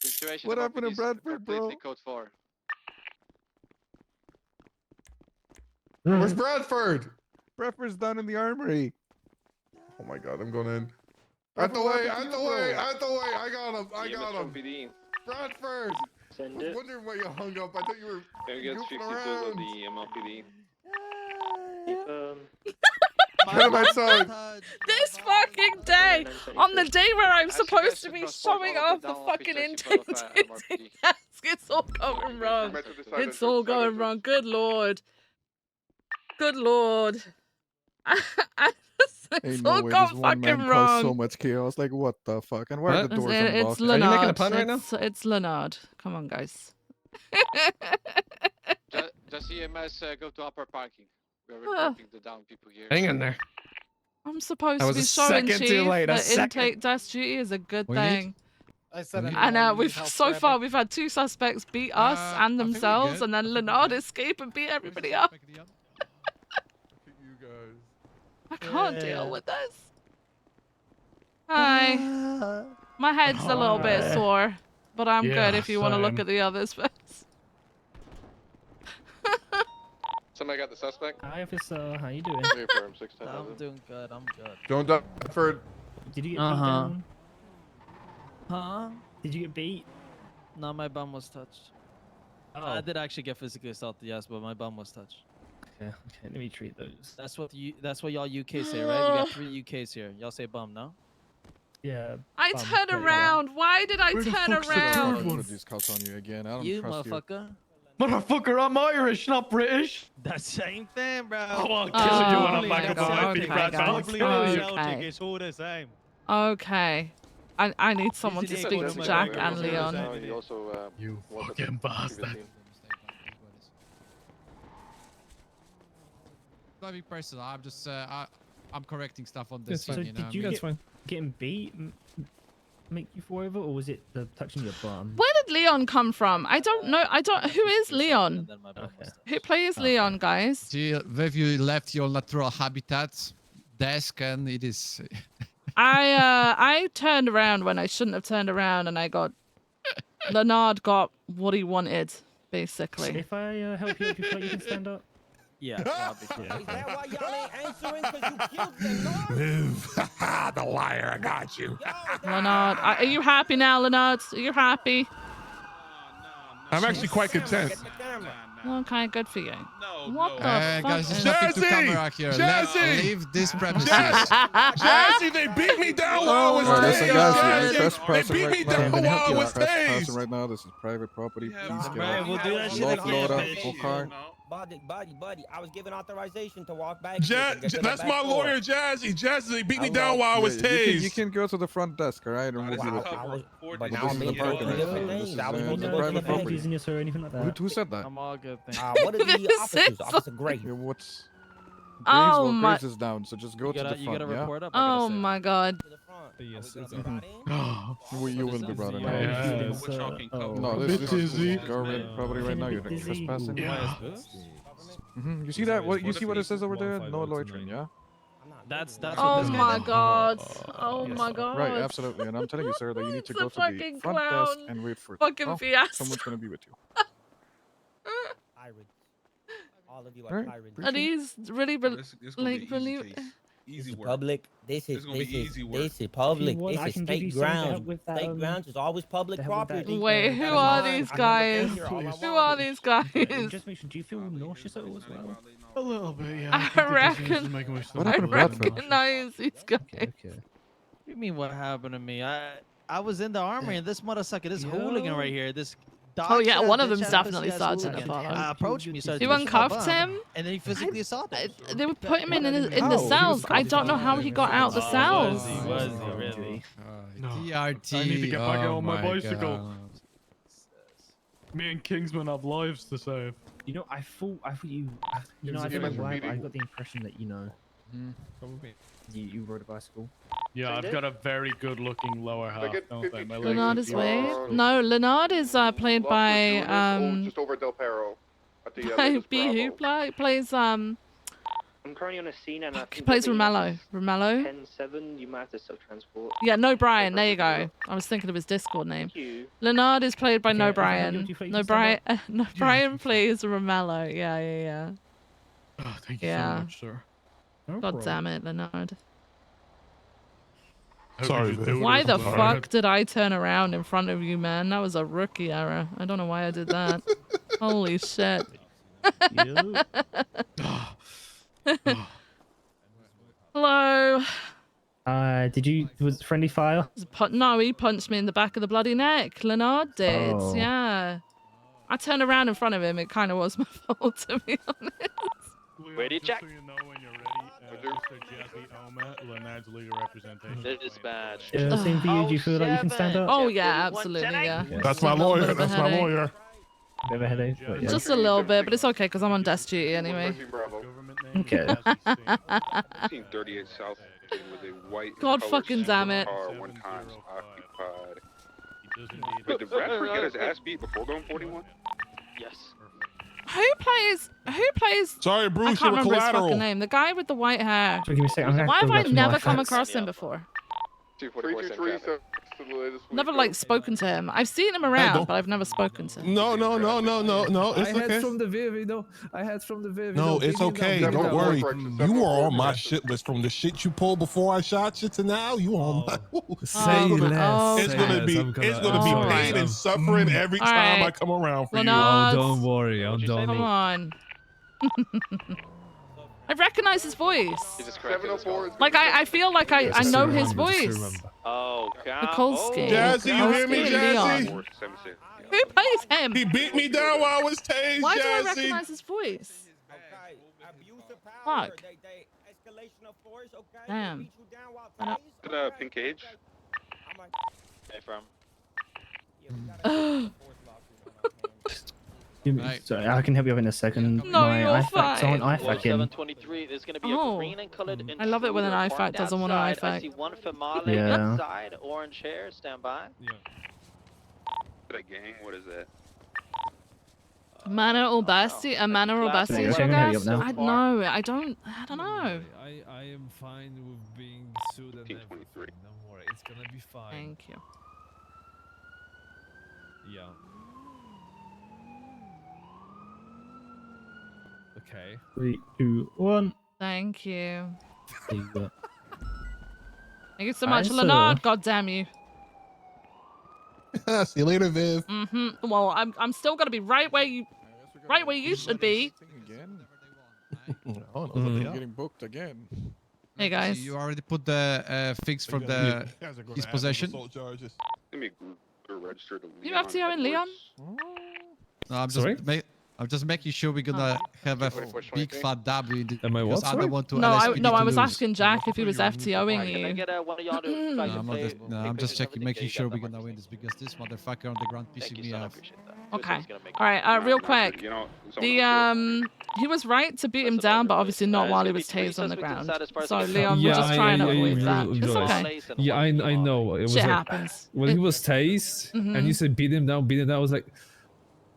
Situation What of happened to is Bradford, bro? completely Code 4. Where's Bradford? Bradford's down in the armory. Oh my god, I'm going in. Out the way, out the way, out the way. I got him, I got him. PD. Bradford! Send I it. was wondering why you hung up. I thought you were Can we get goofing 52 on around. the MLPD? Get him outside. This fucking day, on the day where I'm supposed to be showing off the fucking intake, it's all going wrong. It's all going wrong. Good lord. Good lord. It's Ain't all no way this gone one man fucking caused so wrong. much chaos. Like, what the fuck? And why are the doors It's unlocked? Leonard. It's Leonard. Come on, guys. Does EMS go to upper parking? We're Ah. reporting the down people here. Hang in there. I'm supposed That to was be a showing second too Chief late, a that second. intake desk duty is a good We need- thing. I said We need- And we've so far we've had 2 suspects beat us I and think we're themselves, good. and then I think we're Leonard good. escape and beat everybody up. Look at you guys. I can't deal with this. Hi. My head's a little bit Hi. sore, but I'm good Yeah, if you want to look same. at the others first. Somebody got the suspect? Hi, officer. How you doing? Confirm, 610. I'm doing good. I'm good. Don't die, Bradford. Did you get beat Uh-huh. down? Huh? Did you get beat? No, my bum was touched. Oh. I did actually get physically assaulted, yes, but my bum was touched. Okay, let me treat those. That's what y'all UK say, right? We got 3 UKs here. Y'all say bum, no? Yeah. I turned around. Why did I turn around? Put these cuts on you again. I don't You trust you. motherfucker. Motherfucker, I'm Irish, not British. That's same thing, bro. Oh, I'll kill you when I'm back okay, on my feet, okay, Brad. guys. Dublin and Celtic, Okay. it's all the same. Okay. I need someone to Isn't it speak one to of Jack my and favorite Leon. songs? He also, You was at fucking the previous bastard. team. Not be personal. I'm just I'm correcting stuff on this So thing, you know. did you getting beat make you fall over, or was it the touching your bum? Where did Leon come from? I don't know. Who is Leon? Who plays Leon, guys? See, where you left your natural habitat desk, and it is. I turned around when I shouldn't have turned around, and I got Leonard got what he wanted, basically. If I help you up, you can stand up. Yeah, I'll be fine. Is that why y'all ain't answering? Because you killed the Move. The liar, I got you. Leonard, are you happy now, Leonard? Are you happy? I'm actually quite content. Okay, good for you. What the fuck? Guys, there's is- nothing to Jazzy! camera here. Let's Jazzy! leave this premises. Jazzy, they beat me down while I was Alright, listen, tased. guys, Jazzy, you're they trespassing beat me right now. down while I was Trespassing tased. right now. This is private property. Please get Right, off. we'll do that shit Lock again, load up, bitch. full car. Buddy, I was given authorization to walk back. That's my lawyer, Jazzy. Jazzy, they beat me down while I was Yeah, tased. you can go to the front desk, alright? And we'll deal with it. But now This I'm is being the told parking two lot. different This things. is I was supposed to the go to private the bank. property. In your or anything like that. Who said that? I'm all good, thank One of the This officers, is Officer Gray. Yeah, what's Oh my. Graves is down, so just go to the front. You gotta yeah? report up. I gotta Oh say. my god. Yes, it's You will be brought in. Oh, No, this is go right, probably right now. You're dizzy. trespassing. Yeah. You see that? What you see? What it says over there? No loitering. Yeah. That's what Oh this guy my did. god. Oh my god. Right. Absolutely. And I'm telling you, sir, that you need to It's go a to the fucking front desk clown. and wait for Fucking fiasco. someone's gonna be with you. Pirates. All of you are Right. pirates. Are these really like really Easy public. This is public. If you This want, I is can give you state some to help grounds. with that, State grounds is always public to help with that, property. Wait, who That is are mine. these I never guys? came here all I Who want. are these guys? Just make sure. Do you feel nauseous at all as well? A little bit, yeah. I reckon. I recognize these guys. Okay. What do you mean what happened to me? I was in the armory and this motherfucker, this hooligan right here, this Oh yeah, one of them's bitch-ass definitely pussy-ass Sergeant hooligan, Apollo. approached me, started You to push my uncuffed bum, him? and then he physically assaulted me. They would put him in the How? He was cells. I cuffed. don't know how he got out the cells. Was he really? TRT. I need to get back out on my my bicycle. God. Me and Kingsman have lives to save. You know, I thought you. You know, I feel like I got the impression that you rode a bicycle. Yeah, I've got a very good-looking lower half, don't I? My legs Leonard are is beautiful. Wade? No, Leonard is played by just over Del Perro. At the, by Lucas B. Bravo. Hoopla. He plays I'm currently on a scene and I he think plays they're being Romello. Romello? 10-7, you might have to self-transport. Yeah, No Brian. There you go. I was thinking of his Discord name. Thank you. Leonard is played by Okay, No if I help you, Brian. do you feel you No can stand Brian. No Brian plays Romello. Yeah. Oh, thank you Yeah. so much, sir. God damn it, Leonard. Sorry, man. Why the fuck did I turn around in front of you, man? That was a rookie error. I don't know why I did that. Holy shit. Hello. Did you was friendly fire? No, he punched me in the back of the bloody neck. Leonard did. Oh. Yeah. I turned around in front of him. It kind of was my fault, to be honest. Ready, Jack? So you know when you're ready, Mr. Jesse Oma, Leonard's legal representation. They're dispatched. Same for you. Do you feel like you can stand up? Oh, yeah, absolutely, yeah. That's my lawyer. That's my lawyer. Bit of a headache, but yeah. Just a little bit, but it's okay because I'm on desk duty anyway. Okay. 1938 South with a white God colored fucking damn it. car, one times occupied. Wait, did Bradford get his ass beat before going 41? Yes. Who plays? Sorry, I Bruce, can't you're remember his collateral. fucking name. The guy with the white hair. So give me a second. Why have I never come across him before? 323 Never like spoken to him. I've seen him around, but I've never spoken to him. No. It's okay. from the Viv, I had from the Viv. No, it's okay. Don't worry. You were on my shit list from the shit you pulled before I shot you to now. You on my. Say less. It's gonna be pain and suffering every time I come around for you. Oh, don't worry. I'm done. Come on. I recognize his voice. Like I feel like I know his voice. Oh, God. Mikulski. Jazzy, you hear me, Jazzy? Who plays him? He beat me down while I was tased, Why do I Jazzy. recognize his voice? Fuck. Damn. Pink Cage. Hey, from. Sorry, I can help you up in a second. No, My you're IFAC's on fine. IFAC in. 723, there's going to be a green and colored I love it when an intruder IFAC parked doesn't want an outside. I IFAC. see one for Marley Yeah. inside, orange hair, stand by. That gang, what is that? Mana or Basti? A Mana or Basti? Yeah, check him out up now. I know. I don't know. I am fine with being sued and everything. Don't worry, it's gonna be fine. Thank you. Yeah. Okay. 3, 2, 1. Thank you. There you go. Thank you so much, Hi, Leonard. sir. God damn you. See you later, Viv. Well, I'm still gonna be right where you should be. Oh, I'm getting booked again. Hey guys. You already put the fix for the his possession. Let me register to You have to go in Leon? No, I'm Sorry? just I'm just making sure we're gonna have a big fat W. Am I what? Because I don't want to. No, LSPD I to was lose. asking Jack if he was Can I FTOing get you. one of y'all to try to play? I'm just checking, making you sure got we're them, gonna win this because this motherfucker on the ground pissing me off. Okay. All right. Real quick. He was right to beat him down, but obviously not while he was tased on the ground. So Leon, we're just trying to avoid that. It's okay. Yeah, I know. It was Shit like happens. when he was tased and you said beat him down. I was like,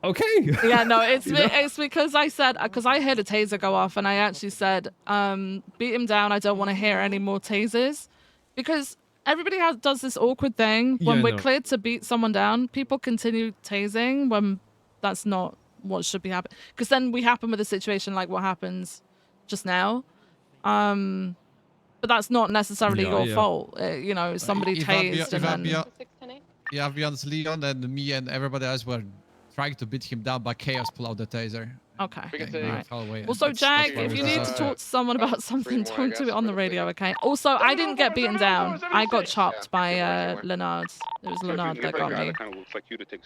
okay. Yeah, no, it's You know? it's because I said, because I heard a taser go off and I actually said, beat him down. I don't want to hear any more tasers, because everybody does this awkward thing when Yeah, we're no. cleared to beat someone down. People continue tasing when that's not what should be happening, because then we happen with a situation like what happens just now. But that's not necessarily your fault. You know, somebody tased and then. Yeah, I'll be honest, Leon and me and everybody else were trying to beat him down, but Chaos pulled out the taser. Okay. And All he right. fell away. Also, That's Jack, why if we you need to decided talk to someone about something, don't do it on the radio, okay? Also, I didn't get beaten down. I got chopped by Leonard. It was Leonard that got me.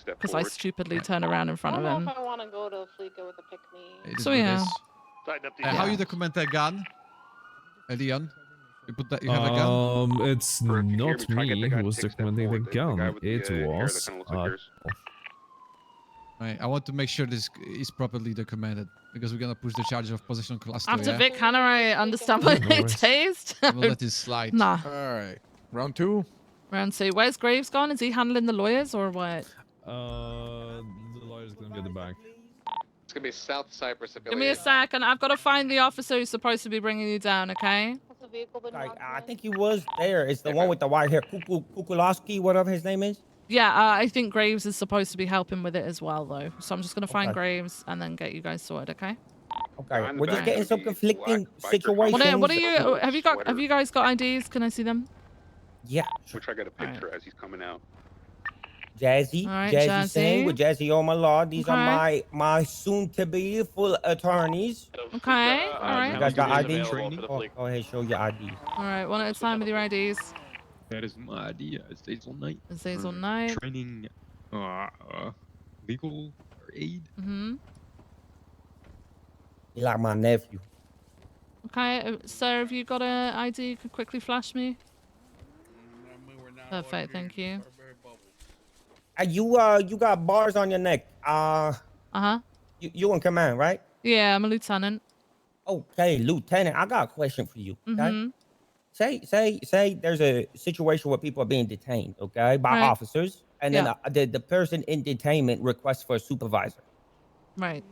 Because I stupidly turned around in front of him. I want to go to Fleeca with a pick-me. It is So what it yeah. is. How you document that gun? Leon? You have a gun? It's not me who was documenting the gun. It was. Right, I want to make sure this is properly documented because we're gonna push the charge of possession class 2. After Yeah? Vic Hanna, I understand why they tased. We'll let it slide. Nah. Alright. Round 2. Round 2. Where's Graves gone? Is he handling the lawyers or what? The lawyer's gonna get the bag. It's gonna be South Cyprus. Give me a second. I've got to find the officer who's supposed to be bringing you down, okay? I think he was there. It's the one with the white hair, Kukulowski, whatever his name is. Yeah, I think Graves is supposed to be helping with it as well, though. So I'm just going to find Graves and then get you guys sorted, okay? Okay, we're just getting some conflicting situations. What are you? Have you guys got IDs? Can I see them? Yeah. Which I got a picture as he's coming out. Jazzy, All right, Jazzy Singh with Jazzy on my law. These are my soon-to-be full attorneys. Okay, all right. You guys got IDs? Go ahead, show your IDs. All right, one at a time with your IDs. That is my idea. It stays all night. It stays all night. Training, legal aid. Mm-hmm. You like my nephew. Okay, sir, have you got an ID you could quickly flash me? Perfect, thank you. You got bars on your neck. Uh-huh. You in command, right? Yeah, I'm a lieutenant. Okay, Lieutenant, I got a question for you. Okay. Mm-hmm. Say there's a situation where people are being detained, okay, by officers, and then the person in detainment requests for a supervisor. Right.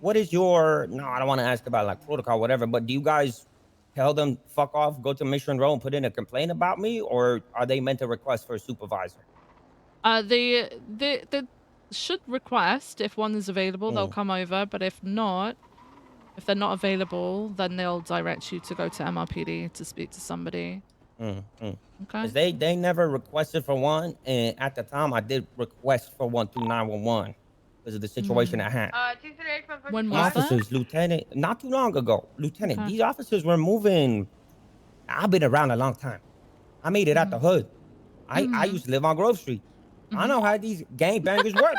What is your, no, I don't want to ask about like protocol, whatever, but do you guys tell them fuck off, go to mission row and put in a complaint about me, or are they meant to request for a supervisor? They should request if one is available, they'll come over, but if not, if they're not available, then they'll direct you to go to MRPD to speak to somebody. Okay. 'Cause they never requested for one, and at the time I did request for one through 911 because of the situation at hand. When was that? Officers, Lieutenant, not too long ago, Lieutenant, these officers were moving. I've been around a long time. I made it out the hood. I used to live on Grove Street. I know how these gangbangers work.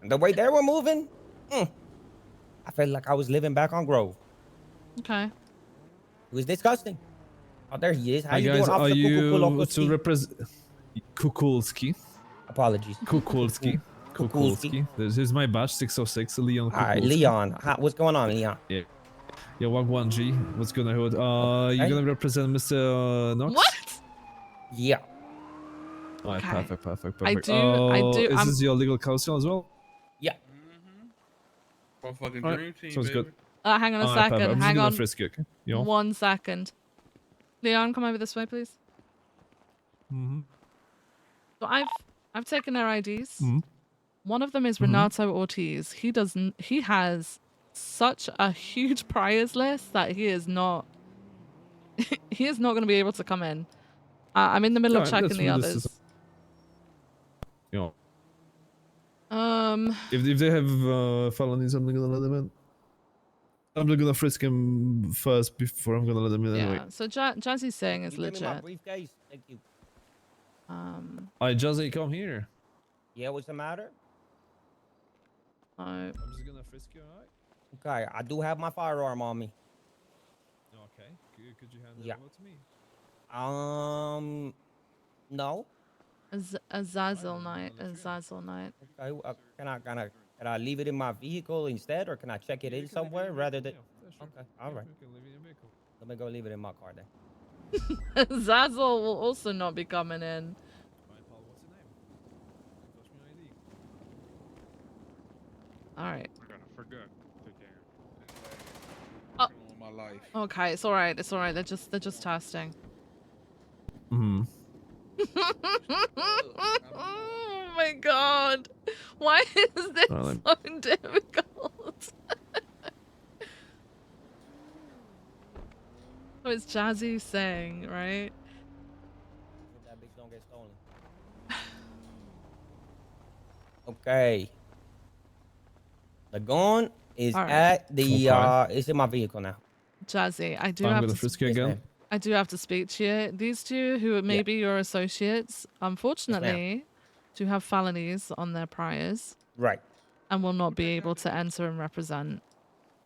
And the way they were moving, I felt like I was living back on Grove. Okay. It was disgusting. Oh, there he is. How Hi you guys, doing, are Officer you Kukulowski? to represent Kukulski? Apologies. Kukulski. Kukulski. This is my badge, 606, Leon Kukulski. All right, Leon. What's going on, Leon? Yeah. Yeah, Wag 1G. What's gonna hold? You're gonna represent Mr. Knox? What? Yeah. Alright, Okay. perfect. I do. Is this your legal counsel as well? Yeah. Fucking Alright, dream team, sounds baby. good. Hang on a Alright, perfect. second. I'm just Hang gonna on. frisk you, okay? You want? 1 second. Leon, come over this way, please. So I've taken their IDs. One of them is Renato Ortiz. He has such a huge priors list that he is not going to be able to come in. I'm in the middle of checking the others. You know, if they have felonies, I'm not gonna let them in. I'm not gonna frisk him first before I'm gonna let them in anyway. Yeah. So Jazzy Singh is Give me my legit. briefcase. Thank you. Alright, Jazzy, come here. Yeah, what's the matter? Alright. I'm just gonna frisk you, alright? Okay, I do have my firearm on me. Okay. Could you hand it Yeah. over to me? No. A Zazzle night. A Zazzle night. Okay. Can I leave it in my vehicle instead, or can I check it in somewhere rather than? Okay. All right. You can leave it in your vehicle. Let me go leave it in my car then. Zazzle will also not be coming in. Fine, pal. What's your name? Flash me your ID. Alright. I forgot. Oh. My life. Okay, it's alright. It's alright. They're just testing. Hmm. Oh my god. Why is this Alright. so difficult? So it's Jazzy saying, right? Hope that bitch don't get stolen. Okay. The gun is All right. at the Okay. it's in my vehicle now. Jazzy, I do I'm have gonna to frisk you Yes, again. ma'am. I do have to speak to you. These two, who may be your associates, unfortunately, do have felonies on their priors Right. and will not be able to enter and represent.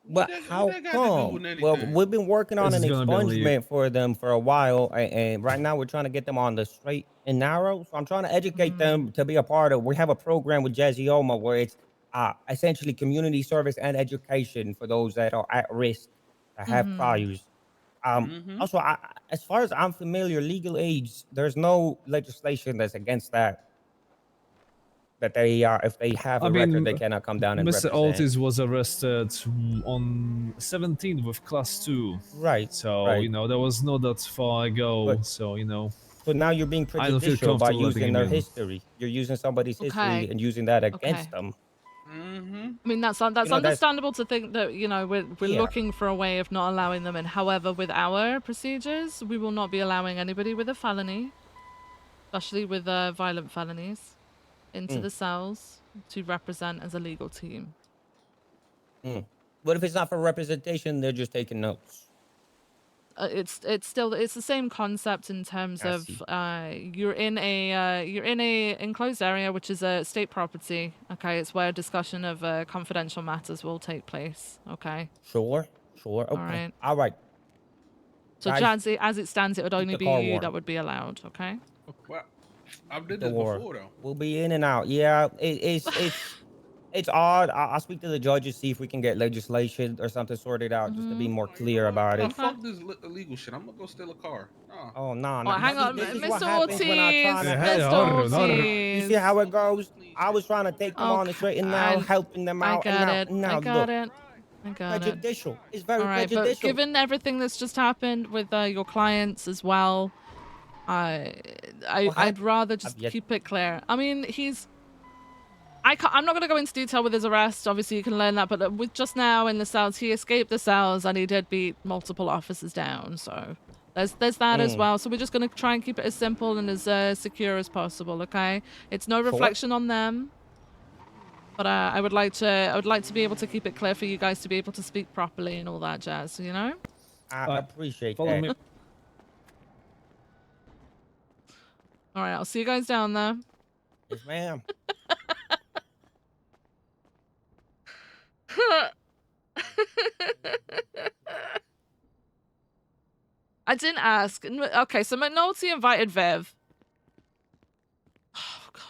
But how come? Well, we've been working on This an is gonna be on you. expungement for them for a while, and right now we're trying to get them on the straight and narrow. So I'm trying to educate them to be a part of. We have a program with Jazioma where it's essentially community service and education for those that are at risk, that have priors. Also, as far as I'm familiar, legal age, there's no legislation that's against that. That they are, if they have a record, they cannot come down and Mr. represent. Altis was arrested on 17th with class 2. Right. So, you know, that was not that far ago. But- so, you know. So now you're being I don't feel prejudicial by comfortable letting using him their in. history. You're using somebody's history Okay. and using that against Okay. them. I mean, that's know, that's- understandable to think that, you know, we're Yeah. looking for a way of not allowing them in. However, with our procedures, we will not be allowing anybody with a felony, especially with violent felonies, into the cells to represent as a legal team. What if it's not for representation? They're just taking notes. It's the same concept in terms I of see. you're in a enclosed area, which is a state property. Okay, it's where discussion of confidential matters will take place. Okay. Sure. Okay. All right. So Guys, Jazzy, as it stands, it would keep only the be car you warm. that would be allowed. Okay. Well, I did The this war. before though. We'll be in and out. Yeah, it's odd. I'll speak to the judges, see if we can get legislation or something sorted out, just to be more clear about it. Fuck this illegal shit. I'm gonna go steal a car. Nah. Oh no! Oh, hang on, This is Mr. what happens when I try to Ortiz. help. Mr. Ortiz. You see how it goes? I was trying to take them on the straight and narrow, helping them out, I and now look. I got it. Prejudicial. It's very All right, prejudicial. but given everything that's just happened with your clients as well, I'd rather just keep it clear. I mean, I'm not going to go into detail with his arrest. Obviously, you can learn that. But with just now in the cells, he escaped the cells and he did beat multiple officers down. So there's that as well. So we're just going to try and keep it as simple and as secure as possible. Okay, it's no reflection on them. But I would like to be able to keep it clear for you guys to be able to speak properly and all that jazz. You know. I appreciate follow that. me. All right, I'll see you guys down there. Yes, ma'am. I didn't ask. Okay, so McNulty invited Viv. Oh, God.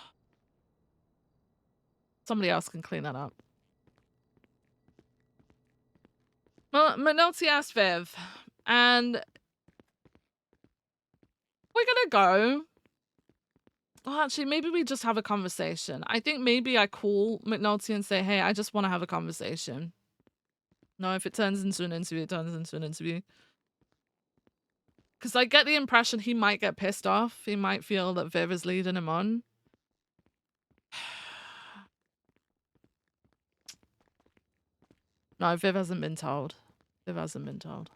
Somebody else can clean that up. Well, McNulty asked Viv, and we're gonna go. Well, actually, maybe we just have a conversation. I think maybe I call McNulty and say, hey, I just want to have a conversation. No, if it turns into an interview, it turns into an interview. Because I get the impression he might get pissed off. He might feel that Viv is leading him on. No, Viv hasn't been told. Viv hasn't been told.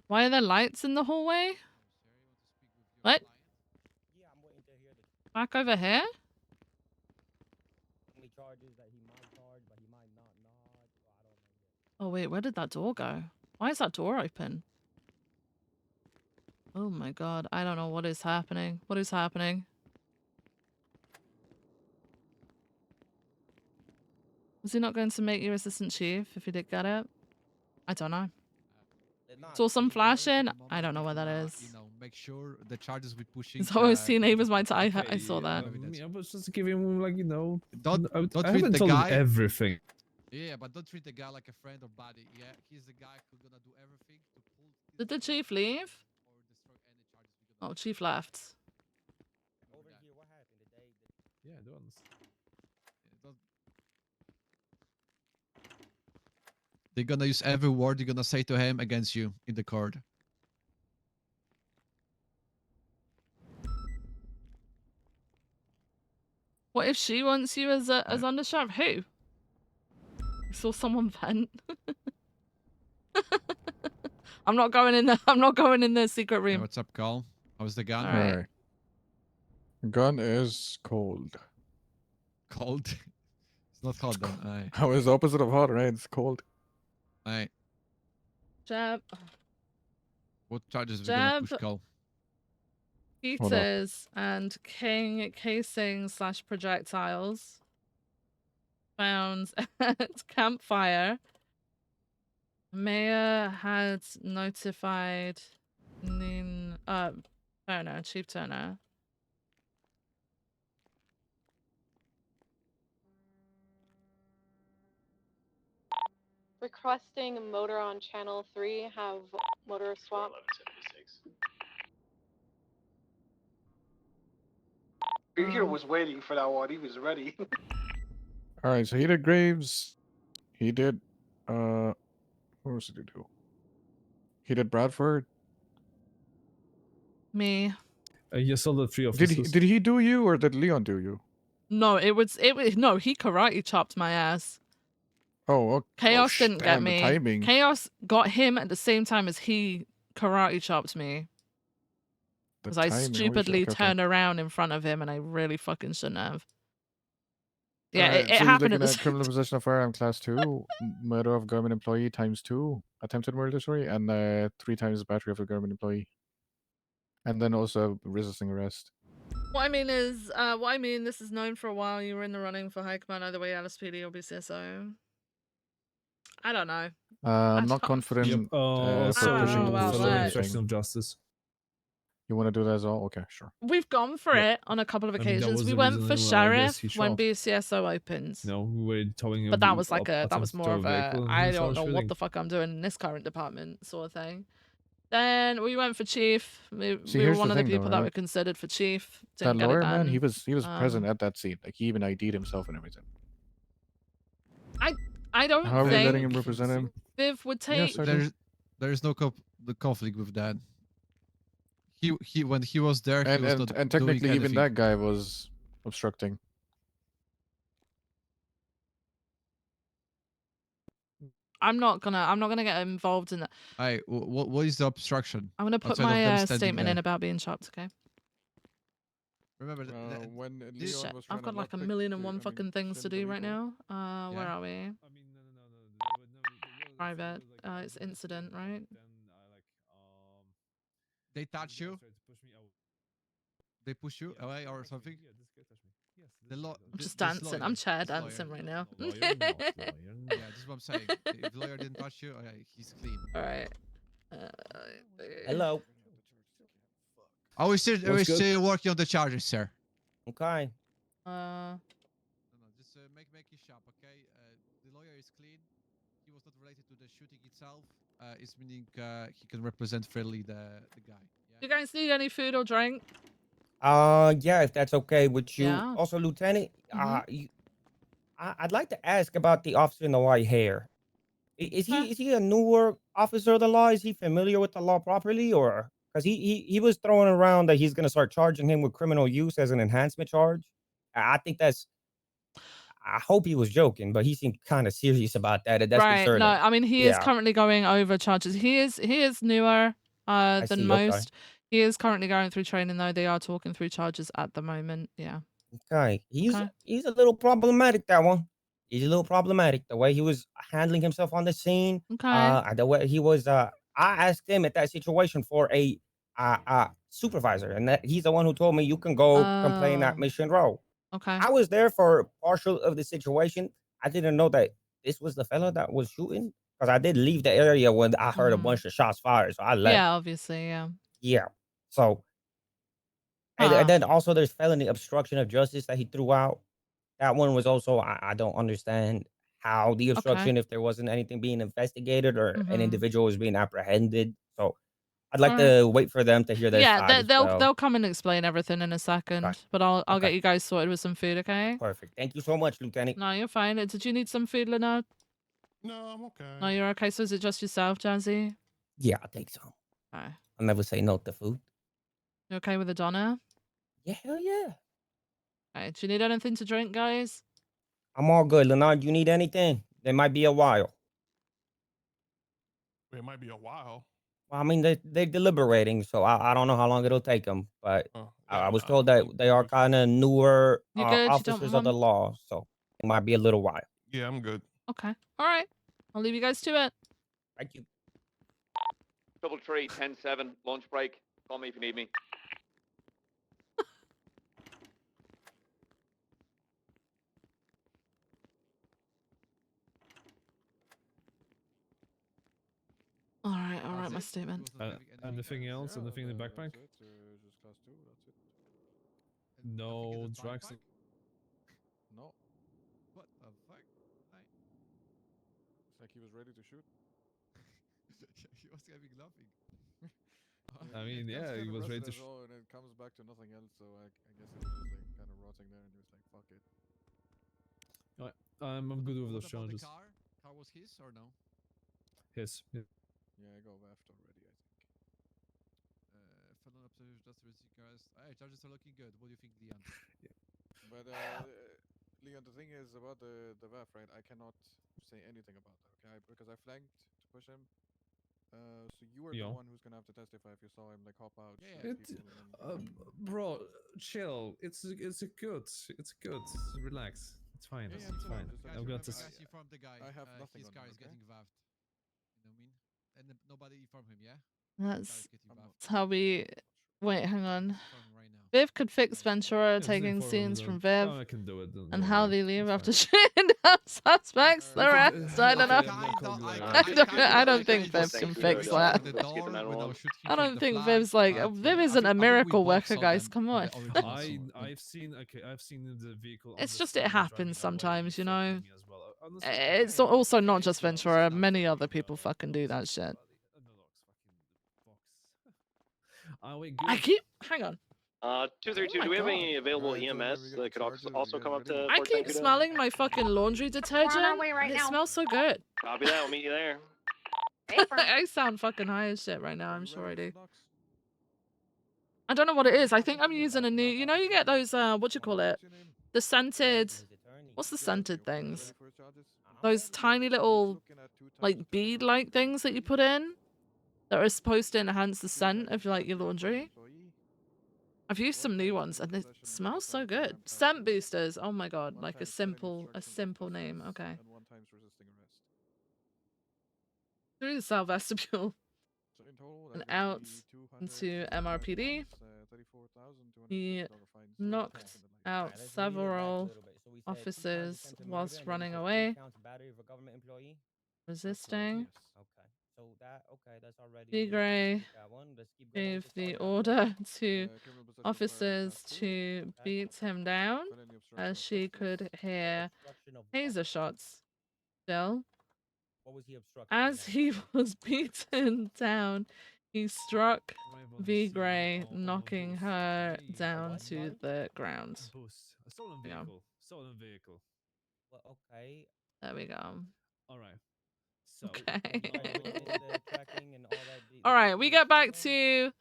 Why are there lights in the hallway? What? Back over here? charges that he might charge, but he might not. So I don't know yet. Oh wait, where did that door go? Why is that door open? Oh my god, I don't know what is happening. What is happening? Was he not going to make you assistant chief if he did get it? I don't know. Saw some flashing. I don't know what that is. You know, make sure the charges we pushing. It's always seen neighbors my time. I saw that. I was just giving him, like, you know, Don't I treat haven't the told him guy. everything. Yeah, but don't treat the guy like a friend or buddy. Yeah, he's the guy who's gonna do everything to pull. Did the chief leave? Oh, chief left. Over here, what happened today? Yeah, I do understand. They're gonna use every word you're gonna say to him against you in the court. What if she wants you as under sheriff? Who? I saw someone vent. I'm not going in the. I'm not going in the secret Hey, room. what's up, Carl? How's the gun? All right. Alright. Gun is cold. Cold. It's not cold then. Aye. How is the opposite of hot, right? It's cold. Aye. Jab. What charges are we gonna push, Jab. Carl? Hold up. Heaters and king casing/projectiles found at campfire. Mayor had notified Turner, Chief Turner. Requesting motor on channel 3, have motor swap. Peter was waiting for that one. He was ready. Alright, so he did Graves. He did what else did he do? He did Bradford. Me. You saw the three officers. Did he do you or did Leon do you? No, it was no, he karate chopped my ass. Oh, okay. Chaos didn't get damn, the me. timing. Chaos got him at the same time as he karate chopped me. The Because I timing, holy shit, stupidly okay, okay. turned around in front of him and I really fucking shouldn't have. Yeah, Alright, it so you're happened looking at the at same criminal possession of firearm class 2, murder of government employee ×2, attempted murder, sorry, and 3 times battery of a government employee. And then also resisting arrest. What I mean is, this is known for a while. You were in the running for High Command either way, LSPD or BCSO. I don't know. I'm not don't- confident Yep. Also, I don't know about following that. obstruction of justice. You want to do that as well? Okay, sure. We've gone for Yeah. it on a couple of I mean, that occasions. was We the went reason for why I guess sheriff he when shot. BCSO opened. No, we were towing But that was like up that was attempted more to of a vehicle and I he don't started know what shooting. the fuck I'm doing in this current department sort of thing. Then we went for chief. We See, were here's one the of the thing though, people that right? were considered for chief. That Didn't get it lawyer done. man, he was present Um, at that scene. Like he even ID'd himself and everything. I don't How are we letting him think represent him? Viv would take. Yes, I do. There's no the conflict with that. He when he was there, he And was and, not and doing technically even anything. that guy was obstructing. I'm not gonna get involved in that. Aye, what is the obstruction? I'm gonna put outside of my them standing statement in there? about being chopped. Okay. Remember when Shit, I've got like a million and one fucking things to do right now. Where are we? Private. It's incident, right? They touch you? They push you away or something? The law. I'm just dancing. I'm chair dancing right now. Yeah, this is what I'm saying. If the lawyer didn't touch you, okay, he's clean. All right. Hello. Are we still What's good? still working on the charges, sir? Okay. No, just make it sharp, okay? The lawyer is clean. He was not related to the shooting itself. It's meaning he can represent fairly the guy. You guys need any food or drink? Yeah, if that's okay with you. Yeah. Also, Lieutenant, I'd like to ask about the officer in the white hair. Is he a newer officer of the law? Is he familiar with the law properly, or because he was throwing around that he's gonna start charging him with criminal use as an enhancement charge? I think that's. I hope he was joking, but he seemed kind of serious about that. That's Right. concerning. No, I mean he is Yeah. currently going over charges. He is newer than see, okay. most. He is currently going through training though. They are talking through charges at the moment. Yeah. Okay. He's Okay. he's a little problematic, that one. he's a little problematic. The way he was handling himself on the scene, Okay. the way he was. I asked him at that situation for a supervisor, and that he's the one who told me you can go complain at Oh. Mission Row. Okay. I was there for partial of the situation. I didn't know that this was the fella that was shooting because I did leave the area when I heard a bunch of shots fired, so I left. Yeah, obviously, yeah. Yeah. So, and then also there's felony obstruction of justice that he threw out. That one was also I don't understand how the obstruction if there wasn't anything being investigated or an individual was being apprehended. So I'd like Alright. to wait for them to hear their Yeah, side as they'll well. they'll come and explain everything in a second, but I'll Okay. get you guys sorted with some food, okay? Perfect. Thank you so much, Lieutenant. No, you're fine. Did you need some food, Leonard? No, I'm okay. No, you're okay. So is it just yourself, Jazzy? Yeah, I'll take some. Okay. I'll never say no to food. You okay with the Donna? Yeah, hell yeah. Alright, do you need anything to drink, guys? I'm all good. Leonard, you need anything? There might be a while. It might be a while. Well, I mean, they're deliberating, so I don't know how long it'll take them. But Oh, I was told that they are kind of newer You good? You don't officers of the want- law, so it might be a little while. Yeah, I'm good. Okay. Alright. I'll leave you guys to it. Thank you. 333 10-7 lunch break. Call me if you need me. Alright, my statement. Anything else? Anything in the backpack? No drugs. No. What the fuck? It's like he was ready to shoot. He was having laughing. I mean, It yeah, comes he kinda was ready rusted to. as well, and it comes back to nothing else. So I guess it was just like kind of rotting there, and he was like, "Fuck it." Alright, I'm good with those What about the charges. car? Car was his or no? His. Yeah. Yeah, I got left already. I think. Felon observation just received cars. Hey, charges are looking good. What do you think, Leon? But Leon, the thing is about the VAF, right? I cannot say anything about that, okay? Because I flanked to push him. So you are Yeah. the one who's gonna have to testify if you saw him like hop out. Yeah, shoot It, people, and bro, chill. It's a good. It's good. Relax. It's fine. Yeah, It's fine. Guys, I'm going remember, to. guys informed the guy. I have nothing His on car him, is okay? getting vaffed. You know what I mean? And nobody informed him, yeah? That's Getting vaffed. that's how we. Wait, hang on. Inform him right now. Viv could fix Ventura Just taking inform him scenes that- from Viv. Oh, I can do it. Don't And worry. how they leave It's after fine. shooting down suspects. The rest, I don't know. Okay, I'm gonna call you later. I don't think Viv can fix that. I don't think Viv's like Viv isn't a miracle worker, guys. Come on. I've seen the vehicle. It's just it happens sometimes, you know. It's also not just Ventura. Many other people fucking do that shit. Are we I good? keep. Hang on. 232. Do we have any available EMS that could also come up to? I Fort keep Sancudo? smelling my fucking laundry detergent. It smells so good. Copy that. We'll meet you there. I sound fucking high as shit right now. I'm sure I do. I don't know what it is. I think I'm using a new. You know, you get those. What you call it? The scented. What's the scented things? Those tiny little, like bead-like things that you put in that are supposed to enhance the scent of like your laundry. I've used some new ones and they smell so good. Scent boosters. Oh my god, like a simple name. Okay. and 1 times resisting arrest. Through the cell vestibule So in total, and that would out be into 265 MRPD. months, He $34,250 fines. knocked out several officers whilst running away, resisting. So that's already. B. Gray gave the order to officers to beat him down as she could hear taser shots. Still, What was he obstructing? as he was beaten down, he struck V. Gray, knocking her down to the ground. A stolen Yeah. vehicle. Stolen vehicle. Well, okay. There we go. All right. So. Okay. Tracking and all that. All right, we get back to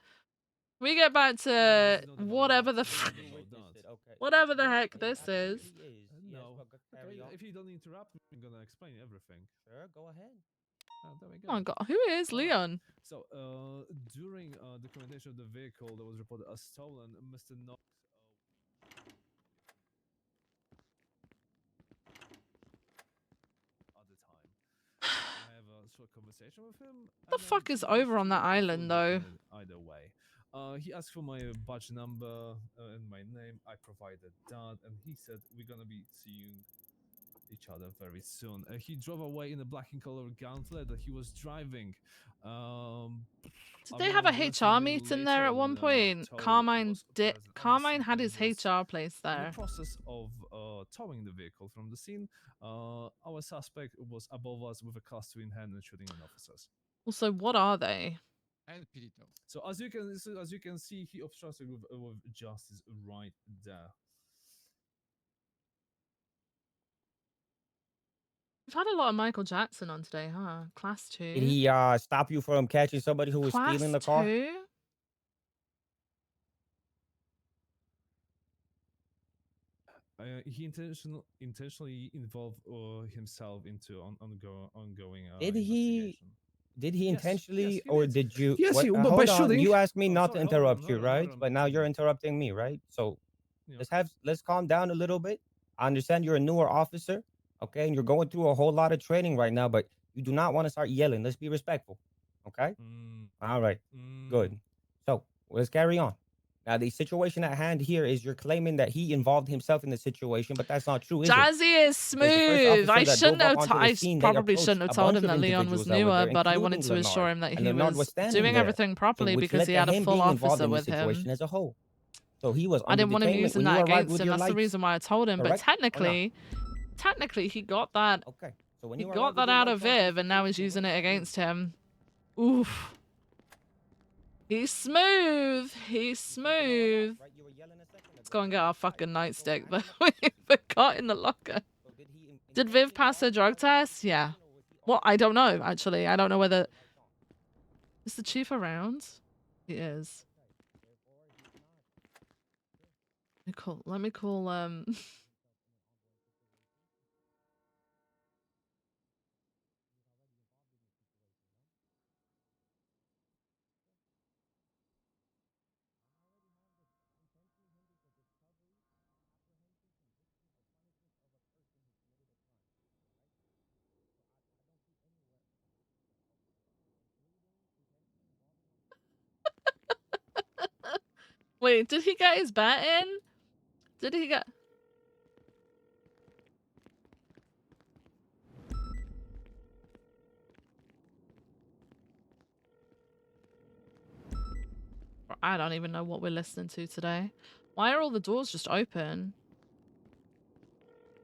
whatever the whatever the heck this is. No. Okay, if you don't interrupt me, I'm gonna explain everything. Sure, go ahead. There we go. Oh my god, who is Leon? So, during documentation of the vehicle that was reported as stolen, Mr. Knox. short conversation with him. What the fuck is over on that island, though? Either way. He asked for my badge number and my name. I provided that, and he said we're gonna be seeing each other very soon. He drove away in a black and color gauntlet that he was driving. Did they have a HR meeting there at one point? Carmine had his HR place In the there. process of towing the vehicle from the scene, our suspect was above us with a class 2 in hand and shooting at officers. Also, what are they? And Pirito. So as you can see, he obstructed with justice right there. We've had a lot of Michael Jackson on today, huh? Class 2. Did he stop you from catching somebody who was stealing the car? Class 2? He intentionally involved himself into ongoing. Did he? Did he intentionally, he or did. did you? Yes, what- he- hold but by on. shooting- You asked me Oh, not sorry, to interrupt you, hold on, right? hold on. But now you're interrupting me, right? So Yeah. let's calm down a little bit. I understand you're a newer officer, okay, and you're going through a whole lot of training right now, but you do not want to start yelling. Let's be respectful, okay? All right, good. So let's carry on. Now, the situation at hand here is you're claiming that he involved himself in the situation, but that's not true, is it? Jazzy is smooth. I shouldn't have. I They probably approached shouldn't have a told bunch him of that Leon was individuals that were there, newer, but I wanted including to assure Leonard, him that and he Leonard was standing doing there. everything So properly which because led he to had a him full being involved officer in the with him. situation as a whole. So he was I under didn't want him detainment using when you that arrived against with him. your That's the lights. reason why I told him. But Correct or not? technically, he got that. Okay. So when He you got arrived with that your out of lights on, Viv, and now he's using it against him. Oof. He's smooth. He's smooth. Let's go and get our fucking nightstick that we forgot in the locker. Did Viv pass her drug test? Yeah. Well, I don't know, actually. I don't know whether... Is the chief around? He is. Let me call, Wait, did he get his bet in? Did he get... I don't even know what we're listening to today. Why are all the doors just open?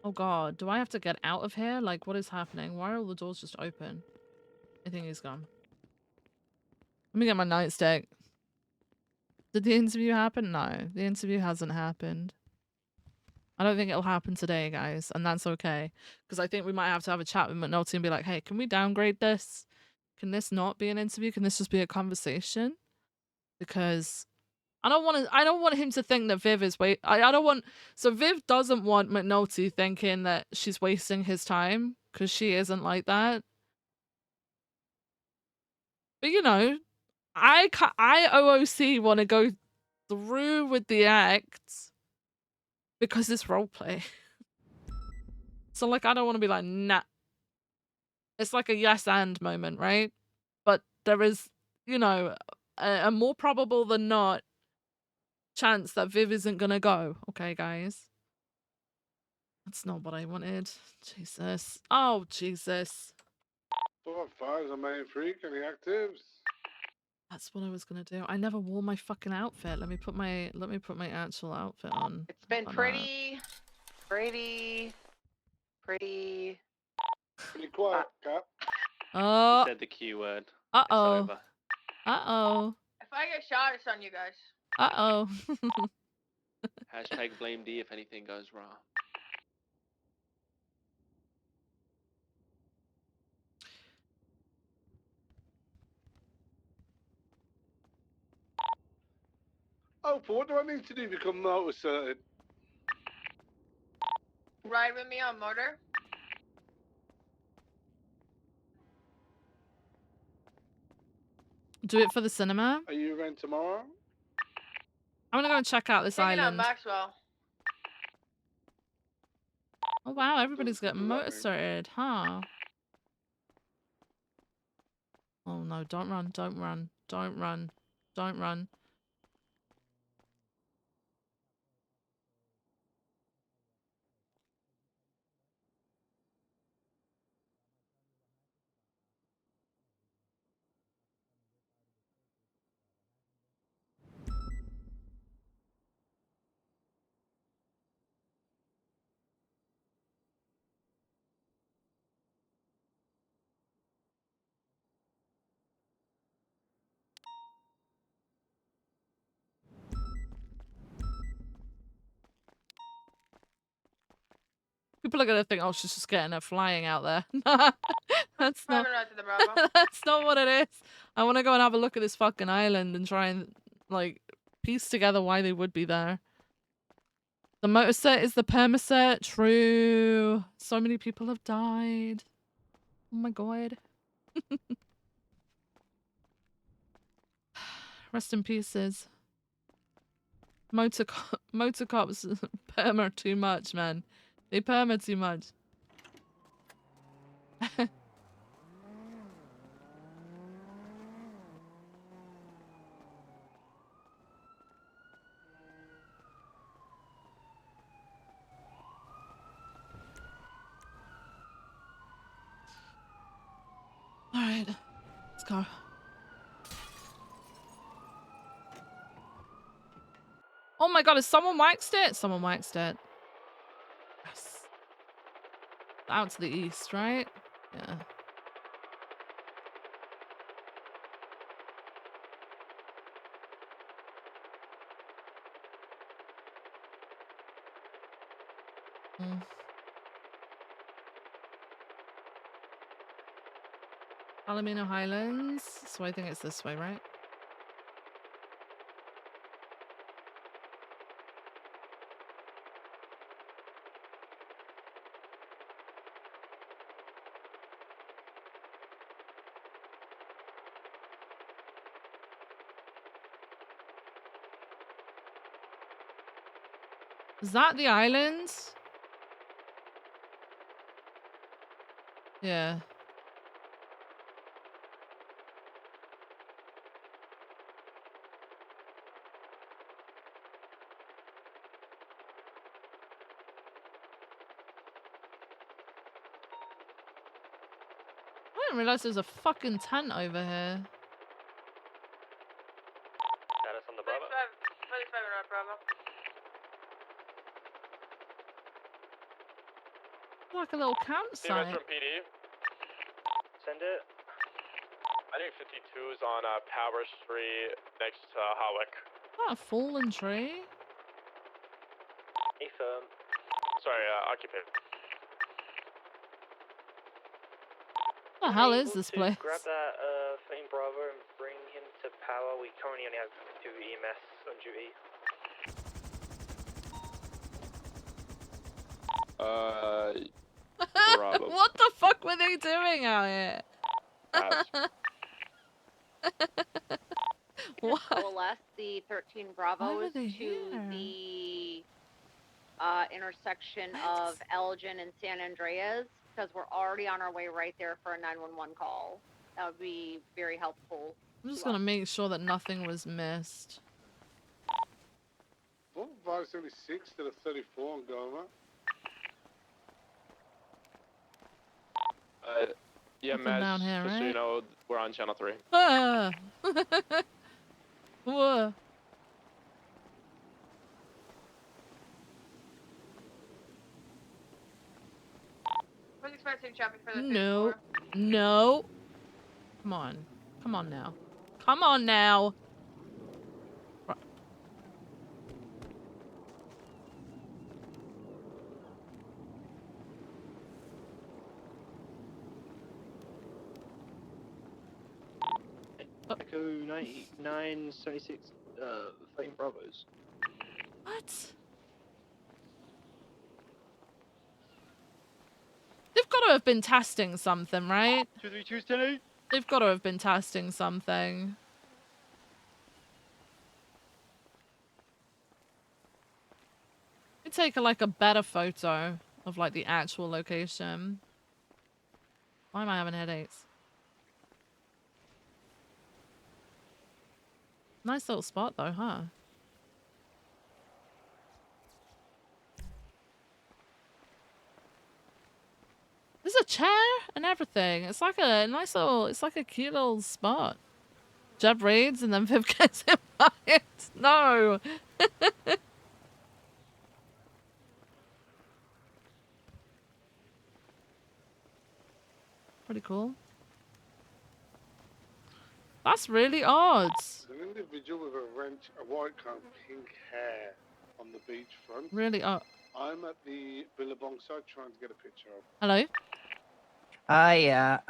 Oh god, do I have to get out of here? Like, what is happening? Why are all the doors just open? I think he's gone. Let me get my nightstick. Did the interview happen? No, the interview hasn't happened. I don't think it'll happen today, guys, and that's okay. Because I think we might have to have a chat with McNulty and be like, hey, can we downgrade this? Can this not be an interview? Can this just be a conversation? Because I don't want him to think that Viv is so Viv doesn't want McNulty thinking that she's wasting his time, because she isn't like that. But you know, I OOC want to go through with the act because it's roleplay. So like, I don't want to be like, nah. It's like a yes and moment, right? But there is, you know, a more probable than not chance that Viv isn't gonna go. Okay, guys. That's not what I wanted. Jesus. Oh, Jesus. 4-5's a main freak. Any actives? That's what I was gonna do. I never wore my fucking outfit. Let me put my actual outfit on. It's been pretty quiet, Cap. Oh. You said the keyword. Uh-oh. It's over. Uh-oh. If I get shot, it's on you guys. Uh-oh. Hashtag blame D if anything goes wrong. Oh, what do I need to do to become motor certified? Ride with me on motor. Do it for the cinema. Are you around tomorrow? I'm gonna go and check out this Hanging out island. Maxwell. Oh wow, everybody's getting motor started, huh? No, don't run, don't run, don't run, don't run. People are gonna think, oh, she's just getting her flying out there. That's not. Driving right to the Bravo. That's not what it is. I want to go and have a look at this fucking island and try and like piece together why they would be there. The motor set is the permaset. True. So many people have died. Oh my god. Rest in pieces. Motor cops perma too much, man. They perma too much. All right, let's go. Oh my god, has someone waxed it? Someone waxed it. Yes. Out to the east, right? Yeah. Mm. Palomino Highlands. So I think it's this way, right? Is that the island? Yeah. I didn't realize there's a fucking tent over here. Status on the Bravo. 25 on Bravo. Like a little campsite. from PD. Send it. I think 52 is on Power Street next to Hawick. What a fallen tree. Affirm. Sorry, occupant. What the hell is this place? Grab that Flame Bravo and bring him to power. We currently only have 2 EMS on duty. Bravo. What the fuck were they doing out here? What? Coalesce the 13 Bravos they to here? the intersection of Elgin and San Andreas, because we're already on our way right there for a 911 call. That would be very helpful. I'm just gonna make sure that nothing was missed. 576 to the 34 and go, mate. Yeah, Nothing down here, just so right? you know, we're on channel 3. Ah. Whoa. Who's experiencing traffic for the No. No. Come on. Come on now. Come on now. Echo 9976, Flame Bravos. What? They've got to have been testing something, right? 232 They've got to have been testing something. Let me take like a better photo of like the actual location. Why am I having headaches? Nice little spot though, huh? There's a chair and everything. It's like a nice little, it's like a cute little spot. Jeb reads and then Viv gets invited. No. Pretty cool. That's really odd. An individual with a wrench, a white coat, pink hair on the beach front. Really odd. I'm at the Billabong side trying to get a picture of. Hello? I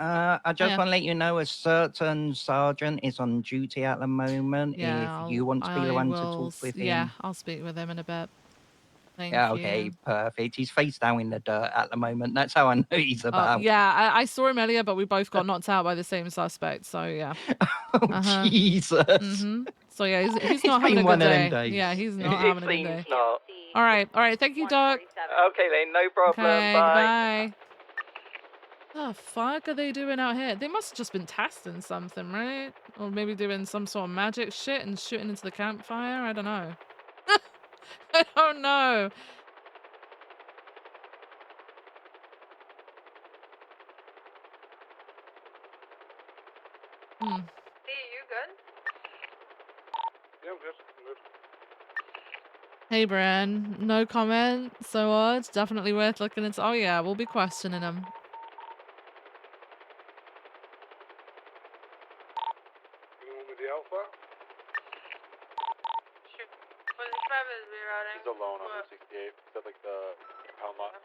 just Hiya. want to let you know a certain sergeant is on duty at the moment. Yeah, If you want to be the I one to will. talk with Yeah, him. I'll speak with him in a bit. Thank Yeah, you. okay, perfect. He's face down in the dirt at the moment. That's how I know he's about. Yeah, I saw him earlier, but we both got knocked out by the same suspect. So yeah. Oh, Jesus. So yeah, he's It's not having been a one good of them day. days. Yeah, he's not It having a good seems day. not. All right. Thank you, Doc. Okay then, no problem. Okay, Bye. goodbye. The fuck are they doing out here? They must have just been testing something, right? Or maybe doing some sort of magic shit and shooting into the campfire. I don't know. I don't know. See, you good? Yeah, I'm good. I'm good. Hey, Bran. No comment. So odd. Definitely worth looking into. Oh yeah, we'll be questioning him. Anyone with the Alpha? Shoot. 25 is rerouting. He's alone on 68. Is that like the pound lot?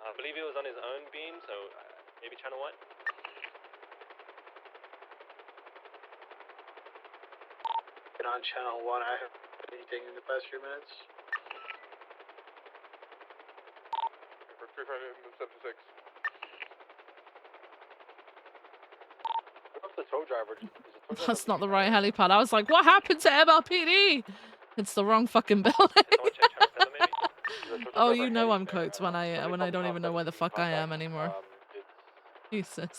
I believe he was on his own beam, so maybe channel 1. Been on channel 1. I haven't heard anything in the past few minutes. For 376. What if the tow driver just, is the tow driver That's not the right helipad. I was like, what happened to MLPD? It's the wrong fucking building. Oh, you know I'm cooked when I don't even know where the fuck I am anymore. Jesus.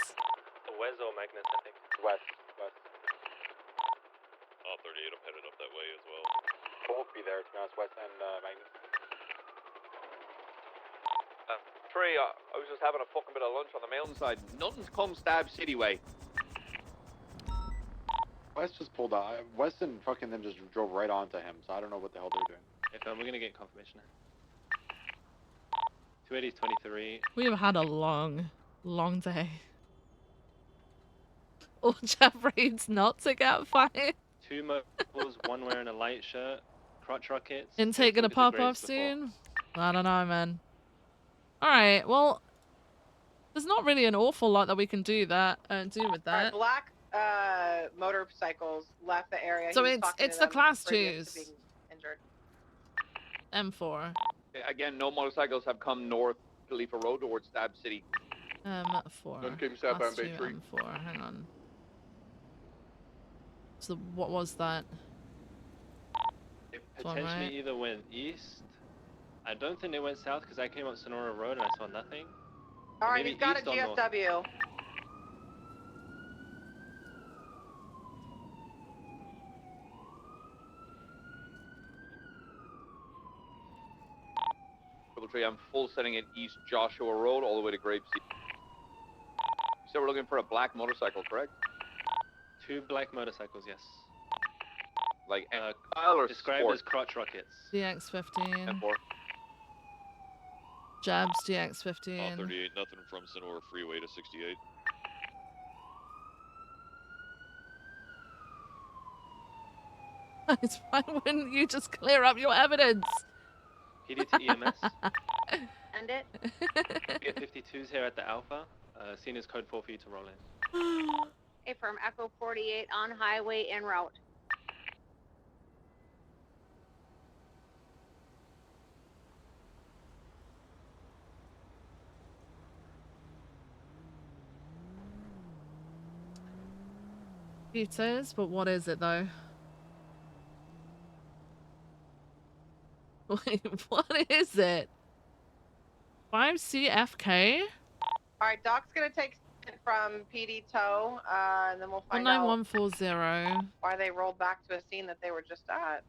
Wes or Magnus, I think. West. Oh, 38, I'm headed up that way as well. Both be there, to be honest, West and Magnus. Trey, I was just having a fucking bit of lunch on the mountainside. Nothing's come Stab City way. West just pulled out. West and fucking them just drove right onto him, so I don't know what the hell they're doing. If we're gonna get confirmation. 280's 23. We have had a long day. All Jeff reads not to get fired. 2 mobiles, 1 wearing a light shirt, crotch rockets. Intake gonna Look at the pop graves off before. soon? I don't know, man. Alright, well, there's not really an awful lot that we can do with that. Alright, black motorcycles left the area. So He was talking it's to the them class previous to 2s. being injured. M4. Again, no motorcycles have come north Khalifa Road towards Stab City. M4. None came southbound Class Bay 2 3. M4, hang on. So what was that? They This one, potentially right? either went east. I don't think they went south because I came up Sonora Road and I saw nothing. Alright, Maybe he's got a east or north. GSW. Tree, I'm full setting in East Joshua Road all the way to Grapeseed. You said we're looking for a black motorcycle, correct? 2 black motorcycles, yes. Like style or described sport? as crotch rockets. DX15. M4. Jabs DX15. 38, nothing from Sonora Freeway to 68. Why wouldn't you just clear up your evidence? PD to EMS. End it. Get 52s here at the Alpha. Seen as code 4 for you to roll in. Hey, from Echo 48 on highway en route. It is, but what is it though? Wait, what is it? 5CFK? Alright, Doc's gonna take from PD tow, and then we'll find out 19140. why they rolled back to a scene that they were just at.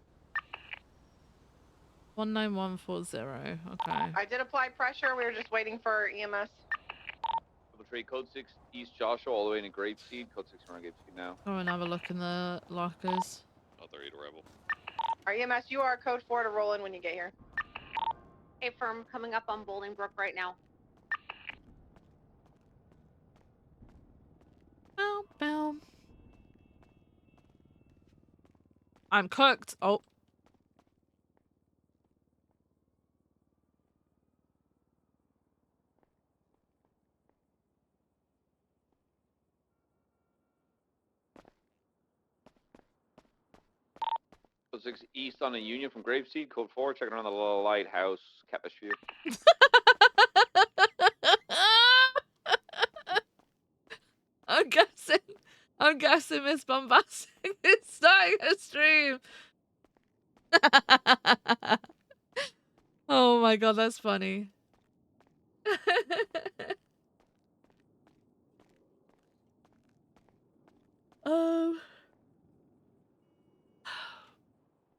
19140. Okay. I did apply pressure. We were just waiting for EMS. Double tree, code 6 East Joshua, all the way into Grapeseed. Code 6 around Grapeseed now. Go and have a look in the lockers. Another 8 arrival. Our EMS, you are code 4 to roll in when you get here. Hey, firm, coming up on Bolingbrook right now. Bow, bow. I'm cooked. Oh. Code 6 East on the Union from Grapeseed. Code 4, checking around the little lighthouse, Capish View. I'm guessing Miss Bombastic is starting a stream. Oh my god, that's funny.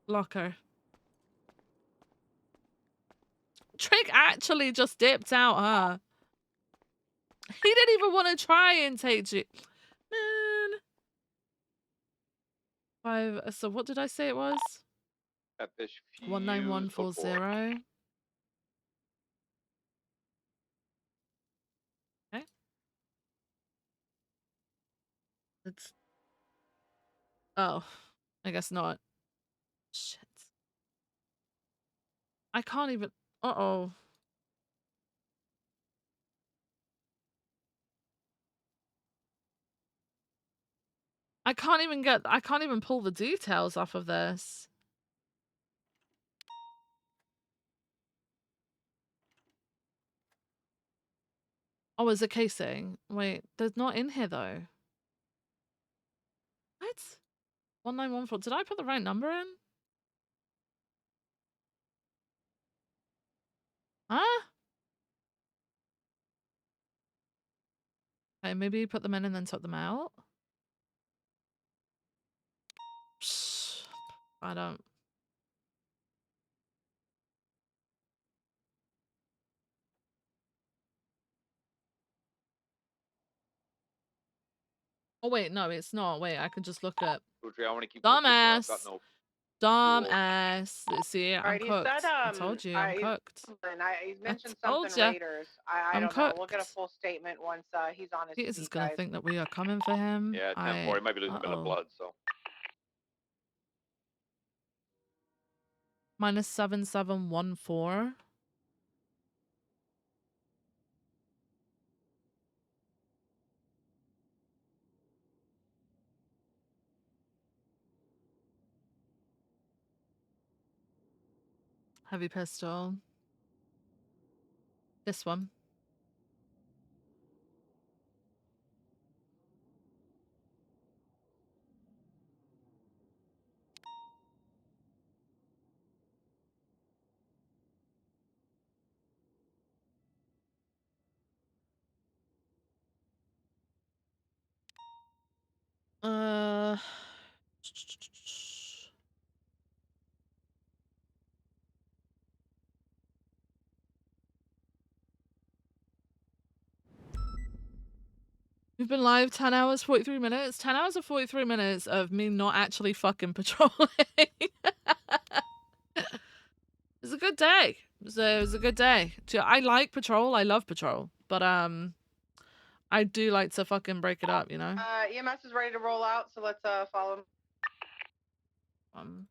Locker. Trick actually just dipped out, huh? He didn't even want to try and take you. Man. 5, so what did I say it was? Capish View. 19140. Okay. It's... Oh, I guess not. Shit. I can't even... Uh-oh. I can't even pull the details off of this. Oh, is it casing? Wait, there's not in here though. What? 1914. Did I put the right number in? Huh? Okay, maybe put them in and then took them out. Psh, I don't. Oh wait, no, it's not. Wait, I can just look at. I want to keep Dumbass. I've got no Dumbass. See, I'm Alright, he cooked. said, I told you, I'm cooked. He's mentioned told something ya. Raiders. I I'm don't know. We'll get a cooked. full statement once he's on his Peters feet, is gonna guys. think that we are coming for him. Yeah, 10-4. He might be losing a bit of Uh-oh. blood, so. Minus 7714. Heavy pistol. This one. Uh We've been live 10 hours, 43 minutes. 10 hours or 43 minutes of me not actually fucking patrolling. It was a good day. It was a good day. I like patrol. I love patrol. But, I do like to fucking break it up, you know? EMS is ready to roll out, so let's follow him.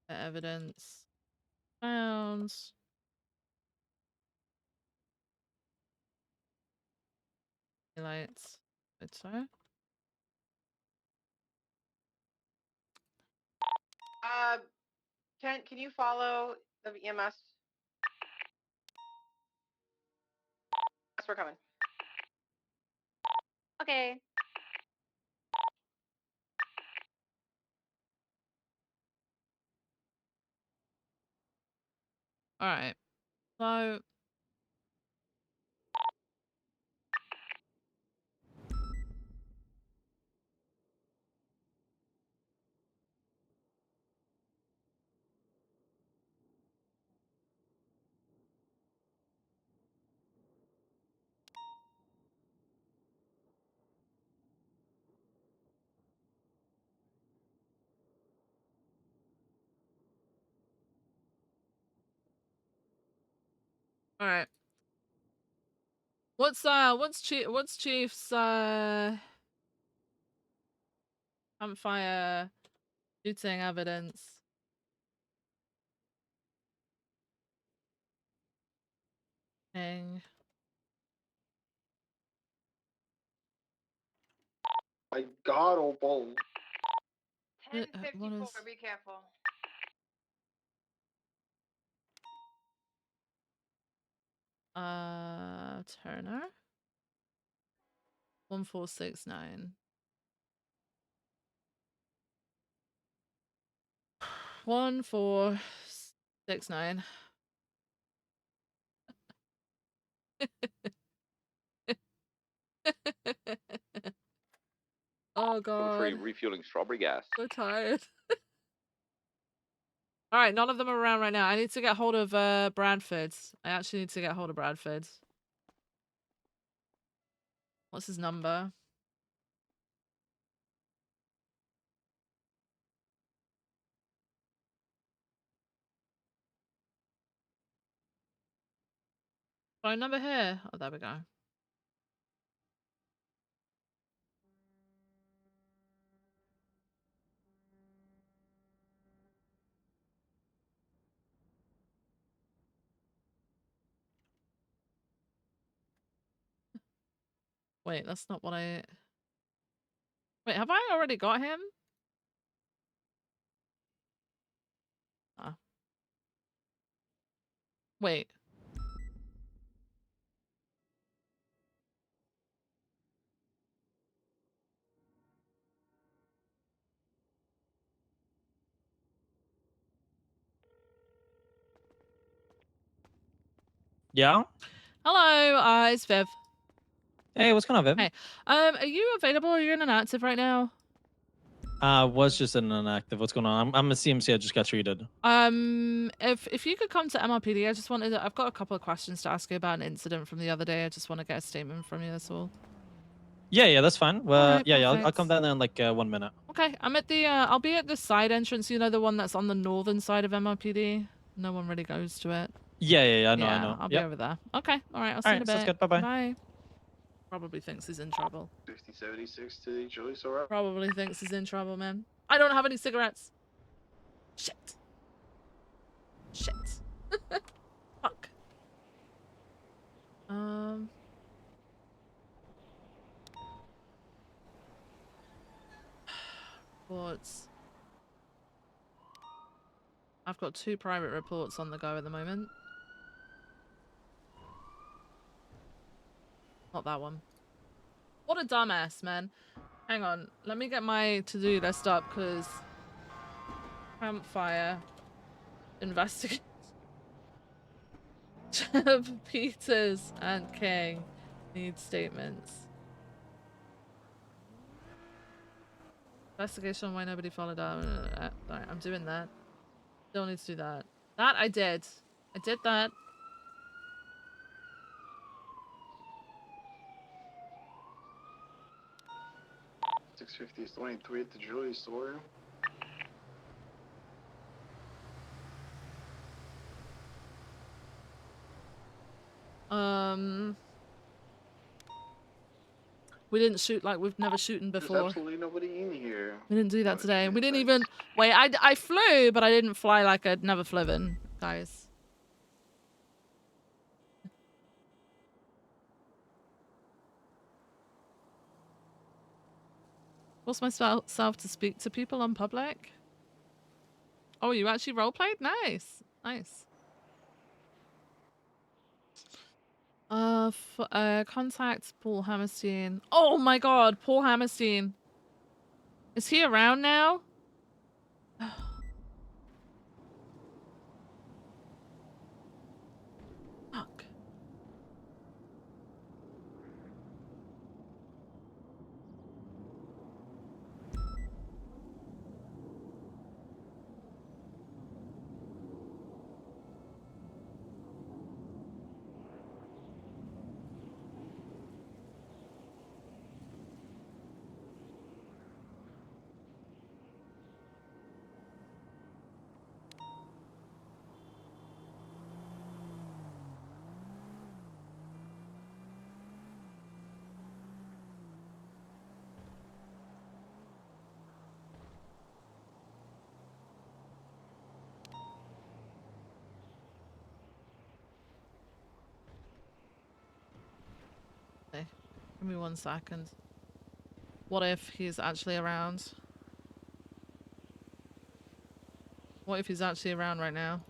Evidence found. Highlights. So. Kent, can you follow the EMS? Yes, we're coming. Okay. All right. So all right. What's Chief's campfire shooting evidence? Thing. My God, oh bone. 1054. Be careful. Turner. 1469. 1469. Oh Going for god. refueling strawberry gas. So tired. All right, none of them are around right now. I need to get hold of Bradford. I actually need to get hold of Bradford. What's his number? Phone number here. Oh, there we go. Wait, that's not what I... Wait, have I already got him? Ah. Wait. Yeah? Hello, it's Viv. Hey, what's going on, Viv? Hey, are you available? Are you in an active right now? Was just in an active. What's going on? I'm a CMC. I just got treated. If you could come to MRPD, I just wanted to, I've got a couple of questions to ask you about an incident from the other day. I just want to get a statement from you, that's all. Yeah, that's fine. Well, Alright, yeah, I'll perfect. come down there in like 1 minute. Okay, I'm at the, I'll be at the side entrance, you know, the one that's on the northern side of MRPD? No one really goes to it. Yeah, I know. I'll be Yep. over there. Okay, alright, I'll see you in a Alright, sounds bit. good. Bye-bye. Bye. Probably thinks he's in trouble. 5076 to the Julius, alright? Probably thinks he's in trouble, man. I don't have any cigarettes. Shit. Shit. Fuck. Reports. I've got 2 private reports on the go at the moment. Not that one. What a dumbass, man. Hang on. Let me get my to-do list up, because... Campfire. Investigate. Peters and King need statements. Investigation on why nobody followed up. Alright, I'm doing that. Still need to do that. That I did. I did that. $650 is 23 at the Julius store. We didn't shoot like we've never shooten before. There's absolutely nobody in here. We didn't do that today. We didn't even... Wait, I flew, but I didn't fly like I'd never flown, guys. Force myself to speak to people on public. Oh, you actually roleplayed? Nice. Nice. Contact Paul Hammerstein. Oh my god, Paul Hammerstein. Is he around now? Give me 1 second. What if he's actually around? What if he's actually around right now?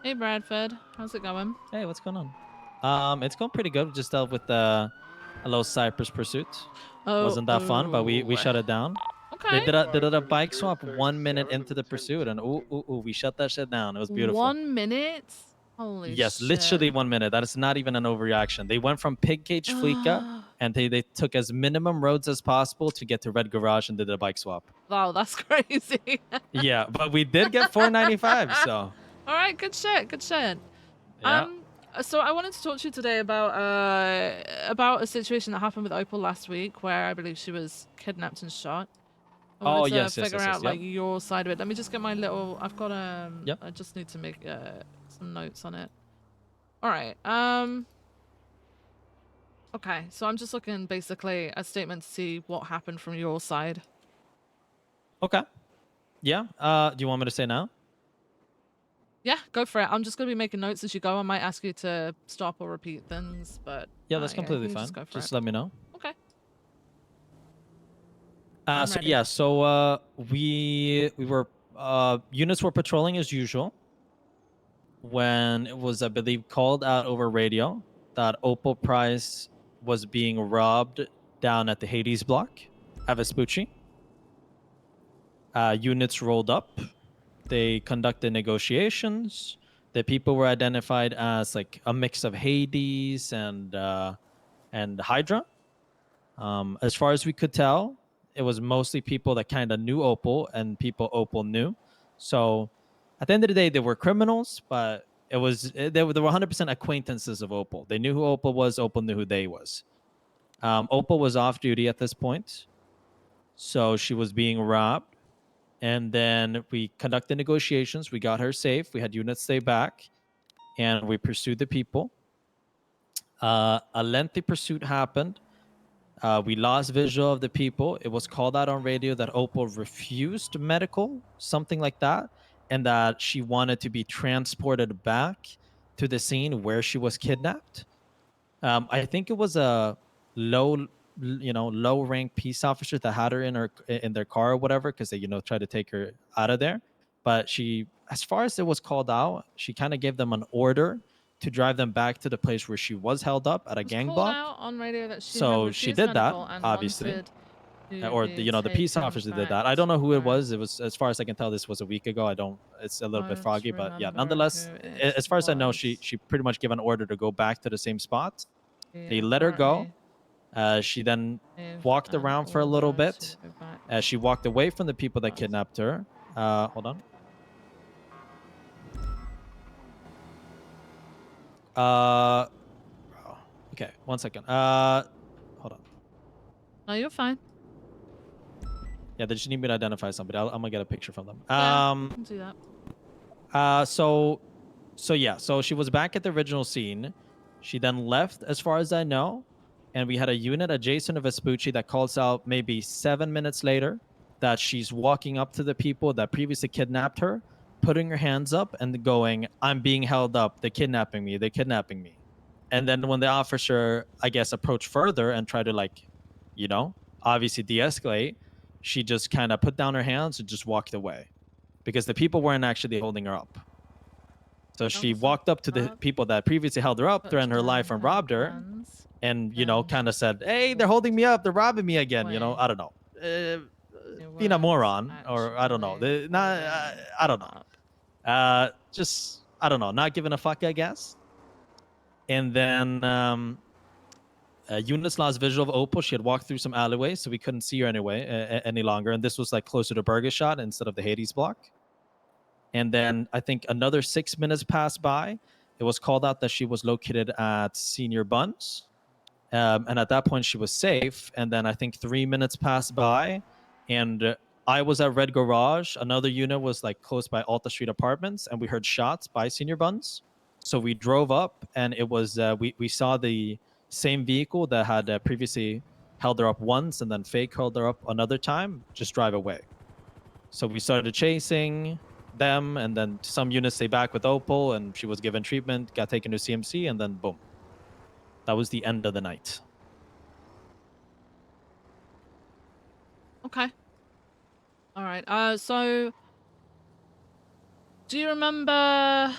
Hey Bradford, how's it going? Hey, what's going on? It's going pretty good. We just dealt with a little Cypress pursuit. Wasn't that fun, but we shut it down. They Okay. did a bike swap 1 minute into the pursuit, and we shut that shit down. It was beautiful. 1 minute? Holy Yes, shit. literally 1 minute. That is not even an overreaction. They went from Pig Cage Fleeka, and they took as minimum roads as possible to get to Red Garage and did a bike swap. Wow, that's crazy. Yeah, but we did get 495, so. All right, good shit, good shit. Yeah. So I wanted to talk to you today about a situation that happened with Opal last week, where I believe she was kidnapped and shot. I wanted to figure out like your side of it. Let me just get my little. I've got Yep. I just need to make some notes on it. All right. Okay, so I'm just looking basically a statement to see what happened from your side. Okay. Yeah. Do you want me to say now? Yeah, go for it. I'm just gonna be making notes as you go. I might ask you to stop or repeat things, but Yeah, that's completely you fine. Just, go for Just it. let me know. Okay. So ready. yeah, so we were units were patrolling as usual when it was, I believe, called out over radio that Opal Price was being robbed down at the Hades block at Vespucci. Units rolled up. They conducted negotiations. The people were identified as like a mix of Hades and Hydra. As far as we could tell, it was mostly people that kind of knew Opal and people Opal knew. So at the end of the day, they were criminals, but they were 100% acquaintances of Opal. They knew who Opal was. Opal knew who they was. Opal was off duty at this point, so she was being robbed. And then we conducted negotiations. We got her safe. We had units stay back, and we pursued the people. A lengthy pursuit happened. We lost visual of the people. It was called out on radio that Opal refused medical, something like that, and that she wanted to be transported back to the scene where she was kidnapped. I think it was a low rank peace officer that had her in their car or whatever, because they tried to take her out of there. But she, as far as it was called out, she kind of gave them an order to drive them back to the place where she was held up at a gang Called block. out on radio that she So had she refused did that, medical and obviously. wanted to Or be the peace taken officer did back that. I don't know who it to was. It was, as far as I can tell, this was a week ago. It's a little bit Don't foggy, but yeah, remember nonetheless, who it as far as I know, was. she pretty much gave an order to go back to the same spot. The They let her go. authority She then gave walked an around for a little order bit. to go back. She walked away from the people that kidnapped her. Hold on. Okay, 1 second. Hold on. No, you're fine. Yeah, they just need me to identify somebody. I'm gonna get a picture from them. Yeah, you can do that. So yeah, so she was back at the original scene. She then left, as far as I know, and we had a unit adjacent to Vespucci that calls out maybe 7 minutes later that she's walking up to the people that previously kidnapped her, putting her hands up and going, "I'm being held up. They're kidnapping me. They're kidnapping me." And then when the officer, I guess, approached further and tried to obviously de-escalate, she just kind of put down her hands and just walked away because the people weren't actually holding her up. So she walked up to the people that previously held her up, threatened her life, and robbed her, and kind of said, "Hey, they're holding me up. They're robbing me again." I don't know, being a moron, or I don't know. I don't know. Just I don't know, not giving a fuck, I guess. And then units lost visual of Opal. She had walked through some alleyways, so we couldn't see her any longer. And this was like closer to Burger Shot instead of the Hades block. And then I think another 6 minutes passed by. It was called out that she was located at Senior Buns. And at that point, she was safe. And then I think 3 minutes passed by. And I was at Red Garage. Another unit was like close by Alta Street Apartments, and we heard shots by Senior Buns. So we drove up, and it was we saw the same vehicle that had previously held her up once, and then fake held her up another time. Just drive away. So we started chasing them, and then some units stay back with Opal, and she was given treatment, got taken to CMC, and then boom. That was the end of the night. Okay. All right. So do you remember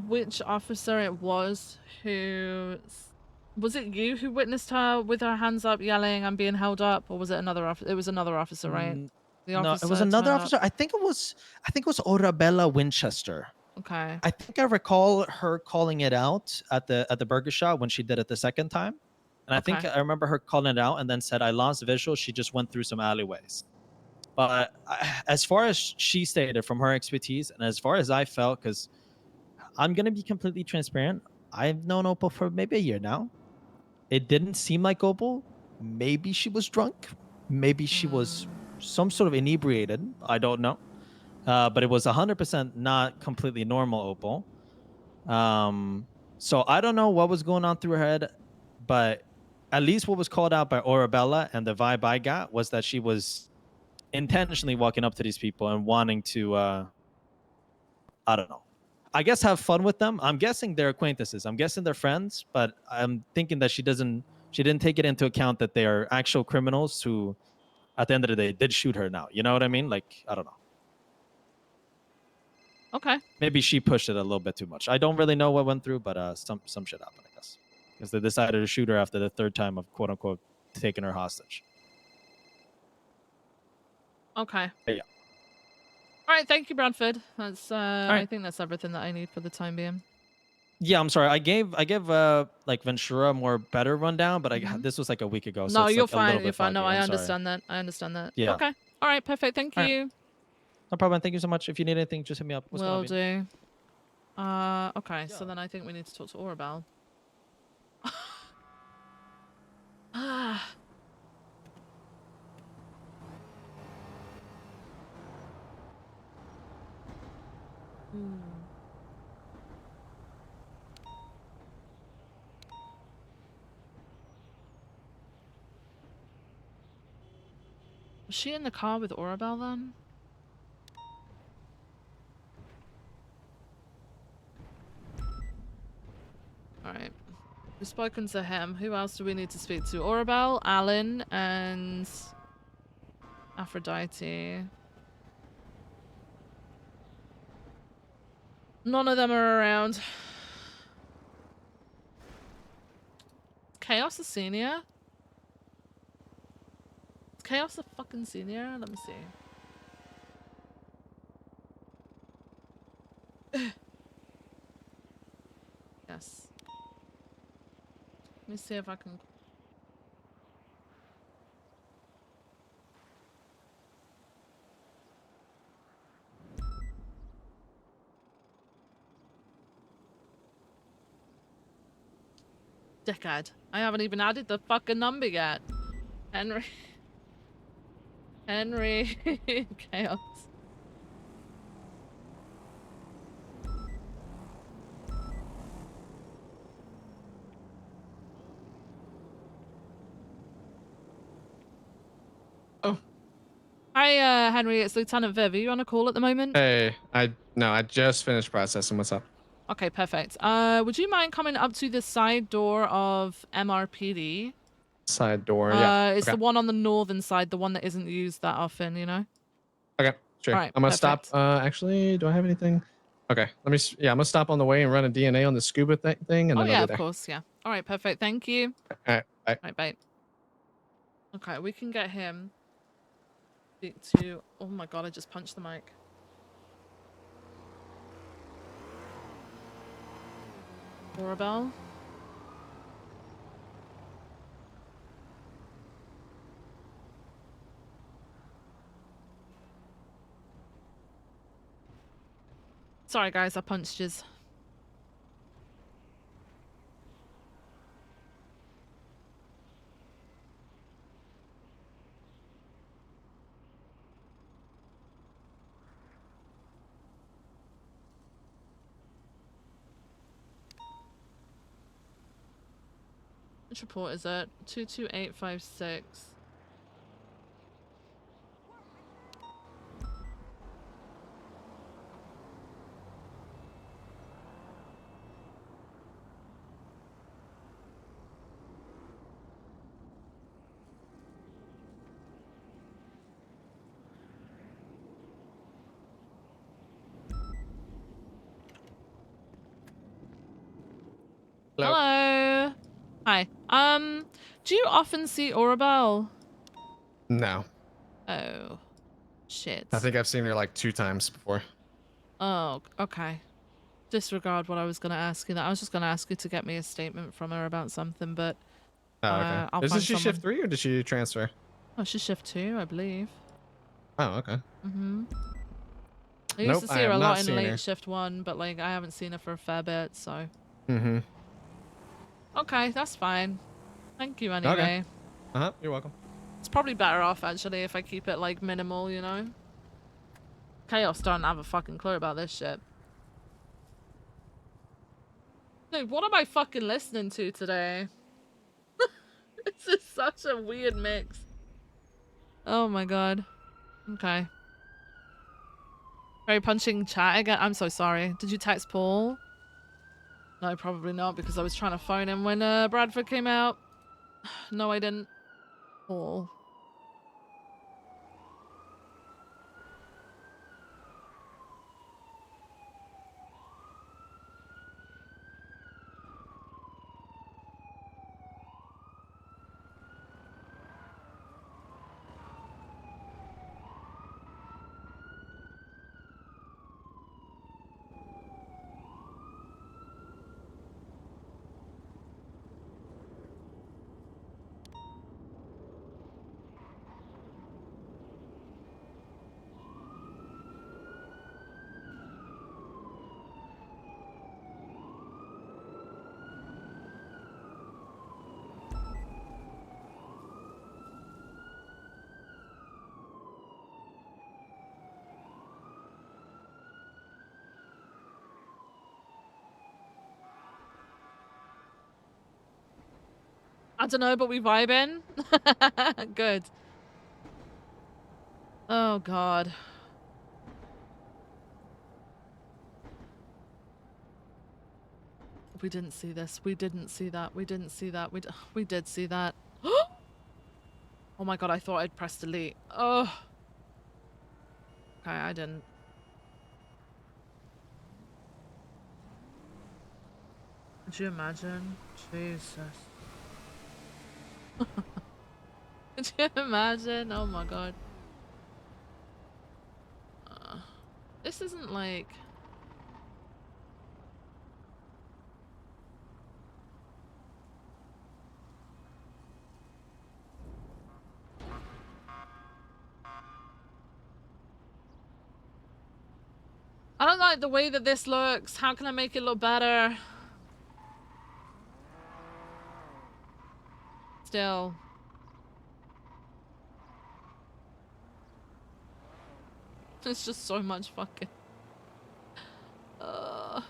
which officer it was who was it you who witnessed her with her hands up yelling and being held up, or was it another officer? It was another officer, right? The No, it was officer another turned up. officer. I think it was Orabella Winchester. Okay. I think I recall her calling it out at the burger shop when she did it the second time. And I think Okay. I remember her calling it out and then said, I lost visual. She just went through some alleyways. But as far as she stated from her expertise, and as far as I felt, because I'm going to be completely transparent, I've known Opal for maybe a year now. It didn't seem like Opal. Maybe she was drunk. Maybe she was some sort of inebriated. I don't know. But it was 100% not completely normal Opal. So I don't know what was going on through her head, but at least what was called out by Orabella and the vibe I got was that she was intentionally walking up to these people and wanting to, I don't know, I guess have fun with them. I'm guessing they're acquaintances. I'm guessing they're friends, but I'm thinking that she didn't take it into account that they are actual criminals who, at the end of the day, did shoot her now. You know what I mean? Like, I don't know. Okay. Maybe she pushed it a little bit too much. I don't really know what went through, but some shit happened, I guess. Because they decided to shoot her after the third time of quote unquote taking her hostage. Okay. But yeah. All right, thank you, Bradford. That's right. I think that's everything that I need for the time being. Yeah, I'm sorry. I gave like Ventura a more better rundown, but Mhm. this was like a week ago, so No, it's you're like a little fine. bit You're fine. foggy. No, I I'm sorry. understand that. I understand that. Yeah. Okay. All right, perfect. Thank All right. you. No problem. Thank you so much. If you need anything, just hit me up. What's Will going on, do. Okay, so then I think we need to talk to Orabelle. Ah. Was she in the car with Orabelle then? Alright. We've spoken to him. Who else do we need to speak to? Orabelle, Alan, and Aphrodite. None of them are around. Chaos a senior? Is Chaos a fucking senior? Let me see. Yes. Let me see if I can... Dickhead. I haven't even added the fucking number yet. Henry. Henry. Chaos. Hi, Henry. It's Lieutenant Viv. Are you on a call at the moment? Hey, I just finished processing. What's up? Okay, perfect. Would you mind coming up to the side door of MRPD? Side door, yeah. It's Okay. the one on the northern side, the one that isn't used that often, you know? Okay, sure. All right, I'm gonna stop. perfect. Actually, do I have anything? Okay, let me. Yeah, I'm gonna stop on the way and run a DNA on the scuba thing, and Oh, then yeah, I'll be of there. course, yeah. All right, perfect. Thank you. All right, bye. All right, bye. Okay, we can get him. Speak to... Oh my god, I just punched the mic. Orabelle? Sorry, guys, I punched yous. Which report is it? 22856. Hello. Hello. Hi. Do you often see Orabelle? No. Oh, shit. I think I've seen her like 2 times before. Oh, okay. Disregard what I was going to ask you. That I was just going to ask you to get me a statement from her about something, but Oh, okay. I'll Isn't find she someone. shift 3 or did she transfer? Oh, she's shift 2, I believe. Oh, okay. Mm-hmm. I used Nope, to I see her have a not lot in seen her. late shift 1, but like I haven't seen her for a fair bit, so. Mm-hmm. Okay, that's fine. Thank you Okay. anyway. Uh-huh, you're welcome. It's probably better off actually if I keep it like minimal, you know? Chaos don't have a fucking clue about this shit. Dude, what am I fucking listening to today? This is such a weird mix. Oh my god. Okay. Very punching chat again. I'm so sorry. Did you text Paul? No, probably not because I was trying to phone him when Bradford came out. No, I didn't. Paul. I don't know, but we vibing. Good. Oh god. We didn't see this. We didn't see that. We didn't see that. We did see that. Oh my god, I thought I'd pressed delete. Oh. Okay, I didn't. Could you imagine? Jesus. Could you imagine? Oh my god. This isn't like... I don't like the way that this looks. How can I make it look better? Still. It's just so much fucking... Ah.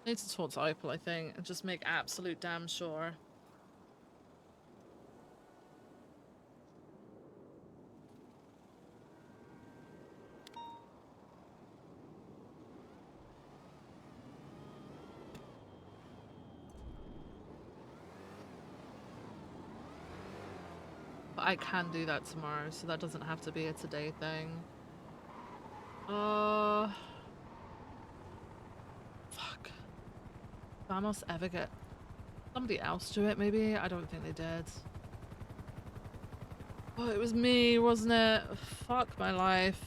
Need to talk to Opal, I think, and just make absolute damn sure. But I can do that tomorrow, so that doesn't have to be a today thing. Fuck. Vamos ever get somebody else do it, maybe? I don't think they did. Oh, it was me, wasn't it? Fuck my life.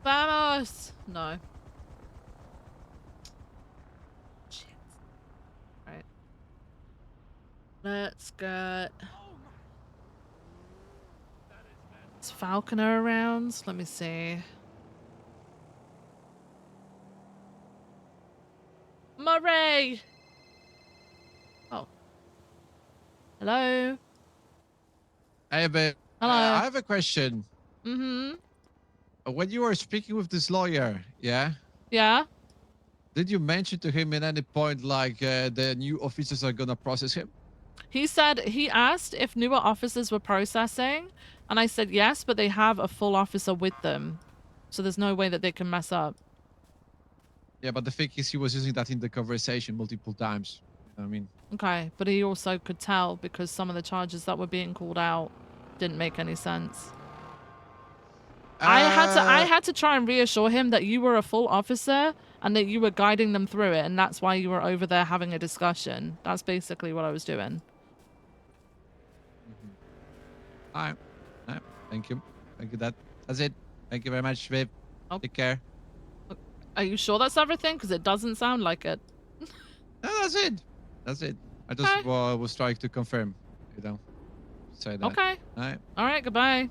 Vamos! No. Shit. Right. Let's get... Is Falconer around? Let me see. Murray! Oh. Hello? Hey, babe. Hello. I have a question. Mm-hmm. When you were speaking with this lawyer, yeah? Yeah? Did you mention to him at any point, like, the new officers are gonna process him? He said, he asked if newer officers were processing, and I said yes, but they have a full officer with them. So there's no way that they can mess up. Yeah, but the thing is, he was using that in the conversation multiple times. You know what I mean? Okay, but he also could tell because some of the charges that were being called out didn't make any sense. I had to try and reassure him that you were a full officer and that you were guiding them through it, and that's why you were over there having a discussion. That's basically what I was doing. All right. Thank you. Thank you. That's it. Thank you very much, babe. Oh. Take care. Are you sure that's everything? Because it doesn't sound like it. No, that's it. That's it. I just was trying to confirm, you know. Say that. Okay. All right. All right, goodbye.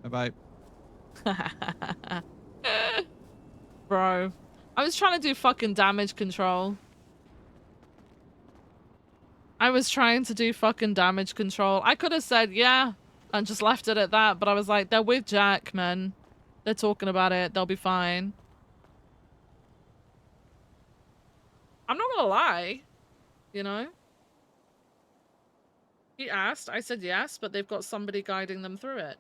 Bye-bye. Bro. I was trying to do fucking damage control. I could have said yeah and just left it at that, but I was like, they're with Jack, man. They're talking about it. They'll be fine. I'm not gonna lie, you know? He asked, I said yes, but they've got somebody guiding them through it.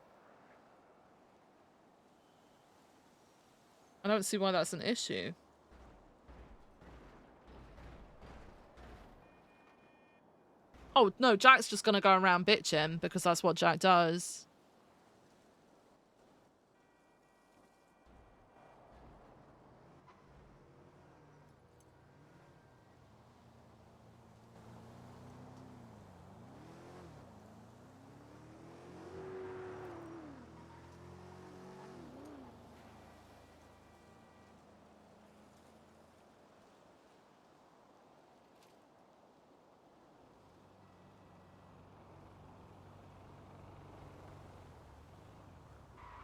I don't see why that's an issue. Oh, no, Jack's just gonna go around bitching because that's what Jack does.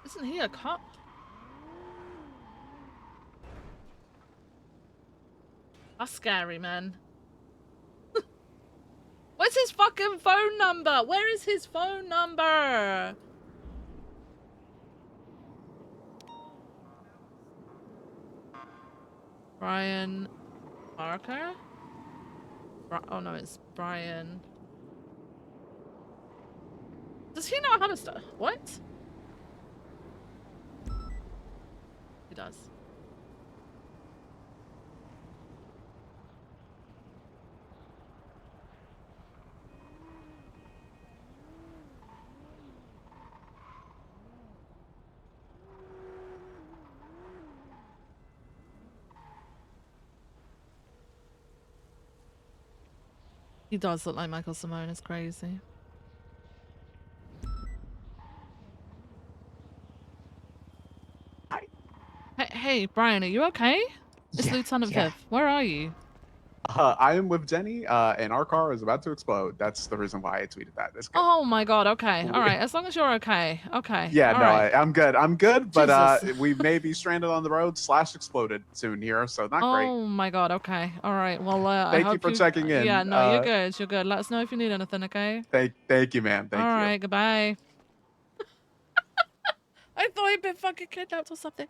Isn't he a cop? That's scary, man. Where's his fucking phone number? Where is his phone number? Brian Parker? Oh no, it's Brian. Does he know how to start? What? He does. He does look like Michael Simone. It's crazy. Hey, Brian, are you okay? It's Yeah, Lieutenant yeah. Viv. Where are you? I am with Jenny, and our car is about to explode. That's the reason why I tweeted that. It's good. Oh my god, okay. Alright, as long as you're okay. Okay. Yeah, no, alright. I'm good. I'm good, but Jesus. we may be stranded on the road / exploded soon here, so not great. Oh my god, okay. Alright, well, I Thank hope you for checking in. Yeah, no, you're good. You're good. Let us know if you need anything, okay? Thank you, man. Thank you. Alright, goodbye. I thought he'd been fucking kidnapped or something.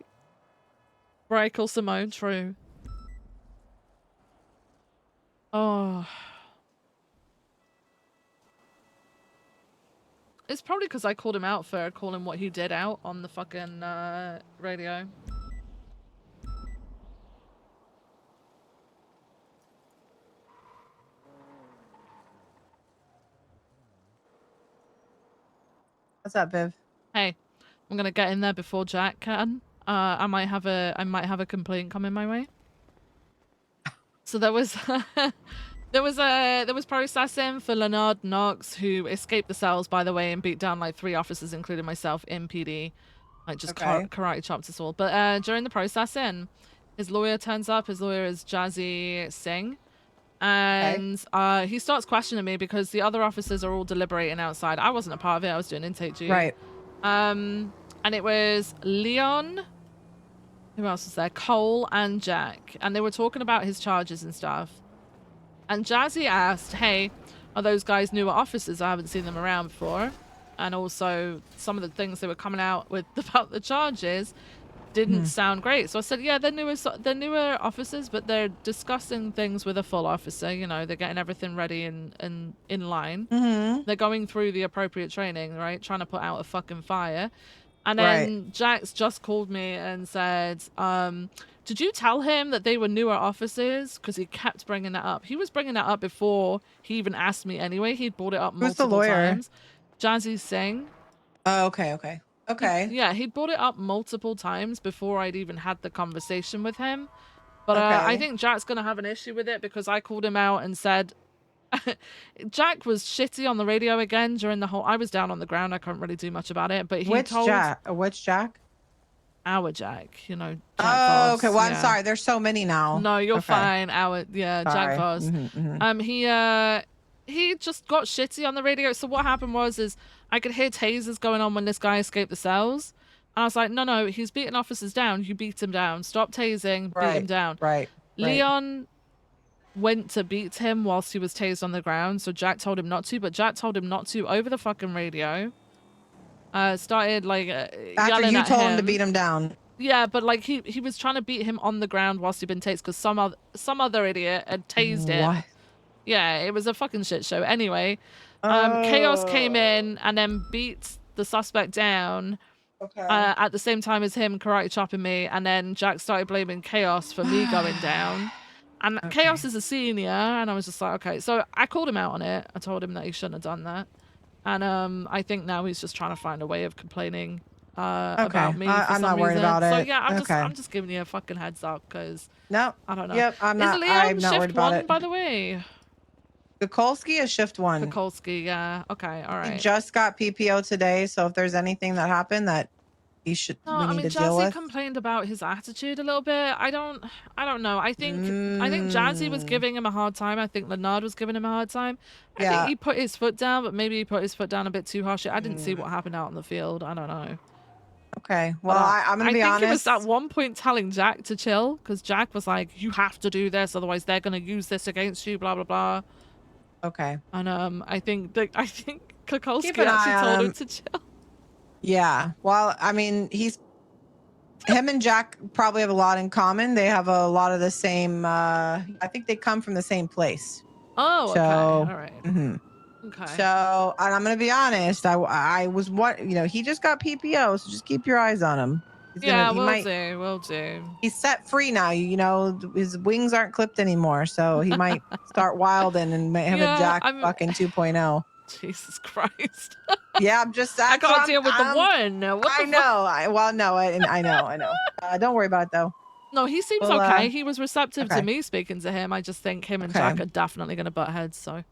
Michael Simone, true. Oh. It's probably because I called him out for calling what he did out on the fucking radio. What's up, Viv? Hey, I'm gonna get in there before Jack can. I might have a complaint coming my way. So there was there was processing for Leonard Knox, who escaped the cells, by the way, and beat down like 3 officers, including myself, in PD. Like just karate chopped us all. But during the processing, his lawyer turns up. His lawyer is Jazzy Singh. And he starts questioning me because the other officers are all deliberating outside. I wasn't a part of it. I was doing intake duty. Right. And it was Leon. Who else was there? Cole and Jack. And they were talking about his charges and stuff. And Jazzy asked, hey, are those guys newer officers? I haven't seen them around before. And also some of the things they were coming out with about the charges didn't sound great. So I said, yeah, they're newer officers, but they're discussing things with a full officer. You know, they're getting everything ready and in line. They're going through the appropriate training, right? Trying to put out a fucking fire. And then Jax just called me and said, did you tell him that they were newer officers? Because he kept bringing that up. He was bringing that up before he even asked me anyway. He'd brought it up multiple times. Jazzy Singh. Oh, okay. Yeah, he'd brought it up multiple times before I'd even had the conversation with him. But I think Jack's going to have an issue with it because I called him out and said... Jack was shitty on the radio again during the whole... I was down on the ground. I couldn't really do much about it. But he told... Which Jack? Our Jack. You know, Jack Oh, Voss. okay. Well, I'm Yeah. sorry. There's so many now. No, you're Okay. fine. Jack Voss. He just got shitty on the radio. So what happened is I could hear tasers going on when this guy escaped the cells. And I was like, no, he's beating officers down. You beat him down. Stop tasing. Beat him down. Right. Leon went to beat him whilst he was tased on the ground. So Jack told him not to, but Jack told him not to over the fucking radio. Started like After yelling you at told him to beat him down. Yeah, but like he was trying to beat him on the ground whilst he'd been tased because some other idiot had tased him. What? Yeah, it was a fucking shit show. Anyway, Chaos came in and then beat the suspect down. Okay. At the same time as him karate chopping me, and then Jack started blaming Chaos for me going down. And Chaos is a senior, and I was just like, okay. So I called him out on it. I told him that he shouldn't have done that. And I think now he's just trying to find a way of complaining about me. I'm not worried about it. So yeah, Okay. I'm just giving you a fucking heads up because no, I don't know. Yep, I'm not Is Leon worried shift about one, it. by the way? Kukolsky is shift 1. Kukolsky, yeah. Okay, all right. He just got PPO today, so if there's anything that happened that we need to deal Jazzy with. complained about his attitude a little bit. I don't know. I think Jazzy was giving him a hard time. I think Leonard was giving him a hard time. I think he put his foot down, but maybe he put his foot down a bit too harsh. I didn't see what happened out on the field. I don't know. Okay, well, I'm gonna be honest. I think he was at one point telling Jack to chill because Jack was like, "You have to do this, otherwise they're gonna use this against you." Blah blah blah. Okay. And I think Kukolsky Keep an eye actually on told him. him to chill. Yeah. Well, I mean, him and Jack probably have a lot in common. They have a lot of the same. I think they come from the same place. Oh, okay. All right. Okay. So, and I'm gonna be honest. I was he just got PPO, so just keep your eyes on him. Will do. He's set free now. You know, his wings aren't clipped anymore, so he might start wilding and him and Jack fucking 2.0. Jesus Christ. Yeah, I'm just. I can't deal with the one. I know. I know. Don't worry about it though. No, he seems okay. He was receptive to me speaking to him. I just think him and Jack are definitely going to butt heads. So,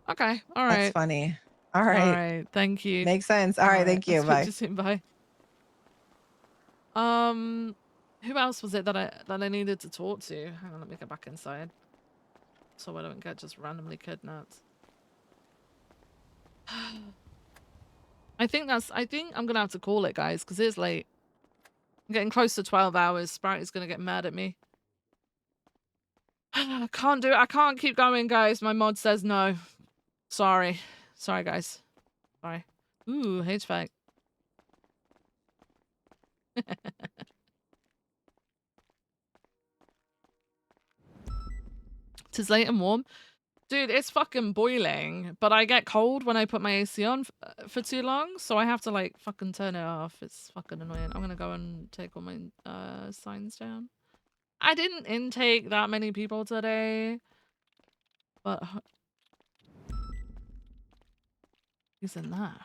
okay, all right. That's funny. All right. All right. Thank you. Makes sense. All right. Thank you. I'll Bye. speak to you soon. Bye. Who else was it that I needed to talk to? Hang on, let me get back inside so I don't get just randomly kidnapped. I think I'm gonna have to call it, guys, because it's late. I'm getting close to 12 hours. Sprite is gonna get mad at me. I can't do it. I can't keep going, guys. My mod says no. Sorry, guys. Sorry. Ooh, HVAC. Tis late and warm. Dude, it's fucking boiling, but I get cold when I put my AC on for too long, so I have to like fucking turn it off. It's fucking annoying. I'm gonna go and take all my signs down. I didn't intake that many people today, but who's in that?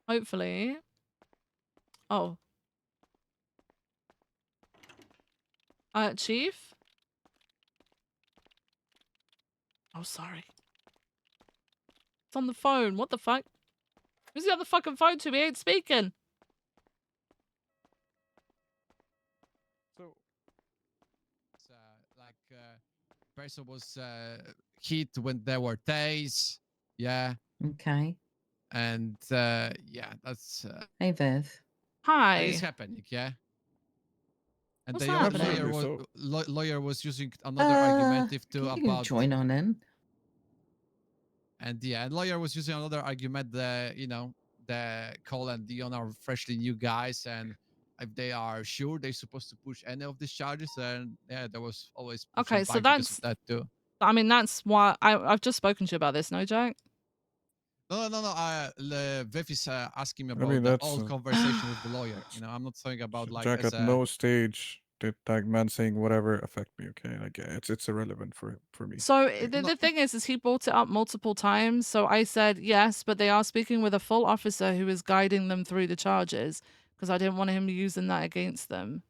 Hopefully. Oh. Chief? Oh, sorry. It's on the phone. What the fuck? Who's the other fucking phone to? He ain't speaking. So, it's person was hit when there were days. Yeah. Okay. And yeah, that's Hey, Viv. that is Hi. happening. Yeah. And What's the other happening? lawyer was using another argumentative too Can you about join on in? and yeah, and lawyer was using another argument the the Cole and Dion are freshly new guys, and if they are sure they're supposed to push any of these charges, then yeah, there was always pushing Okay, so back because of that's. that too. I mean, that's why I've just spoken to you about this, no, Jack? No. Viv is asking me I about mean, the that's old conversation with the lawyer. I'm not talking about like Jack. as At a. no stage did that man saying whatever affect me. Okay, like it's irrelevant for me. So the thing is he brought it up multiple times. So I said yes, but they are speaking with a full officer who is guiding them through the charges because I didn't want him using that against them.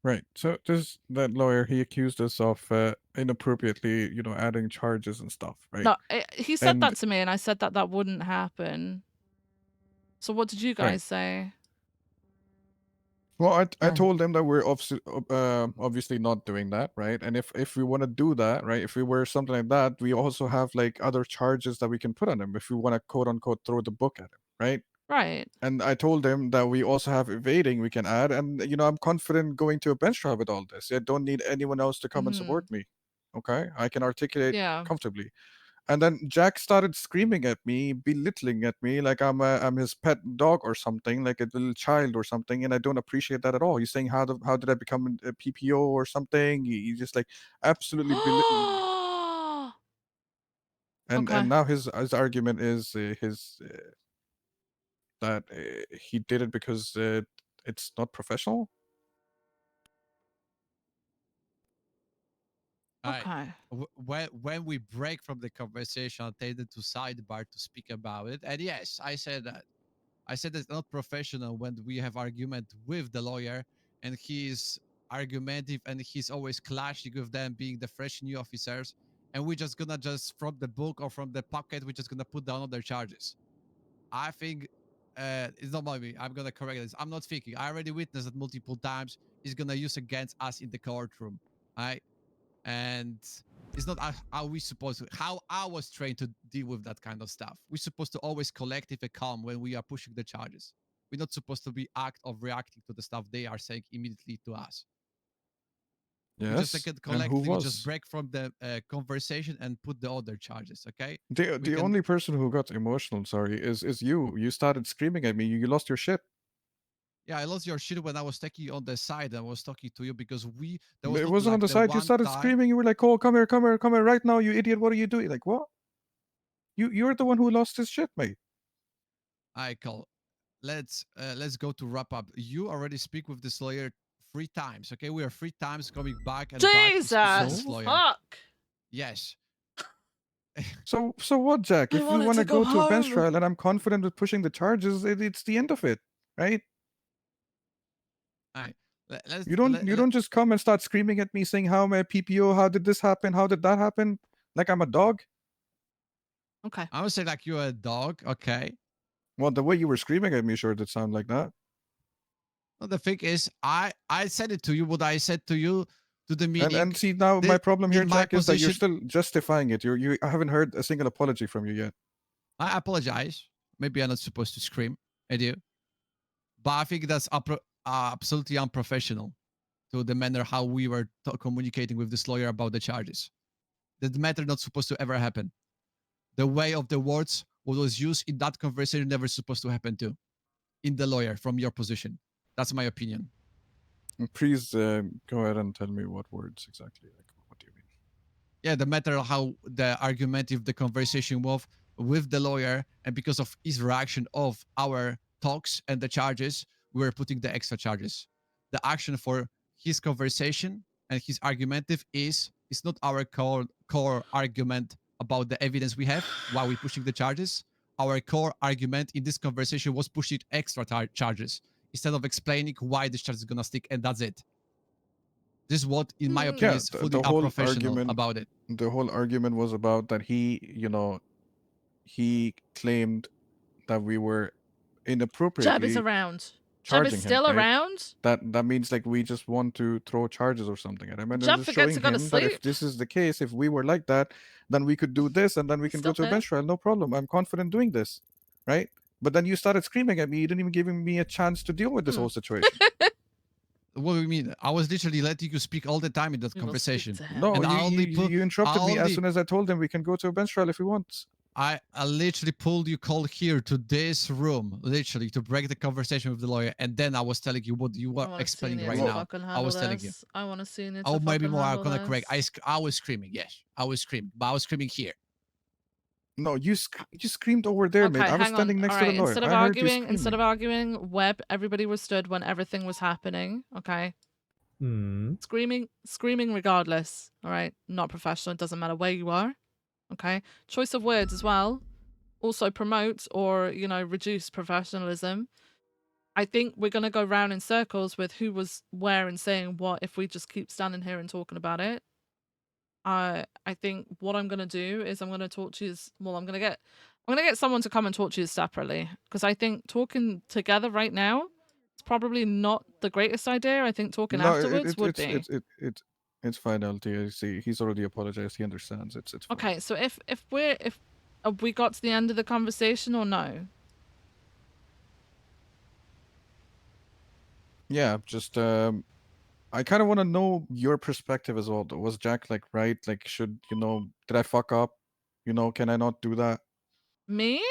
Right. So that lawyer, he accused us of inappropriately, adding charges and stuff, right? No, he said And that to me, and I said that wouldn't happen. So what did you Right. guys say? Well, I told them that we're obviously not doing that, right? And if we want to do that, right? If we were something like that, we also have like other charges that we can put on him if we want to quote unquote throw the book at him, right? Right. And I told them that we also have evading we can add, and I'm confident going to a bench trial with all this. I don't need anyone else to come and support me. Okay, I can articulate Yeah. comfortably. And then Jack started screaming at me, belittling at me like I'm his pet dog or something, like a little child or something, and I don't appreciate that at all. He's saying how did I become a PPO or something? He just like absolutely belittling me. And Okay. now his argument is that he did it because it's not professional. Okay. When we break from the conversation, I tended to sidebar to speak about it. And yes, I said that. I said it's not professional when we have argument with the lawyer and he's argumentative and he's always clashing with them being the fresh new officers. And we're just gonna from the book or from the pocket, we're just gonna put down other charges. I think it's not my me. I'm gonna correct this. I'm not thinking. I already witnessed it multiple times. He's gonna use against us in the courtroom. Right? And it's not how we supposed to, how I was trained to deal with that kind of stuff. We're supposed to always collective and calm when we are pushing the charges. We're not supposed to be reacting to the stuff they are saying immediately to us. We just Yes. can And who collectively just was break from the conversation and put the other charges. Okay. the only person who got emotional? Sorry, is you. You started screaming at me. You lost your shit. Yeah, I lost your shit when I was taking you on the side and I was talking to you because there was It not wasn't on like the side. You one started time. screaming. You were like, "Oh, come here, come here, come here, right now, you idiot! What are you doing?" Like, what? You're the one who lost his shit, mate. I call. Let's go to wrap up. You already speak with this lawyer 3 times. Okay, we are 3 times coming back and back to speak with this lawyer. Fuck. Yes. So what, Jack? I If we wanted want to to go go to a bench home. trial and I'm confident with pushing the charges, it's the end of it, right? All right. You don't just come and start screaming at me saying how am I a PPO? How did this happen? How did that happen? Like I'm a dog. Okay. I would say like you're a dog. Okay. Well, the way you were screaming at me sure did sound like that. Well, the thing is, I said it to you. What I said to you to the meeting. And see now my problem here, in my Jack, is that you're position- still justifying it. I haven't heard a single apology from you yet. I apologize. Maybe I'm not supposed to scream at you, but I think that's absolutely unprofessional to the manner how we were communicating with this lawyer about the charges. That matter not supposed to ever happen. The way of the words what was used in that conversation never supposed to happen too. In the lawyer from your position. That's my opinion. Please go ahead and tell me what words exactly. Like, what do you mean? Yeah, the matter how the argumentative the conversation was with the lawyer, and because of his reaction of our talks and the charges, we were putting the extra charges. The action for his conversation and his argumentative is not our core argument about the evidence we have while we're pushing the charges. Our core argument in this conversation was pushing extra charges instead of explaining why this charge is gonna stick, and that's it. This is what, in my opinion, is fully unprofessional about it. The whole argument was about that he claimed that we were Jab is inappropriately. around. charging him. still right? around? That means like we just want to throw charges or something at him, and I'm Jeff just forget to showing go to him that if sleep. this is the case, if we were like that, then we could do this, and then we can go Still to a here. bench trial, no problem. I'm confident doing this, right? But then you started screaming at me. You didn't even give me a chance to deal with this whole situation. What do you mean? I was literally letting you speak all the time in that We will speak conversation. to him. No, And I only you interrupted me as only- soon as I told him we can go to a bench trial if he wants. I literally pulled you call here to this room, literally to break the conversation with the lawyer, and then I was telling you what you I were want to see explaining you right to now. fucking I handle was telling you. this. I want to see you to Oh, maybe fucking more. I'm handle gonna correct. this. I was screaming. Yes, I was screaming, but I was screaming here. No, you screamed over there, mate. Okay, I was hang on. standing next All to the right, lawyer. instead of I heard you arguing, screaming. Webb, everybody was stood when everything was happening. Okay. Hmm. Screaming regardless. All right, not professional. It doesn't matter where you are. Okay. Choice of words as well also promote or reduce professionalism. I think we're gonna go round in circles with who was where and saying what if we just keep standing here and talking about it. I think what I'm gonna do is I'm gonna talk to you. Well, I'm gonna get someone to come and talk to you separately because I think talking together right now is probably not the greatest idea. I think talking No, afterwards would be. it's fine, LT. I see. He's already apologized. He understands. It's fine. Okay, so if have we got to the end of the conversation or no? Yeah, just I kind of want to know your perspective as well. Though. Was Jack like right? Like, did I fuck up? Can I not do that? Me?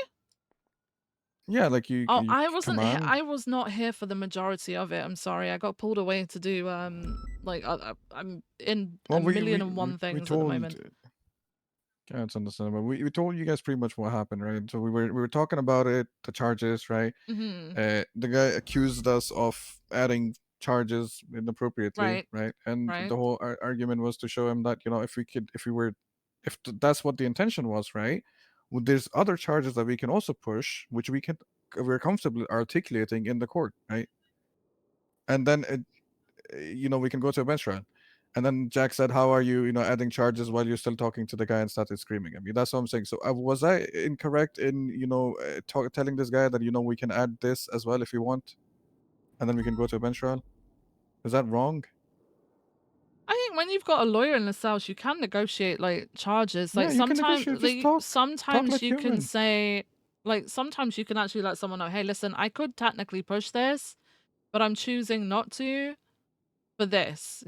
Yeah, like you. Oh, you I wasn't. command. I was not here for the majority of it. I'm sorry. I got pulled away to do like I'm in a million and one things at the moment. Yeah, it's understandable. We told you guys pretty much what happened, right? So we were talking about it, the charges, right? Mhm. The guy accused us of adding charges inappropriately, Right. And Right. the whole argument was to show him that if that's what the intention was, right? Well, there's other charges that we can also push, which we're comfortable articulating in the court, right? And then we can go to a bench trial. And then Jack said, "How are you, adding charges while you're still talking to the guy?" and started screaming at me. That's what I'm saying. So was I incorrect in, telling this guy that we can add this as well if you want, and then we can go to a bench trial? Is that wrong? I think when you've got a lawyer in the cells, you can negotiate like charges. Like Yeah, you can sometimes, negotiate. Just talk sometimes like you can human. say, like sometimes you can actually let someone know, hey, listen, I could technically push this, but I'm choosing not to for this.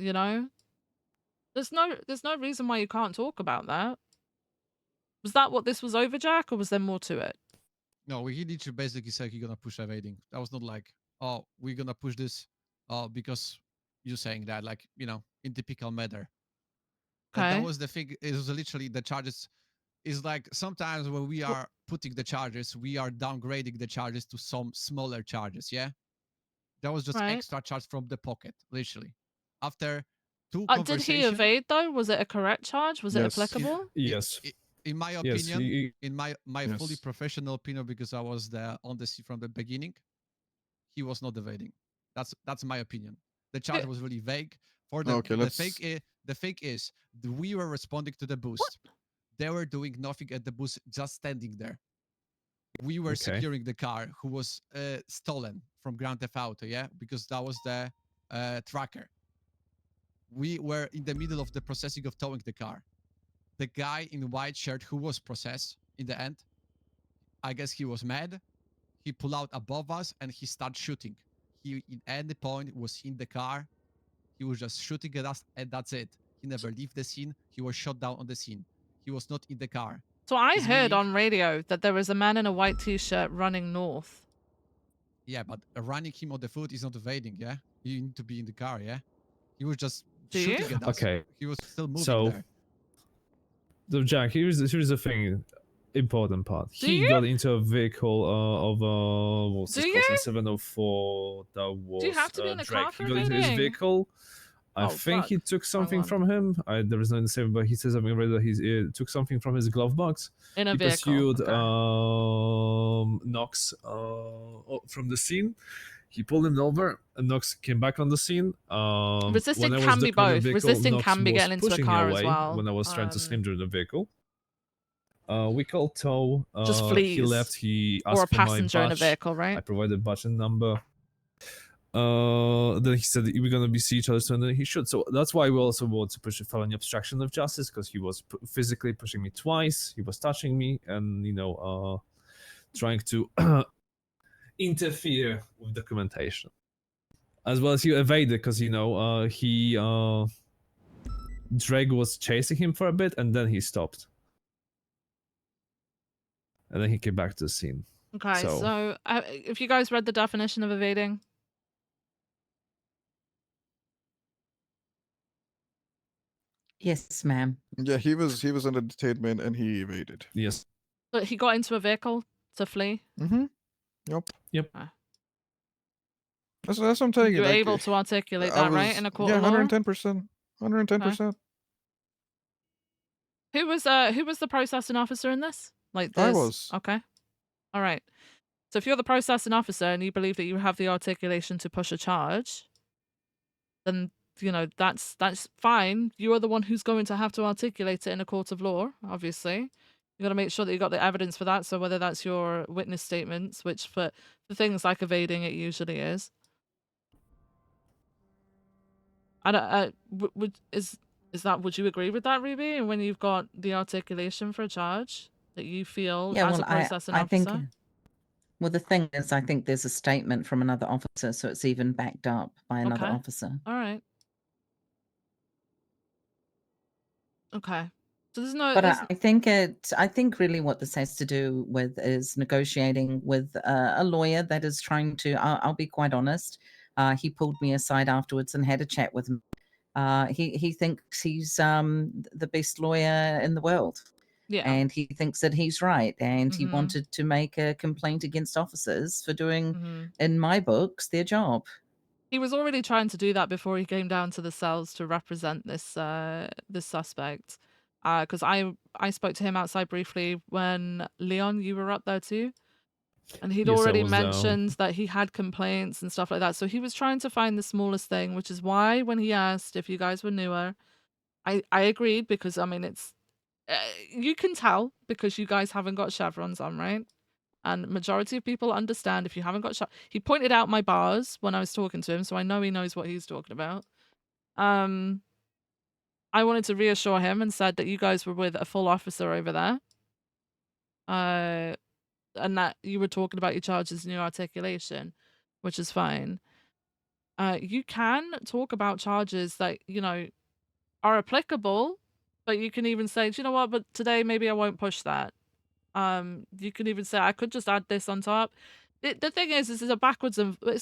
There's no reason why you can't talk about that. Was that what this was over, Jack, or was there more to it? No, he literally basically said he's gonna push evading. That was not like, oh, we're gonna push this, because you're saying that, like, in typical manner. That Okay. was the thing. It was literally the charges. Is like sometimes when we are putting the charges, we are downgrading the charges to some smaller charges. Yeah, that was just Right. extra charge from the pocket, literally. After two Did he conversations, evade though? Was it a correct charge? Was it Yes. applicable? Yes. in my Yes, opinion, in my Yes. fully professional opinion, because I was there on the scene from the beginning, he was not evading. That's my opinion. The charge was really vague. For the Okay, the fake is we were responding to the boost. They were doing nothing at the boost, just standing there. We were Okay. securing the car who was stolen from Grand Theft Auto, yeah, because that was the tracker. We were in the middle of the processing of towing the car. The guy in white shirt who was processed in the end, I guess he was mad. He pulled out above us and he started shooting. He, in any point, was in the car. He was just shooting at us, and that's it. He never left the scene. He was shot down on the scene. He was not in the car. So I His heard meaning- on radio that there was a man in a white t-shirt running north. Yeah, but running him on the foot is not evading, yeah? You need to be in the car, yeah? He was just Do shooting you? at us. Okay. He was still moving So, there. So Jack, here's the thing, important part. Do He you? got into a vehicle of what's Do this you? called, 704. That was Do you have to be in a Drake. car for He got into his evading? vehicle. I Oh, think fuck. he took something one. from him. There is no name, but he says something about that he took something from his glove box. In a He vehicle, pursued okay. Knox from the scene. He pulled him over, and Knox came back on the scene. Resisting when I was can be ducking the both. vehicle, Resisting Knox can be was getting into a pushing me car as away well. when I was trying to slam through the vehicle. We called tow. Just He flees. left. He Or asked a for my passenger in a badge. vehicle, right? I provided badge and number. Then he said we're gonna be see each other soon, and he should. So that's why we also want to push a felony obstruction of justice, because he was physically pushing me twice. He was touching me, and trying to interfere with documentation, as well as he evaded because Drake was chasing him for a bit, and then he stopped, and then he came back to the scene. Okay, so if you guys read the definition of evading. Yes, ma'am. Yeah, he was in a detainment and he evaded. Yes. But he got into a vehicle to flee. Mm-hmm. Yep. Okay. That's what I'm telling you. You're Like, able to articulate I that, right, was- in a court yeah, of law? 110%. 110%. Who was the processing officer in this? Like this? I was. Okay. All right. So if you're the processing officer and you believe that you have the articulation to push a charge, then that's fine. You are the one who's going to have to articulate it in a court of law, obviously. You got to make sure that you got the evidence for that. So whether that's your witness statements, which for things like evading, it usually is. Would you agree with that, Ruby? When you've got the articulation for a charge that you feel Yeah, as well, a processing I officer? think. Well, the thing is, I think there's a statement from another officer, so it's even backed up by another Okay. officer. All right. Okay. So there's no. But There's, I think really what this has to do with is negotiating with a lawyer that is trying to. I'll be quite honest. He pulled me aside afterwards and had a chat with me. He thinks he's the best lawyer in the world. Yeah. And he thinks that he's right. And he Mhm. wanted to make a complaint against officers for doing, Mhm. in my books, their job. He was already trying to do that before he came down to the cells to represent this suspect. Because I spoke to him outside briefly when Leon, you were up there too, and he'd Yes, I already was there. mentioned that he had complaints and stuff like that. So he was trying to find the smallest thing, which is why when he asked if you guys were newer, I agreed, because I mean it's you can tell because you guys haven't got chevrons on, right? And majority of people understand if you haven't got he pointed out my bars when I was talking to him, so I know he knows what he's talking about. I wanted to reassure him and said that you guys were with a full officer over there. And that you were talking about your charges and your articulation, which is fine. You can talk about charges that, are applicable, but you can even say, do you know what, but today maybe I won't push that. You can even say I could just add this on top. The thing is it's a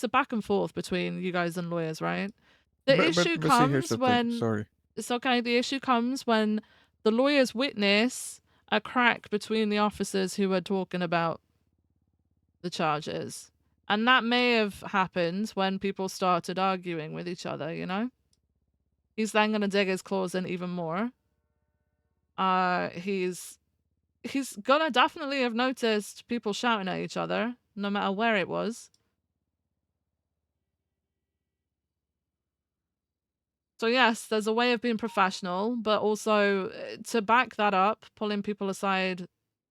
back and forth between you guys and lawyers, right? The issue but see, here's comes the thing. when Sorry. it's okay. The issue comes when the lawyers witness a crack between the officers who are talking about the charges, and that may have happened when people started arguing with each other. He's then gonna dig his claws in even more. He's gonna definitely have noticed people shouting at each other, no matter where it was. So yes, there's a way of being professional, but also to back that up, pulling people aside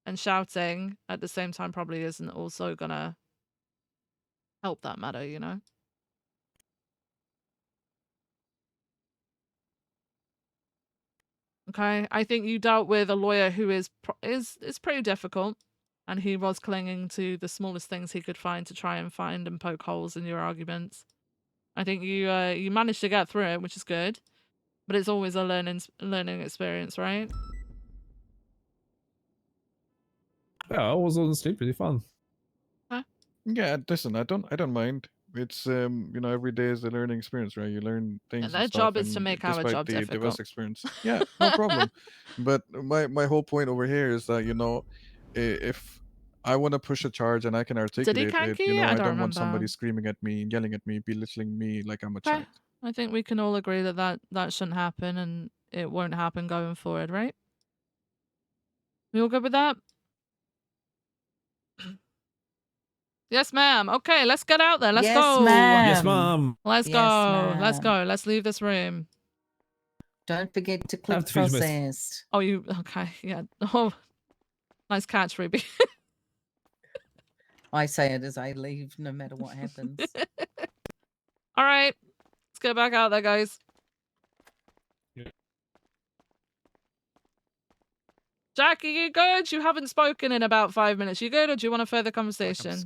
and shouting at the same time probably isn't also gonna help that matter, Okay, I think you dealt with a lawyer who is pretty difficult, and he was clinging to the smallest things he could find to try and find and poke holes in your arguments. I think you managed to get through it, which is good, but it's always a learning experience, right? Yeah, it was honestly pretty fun. Yeah, listen, I don't mind. It's every day is a learning experience, right? You learn things and their stuff, job is to and make our despite job the difficult. vast experience. Yeah, no problem. But my whole point over here is that if I want to push a charge and I can articulate it, kanky? I I don't don't want somebody remember. screaming at me, yelling at me, belittling me like I'm a Okay, child. I think we can all agree that shouldn't happen, and it won't happen going forward, right? We all good with that? Yes, ma'am. Okay, let's get out there. Let's Yes, go. ma'am. Yes, ma'am. Let's Yes, go. Let's ma'am. go. Let's leave this room. Don't forget to have click to finish my- processed. Oh, you okay? Yeah. Oh, nice catch, Ruby. I say it as I leave, no matter what happens. All right, let's get back out there, guys. Jack, are you good? You haven't spoken in about 5 minutes. You good, or do you want a further conversation?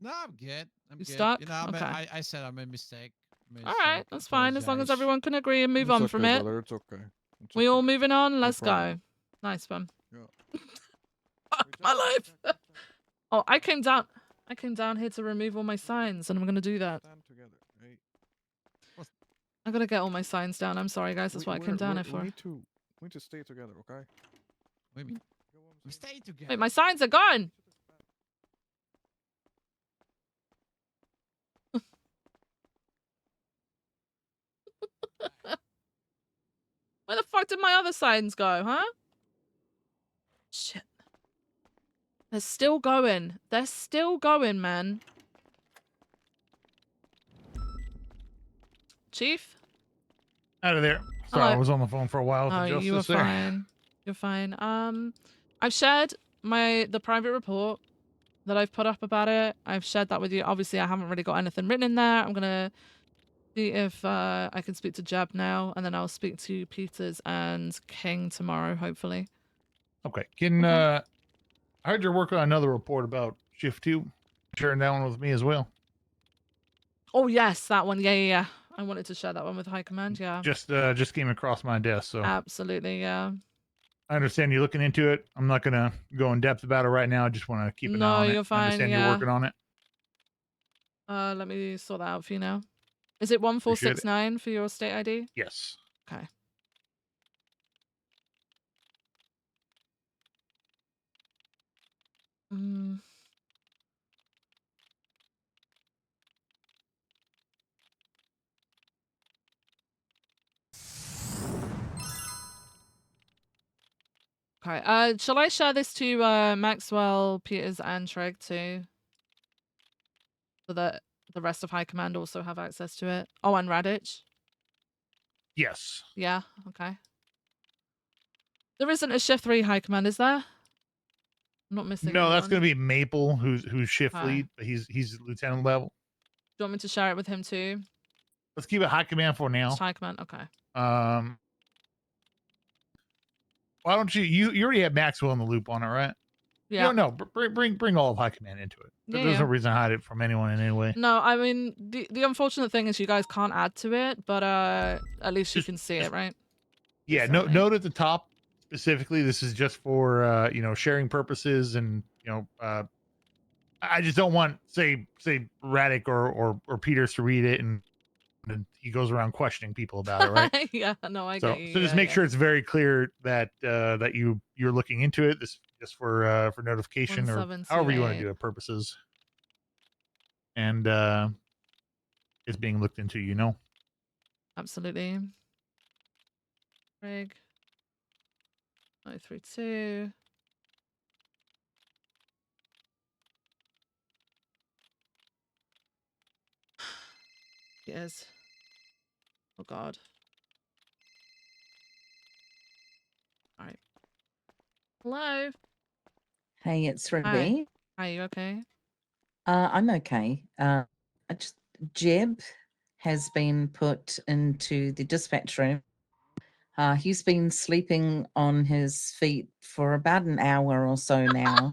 No, I'm good. I'm You good. stuck? You know, Okay. I said I made a mistake. All right, that's fine. As long as Apologize. everyone can agree and move It's on okay, from it. brother. It's okay. It's We okay. all moving on? No Let's problem. go. Nice one. Yeah. Fuck my life. Oh, I came down here to remove all my signs, and I'm gonna do that. Stand together. Hey. I gotta get all my signs down. I'm sorry, guys. That's what I came down here We for. need to stay together, okay? What do you mean? We stay together. Wait, my signs are gone. Where the fuck did my other signs go, huh? Shit. They're still going. They're still going, man. Chief? Out of there. Sorry, Hello. I was on the phone for a while with Oh, the justice you were there. fine. You're fine. I've shared the private report that I've put up about it. I've shared that with you. Obviously, I haven't really got anything written in there. I'm gonna see if I can speak to Jeb now, and then I'll speak to Peters and King tomorrow, hopefully. Okay. I heard you're working on another report about Shift 2. Sharing that one with me as well. Oh yes, that one. Yeah. I wanted to share that one with High Command. Yeah. Just came across my desk, so Absolutely. Yeah. I understand you're looking into it. I'm not gonna go in depth about it right now. I just want to keep an eye No, on it. you're I fine. understand Yeah. you're working on it. Let me sort that out for you now. Is it Appreciate it. 1469 for your state ID? Yes. Okay. Mm. Okay. Shall I share this to Maxwell, Peters, and Treg too? So that the rest of High Command also have access to it. Oh, and Radich. Yes. Yeah. Okay. There isn't a Shift 3 High Command, is there? I'm not missing No, that's anyone. gonna be Maple, who's shift Okay. lead. He's lieutenant level. Do you want me to share it with him too? Let's keep it high command for now. Just High Command. Okay. Why don't you already have Maxwell in the loop on it, right? Yeah. No, bring all of high command into it. Yeah, There's no yeah. reason to hide it from anyone in any way. No, I mean the unfortunate thing is you guys can't add to it, but at least you can see it, right? Yeah, note at the top specifically. This is just for sharing purposes, and I just don't want say Raddick or Peters to read it and he goes around questioning people about it, right? Yeah, no, I So get you. so just Yeah, make yeah. sure it's very clear that that you're looking into it. This just for notification or however you want to 1728. do it purposes, and it's being looked into. Absolutely. Craig. 932. Yes. Oh God. All right. Hello. Hey, it's Hi. Ruby. Are you okay? I'm okay. Jeb has been put into the dispatch room. He's been sleeping on his feet for about an hour or so now.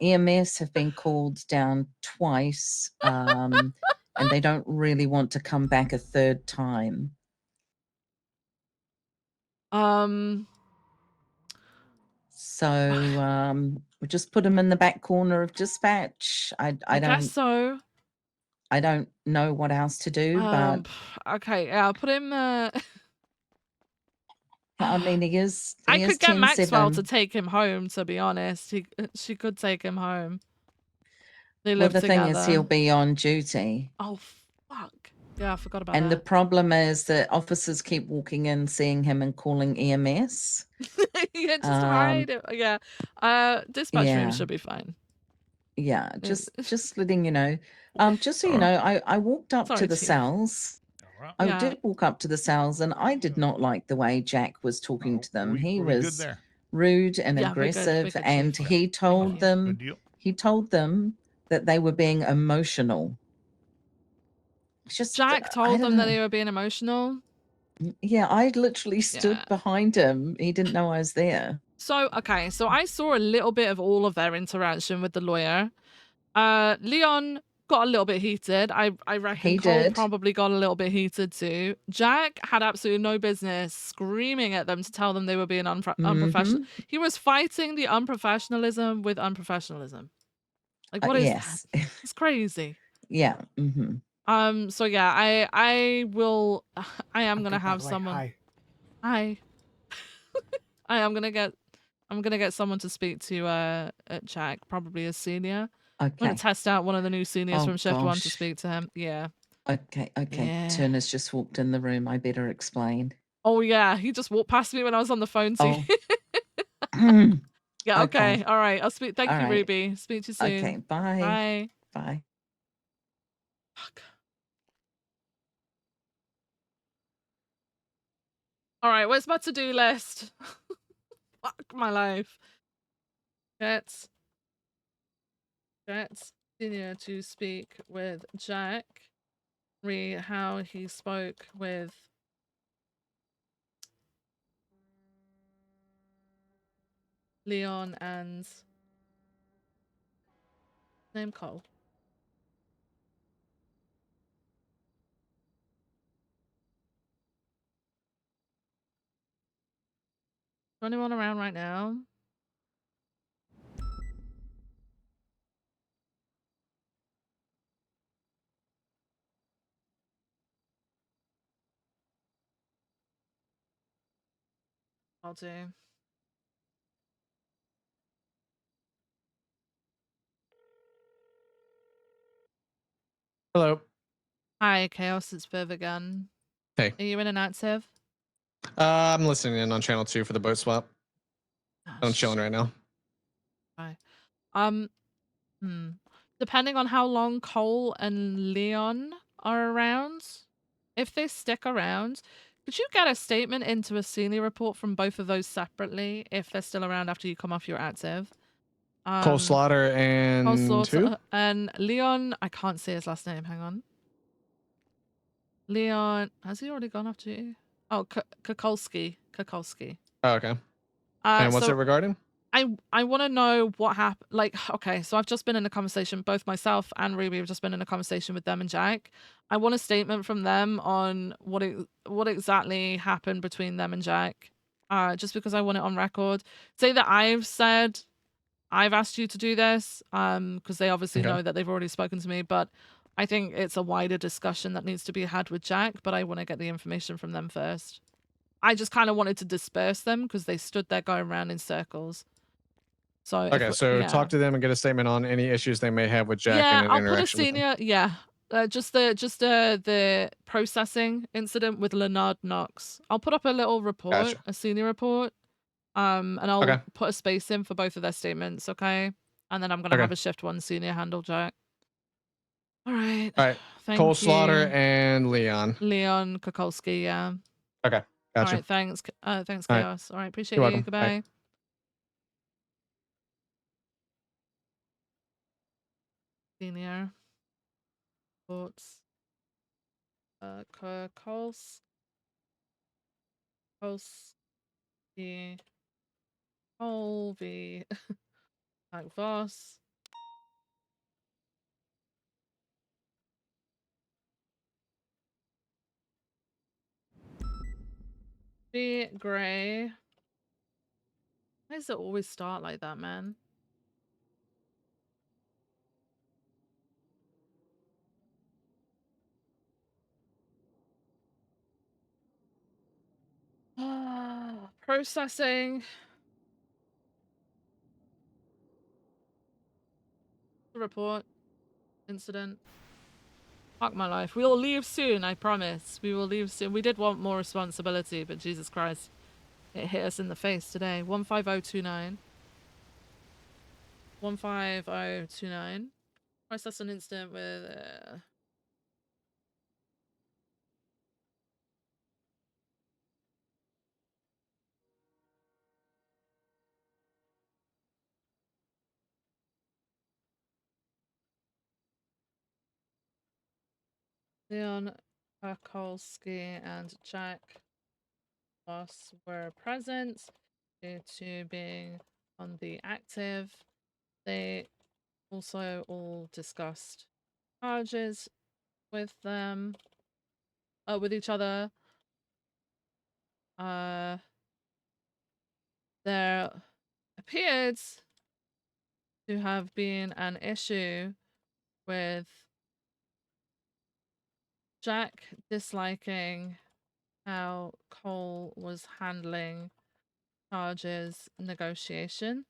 EMS have been called down twice, and they don't really want to come back a third time. So we just put him in the back corner of dispatch. I I don't guess so. I don't know what else to do, but Okay, yeah, I'll put him. I mean, he is I he is could get Maxwell 10-7. to take him home. To be honest, she could take him home. They Well, live the thing is, he'll together. be on duty. Oh fuck! Yeah, I forgot about And the that. problem is that officers keep walking in, seeing him, and calling EMS. Yeah, just hide it. Yeah. Dispatch room yeah. should be fine. Yeah, just letting you know. Just so you Alright. know, I walked up to Sorry, the Chief. cells. I Yeah. did walk up to the cells, and I did not like the way Jack was talking to them. He were we good was there? rude and Yeah, we're good. We're aggressive, good, and Chief. he told them Good deal. he told them that they were being emotional. Just Jack I told don't them that know. they were being emotional. Yeah, I literally stood Yeah. behind him. He didn't know I was there. So, okay, so I saw a little bit of all of their interaction with the lawyer. Leon got a little bit heated. I reckon He Cole did. probably got a little bit heated too. Jack had absolutely no business screaming at them to tell them they were being unprofessional. He was fighting the unprofessionalism with unprofessionalism. Like, what is that? Yes. It's crazy. Yeah. So yeah, I will. I am gonna good, by have the way. someone. Hi. Hi. I'm gonna get someone to speak to Jack, probably a senior. I'm gonna Okay. test out one of the new seniors Oh from Shift 1 to gosh. speak to him. Yeah. Okay. Yeah. Turner's just walked in the room. I better explain. Oh yeah, he just walked past me when I was on the phone to you. Oh. Yeah, okay. Okay. All right. I'll speak. Thank All you, right. Ruby. Speak to you soon. Okay. Bye. Bye. Bye. All right, where's my to-do list? Fuck my life. Get senior to speak with Jack. Re how he spoke with Leon and name Cole. Is anyone around right now? I'll do. Hello. Hi, Chaos. It's Viv again. Hey. Are you in an active? I'm listening in on channel 2 for the boat swap. I'm chilling right now. Hi. Depending on how long Cole and Leon are around, if they stick around, could you get a statement into a senior report from both of those separately if they're still around after you come off your active? Cole Slaughter and Cole Slaughter who? and Leon. I can't say his last name. Hang on. Leon, has he already gone off duty? Oh, Kukulski. Oh, okay. And what's it So regarding? I want to know what happened. Like, okay, so I've just been in a conversation. Both myself and Ruby have just been in a conversation with them and Jack. I want a statement from them on what exactly happened between them and Jack. Just because I want it on record. Say that I've said I've asked you to do this, because they obviously know that they've already spoken to me. But I think it's a wider discussion that needs to be had with Jack. But I want to get the information from them first. I just kind of wanted to disperse them because they stood there going around in circles. So Okay, so talk to them and get a statement on any issues they may have with Jack and yeah, an I'll put a interaction with him. senior. Yeah, just the processing incident with Leonard Knox. I'll put up a little report, a senior report, and I'll put a space in for both of their statements. Okay, and then I'm gonna have a shift 1 senior handle Jack. All right. All right. Thank Cole you. Slaughter and Leon. Leon Kukulski. Yeah. Okay. Gotcha. All right. Thanks. Thanks, All right. Chaos. All right. Appreciate You're you. welcome. Bye. Goodbye. Senior. Reports. Kolski. Colby. Hank Voss. B. Gray. Why does it always start like that, man? Processing. Report. Incident. Fuck my life. We will leave soon, I promise. We will leave soon. We did want more responsibility, but Jesus Christ. It hit us in the face today. 15029. 15029. Process an incident with... Leon Karkolsky and Jack Voss were present due to being on the active. They also all discussed charges with them, with each other. There appeared to have been an issue with Jack disliking how Cole was handling charges negotiation.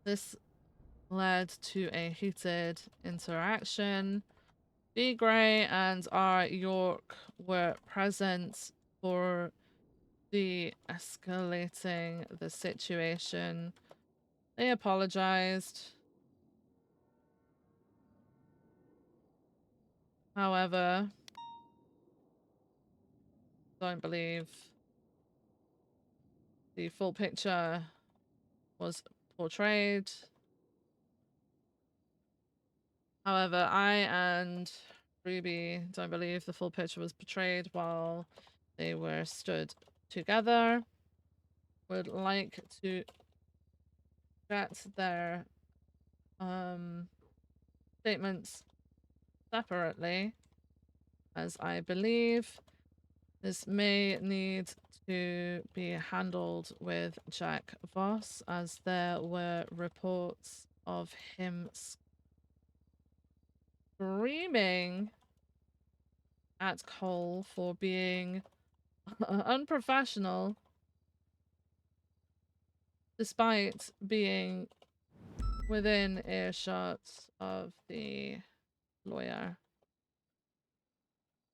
This led to a heated interaction. B. Gray and R. York were present for de-escalating the situation. They apologized. However, don't believe the full picture was portrayed. However, I and Ruby don't believe the full picture was portrayed while they were stood together. Would like to get their statements separately, as I believe this may need to be handled with Jack Voss, as there were reports of him screaming at Cole for being unprofessional despite being within earshot of the lawyer.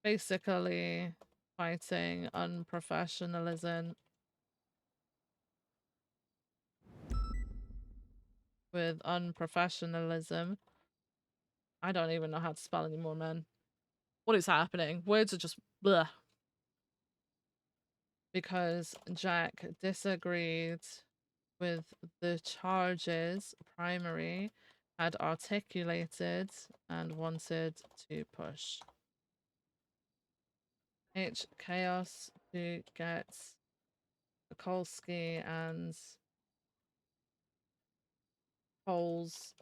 Basically fighting unprofessionalism with unprofessionalism. I don't even know how to spell anymore, man. What is happening? Words are just bleh. Because Jack disagreed with the charges Primary had articulated and wanted to push. H Chaos to get Mikulski and Cole's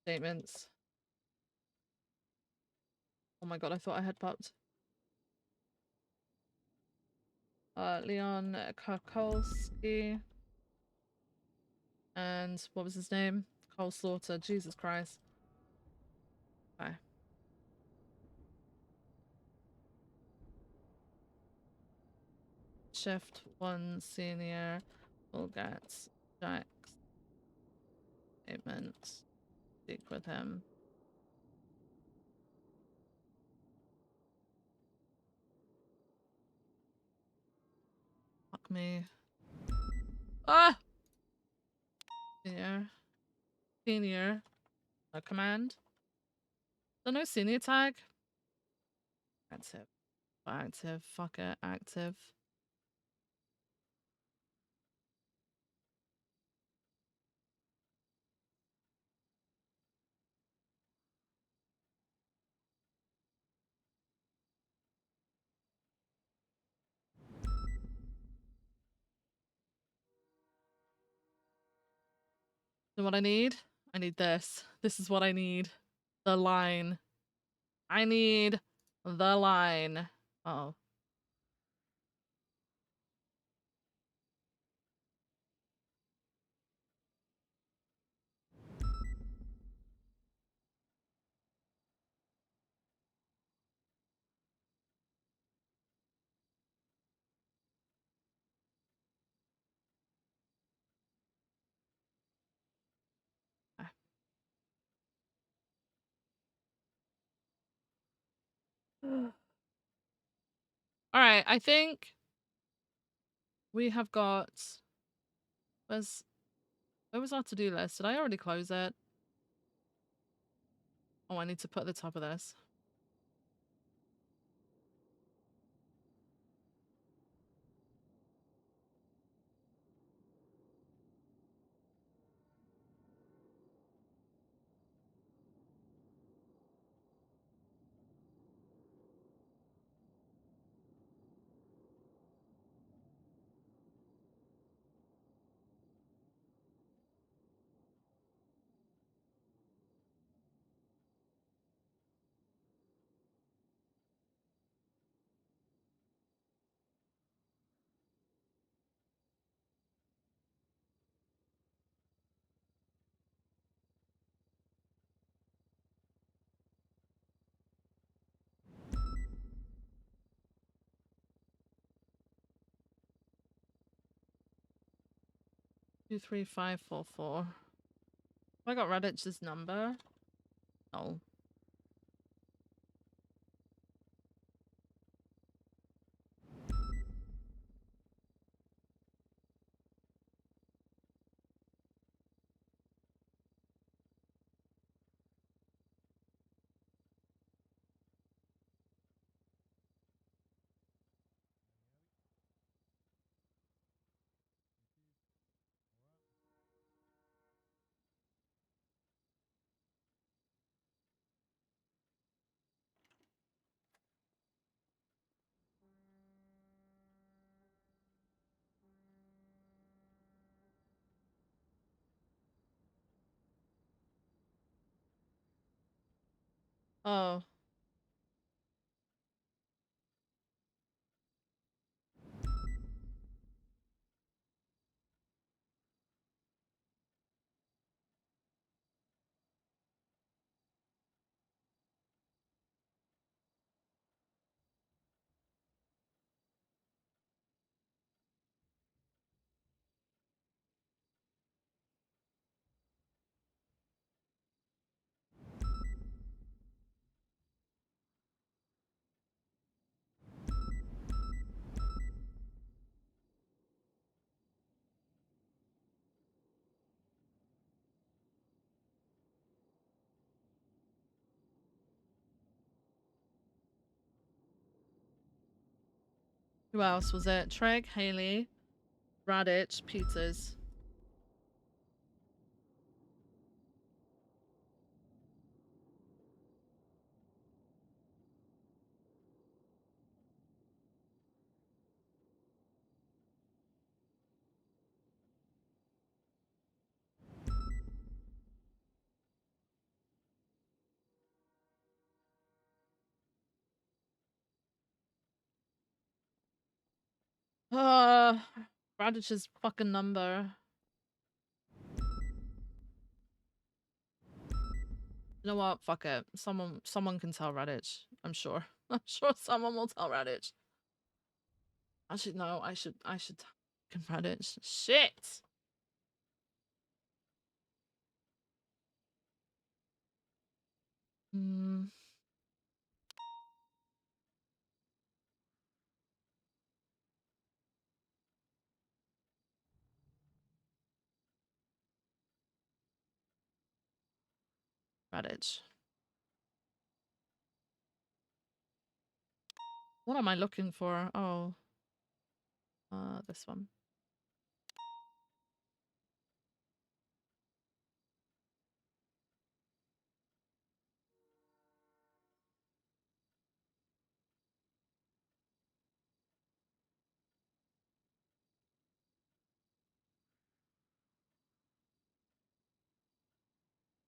statements. Oh my god, I thought I had popped. Leon Karkolsky and what was his name? Cole Slaughter. Jesus Christ. Okay. Shift 1 senior will get Jack's statement. Speak with him. Fuck me. Ah! Senior. A command. So no senior tag? Active. Active. Fuck it. Active. So what I need? I need this. This is what I need. The line. I need the line. Uh-oh. All right, I think we have got. Where was our to-do list? Did I already close it? Oh, I need to put at the top of this. 23544. I got Radich's number. Oh. Oh. Who else was it? Treg, Haley, Radich, Peters. Radich's fucking number. You know what? Fuck it. Someone can tell Radich. I'm sure. I'm sure someone will tell Radich. I should know. I should tell Radich. Shit. Hmm. Radich. What am I looking for? Oh. This one.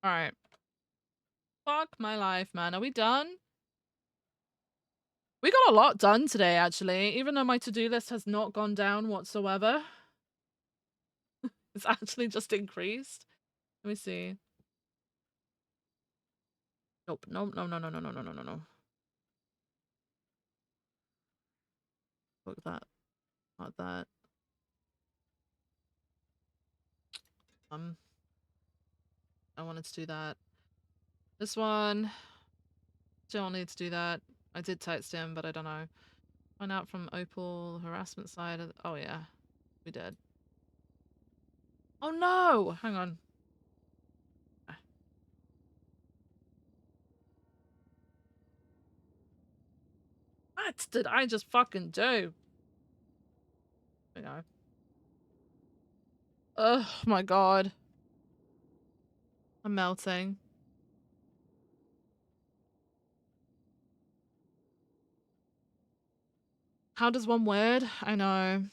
Alright. Fuck my life, man. Are we done? We got a lot done today, actually, even though my to-do list has not gone down whatsoever. It's actually just increased. Let me see. Nope, nope, no, no, no, no, no, no, no, no, no. Look at that. Not that. I wanted to do that. This one. Don't need to do that. I did text him, but I don't know. Find out from Opal harassment side. Oh yeah, we did. Oh no! Hang on. What did I just fucking do? There we go. Oh my god. I'm melting. How does one word? I know.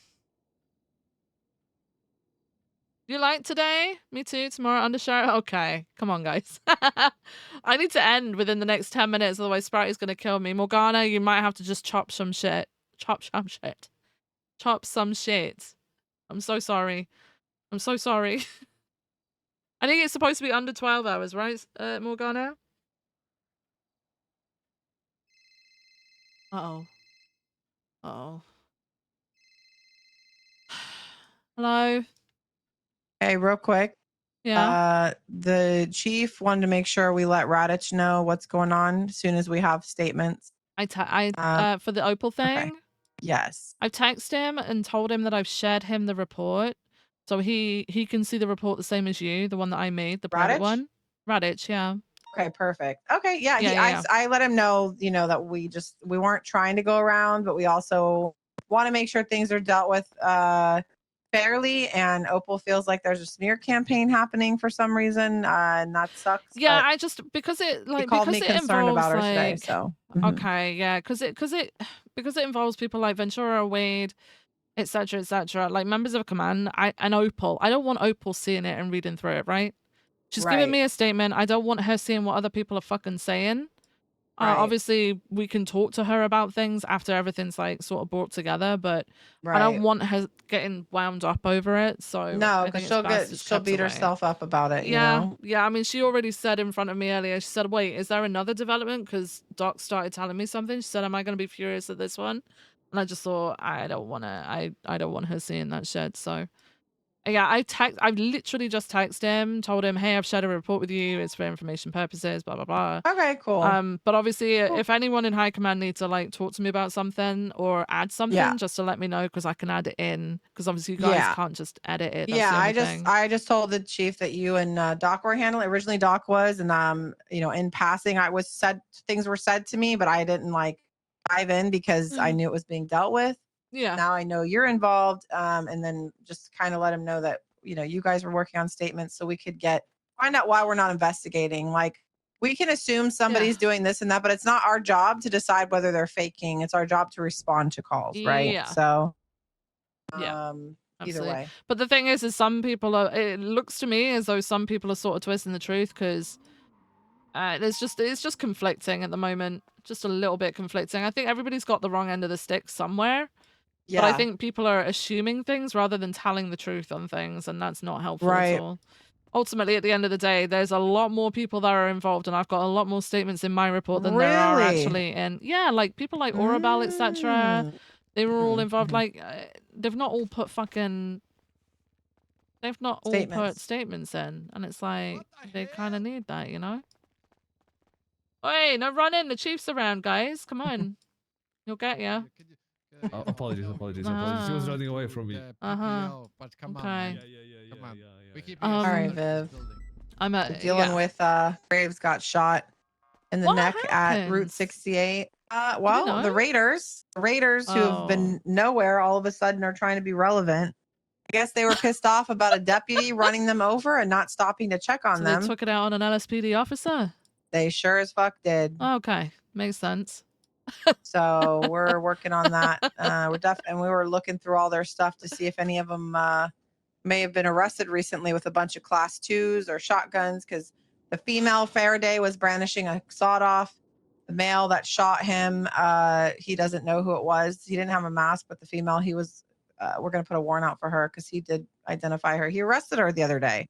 You like today? Me too. Tomorrow undershow? Okay. Come on, guys. I need to end within the next 10 minutes, otherwise Sprouty's gonna kill me. Morgana, you might have to just chop some shit. Chop some shit. Chop some shit. I'm so sorry. I'm so sorry. I think it's supposed to be under 12 hours, right, Morgana? Uh-oh. Uh-oh. Hello? Hey, real quick. Yeah. The chief wanted to make sure we let Radich know what's going on as soon as we have statements. For the Opal thing? Okay. Yes. I've texted him and told him that I've shared him the report. So he can see the report the same as you, the one that I made, the private Radich? one. Radich, yeah. Okay, perfect. Okay, yeah, Yeah. I let him know, that we weren't trying to go around, but we also want to make sure things are dealt with fairly. And Opal feels like there's a smear campaign happening for some reason, and that sucks. Yeah, But I just because it he called me concerned involves about her today. like So okay, yeah, because it involves people like Ventura, Wade, etc., etc., like members of command. And Opal. I don't want Opal seeing it and reading through it, right? She's giving Right. me a statement. I don't want her seeing what other people are fucking saying. Right. Obviously, we can talk to her about things after everything's like sort of brought together, but I don't Right. want her getting wound up over it. So No, I because think it's best it's she'll kept beat away. herself up about it. Yeah, yeah. I mean, she already said in front of me earlier. She said, "Wait, is there another development?" Because Doc started telling me something. She said, "Am I going to be furious at this one?" And I just thought, I don't want to. I don't want her seeing that shit. So yeah, I've literally just texted him, told him, "Hey, I've shared a report with you. It's for information purposes." Blah blah blah. Okay, cool. But obviously, if anyone in high command needs to like talk to me about something or add something, Yeah. just to let me know because I can add it in. Because obviously, you guys Yeah. can't just edit it. That's Yeah, the only thing. I just told the chief that you and Doc were handling. Originally, Doc was, and in passing, things were said to me, but I didn't like dive in because I knew it was being dealt with. Yeah. Now I know you're involved, and then just kind of let him know that you guys were working on statements so we could find out why we're not investigating. Like we can assume somebody's doing this and that, but it's not our job to decide whether they're faking. It's our job to respond to calls, right? Yeah. So, Yeah. either Absolutely. way. But the thing is some people are. It looks to me as though some people are sort of twisting the truth because it's just conflicting at the moment. Just a little bit conflicting. I think everybody's got the wrong end of the stick somewhere. But I Yeah. think people are assuming things rather than telling the truth on things, and that's not helpful at Right. all. Ultimately, at the end of the day, there's a lot more people that are involved, and I've got a lot more statements in my report than there are Really? actually in. Yeah, like people like Orabel, etc. They were all involved. Mm-hmm. Like they've not all put fucking. They've not all put Statements. statements in, and it's like they kind of need that, you know. Hey, no running! The chief's around, guys. Come on, he'll get you. Apologies. She was running away from me. But come Okay. on, man. Come on. We keep you All right, in this Viv. building. I'm We're dealing with Graves got shot in the What neck at Route happened? 68. Do we Well, the know? Raiders who have been nowhere all of a sudden are trying to be relevant. I guess they were pissed off about a deputy running them over and not stopping to check on So them. they took it out on an LSPD officer? They sure as fuck did. Okay, makes sense. So we're working on that. And we were looking through all their stuff to see if any of them may have been arrested recently with a bunch of class 2s or shotguns, because the female Faraday was brandishing a sawed-off. The male that shot him, he doesn't know who it was. He didn't have a mask, but the female, we're going to put a warrant out for her because he did identify her. He arrested her the other day.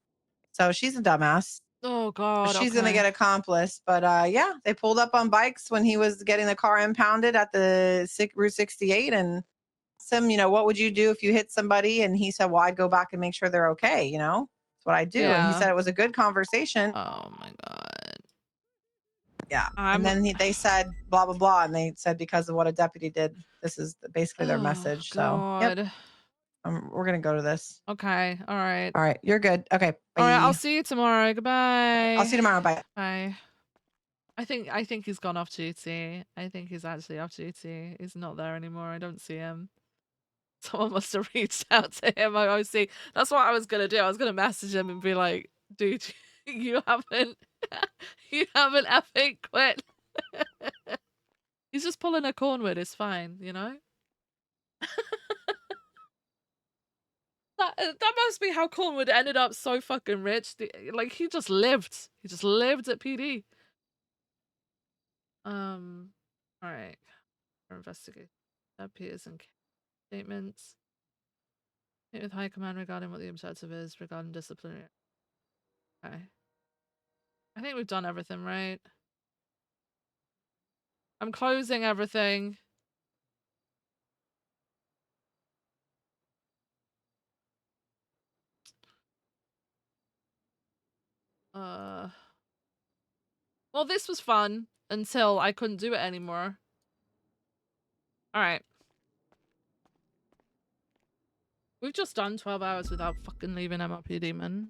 So she's a dumbass. Oh God. She's gonna get accomplice. But yeah, they pulled up on bikes when he was getting the car impounded at the Route 68 and asked him, what would you do if you hit somebody? And he said, well, I'd go back and make sure they're okay. That's what I do. And he said it was a good conversation. Oh my God. Yeah. And then they said blah blah blah, and they said because of what a deputy did. This is basically their message. God. So yep. We're gonna go to this. Okay. All right. All right. You're good. Okay. Bye. All right. I'll see you tomorrow. Goodbye. I'll see you tomorrow. Bye. Bye. I think he's gone off duty. I think he's actually off duty. He's not there anymore. I don't see him. Someone must have reached out to him. I see. That's what I was gonna do. I was gonna message him and be like, dude, you haven't effing quit. He's just pulling a Cornwood. It's fine, you know. That must be how Cornwood ended up so fucking rich. Like he just lived. He just lived at PD. All right. Investigate. Appears and statements. Meet with High Command regarding what the objective is regarding disciplinary. Okay. I think we've done everything, right? I'm closing everything. Well, this was fun until I couldn't do it anymore. All right. We've just done 12 hours without fucking leaving MRPD, man.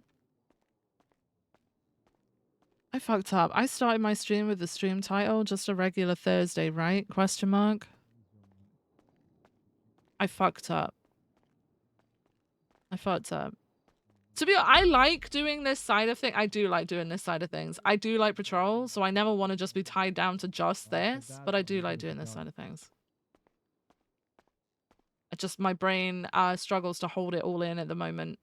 I fucked up. I started my stream with the stream title, just a regular Thursday, right? Question mark. I fucked up. I fucked up. To be honest, I like doing this side of thing. I do like doing this side of things. I do like patrol, so I never want to just be tied down to just this, but I do like doing this side of things. I just, my brain struggles to hold it all in at the moment.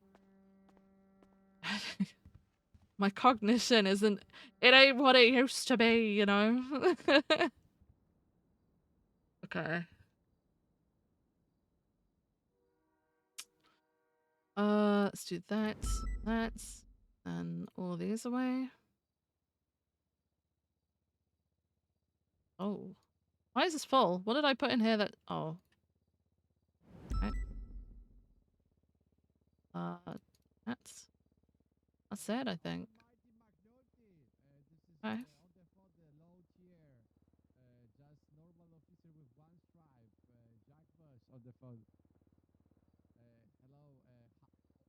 My cognition isn't, it ain't what it used to be, you know? Okay. Let's do that, and all these away. Oh. Why is this full? What did I put in here that, oh. Okay. That's it, I think. Okay.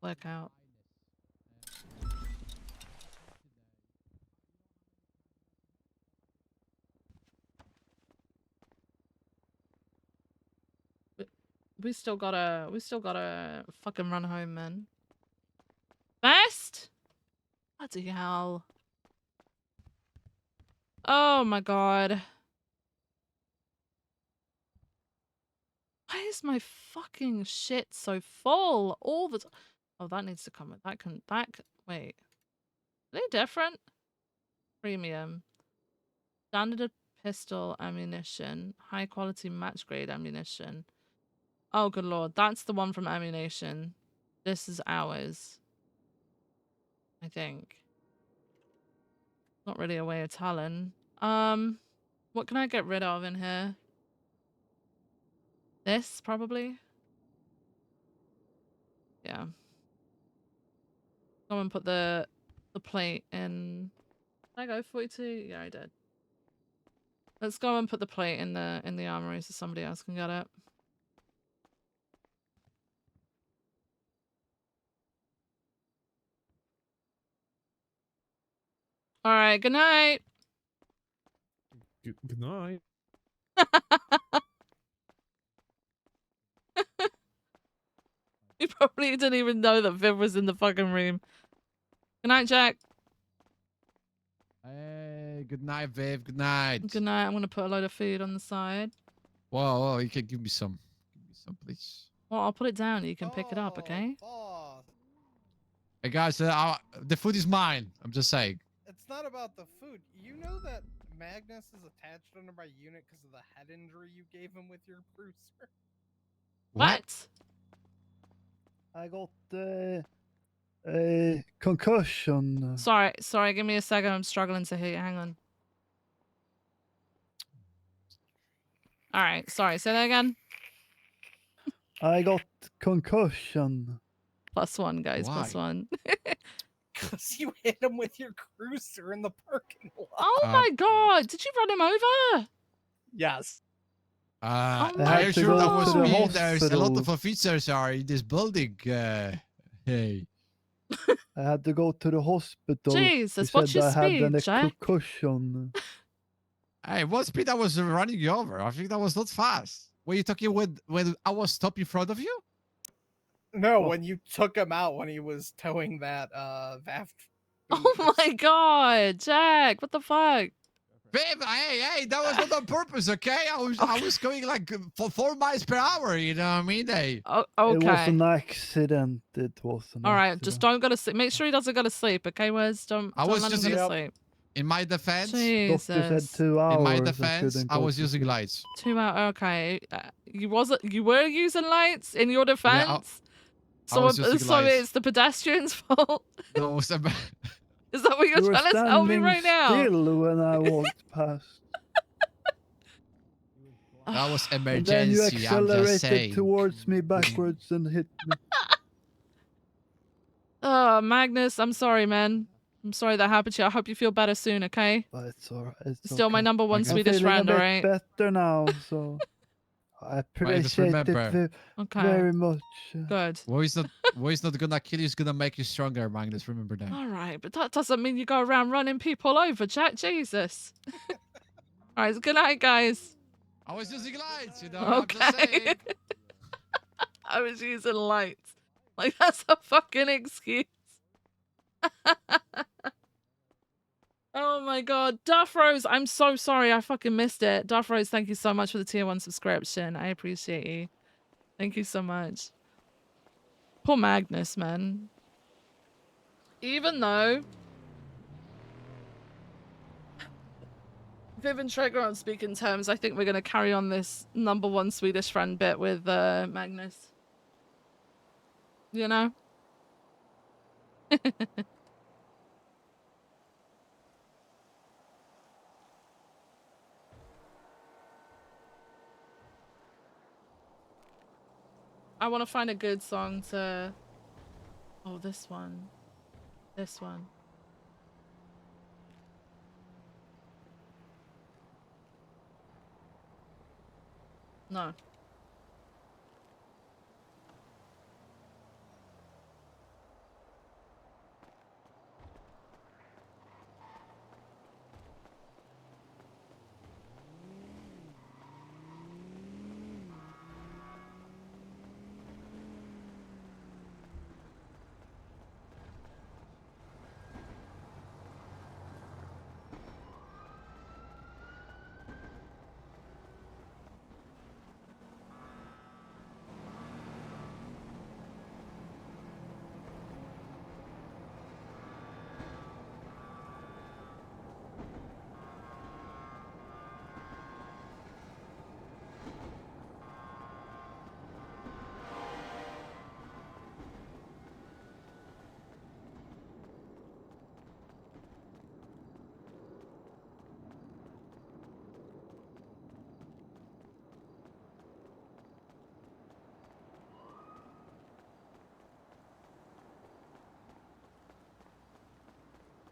Work out. We still gotta fucking run home, man. Best? Bloody hell. Oh my god. Why is my fucking shit so full all the time? Oh, that needs to come with wait. Are they different? Premium. Standard pistol ammunition. High quality match grade ammunition. Oh, good lord. That's the one from ammunition. This is ours. I think. Not really a way of telling. What can I get rid of in here? This, probably? Yeah. Go and put the plate in. Did I go 42? Yeah, I did. Let's go and put the plate in the armory so somebody else can get it. All right, good night. Good night. You probably didn't even know that Viv was in the fucking room. Good night, Jack. Hey, good night, Viv. Good night. Good night. I'm gonna put a load of food on the side. Whoa, you can give me some. Give me some, please. Well, I'll put it down. You can pick it up, okay? Hey, guys, the food is mine. I'm just saying. It's not about the food. You know that Magnus is attached under my unit because of the head injury you gave him with your cruiser? What? I got a concussion. Sorry. Give me a second. I'm struggling to hear you. Hang on. All right. Sorry. Say that again. I got concussion. +1, guys. Why? +1. Because you hit him with your cruiser in the parking lot. Oh my god! Did you run him over? Yes. Are had you to sure go that to was the me? There's a lot of hospital. officers are in this building. Hey. I had to go to the hospital. Jesus, They what's said your I had speed, a Jack? concussion. Hey, what speed I was running you over? I think that was not fast. Were you talking when I was stopped in front of you? No, when you took him out when he was towing that VAF. Oh my god, Jack! What the fuck? Babe, hey, that was not on purpose, okay? I was going like for 4 miles per hour, you know what I mean? Hey. Oh, It was okay. an accident. It was an All right, accident. just don't go to sleep. Make sure he doesn't go to sleep, okay, Wes? Don't I was let him just go to sleep. in my defense. Doctor said Jesus. 2 hours. In my I defense, couldn't I go was to using sleep. lights. 2 hours. Okay. You were using lights in your defense. I was using So lights. it's the pedestrian's fault. No, Is that what you're You were trying to tell me standing right now? still when I walked past. That was And then you emergency. I'm just accelerated saying. towards me backwards and hit me. Oh, Magnus, I'm sorry, man. I'm sorry that happened to you. I hope you feel better soon, okay? But it's alright. It's Still my okay. number one I'm Swedish feeling friend, a bit alright? better now, so I just appreciate it remember. Okay. very much. Good. War is not gonna kill you, it's gonna make you stronger, Magnus. Remember that. Alright, but that doesn't mean you go around running people over, Jack. Jesus. Alright, good night, guys. I was using lights, you know. I'm just Okay. saying. I was using lights. Like, that's a fucking excuse. Oh my god. Duff Rose, I'm so sorry. I fucking missed it. Duff Rose, thank you so much for the tier 1 subscription. I appreciate you. Thank you so much. Poor Magnus, man. Even though Viv and Trigger aren't speaking terms, I think we're going to carry on this number one Swedish friend bit with Magnus. You know? I want to find a good song to... Oh, this one. This one. No.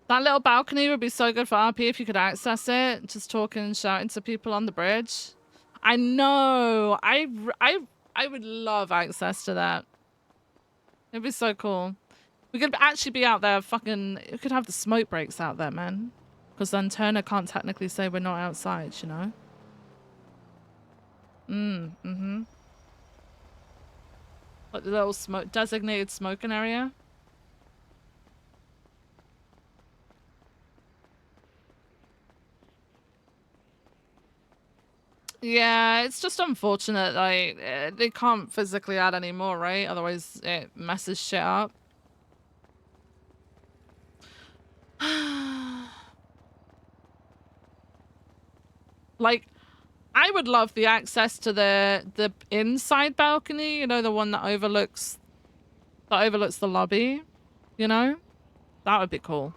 That little balcony would be so good for RP if you could access it. Just talking and shouting to people on the bridge. I know. I would love access to that. It'd be so cool. We could actually be out there fucking... We could have the smoke breaks out there, man. Because then Turner can't technically say we're not outside, you know? Mm-hmm. Like the little smoke... Designated smoking area. Yeah, it's just unfortunate, like, they can't physically add any more, right? Otherwise, it messes shit up. Like, I would love the access to the inside balcony, you know, the one that overlooks the lobby, you know? That would be cool.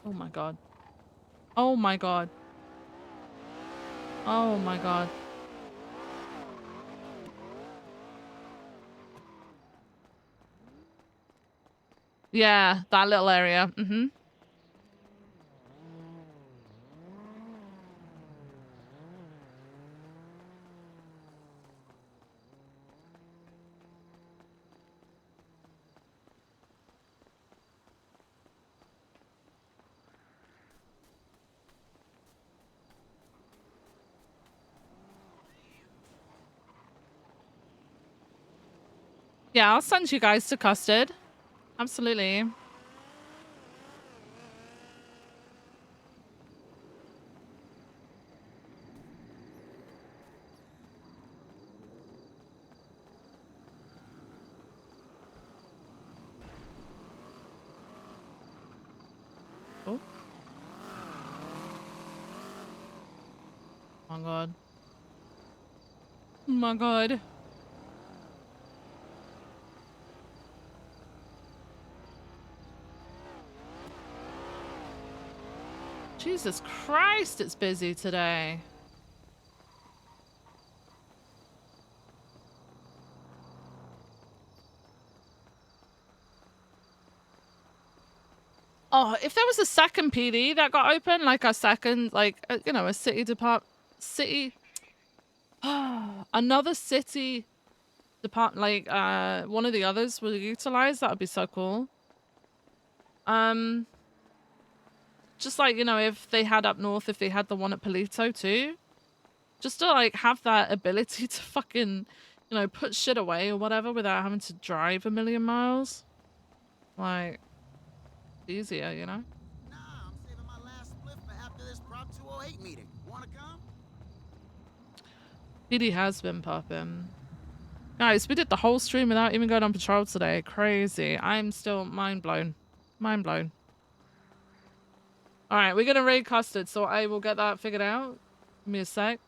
Oh my god. Oh my god. Oh my god. Yeah, that little area. Mm-hmm. Yeah, I'll send you guys to Custard. Absolutely. Oh. Oh my god. Oh my god. Jesus Christ, it's busy today. Oh, if there was a second PD that got open, like a second, like, you know, a city, another city department, like, one of the others were utilized, that would be so cool. Just like, you know, if they had up north, if they had the one at Palito too, just to like have that ability to fucking, you know, put shit away or whatever without having to drive a million miles. Like, easier, you know? PD has been popping. Guys, we did the whole stream without even going on patrol today. Crazy. I'm still mind blown. Mind blown. Alright, we're gonna raid custard, so I will get that figured out. Give me a sec.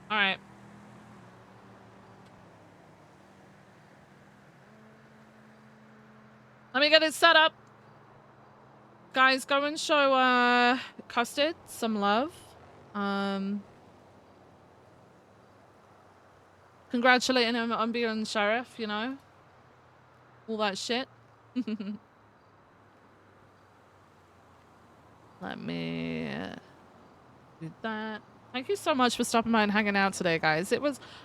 Alright. Let me get it set up. Guys, go and show Custard some love. Congratulating him on being sheriff, you know? All that shit. Let me do that. Thank you so much for stopping by and hanging out today, guys. I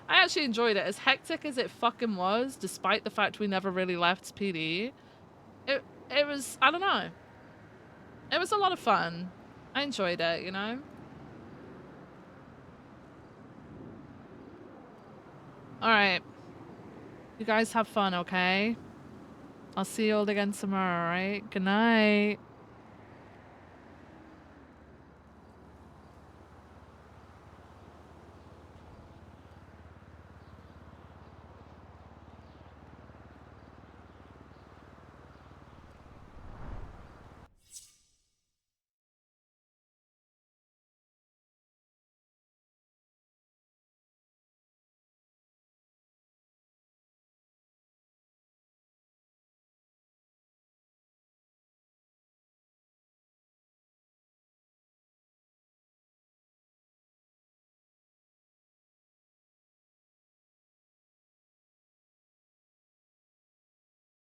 actually enjoyed it. As hectic as it fucking was, despite the fact we never really left PD, it was, I don't know. It was a lot of fun. I enjoyed it, you know? Alright. You guys have fun, okay? I'll see you all again tomorrow, alright? Good night.